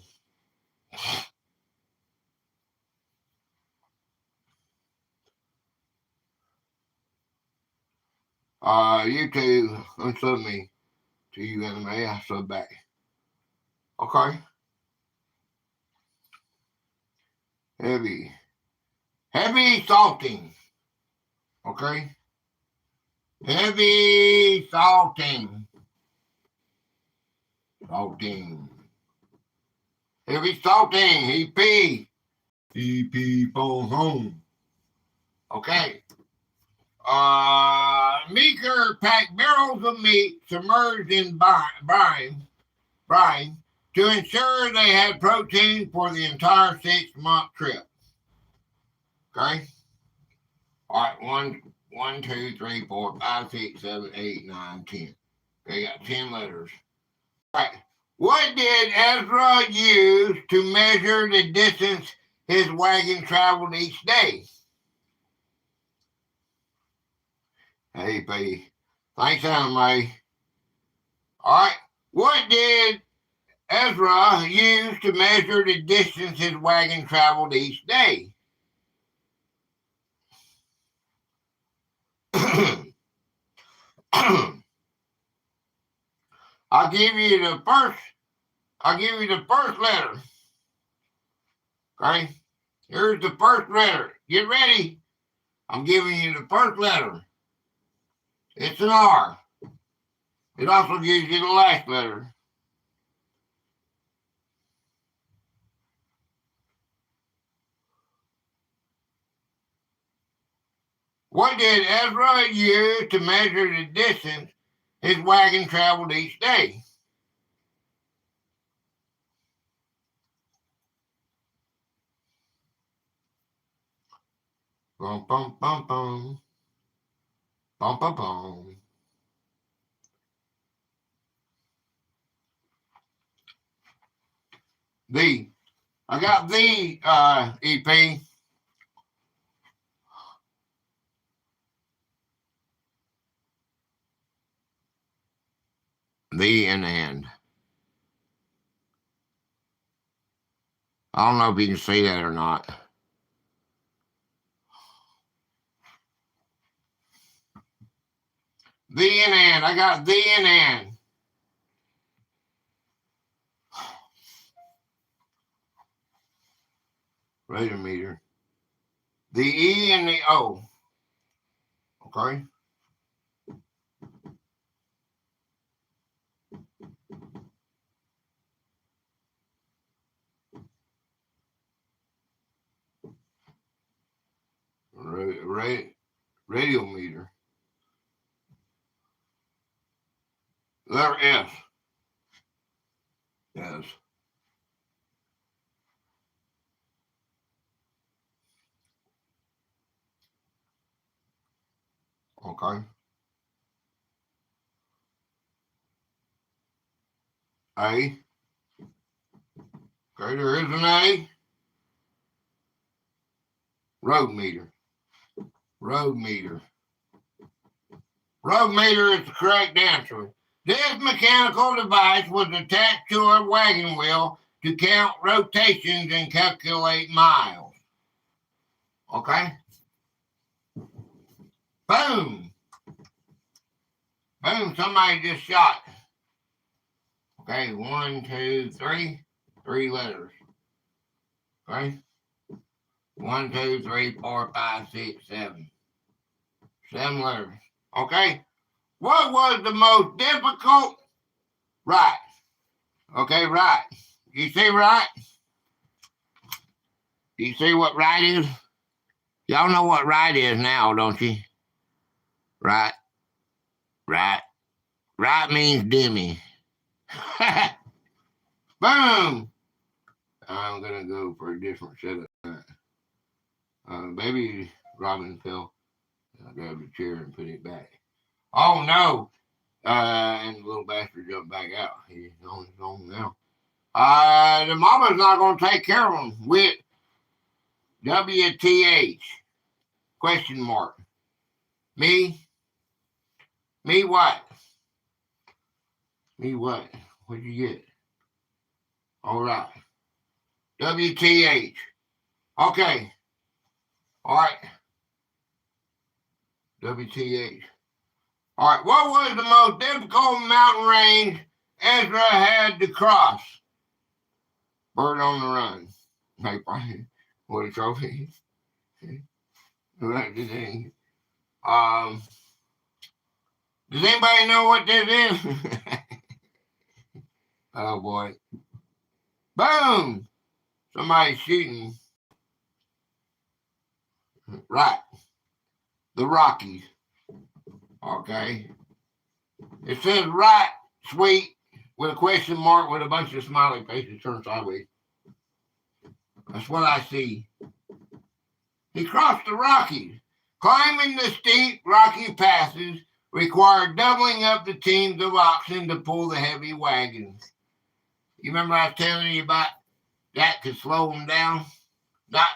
You two unsub me to you anime. I sub back. Okay. Heavy salting. Okay. Heavy salting. Salting. Heavy salting. EP phones home. Okay. Meeker packed barrels of meat submerged in brine to ensure they had protein for the entire 6-month trip. Okay? All right, 1, 2, 3, 4, 5, 6, 7, 8, 9, 10. They got 10 letters. All right. What did Ezra use to measure the distance his wagon traveled each day? Hey, buddy. Thanks, Anime. All right. What did Ezra used to measure the distance his wagon traveled each day? I'll give you the first letter. Okay? Here's the first letter. Get ready. I'm giving you the first letter. It's an R. It also gives you the last letter. What did Ezra use to measure the distance his wagon traveled each day? Bum, bum, bum, bum. Bum, bum, bum. I got EP. In the hand. I don't know if you can see that or not. In the hand. I got in the hand. Radiometer. The E and the O. Okay. Radiometer. Letter S. Yes. Okay. A. Okay, there is an A. Road meter. Road meter. Road meter is the correct answer. This mechanical device was attached to a wagon wheel to count rotations and calculate miles. Okay? Boom. Boom, somebody just shot. Okay, 1, 2, 3. 3 letters. Okay? 1, 2, 3, 4, 5, 6, 7. 7 letters. Okay? What was the most difficult? Right. Okay, right. You see right? You see what right is? Y'all know what right is now, don't you? Right. Right. Right means dimmy. Boom. I'm going to go for a different setup. Baby Robin fell. I grabbed the chair and put it back. Oh, no. And the little bastard jumped back out. He's on his own now. The mama's not going to take care of him with WTH? Question mark. Me? Me what? Me what? What'd you get? All right. WTH. Okay. All right. WTH. All right. What was the most difficult mountain range Ezra had to cross? Bird on the Run. Hey, what a trophy. Does anybody know what this is? Oh boy. Boom! Somebody's shooting. Right. The Rockies. Okay. It says right, sweet, with a question mark with a bunch of smiley faces turned sideways. That's what I see. He crossed the Rockies. Climbing the steep, rocky passes required doubling up the teams of oxen to pull the heavy wagons. You remember I was telling you about that could slow them down? Not,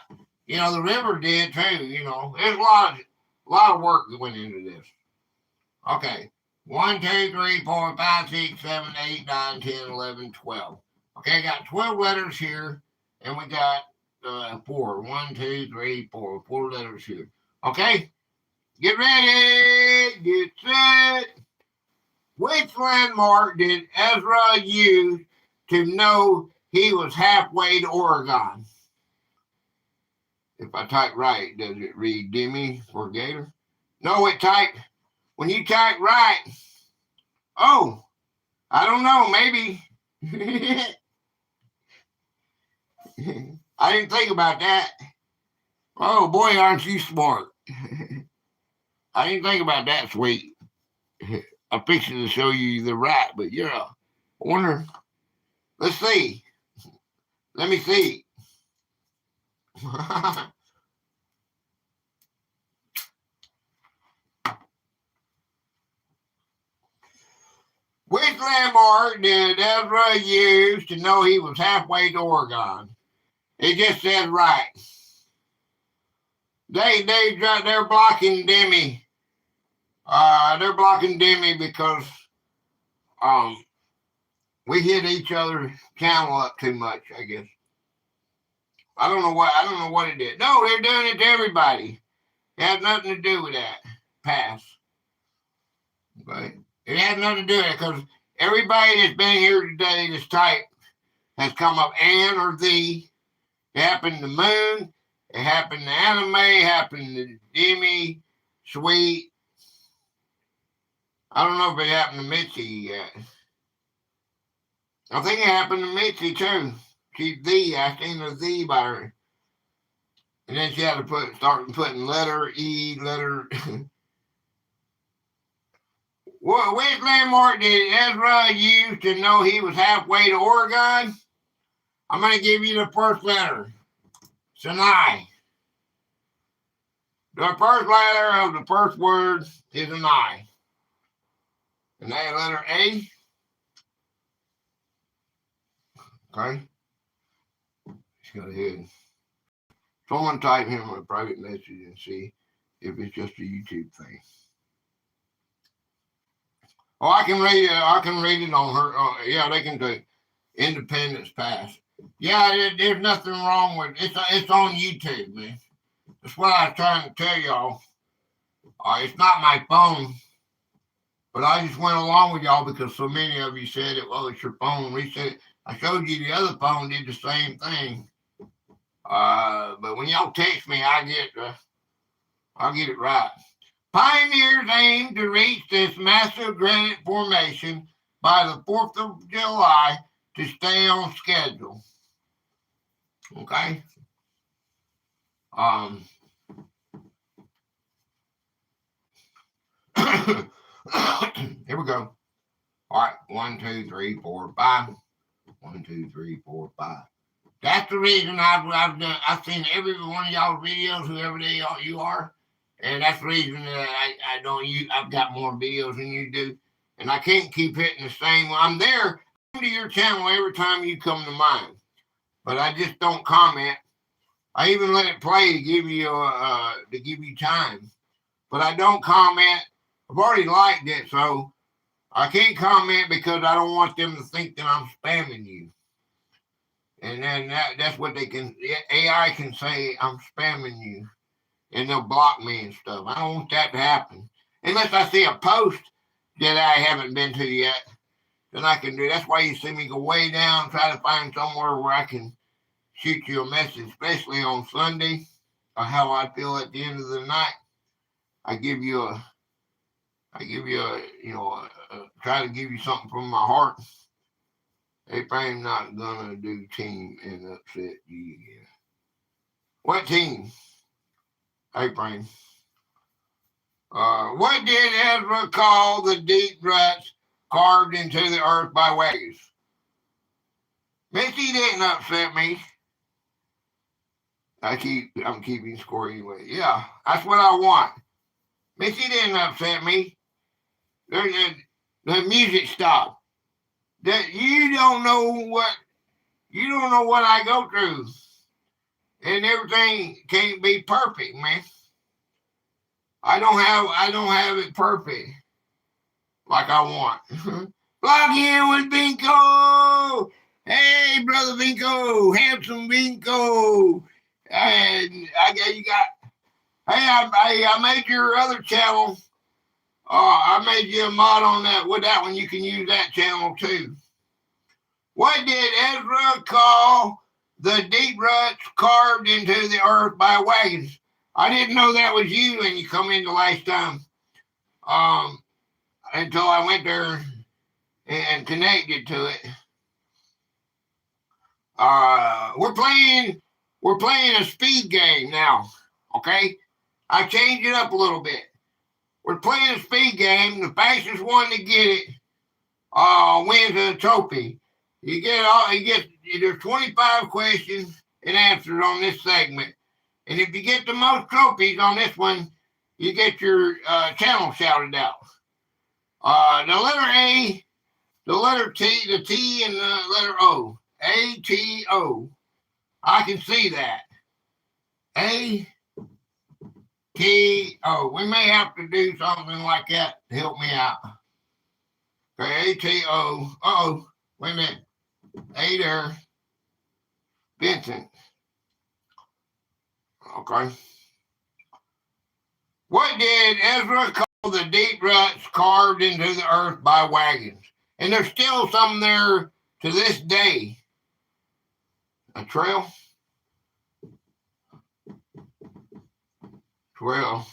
the river did too, There's a lot of work that went into this. Okay. 1, 2, 3, 4, 5, 6, 7, 8, 9, 10, 11, 12. Okay, I got 12 letters here, and we got 4. 1, 2, 3, 4. 4 letters here. Okay? Get ready. Get set. Which landmark did Ezra use to know he was halfway to Oregon? If I type right, does it read Demi for Gator? No, when you type right, oh, I don't know, maybe. I didn't think about that. Oh boy, aren't you smart? I didn't think about that, sweet. I'm fixing to show you the right, but I wonder. Let's see. Let me see. Which landmark did Ezra use to know he was halfway to Oregon? It just says right. They're blocking Demi. They're blocking Demi because we hit each other's channel up too much, I guess. I don't know what it did. No, they're doing it to everybody. It has nothing to do with that. Pass. But it has nothing to do with it because everybody that's been here today this type has come up and or the. It happened to Moon. It happened to Anime. It happened to Demi. Sweet. I don't know if it happened to Mitzi yet. I think it happened to Mitzi too. I seen her the by her. And then she had to start putting letter E, letter. Which landmark did Ezra use to know he was halfway to Oregon? I'm going to give you the first letter. Sinai. The first letter of the first word is an I. And that letter A. Okay. Let's go ahead. Someone type him a private message and see if it's just a YouTube thing. Oh, I can read it on her. Yeah, they can do Independence Pass. Yeah, there's nothing wrong with it. It's on YouTube, man. That's what I was trying to tell y'all. It's not my phone, but I just went along with y'all because so many of you said it. Well, it's your phone. Reset it. I showed you the other phone did the same thing. But when y'all text me, I'll get it right. Pioneers aim to reach this massive granite formation by the 4th of July to stay on schedule. Okay. Here we go. All right. 1, 2, 3, 4, 5. 1, 2, 3, 4, 5. That's the reason I've seen every one of y'all videos, whoever you are, and that's the reason that I don't use. I've got more videos than you do, and I can't keep hitting the same one. I'm there to your channel every time you come to mine, but I just don't comment. I even let it play to give you time but I don't comment. I've already liked it, so I can't comment because I don't want them to think that I'm spamming you. And then that's what they can, AI can say, I'm spamming you. And they'll block me and stuff. I don't want that to happen. Unless I see a post that I haven't been to yet, then I can do. That's why you see me go way down, try to find somewhere where I can shoot you a message, especially on Sunday, or how I feel at the end of the night. I give you a, try to give you something from my heart. Everything's not gonna do team and upset you again. What team? April. What did Ezra call the deep ruts carved into the earth by waves? Missy didn't upset me. I'm keeping score anyway. Yeah, that's what I want. Missy didn't upset me. The music stopped. That you don't know what I go through. And everything can't be perfect, man. I don't have it perfect like I want. Log in with Vinco. Hey, brother Vinco, handsome Vinco. And you got. Hey, I made your other channel. I made you a mod on that. With that one, you can use that channel too. What did Ezra call the deep ruts carved into the earth by wagons? I didn't know that was you when you come in the last time. Until I went there and connected to it. We're playing a speed game now. Okay, I changed it up a little bit. We're playing a speed game. The fastest one to get it wins a trophy. There's 25 questions and answers on this segment. And if you get the most trophies on this one, you get your channel shouted out. The letter A, the letter T, the T, and the letter O. A-T-O. I can see that. A-T-O. We may have to do something like that to help me out. Okay, A-T-O. Uh-oh. Wait a minute. A there. Vincent. Okay. What did Ezra call the deep ruts carved into the earth by wagons? And there's still some there to this day. A trail? Trail.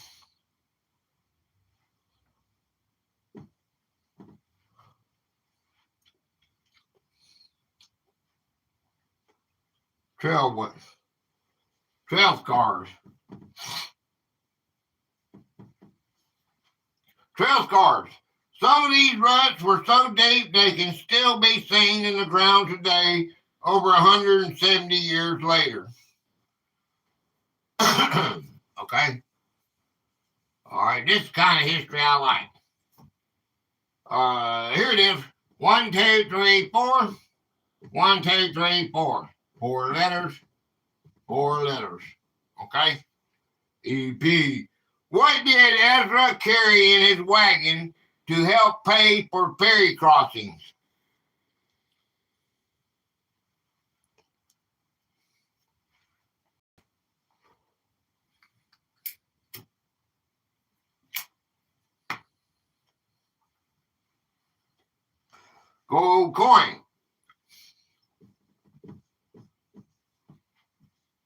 Trail what? Trail scars. Trail scars. Some of these ruts were so deep they can still be seen in the ground today over 170 years later. Okay. All right, this is kind of history I like. Here it is. 1, 2, 3, 4. 1, 2, 3, 4. 4 letters. 4 letters. Okay. EP. What did Ezra carry in his wagon to help pay for ferry crossings? Gold coin.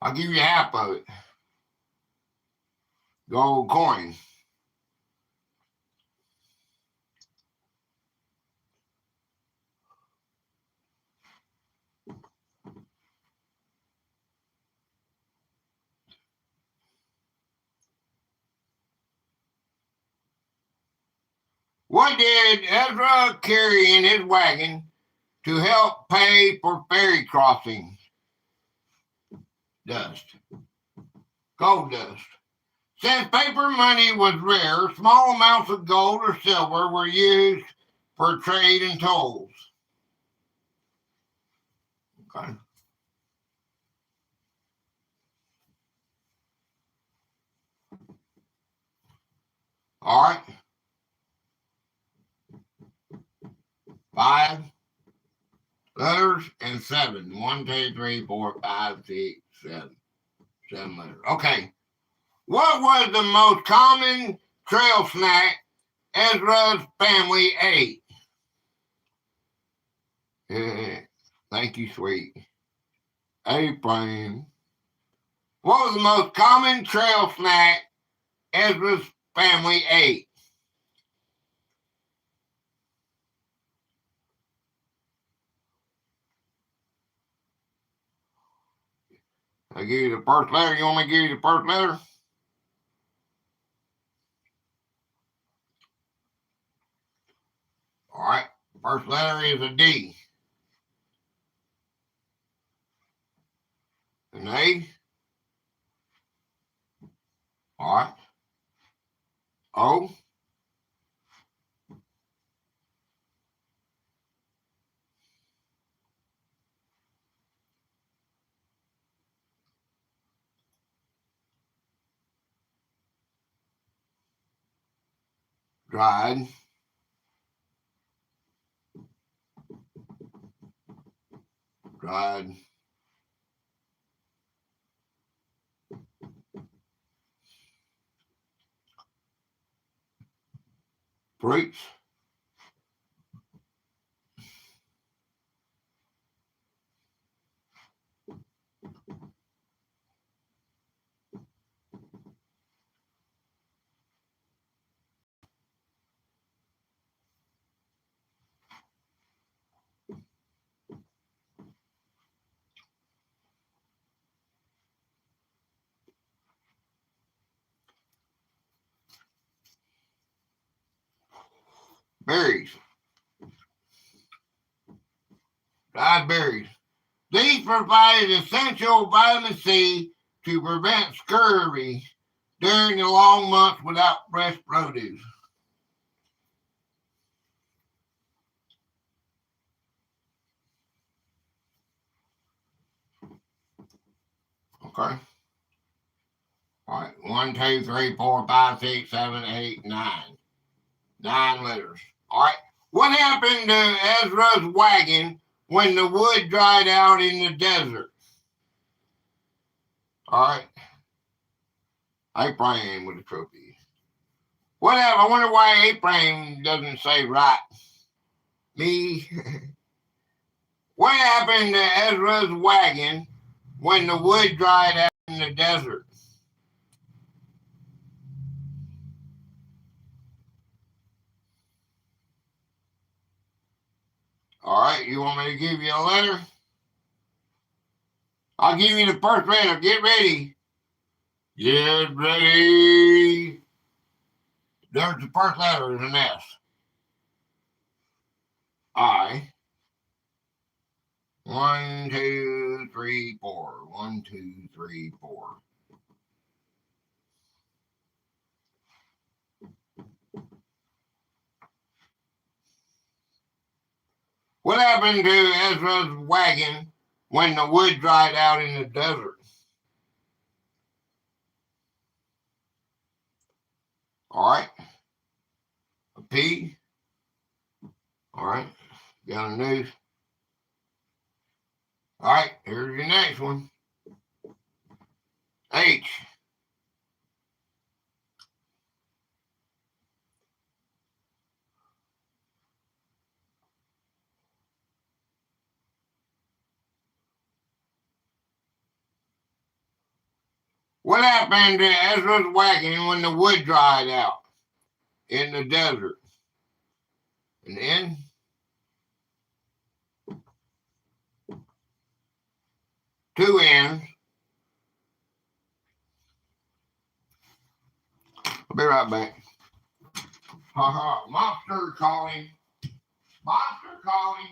I'll give you half of it. Gold coin. What did Ezra carry in his wagon to help pay for ferry crossings? Dust. Gold dust. Since paper money was rare, small amounts of gold or silver were used for trade and tolls. Okay. All right. 5 letters and 7. 1, 2, 3, 4, 5, 6, 7. 7 letters. Okay. What was the most common trail snack Ezra's family ate? Thank you, sweet. A-frame. What was the most common trail snack Ezra's family ate? I give you the first letter. You want me to give you the first letter? All right. First letter is a D. An A. All right. O. Dried. Dried. Fruits. Berries. Dried berries. These provide essential vitamin C to prevent scurvy during the long months without fresh produce. Okay. All right. 1, 2, 3, 4, 5, 6, 7, 8, 9. 9 letters. All right. What happened to Ezra's wagon when the wood dried out in the desert? All right. A-frame with a trophy. What happened? I wonder why A-frame doesn't say right. Me. What happened to Ezra's wagon when the wood dried out in the desert? All right, you want me to give you a letter? I'll give you the first letter. Get ready. Get ready. There's the first letter is an S. I. 1, 2, 3, 4. 1, 2, 3, 4. What happened to Ezra's wagon when the wood dried out in the desert? All right. A P. All right. Got a news. All right. Here's your next one. H. What happened to Ezra's wagon when the wood dried out in the desert? And then 2 N's. I'll be right back. Monster calling. Monster calling.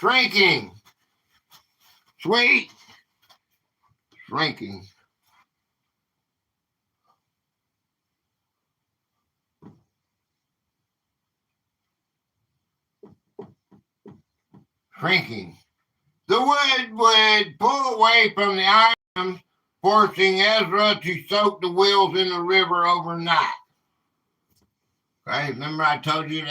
Shrinking. Sweet. Shrinking. Shrinking. The wood would pull away from the items, forcing Ezra to soak the wheels in the river overnight. Okay, remember I told you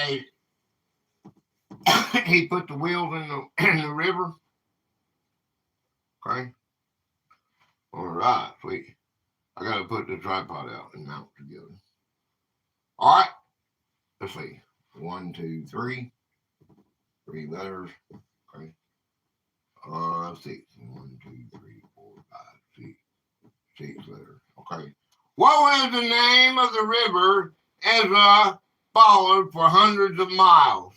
he put the wheels in the river? Okay. All right, sweet. I gotta put the tripod out and mount together. All right. Let's see. 1, 2, 3. 3 letters. Okay. 6. 1, 2, 3, 4, 5, 6. 6 letters. Okay. What was the name of the river Ezra followed for hundreds of miles?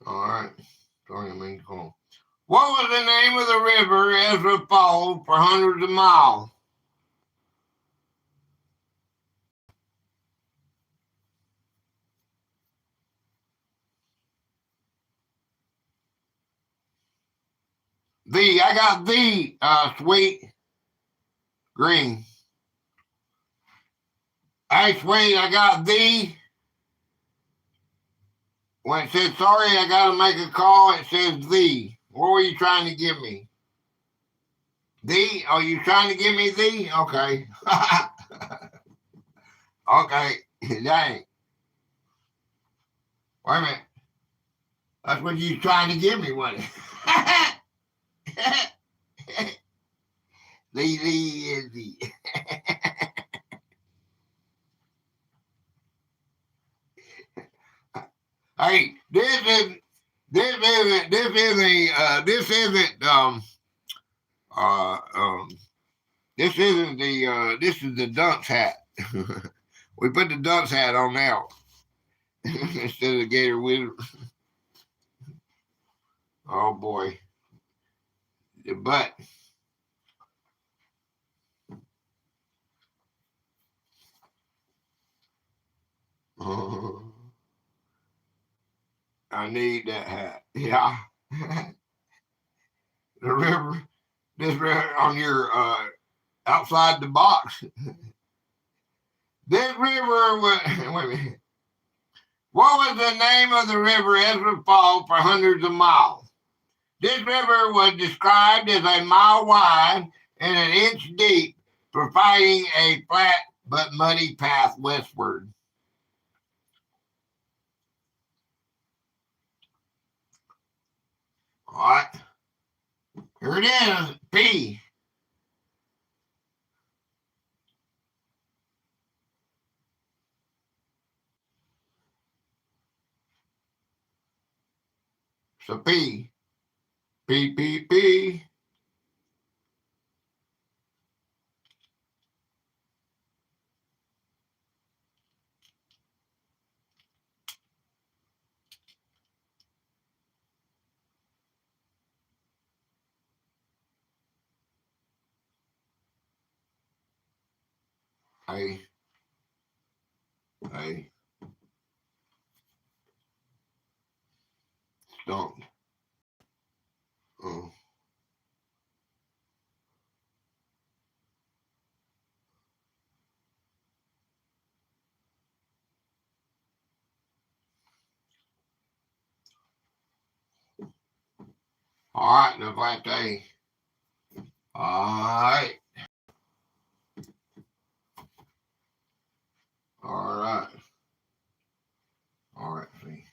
All right. Sorry, I mean, come on. What was the name of the river Ezra followed for hundreds of miles? I got sweet green. Hey, sweet, I got when it said sorry, I got to make a call, it says the. What were you trying to give me? Are you trying to give me the? Okay. Okay. Dang. Wait a minute. That's what you trying to give me, wasn't it? The. Hey, this isn't this is the dunce hat. We put the dunce hat on now instead of the Gator wizard. Oh boy. The butt. I need that hat. Yeah. The river, this river on your outside the box. This river was, wait a minute. What was the name of the river Ezra followed for hundreds of miles? This river was described as a mile wide and an inch deep, providing a flat but muddy path westward. All right. Here it is, P. So P. P, P, P. A. A. Stumped. Oh. All right, looks like they. All right. All right. All right, see.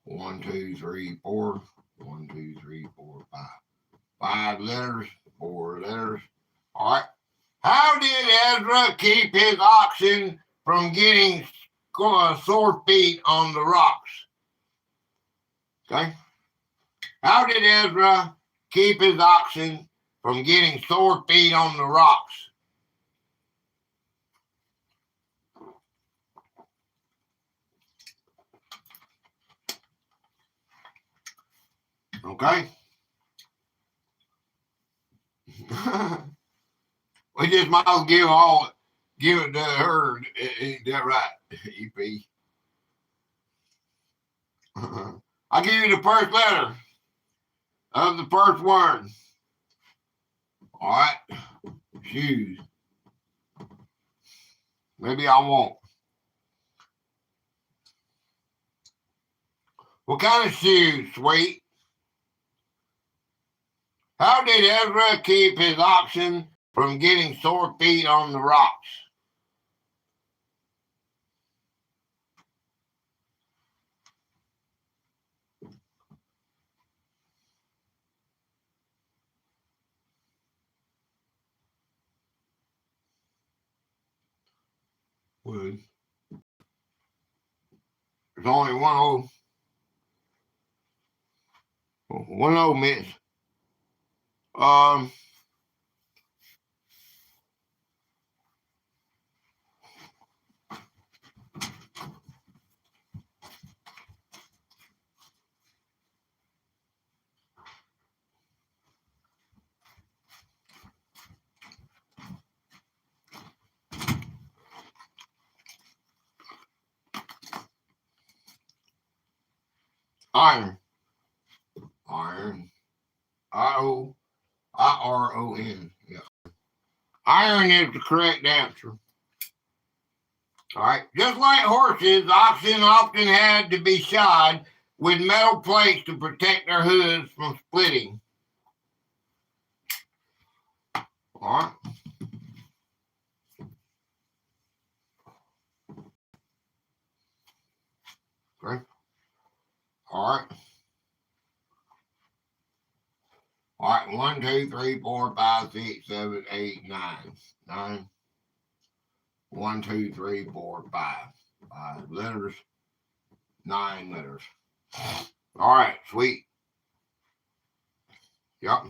1, 2, 3, 4. 1, 2, 3, 4, 5. 5 letters, 4 letters. All right. How did Ezra keep his oxen from getting sore feet on the rocks? Okay. How did Ezra keep his oxen from getting sore feet on the rocks? Okay. We just might as well give all give it to her. Ain't that right, EP? I'll give you the first letter of the first word. All right. Shoes. Maybe I won't. What kind of shoes, sweet? How did Ezra keep his oxen from getting sore feet on the rocks? Wood. There's only one old miss. Iron. Iron. I-R-O-N. Yeah. Iron is the correct answer. All right. Just like horses, oxen often had to be shod with metal plates to protect their hooves from splitting. All right. Okay. All right. All right. 1, 2, 3, 4, 5, 6, 7, 8, 9. 9. 1, 2, 3, 4, 5. 5 letters. 9 letters. All right. Sweet. Yep.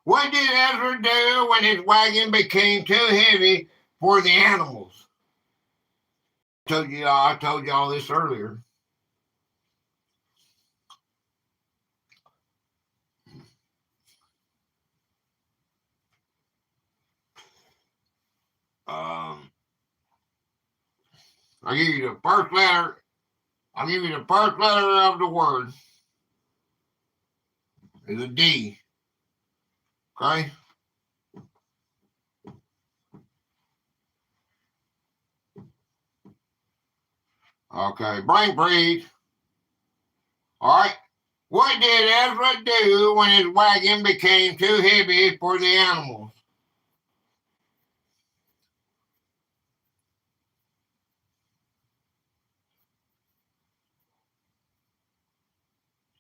What did Ezra do when his wagon became too heavy for the animals? I told you all this earlier. I'll give you the first letter. I'll give you the first letter of the word. It's a D. Okay? Okay, brain freeze. All right. What did Ezra do when his wagon became too heavy for the animals?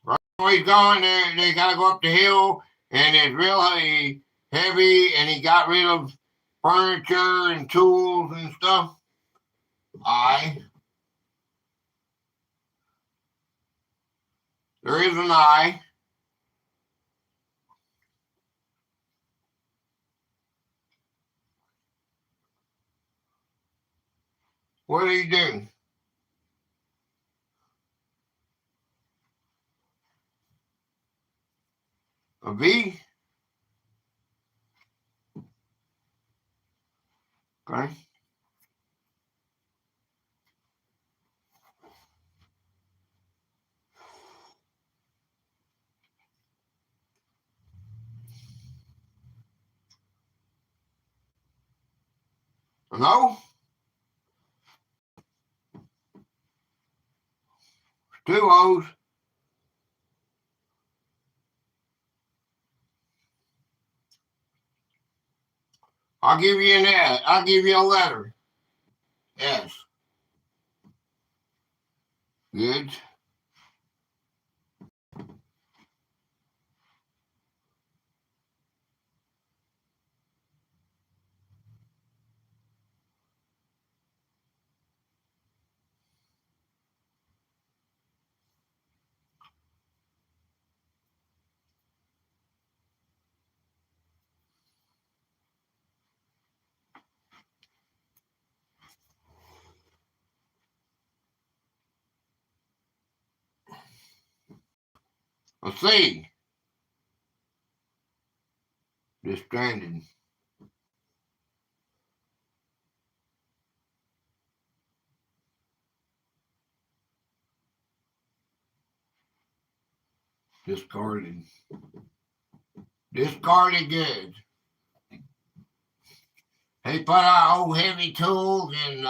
Right when he's gone, they got to go up the hill, and it's really heavy, and he got rid of furniture and tools and stuff. There is an I. What did he do? A V? Okay. No? Two O's. I'll give you an S. I'll give you a letter. S. Good. A C. Just stranded. Discarded. Discarded goods. He put out old heavy tools and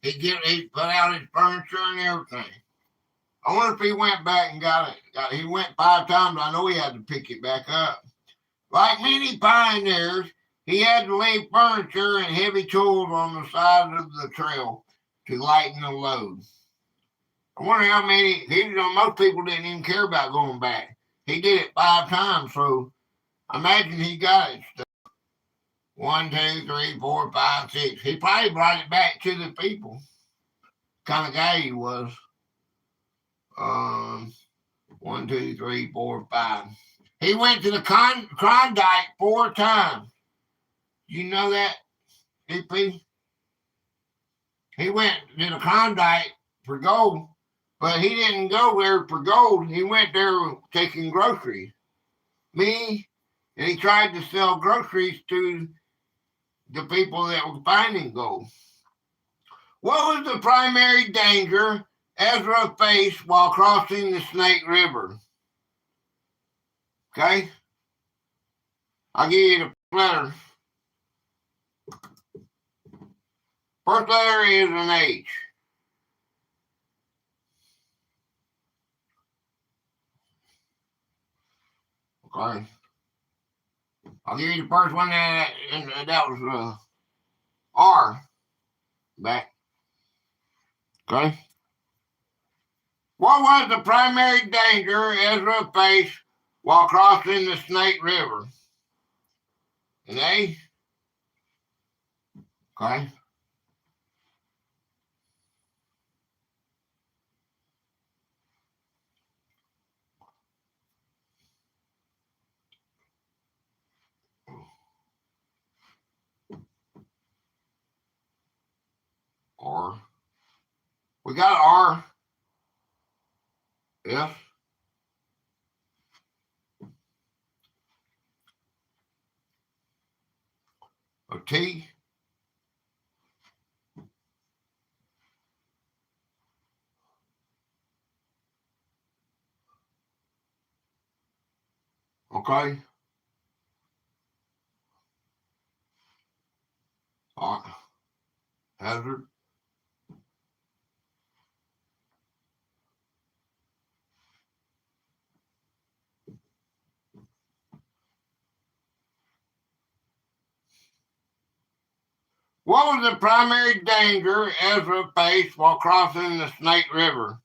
he put out his furniture and everything. I wonder if he went back and got it. He went 5 times. I know he had to pick it back up. Like many pioneers, he had to leave furniture and heavy tools on the side of the trail to lighten the load. I wonder how many. Most people didn't even care about going back. He did it 5 times, so I imagine he got it. 1, 2, 3, 4, 5, 6. He probably brought it back to the people. Kind of guy he was. 1, 2, 3, 4, 5. He went to the Klondike 4 times. You know that, EP? He went to the Klondike for gold, but he didn't go there for gold. He went there taking groceries. And he tried to sell groceries to the people that were finding gold. What was the primary danger Ezra faced while crossing the Snake River? Okay? I'll give you the letter. First letter is an H. Okay? I'll give you the first one, that was R. Back. Okay? What was the primary danger Ezra faced while crossing the Snake River? An A? Okay? R. We got R. F. A T. Okay? Hazard. What was the primary danger Ezra faced while crossing the Snake River?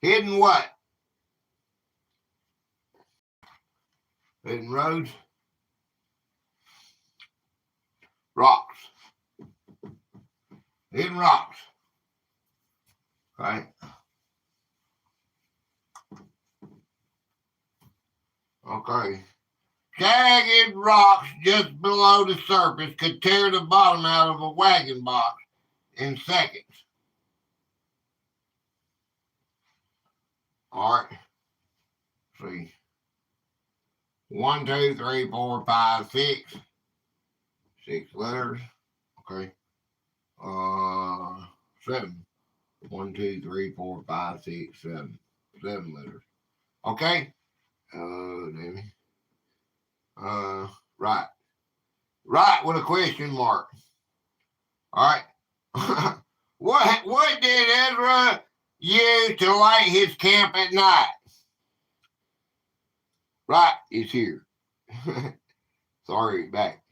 Hidden what? Hidden roads? Rocks. Hidden rocks. Right? Okay. Jagged rocks just below the surface could tear the bottom out of a wagon box in seconds. All right. See. 1, 2, 3, 4, 5, 6. 6 letters. Okay. 7. 1, 2, 3, 4, 5, 6, 7. 7 letters. Okay. Damn. Right. Right with a question mark. All right. What did Ezra use to light his camp at night? Right is here. Sorry, back.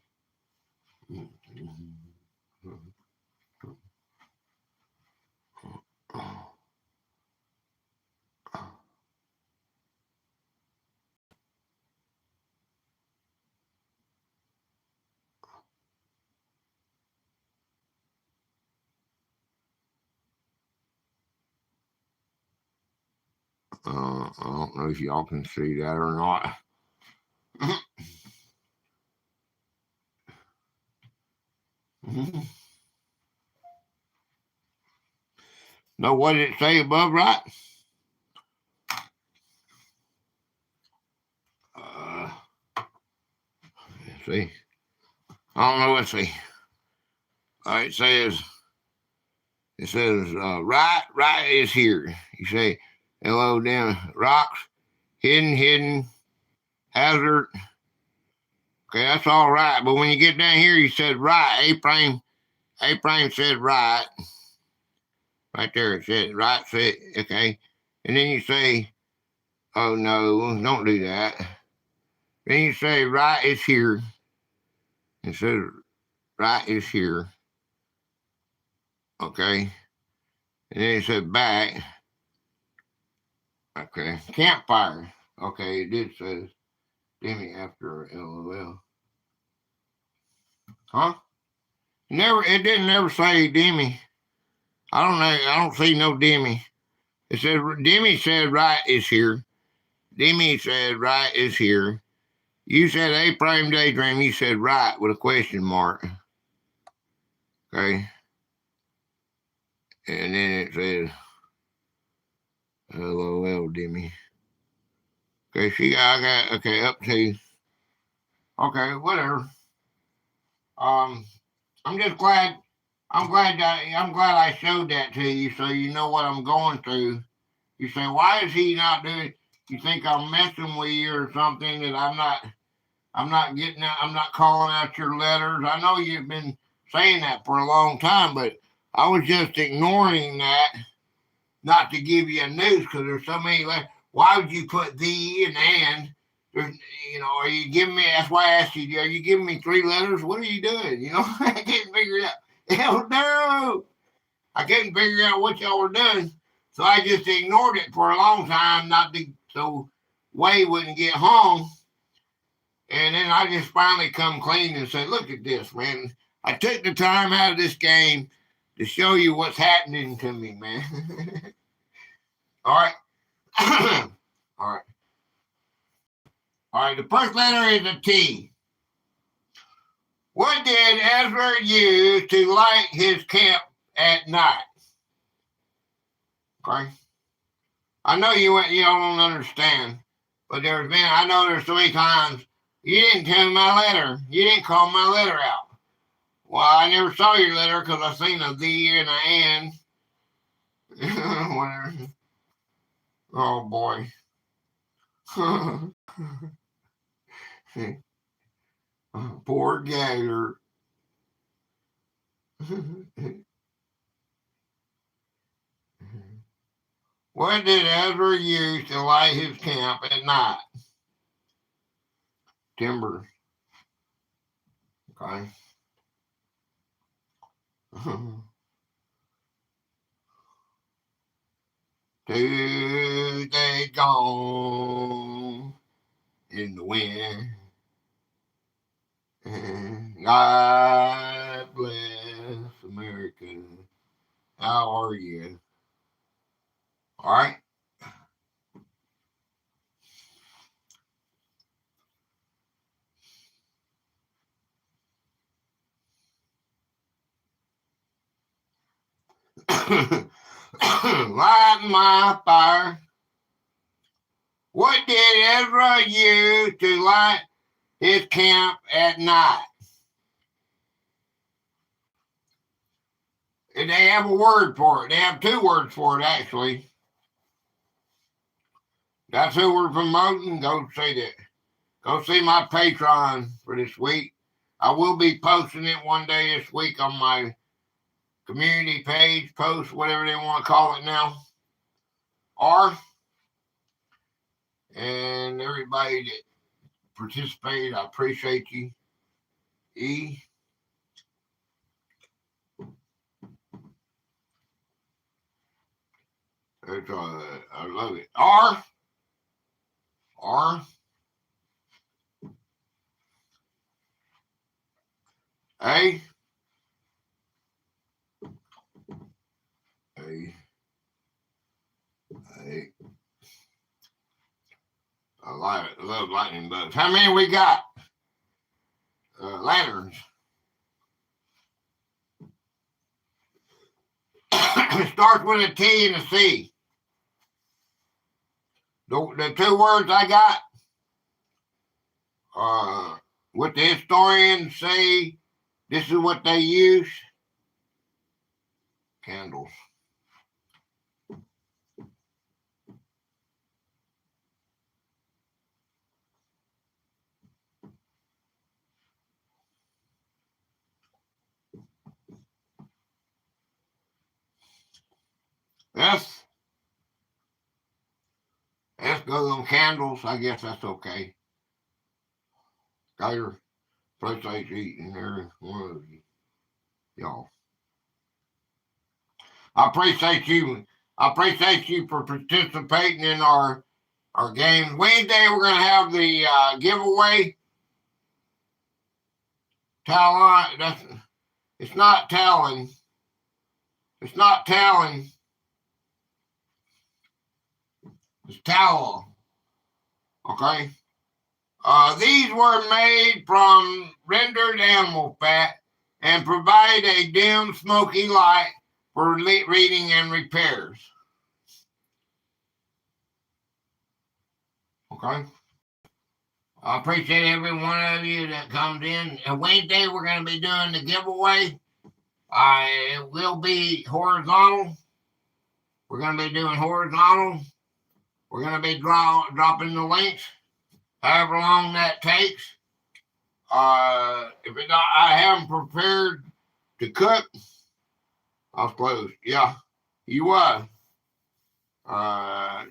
I don't know if y'all can see that or not. Know what did it say above, right? see. I don't know. Let's see. All right, it says, right is here. You say, hello, down, rocks, hidden, hazard. Okay, that's all right. But when you get down here, you said right. A-frame said right. Right there, it said right, okay. And then you say, oh, no, don't do that. Then you say right is here. It says right is here. Okay. And then it said back. Okay. Campfire. Okay, it did say Demi after LOL. Huh? It didn't ever say Demi. I don't know. I don't see no Demi. It said Demi said right is here. Demi said right is here. You said A-frame daydream. You said right with a question mark. Okay. And then it says LOL Demi. Okay, I got okay up to. Okay, whatever. I'm just glad. I'm glad I showed that to you so you know what I'm going through. You say, why is he not doing? You think I'm messing with you or something that I'm not getting out. I'm not calling out your letters. I know you've been saying that for a long time, but I was just ignoring that, not to give you a news because there's so many letters. Why would you put the and? Are you giving me? That's why I asked you. Are you giving me 3 letters? What are you doing? I can't figure it out. Hell no! I couldn't figure out what y'all were doing, so I just ignored it for a long time, so Way wouldn't get home. And then I just finally come clean and said, look at this, man. I took the time out of this game to show you what's happening to me, man. All right. All right. All right. The first letter is a T. What did Ezra use to light his camp at night? Okay. I know you don't understand, but I know there's so many times you didn't tell my letter. You didn't call my letter out. Well, I never saw your letter because I seen a the and an and. Whatever. Oh, boy. Poor Gator. What did Ezra use to light his camp at night? Timber. Okay. Tuesday gone in the wind. God bless America. How are you? All right. Light my fire. What did Ezra use to light his camp at night? And they have a word for it. They have 2 words for it, actually. That's who we're promoting. Go see that. Go see my Patreon for this week. I will be posting it one day this week on my community page, post, whatever they want to call it now. And everybody that participated, I appreciate you. E. I love it. R. A. I love lightning bugs. How many we got? Lanterns. It starts with a T and a C. The 2 words I got, what the historians say, this is what they use. Candles. Let's go on candles. I guess that's okay. Gator, appreciate you eating there. One of you, y'all. I appreciate you. I appreciate you for participating in our game. Wednesday we're gonna have the giveaway. Talon. That's it's not Talon. It's not Talon. It's Towel. Okay. These were made from rendered animal fat and provide a dim, smoky light for reading and repairs. Okay. I appreciate every one of you that comes in. And Wednesday, we're going to be doing the giveaway. It will be horizontal. We're going to be doing horizontal. We're going to be dropping the links, however long that takes. If it not, I haven't prepared to cook. I was closed. Yeah, you was.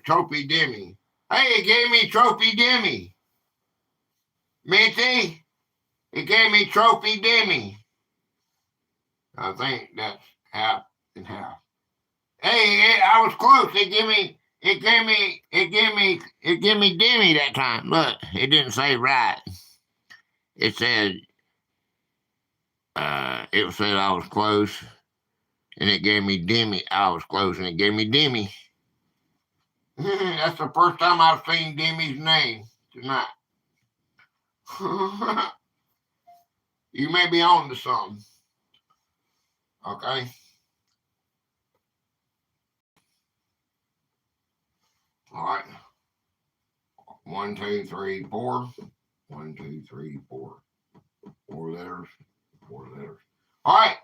Trophy Demi. Hey, it gave me Trophy Demi. Minty, it gave me Trophy Demi. I think that's half and half. Hey, I was close. It gave me Demi that time. Look, it didn't say right. It said I was close, and it gave me Demi. I was close, and it gave me Demi. That's the first time I've seen Demi's name tonight. You may be on to something. Okay. All right. 1, 2, 3, 4. 1, 2, 3, 4. 4 letters. 4 letters. All right.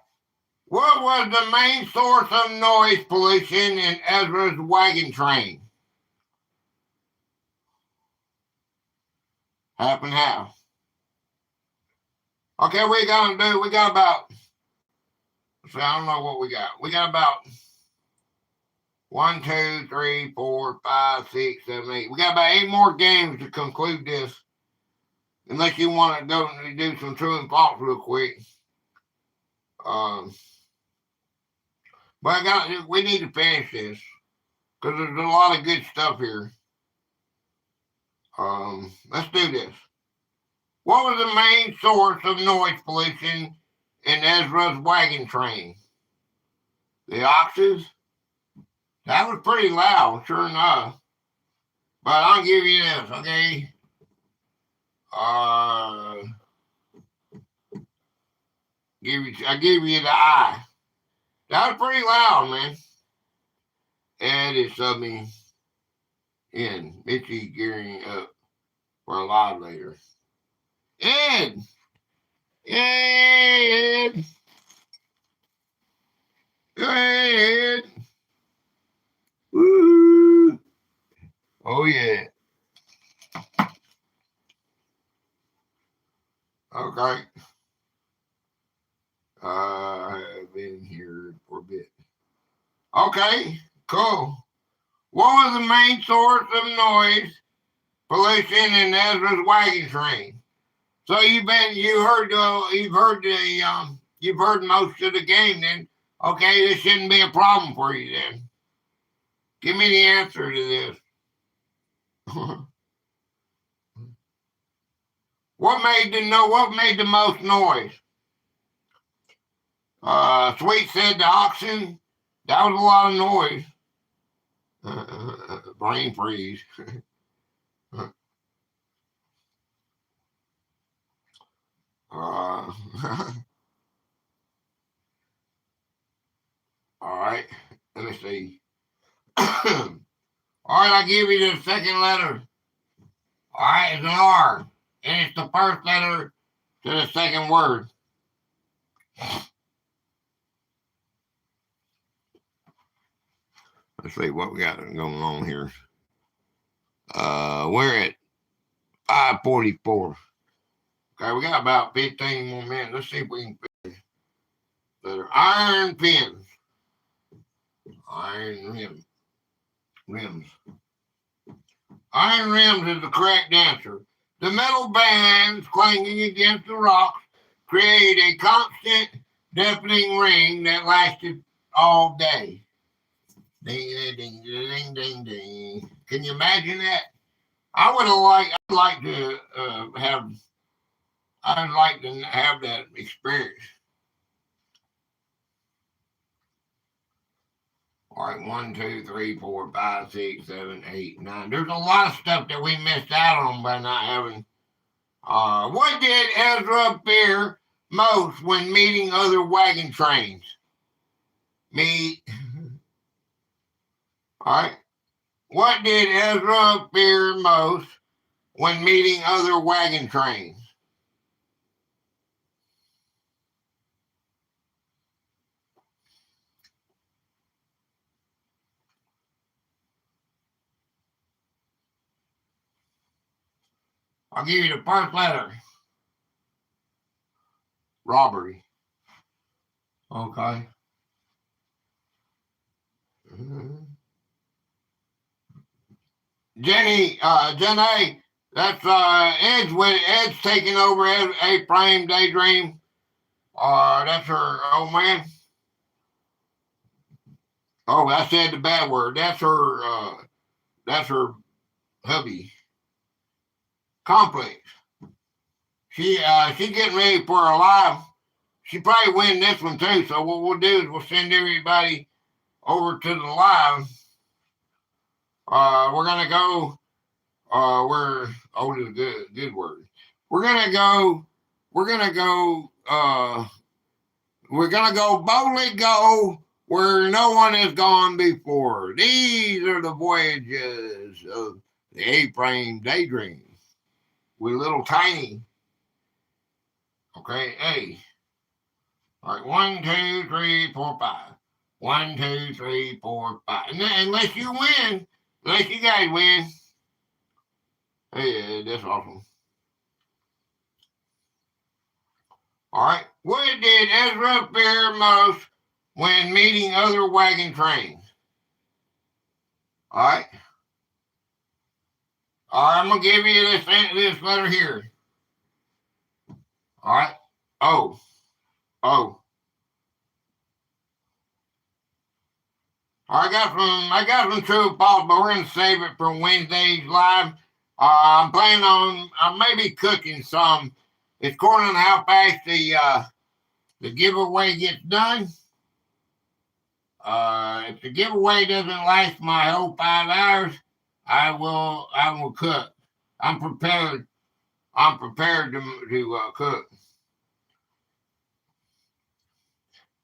What was the main source of noise pollution in Ezra's wagon train? Half and half. Okay, we got about, so I don't know what we got. We got about 1, 2, 3, 4, 5, 6, 7, 8. We got about 8 more games to conclude this. Unless you want to go and do some true and false real quick. But we need to finish this. Because there's a lot of good stuff here. Let's do this. What was the main source of noise pollution in Ezra's wagon train? The oxes? That was pretty loud, sure enough. But I'll give you this, okay? I'll give you the eye. That was pretty loud, man. Ed is subbing in. Mitchie gearing up for a live later. Ed! Hey, Ed! Hey, Ed! Woo! Oh, yeah. Okay. I have been here for a bit. Okay, cool. What was the main source of noise pollution in Ezra's wagon train? So you've heard most of the game then. Okay, this shouldn't be a problem for you then. Give me the answer to this. What made the most noise? Sweet said the oxen. That was a lot of noise. Brain freeze. All right. Let me see. All right, I'll give you the second letter. All right, it's an R. And it's the first letter to the second word. Let's see what we got going on here. We're at 5:44. Okay, we got about 15 more minutes. Let's see if we can finish. That iron pins. Iron rims. Iron rims is the correct answer. The metal bands clanging against the rocks create a constant, deafening ring that lasted all day. Ding, ding, ding, ding, ding. Can you imagine that? I'd like to have that experience. All right, 1, 2, 3, 4, 5, 6, 7, 8, 9. There's a lot of stuff that we missed out on by not having. What did Ezra fear most when meeting other wagon trains? Me. All right. What did Ezra fear most when meeting other wagon trains? I'll give you the first letter. Robbery. Okay. Jenny, that's Ed's taking over A-Frame Daydream. That's her old man. Oh, I said the bad word. That's her hubby. Complex. She getting ready for her live. She probably win this one too. So what we'll do is we'll send everybody over to the live. We're gonna go. Is a good word. We're gonna go boldly go where no one has gone before. These are the voyages of the A-Frame Daydream with little tiny. Okay, A. All right, 1, 2, 3, 4, 5. 1, 2, 3, 4, 5. Unless you win, unless you guys win. Hey, that's awesome. All right, what did Ezra fear most when meeting other wagon trains? All right. I'm going to give you this letter here. All right. O. I got some true or false, but we're going to save it for Wednesday's live. I'm planning on maybe cooking some. It's according on how fast the giveaway gets done. If the giveaway doesn't last my whole 5 hours, I will cook. I'm prepared to cook.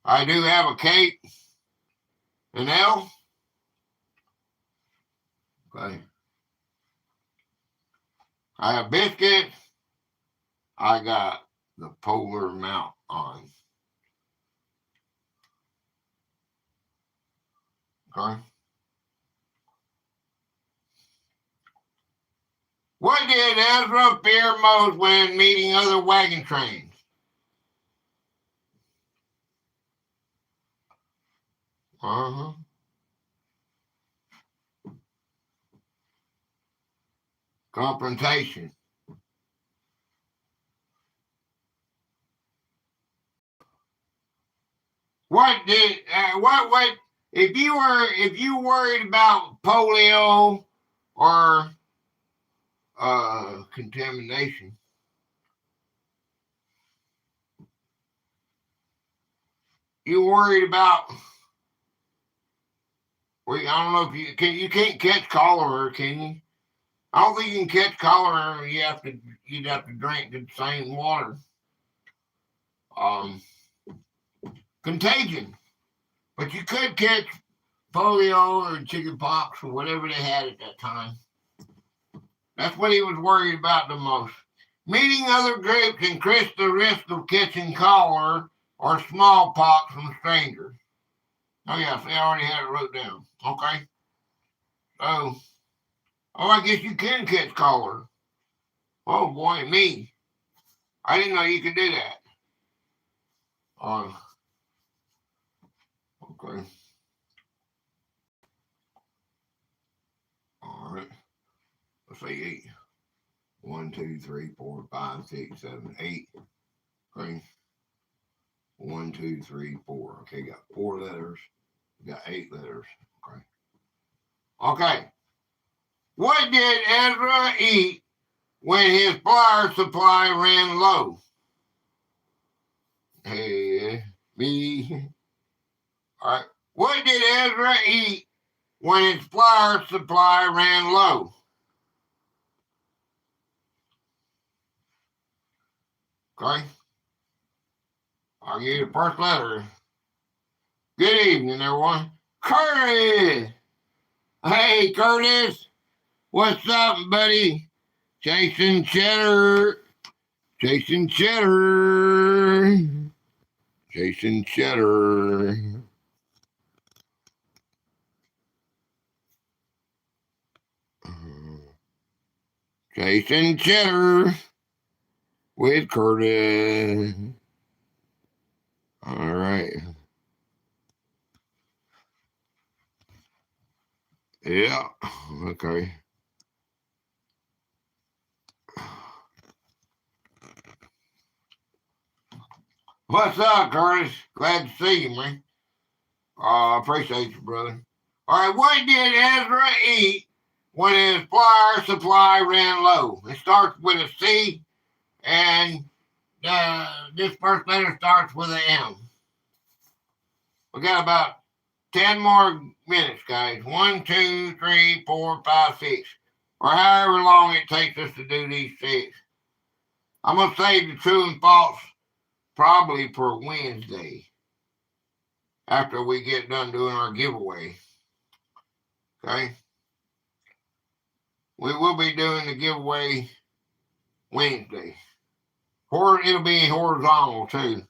I do have a cake, an L. Okay. I have biscuits. I got the polar mount on. Okay. What did Ezra fear most when meeting other wagon trains? Confrontation. What if you worried about polio or contamination? You worried about? I don't know if you can't catch cholera, can you? I don't think you can catch cholera. You'd have to drink the same water. Contagion, but you could catch polio or chicken pox or whatever they had at that time. That's what he was worried about the most. Meeting other groups increase the risk of catching cholera or smallpox from strangers. Oh, yeah, see, I already had it wrote down. Okay. So, I guess you can catch cholera. Oh, boy, me. I didn't know you could do that. Okay. All right. Let's say 8. 1, 2, 3, 4, 5, 6, 7, 8. Okay. 1, 2, 3, 4. Okay, got 4 letters. Got 8 letters. Okay. Okay. What did Ezra eat when his flour supply ran low? Hey, me. All right. What did Ezra eat when his flour supply ran low? Okay. I'll give you the first letter. Good evening, everyone. Curtis. Hey, Curtis. What's up, buddy? Chasing cheddar. Chasing cheddar. Chasing cheddar. Chasing cheddar with Curtis. All right. Yeah. Okay. What's up, Curtis? Glad to see you, man. I appreciate you, brother. All right. What did Ezra eat when his flour supply ran low? It starts with a C, and this first letter starts with an M. We got about 10 more minutes, guys. 1, 2, 3, 4, 5, 6. Or however long it takes us to do these 6. I'm going to save the true and false probably for Wednesday after we get done doing our giveaway. Okay? We will be doing the giveaway Wednesday. Or it'll be horizontal too.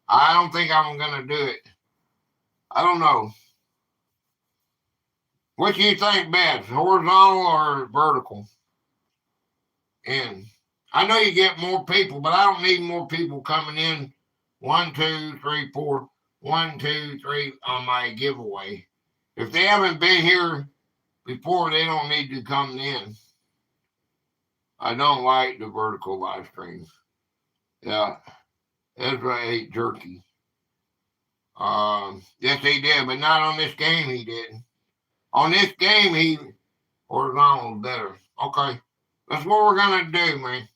I don't think I'm going to do it. I don't know. What do you think best, horizontal or vertical? And I know you get more people, but I don't need more people coming in. 1, 2, 3, 4. 1, 2, 3 on my giveaway. If they haven't been here before, they don't need to come in. I don't like the vertical live streams. Yeah, Ezra ate jerky. Yes, he did, but not on this game. He didn't. On this game, he horizontal better. Okay, that's what we're gonna do, man.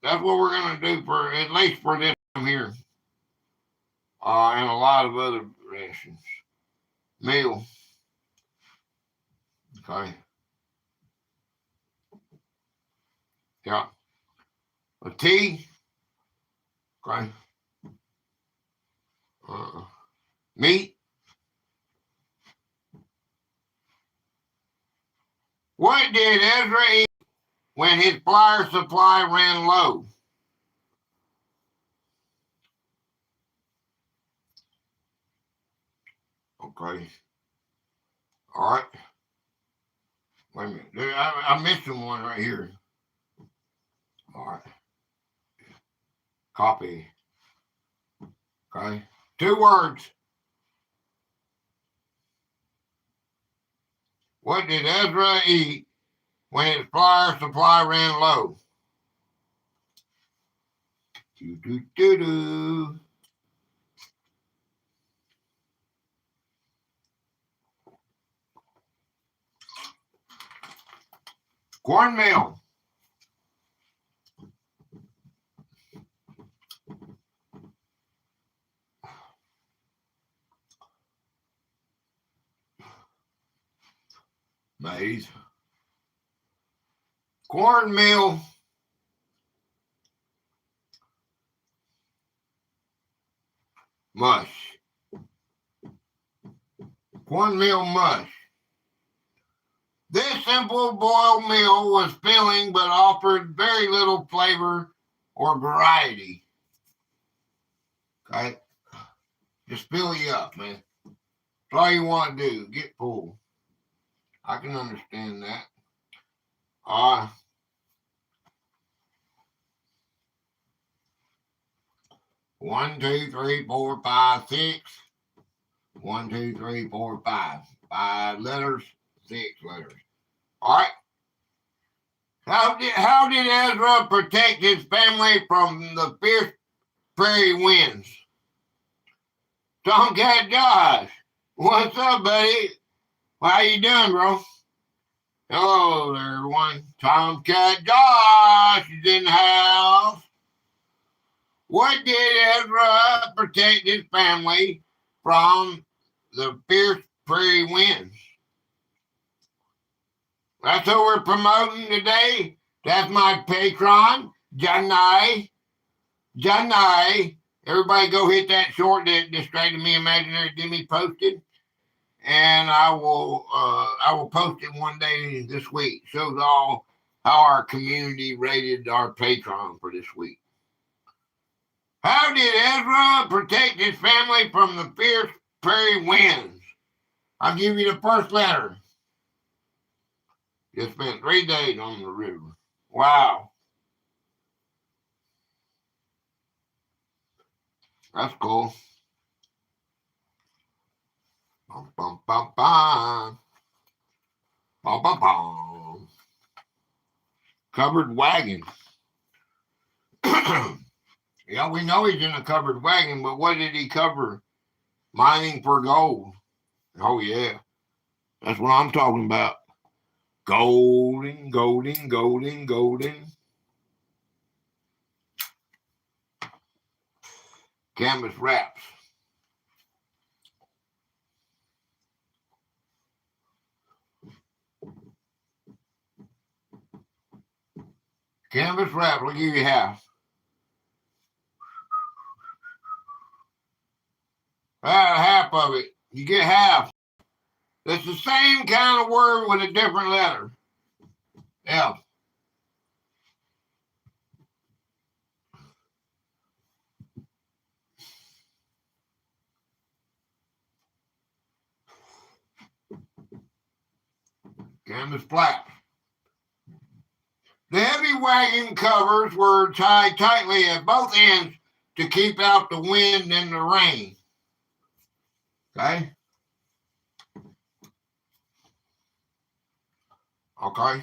That's what we're gonna do for at least for this time here. And a lot of other rations. Meal. Okay. Yeah. A tea. Okay. Meat. What did Ezra eat when his flour supply ran low? Okay. All right. Wait a minute. I'm missing one right here. All right. Copy. Okay. 2 words. What did Ezra eat when his flour supply ran low? Do. Cornmeal. Maize. Cornmeal. Mush. Cornmeal mush. This simple boiled meal was filling but offered very little flavor or variety. Okay? Just fill you up, man. That's all you want to do. Get full. I can understand that. 1, 2, 3, 4, 5, 6. 1, 2, 3, 4, 5. 5 letters, 6 letters. All right. How did Ezra protect his family from the fierce prairie winds? Tomcat Josh, what's up, buddy? How you doing, bro? Hello there, everyone. Tomcat Josh is in the house. What did Ezra protect his family from the fierce prairie winds? That's what we're promoting today. That's my patron, Janai. Janai. Everybody go hit that short that Distracted Me Imaginary Jimmy posted. And I will post it one day this week. Shows all how our community rated our patron for this week. How did Ezra protect his family from the fierce prairie winds? I'll give you the first letter. Just spent 3 days on the river. Wow. That's cool. Bum, bum, bum, bum. Bum, bum, bum. Covered wagon. Yeah, we know he's in a covered wagon, but what did he cover? Mining for gold. Oh, yeah. That's what I'm talking about. Golden, golden, golden, golden. Canvas wraps. Canvas wraps. I'll give you half. Half of it. You get half. It's the same kind of word with a different letter. Yeah. Canvas flaps. The heavy wagon covers were tied tightly at both ends to keep out the wind and the rain. Okay? Okay.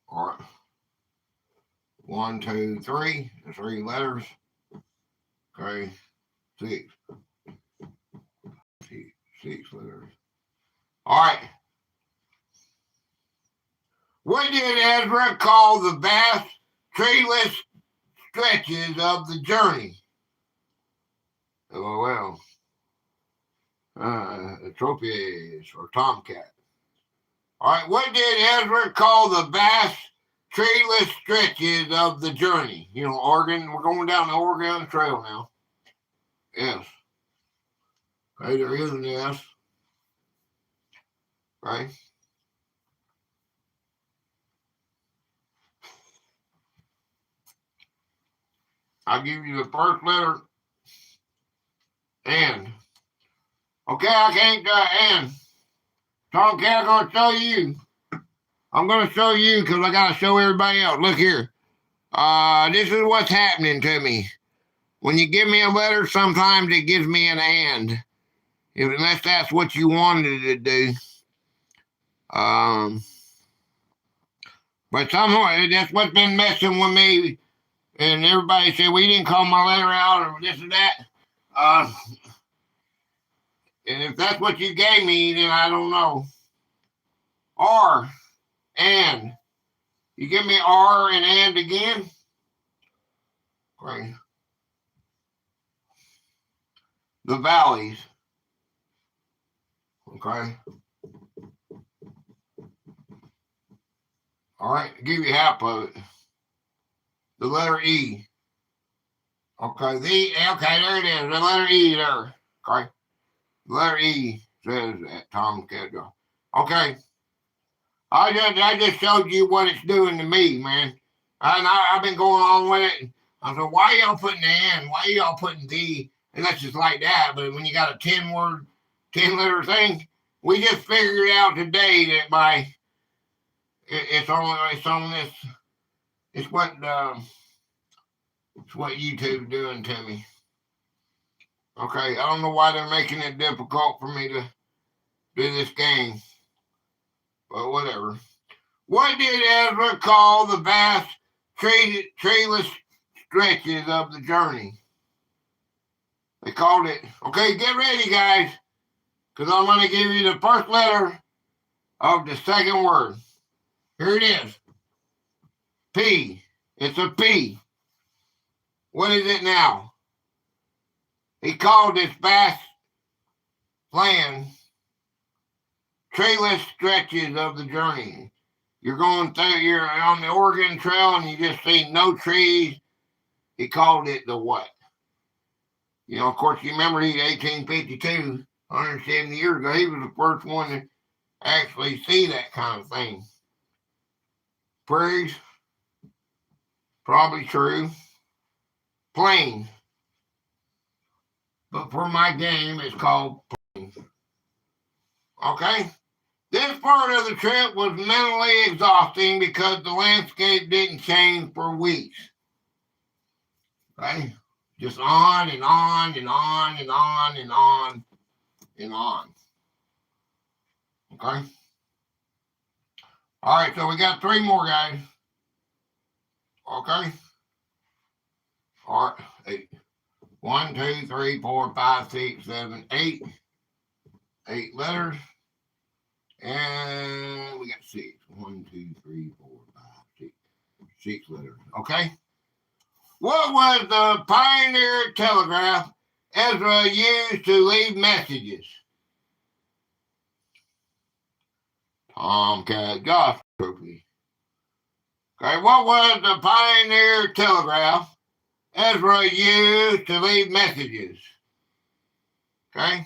All right. 1, 2, 3. 3 letters. Okay. 6. 6 letters. All right. What did Ezra call the vast treeless stretches of the journey? LOL. Trophies or tomcat. All right. What did Ezra call the vast treeless stretches of the journey? You know, Oregon. We're going down the Oregon Trail now. Yes. Okay, there is an S. Right. I'll give you the first letter. And. Okay, I can't and. Tomcat, I'm going to show you. I'm going to show you because I got to show everybody else. Look here. This is what's happening to me. When you give me a letter, sometimes it gives me an and. Unless that's what you wanted it to do. But somehow, that's what's been messing with me. And everybody said, well, you didn't call my letter out or this or that. And if that's what you gave me, then I don't know. R, and. You give me R and again? Okay. The valleys. Okay. All right, I'll give you half of it. The letter E. Okay, okay, there it is. The letter E there. Okay. The letter E says that Tom Kedro. Okay. I just showed you what it's doing to me, man. And I've been going on with it. I said, why y'all putting the N? Why y'all putting the? And that's just like that. But when you got a 10-letter thing, we just figured out today that it's on this. It's what YouTube's doing to me. Okay, I don't know why they're making it difficult for me to do this game, but whatever. What did Ezra call the vast treeless stretches of the journey? They called it, okay, get ready, guys, because I'm going to give you the first letter of the second word. Here it is. P. It's a P. What is it now? He called this vast land treeless stretches of the journey. You're on the Oregon Trail and you just see no trees. He called it the what? You know, of course, you remember he's 1852, 170 years ago. He was the first one to actually see that kind of thing. Prairies, probably true. Plains. But for my game, it's called plains. Okay? This part of the trip was mentally exhausting because the landscape didn't change for weeks. Okay? Just on and on and on and on and on and on. Okay? All right, so we got 3 more, guys. Okay? All right, 8. 1, 2, 3, 4, 5, 6, 7, 8. 8 letters. And we got 6. 1, 2, 3, 4, 5, 6. 6 letters. Okay? What was the pioneer telegraph Ezra used to leave messages? Tomcat Goss Trophy. Okay, what was the pioneer telegraph Ezra used to leave messages? Okay?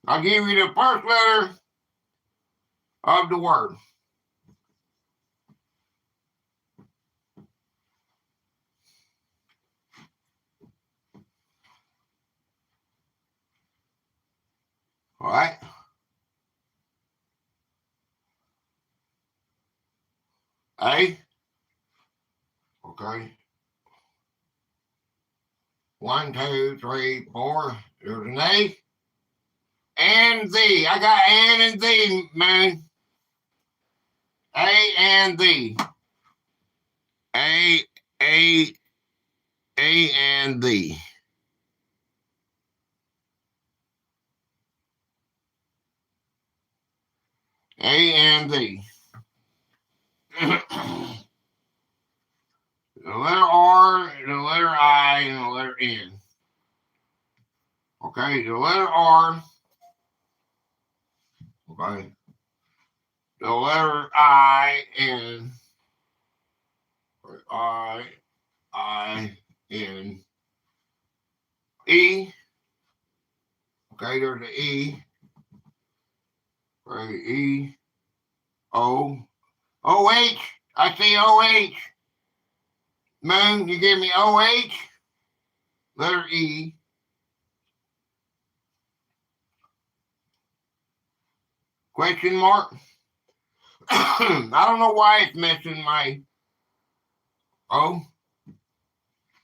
I'll give you the first letter of the word. All right? A. Okay. 1, 2, 3, 4. There's an A. And the. I got and the, man. A and the. A and the. A and the. The letter R, the letter I, and the letter N. Okay, the letter R. Okay. The letter I, N. N. E. Okay, there's the E. Okay, E. O. OH. I see OH. Moon, you give me OH. Letter E. Question mark. I don't know why it's missing my O.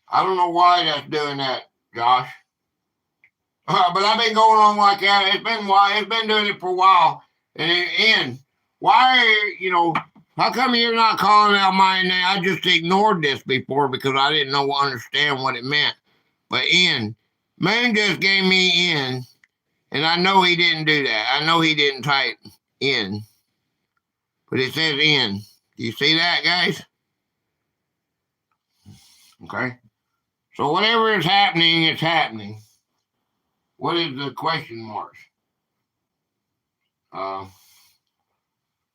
I don't know why that's doing that, Josh. But I've been going on like that. It's been doing it for a while. And N. Why, how come you're not calling out my name? I just ignored this before because I didn't understand what it meant. But N. Man just gave me N. And I know he didn't do that. I know he didn't type N. But it says N. Do you see that, guys? Okay. So whatever is happening, it's happening. What is the question marks?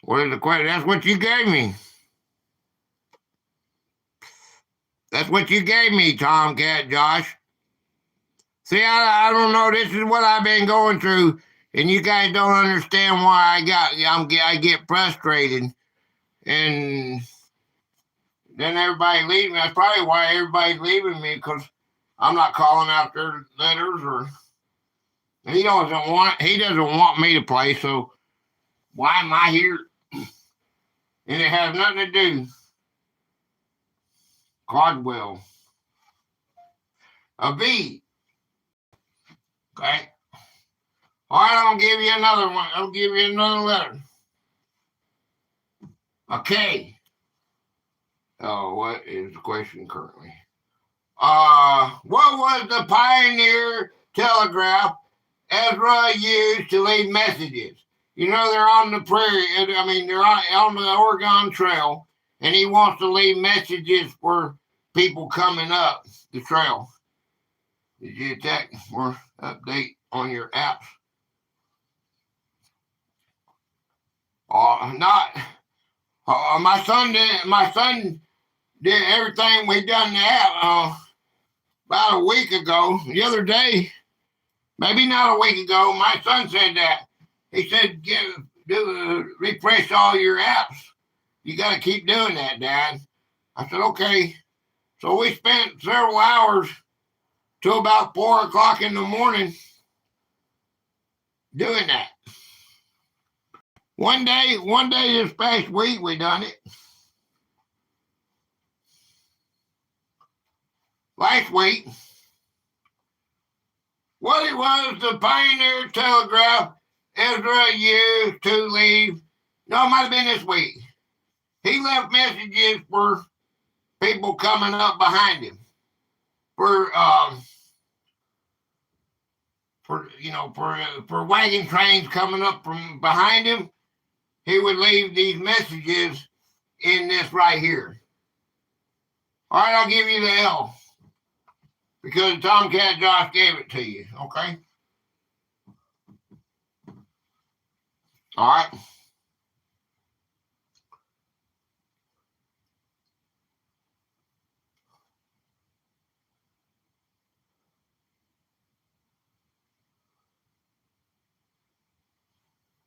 What is the question? That's what you gave me. That's what you gave me, Tomcat Josh. See, I don't know. This is what I've been going through. And you guys don't understand why I get frustrated, and then everybody leaves me. That's probably why everybody's leaving me, because I'm not calling out their letters, or he doesn't want me to play. So why am I here? And it has nothing to do. God will. A B. Okay. All right, I'll give you another one. I'll give you another letter. A K. Oh, what is the question currently? What was the pioneer telegraph Ezra used to leave messages? You know, they're on the prairie. I mean, they're on the Oregon Trail, and he wants to leave messages for people coming up the trail. Did you check or update on your apps? Not. My son did. My son did everything we done that about a week ago. The other day, maybe not a week ago, my son said that. He said, refresh all your apps. You got to keep doing that, Dad. I said, okay. So we spent several hours till about 4 o'clock in the morning doing that. One day this past week, we done it. Last week, what it was, the pioneer telegraph Ezra used to leave. No, it might have been this week. He left messages for people coming up behind him. For wagon trains coming up from behind him, he would leave these messages in this right here. All right, I'll give you the L, because Tomcat Josh gave it to you, okay? All right.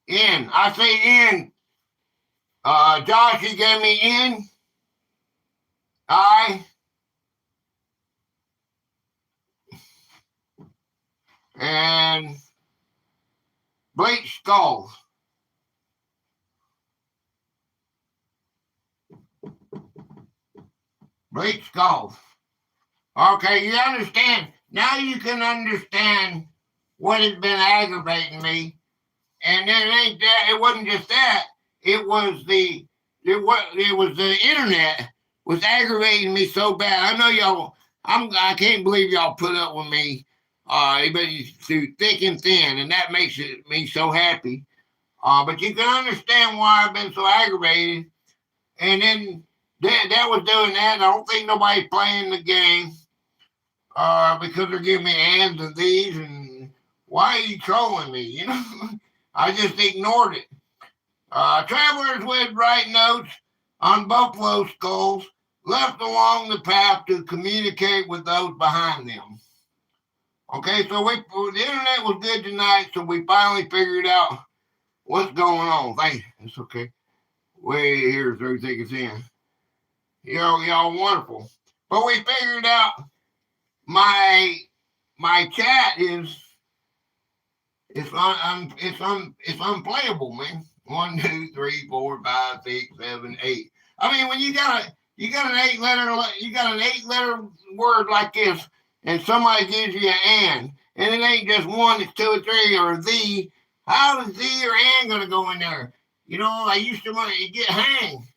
N. I say N. Josh, you gave me N. I. And bleach skulls. Bleach skulls. Okay, you understand. Now you can understand what has been aggravating me. And then it wasn't just that. It was the internet was aggravating me so bad. I know y'all. I can't believe y'all put up with me. Everybody through thick and thin, and that makes me so happy. But you can understand why I've been so aggravated. And then that was doing that. I don't think nobody's playing the game because they're giving me ands and these, and why are you trolling me? You know, I just ignored it. Travelers would write notes on buffalo skulls left along the path to communicate with those behind them. Okay, so the internet was good tonight, so we finally figured out what's going on. Thank you. It's okay. Way here, 30 seconds in. Y'all wonderful. But we figured out my chat is unplayable, man. 1, 2, 3, 4, 5, 6, 7, 8. I mean, when you got an 8-letter word like this, and somebody gives you an and it ain't just one, it's 2 or 3, or the, how is the or and gonna go in there? You know, I used to want to get hang.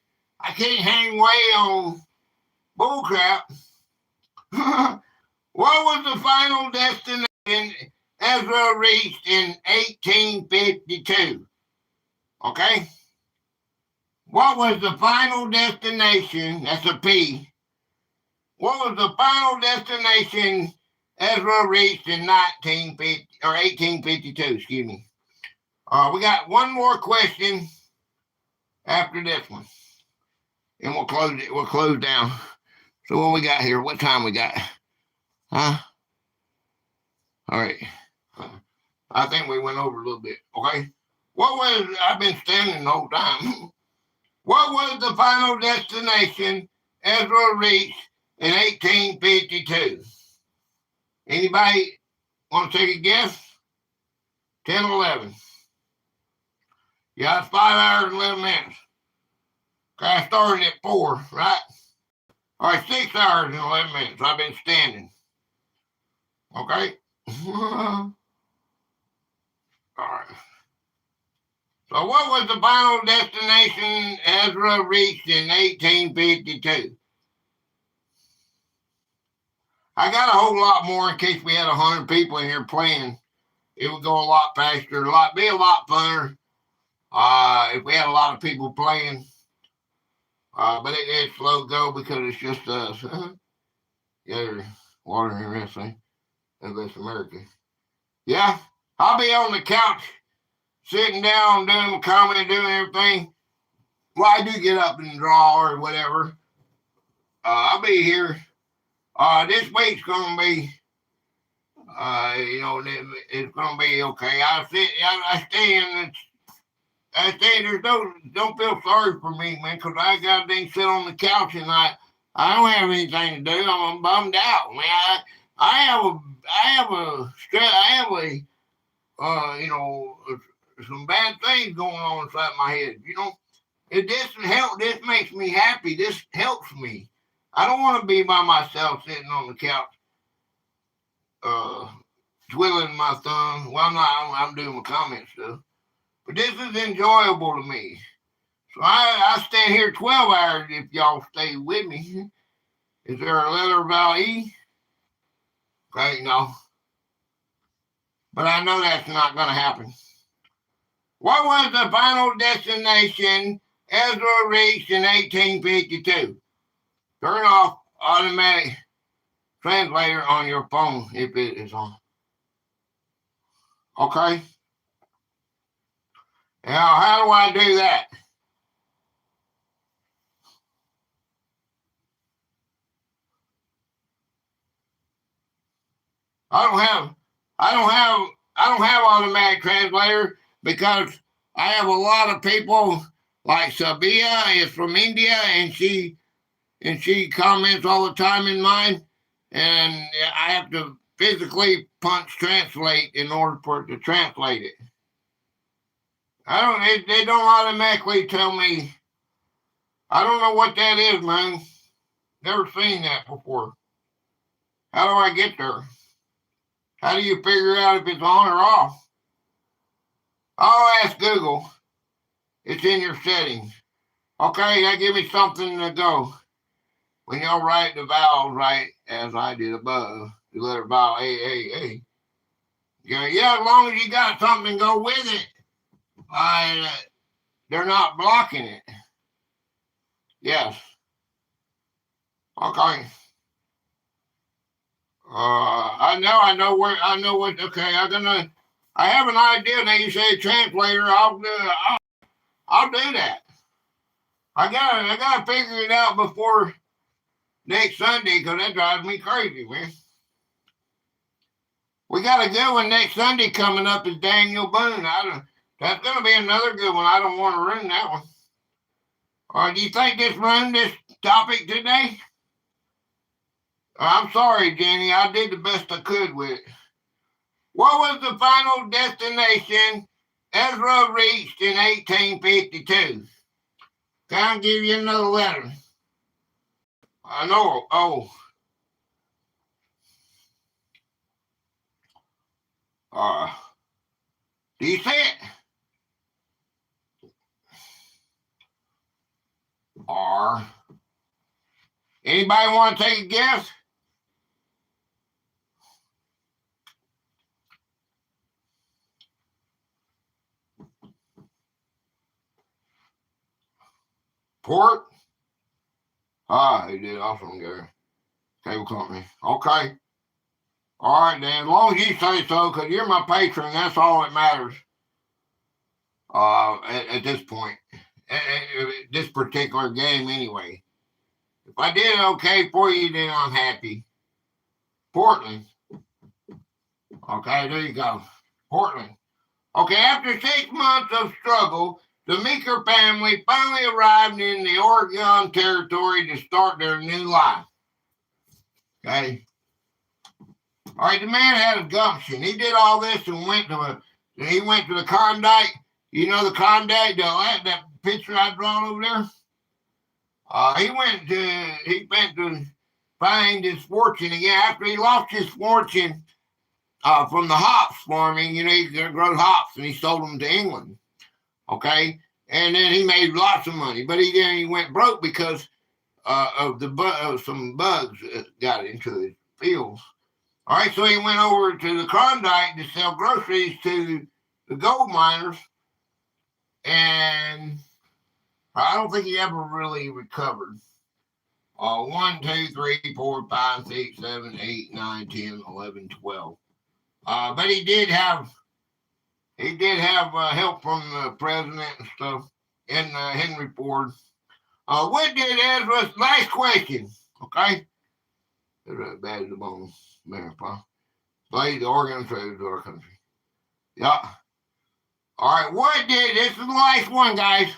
I can't hang way on bullcrap. What was the final destination Ezra reached in 1852? Okay? What was the final destination? That's a P. What was the final destination Ezra reached in 1852? Excuse me. We got one more question after this one, and we'll close it. We'll close down. So what we got here? What time we got? Huh? All right. I think we went over a little bit. Okay. I've been standing the whole time. What was the final destination Ezra reached in 1852? Anybody want to take a guess? 10, 11. Yeah, it's 5 hours and 11 minutes. Okay, I started at 4, right? All right, 6 hours and 11 minutes. I've been standing. Okay? All right. So what was the final destination Ezra reached in 1852? I got a whole lot more in case we had 100 people in here playing. It would go a lot faster, be a lot funner if we had a lot of people playing. But it's slow go because it's just us. Yeah, water and wrestling. That's America. Yeah, I'll be on the couch, sitting down, doing the comedy, doing everything. Well, I do get up and draw or whatever. I'll be here. This week's gonna be, it's gonna be okay. I stay. Don't feel sorry for me, man, because I goddamn sit on the couch and I don't have anything to do. I'm bummed out, man. I have some bad things going on inside my head. This makes me happy. This helps me. I don't want to be by myself sitting on the couch, twiddling my thumb. Well, I'm doing my comment stuff. But this is enjoyable to me. So I stand here 12 hours if y'all stay with me. Is there a letter about E? Okay, no. But I know that's not going to happen. What was the final destination Ezra reached in 1852? Turn off automatic translator on your phone if it is on. Okay? Now, how do I do that? I don't have automatic translator because I have a lot of people like Sabia is from India and she comments all the time in mine, and I have to physically punch translate in order for it to translate it. They don't automatically tell me. I don't know what that is, man. Never seen that before. How do I get there? How do you figure out if it's on or off? I'll ask Google. It's in your settings. Okay, that give me something to go. When y'all write the vowels right, as I did above, the letter vowel A. Yeah, as long as you got something to go with it, they're not blocking it. Yes. Okay. I know what. Okay, I have an idea. Now you say translator. I'll do that. I gotta figure it out before next Sunday because that drives me crazy, man. We got a good one next Sunday coming up. Is Daniel Boone? That's gonna be another good one. I don't want to ruin that one. Do you think this ruined this topic today? I'm sorry, Jenny. I did the best I could with it. What was the final destination Ezra reached in 1852? Can I give you another letter? I know. Oh. Do you see it? R. Anybody want to take a guess? Port? He did awesome there. Cable company. Okay. All right, then. As long as you say so, because you're my patron, that's all that matters. At this point. At this particular game, anyway. If I did okay for you, then I'm happy. Portland. Okay, there you go. Portland. Okay, after 6 months of struggle, the Meeker family finally arrived in the Oregon territory to start their new life. Okay. All right, the man had a gumption. He did all this and went to the Klondike. You know the Klondike, that picture I drawn over there? He went to find his fortune again after he lost his fortune from the hops farming. You know, he grew hops and he sold them to England. Okay, and then he made lots of money, but he went broke because of some bugs got into his fields. All right, so he went over to the Klondike to sell groceries to the gold miners, and I don't think he ever really recovered. 1, 2, 3, 4, 5, 6, 7, 8, 9, 10, 11, 12. But he did have help from the president and stuff, and Henry Ford. What did Ezra? Last question, okay? Ezra bad as the bone, America. Slave the organizers of our country. Yeah. All right. This is the last one, guys.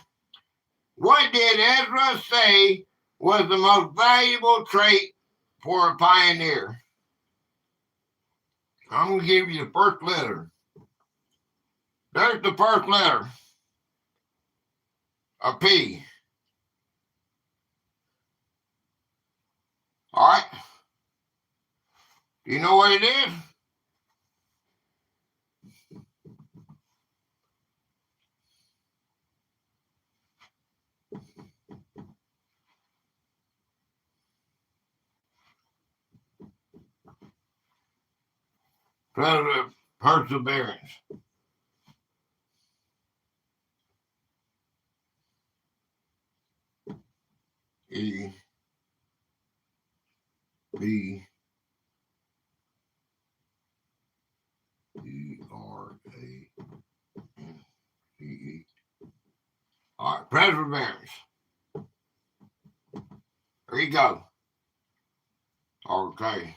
What did Ezra say was the most valuable trait for a pioneer? I'm going to give you the first letter. There's the first letter. A P. All right. Do you know what it is? Perseverance. E. B. E. R. A. N. C. E. All right. Perseverance. There you go. Okay.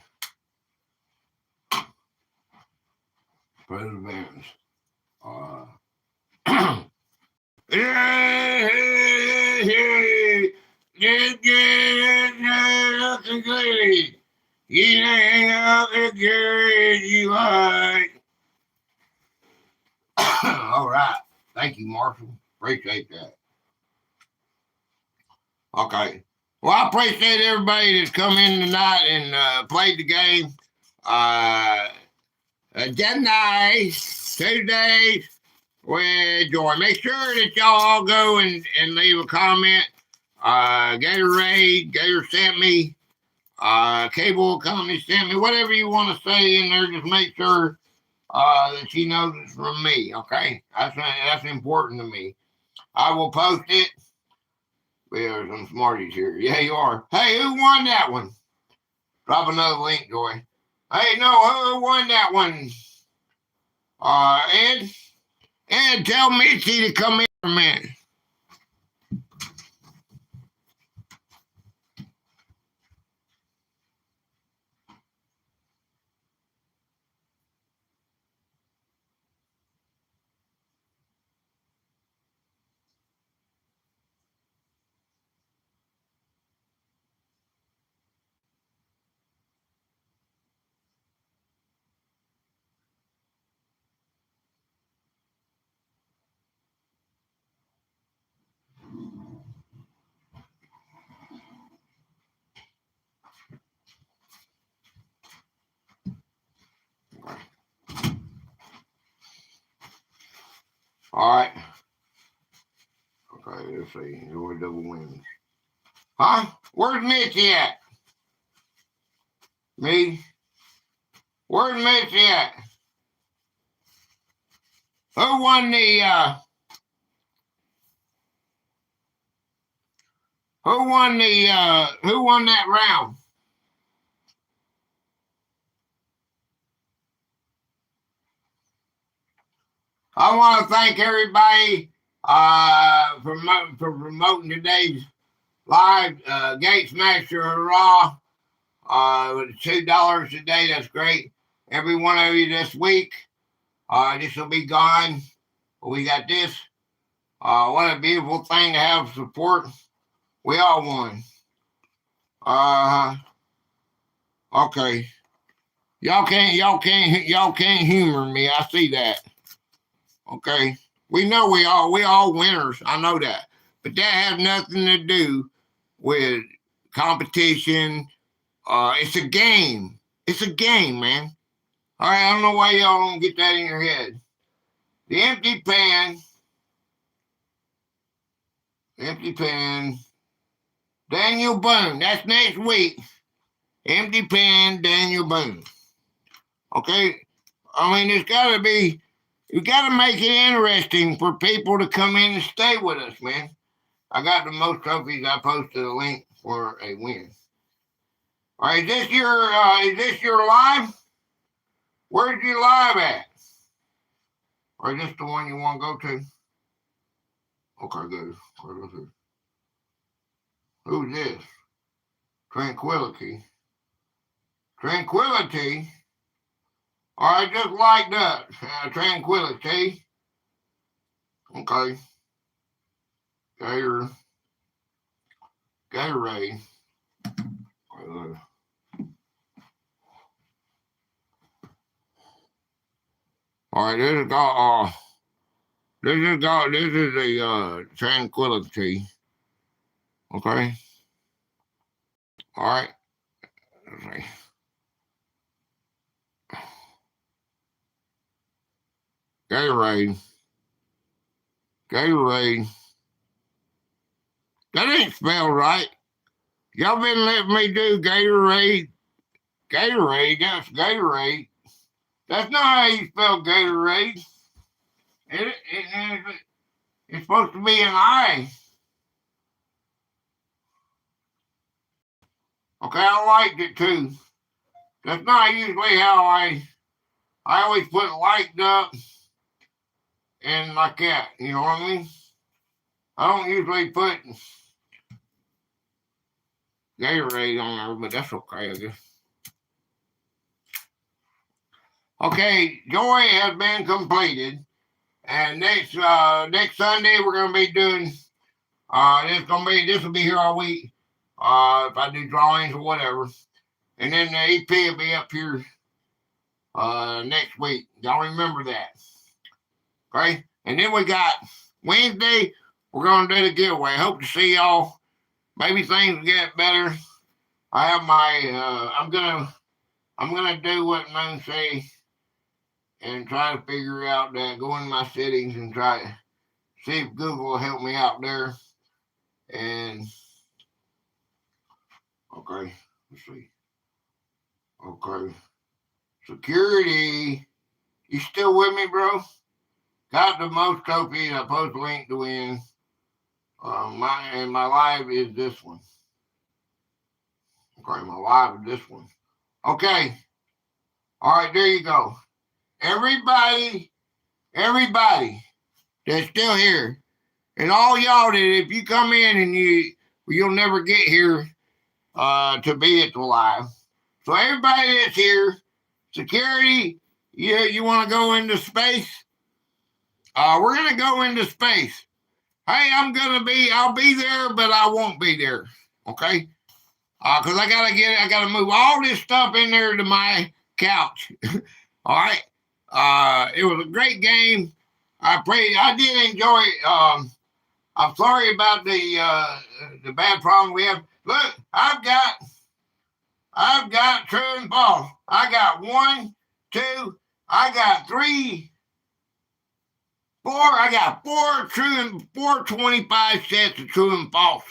Perseverance. Looking good. You know, looking good. You like. All right. Thank you, Marshall. Appreciate that. Okay. Well, I appreciate everybody that's come in tonight and played the game. Nice 2 days with joy. Make sure that y'all all go and leave a comment. Gatorade, Gator sent me, cable company sent me, whatever you want to say in there, just make sure that she knows it's from me, okay? That's important to me. I will post it. There's some smarties here. Yeah, you are. Hey, who won that one? Drop another link, Joy. Hey, no, who won that one? Ed, tell Mitzi to come in for a minute. All right. Okay, let's see. Joy double wins. Huh? Where's Mitzi at? Me? Where's Mitzi at? Who won that round? I want to thank everybody for promoting today's live. Gate Smasher Hurrah. With $2 a day, that's great. Every one of you this week. This will be gone. We got this. What a beautiful thing to have support. We all won. Okay. Y'all can't humor me. I see that. Okay. We know we all winners. I know that. But that has nothing to do with competition. It's a game. It's a game, man. All right, I don't know why y'all don't get that in your head. The empty pan. Daniel Boone. That's next week. Empty pan, Daniel Boone. Okay? I mean, you got to make it interesting for people to come in and stay with us, man. I got the most trophies. I posted a link for a win. All right, is this your live? Where's your live at? Or is this the one you want to go to? Okay, good. Who's this? Tranquility. All right, just like that. Tranquility. Okay. Gatorade. All right, this is a tranquility. Okay. All right. Let's see. Gatorade. That ain't spelled right. Y'all been letting me do Gatorade. That's Gatorade. That's not how you spell Gatorade. It's supposed to be an I. Okay, I liked it too. That's not usually how I always put liked up and like that. You know what I mean? I don't usually put Gatorade on there, but that's okay, I guess. Okay, Joy has been completed. And next Sunday we're gonna be doing this will be here all week. If I do drawings or whatever. And then the EP will be up here next week. Y'all remember that. Okay? And then we got Wednesday, we're gonna do the giveaway. Hope to see y'all. Maybe things will get better. I have my I'm gonna do what Moon say and try to figure out that, go in my settings and try to see if Google will help me out there. And okay, let's see. Okay. Security. You still with me, bro? Got the most trophies. I post a link to win. My live is this one. Okay, my live is this one. Okay. All right, there you go. Everybody that's still here, and all y'all that if you come in and you'll never get here to be at the live. So everybody that's here, security, you want to go into space? We're gonna go into space. Hey, I'll be there, but I won't be there. Okay? Because I gotta move all this stuff in there to my couch. All right. It was a great game. I did enjoy it. I'm sorry about the bad problem we have. Look, I've got true and false. I got 1, 2, I got 3, 4. I got 4 true and 425 sets of true and false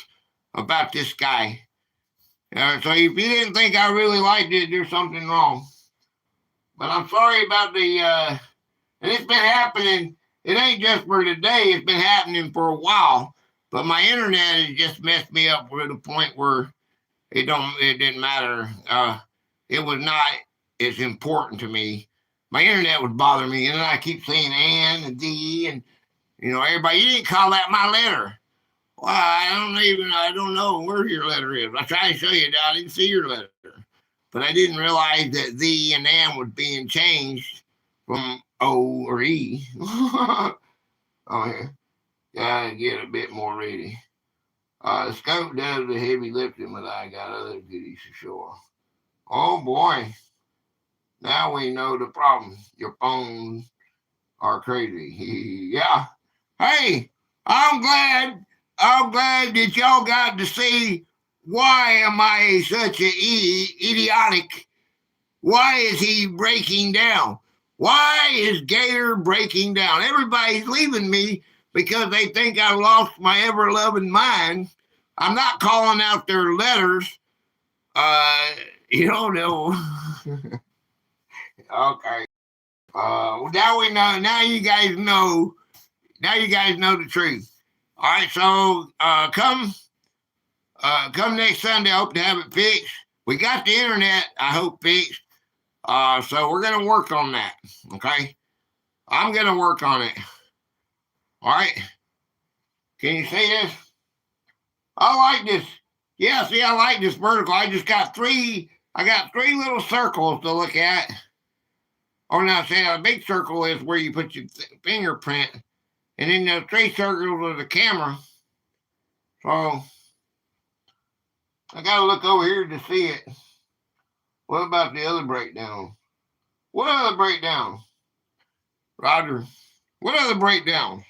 about this guy. So if you didn't think I really liked it, there's something wrong. But I'm sorry about and it's been happening. It ain't just for today. It's been happening for a while. But my internet has just messed me up to the point where it didn't matter. It was not as important to me. My internet was bothering me, and then I keep saying and the and everybody. You didn't call that my letter. Well, I don't know where your letter is. I tried to show you that I didn't see your letter, but I didn't realize that the and am was being changed from O or E. Oh, yeah. Gotta get a bit more ready. The scope does the heavy lifting, but I got other goodies to show. Oh boy. Now we know the problem. Your phones are crazy. Yeah. Hey, I'm glad that y'all got to see why am I such an idiotic. Why is he breaking down? Why is Gator breaking down? Everybody's leaving me because they think I lost my ever-loving mind. I'm not calling out their letters. You don't know. Okay. Now we know. Now you guys know. Now you guys know the truth. All right. So come next Sunday. I hope to have it fixed. We got the internet. I hope fixed. So we're gonna work on that. Okay. I'm gonna work on it. All right. Can you see this? I like this. Yeah. See, I like this vertical. I got three little circles to look at. Or now, say a big circle is where you put your fingerprint, and then the three circles are the camera. So I gotta look over here to see it. What about the other breakdown? What other breakdown? Roger. What other breakdown?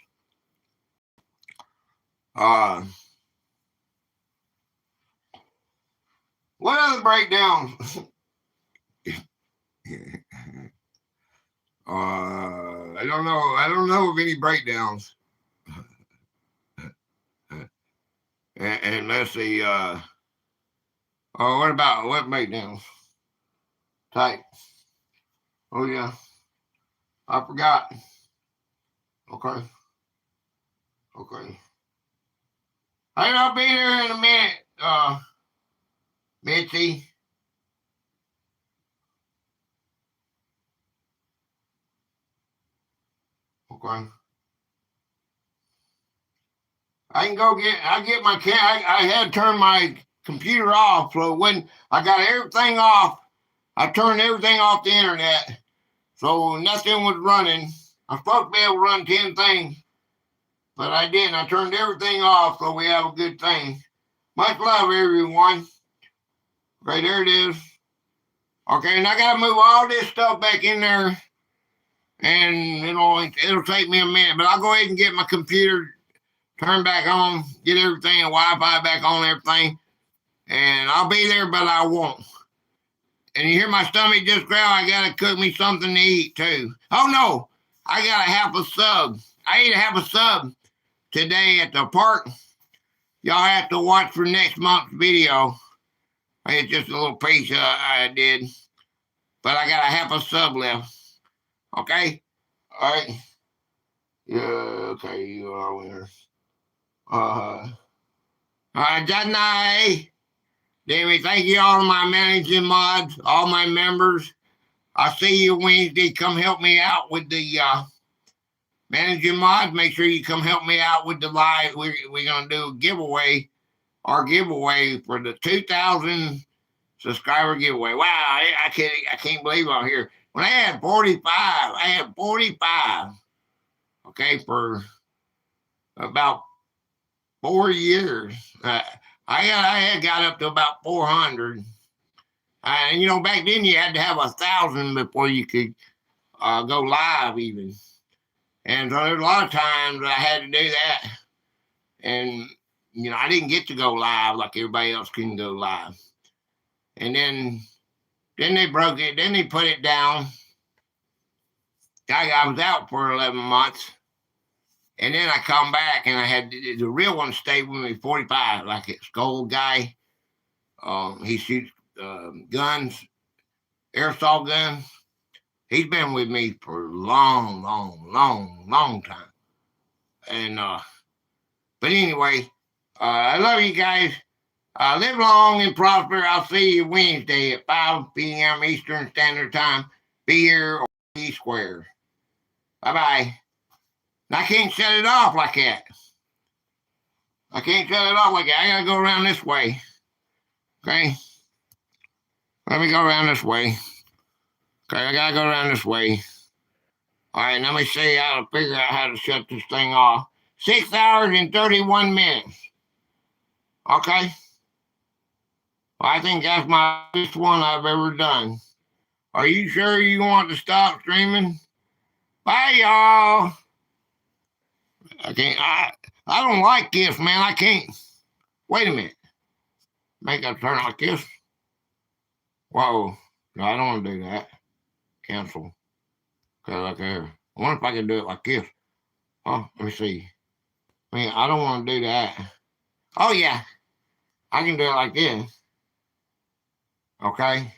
What other breakdown? I don't know. I don't know of any breakdowns. And let's see. What breakdowns? Type. Oh yeah. I forgot. Okay. Okay. I'll be there in a minute. Mitzi. Okay. I get my I had to turn my computer off. So when I got everything off, I turned everything off the internet. So nothing was running. I'm supposed to be able to run 10 things, but I didn't. I turned everything off so we have a good thing. Much love, everyone. Okay, there it is. Okay, and I got to move all this stuff back in there. And it'll take me a minute, but I'll go ahead and get my computer turned back on, get everything, Wi-Fi back on, everything. And I'll be there, but I won't. And you hear my stomach just growl, I got to cook me something to eat, too. Oh, no, I got a half a sub. I ate a half a sub today at the park. Y'all have to watch for next month's video. It's just a little piece I did. But I got a half a sub left. Okay? All right. Yeah, okay, you are winners. All right, Jadnai. David, thank you all my managing mods, all my members. I'll see you Wednesday. Come help me out with the managing mods. Make sure you come help me out with the live. We're going to do a giveaway. Our giveaway for the 2,000 subscriber giveaway. Wow, I can't believe I'm here. When I had 45, okay, for about 4 years. I had got up to about 400. And back then you had to have 1,000 before you could go live even. And so there's a lot of times I had to do that. And, I didn't get to go live like everybody else couldn't go live. And then they broke it. Then they put it down. I was out for 11 months. And then I come back and I had the real one stayed with me 45, like a skull guy. He shoots guns, airsoft guns. He's been with me for a long time. And but anyway, I love you guys. Live long and prosper. I'll see you Wednesday at 5 p.m. Eastern Standard Time. Be here or be square. Bye-bye. I can't shut it off like that. I can't shut it off like that. I gotta go around this way. Okay? Let me go around this way. Okay, I gotta go around this way. All right, let me show you how to figure out how to shut this thing off. 6 hours and 31 minutes. Okay? Well, I think that's my best one I've ever done. Are you sure you want to stop streaming? Bye, y'all. I don't like this, man. I can't. Wait a minute. Make that turn like this. Whoa. No, I don't want to do that. Cancel. Okay, like there. I wonder if I can do it like this. Oh, let me see. I don't want to do that. Oh, yeah. I can do it like this. Okay.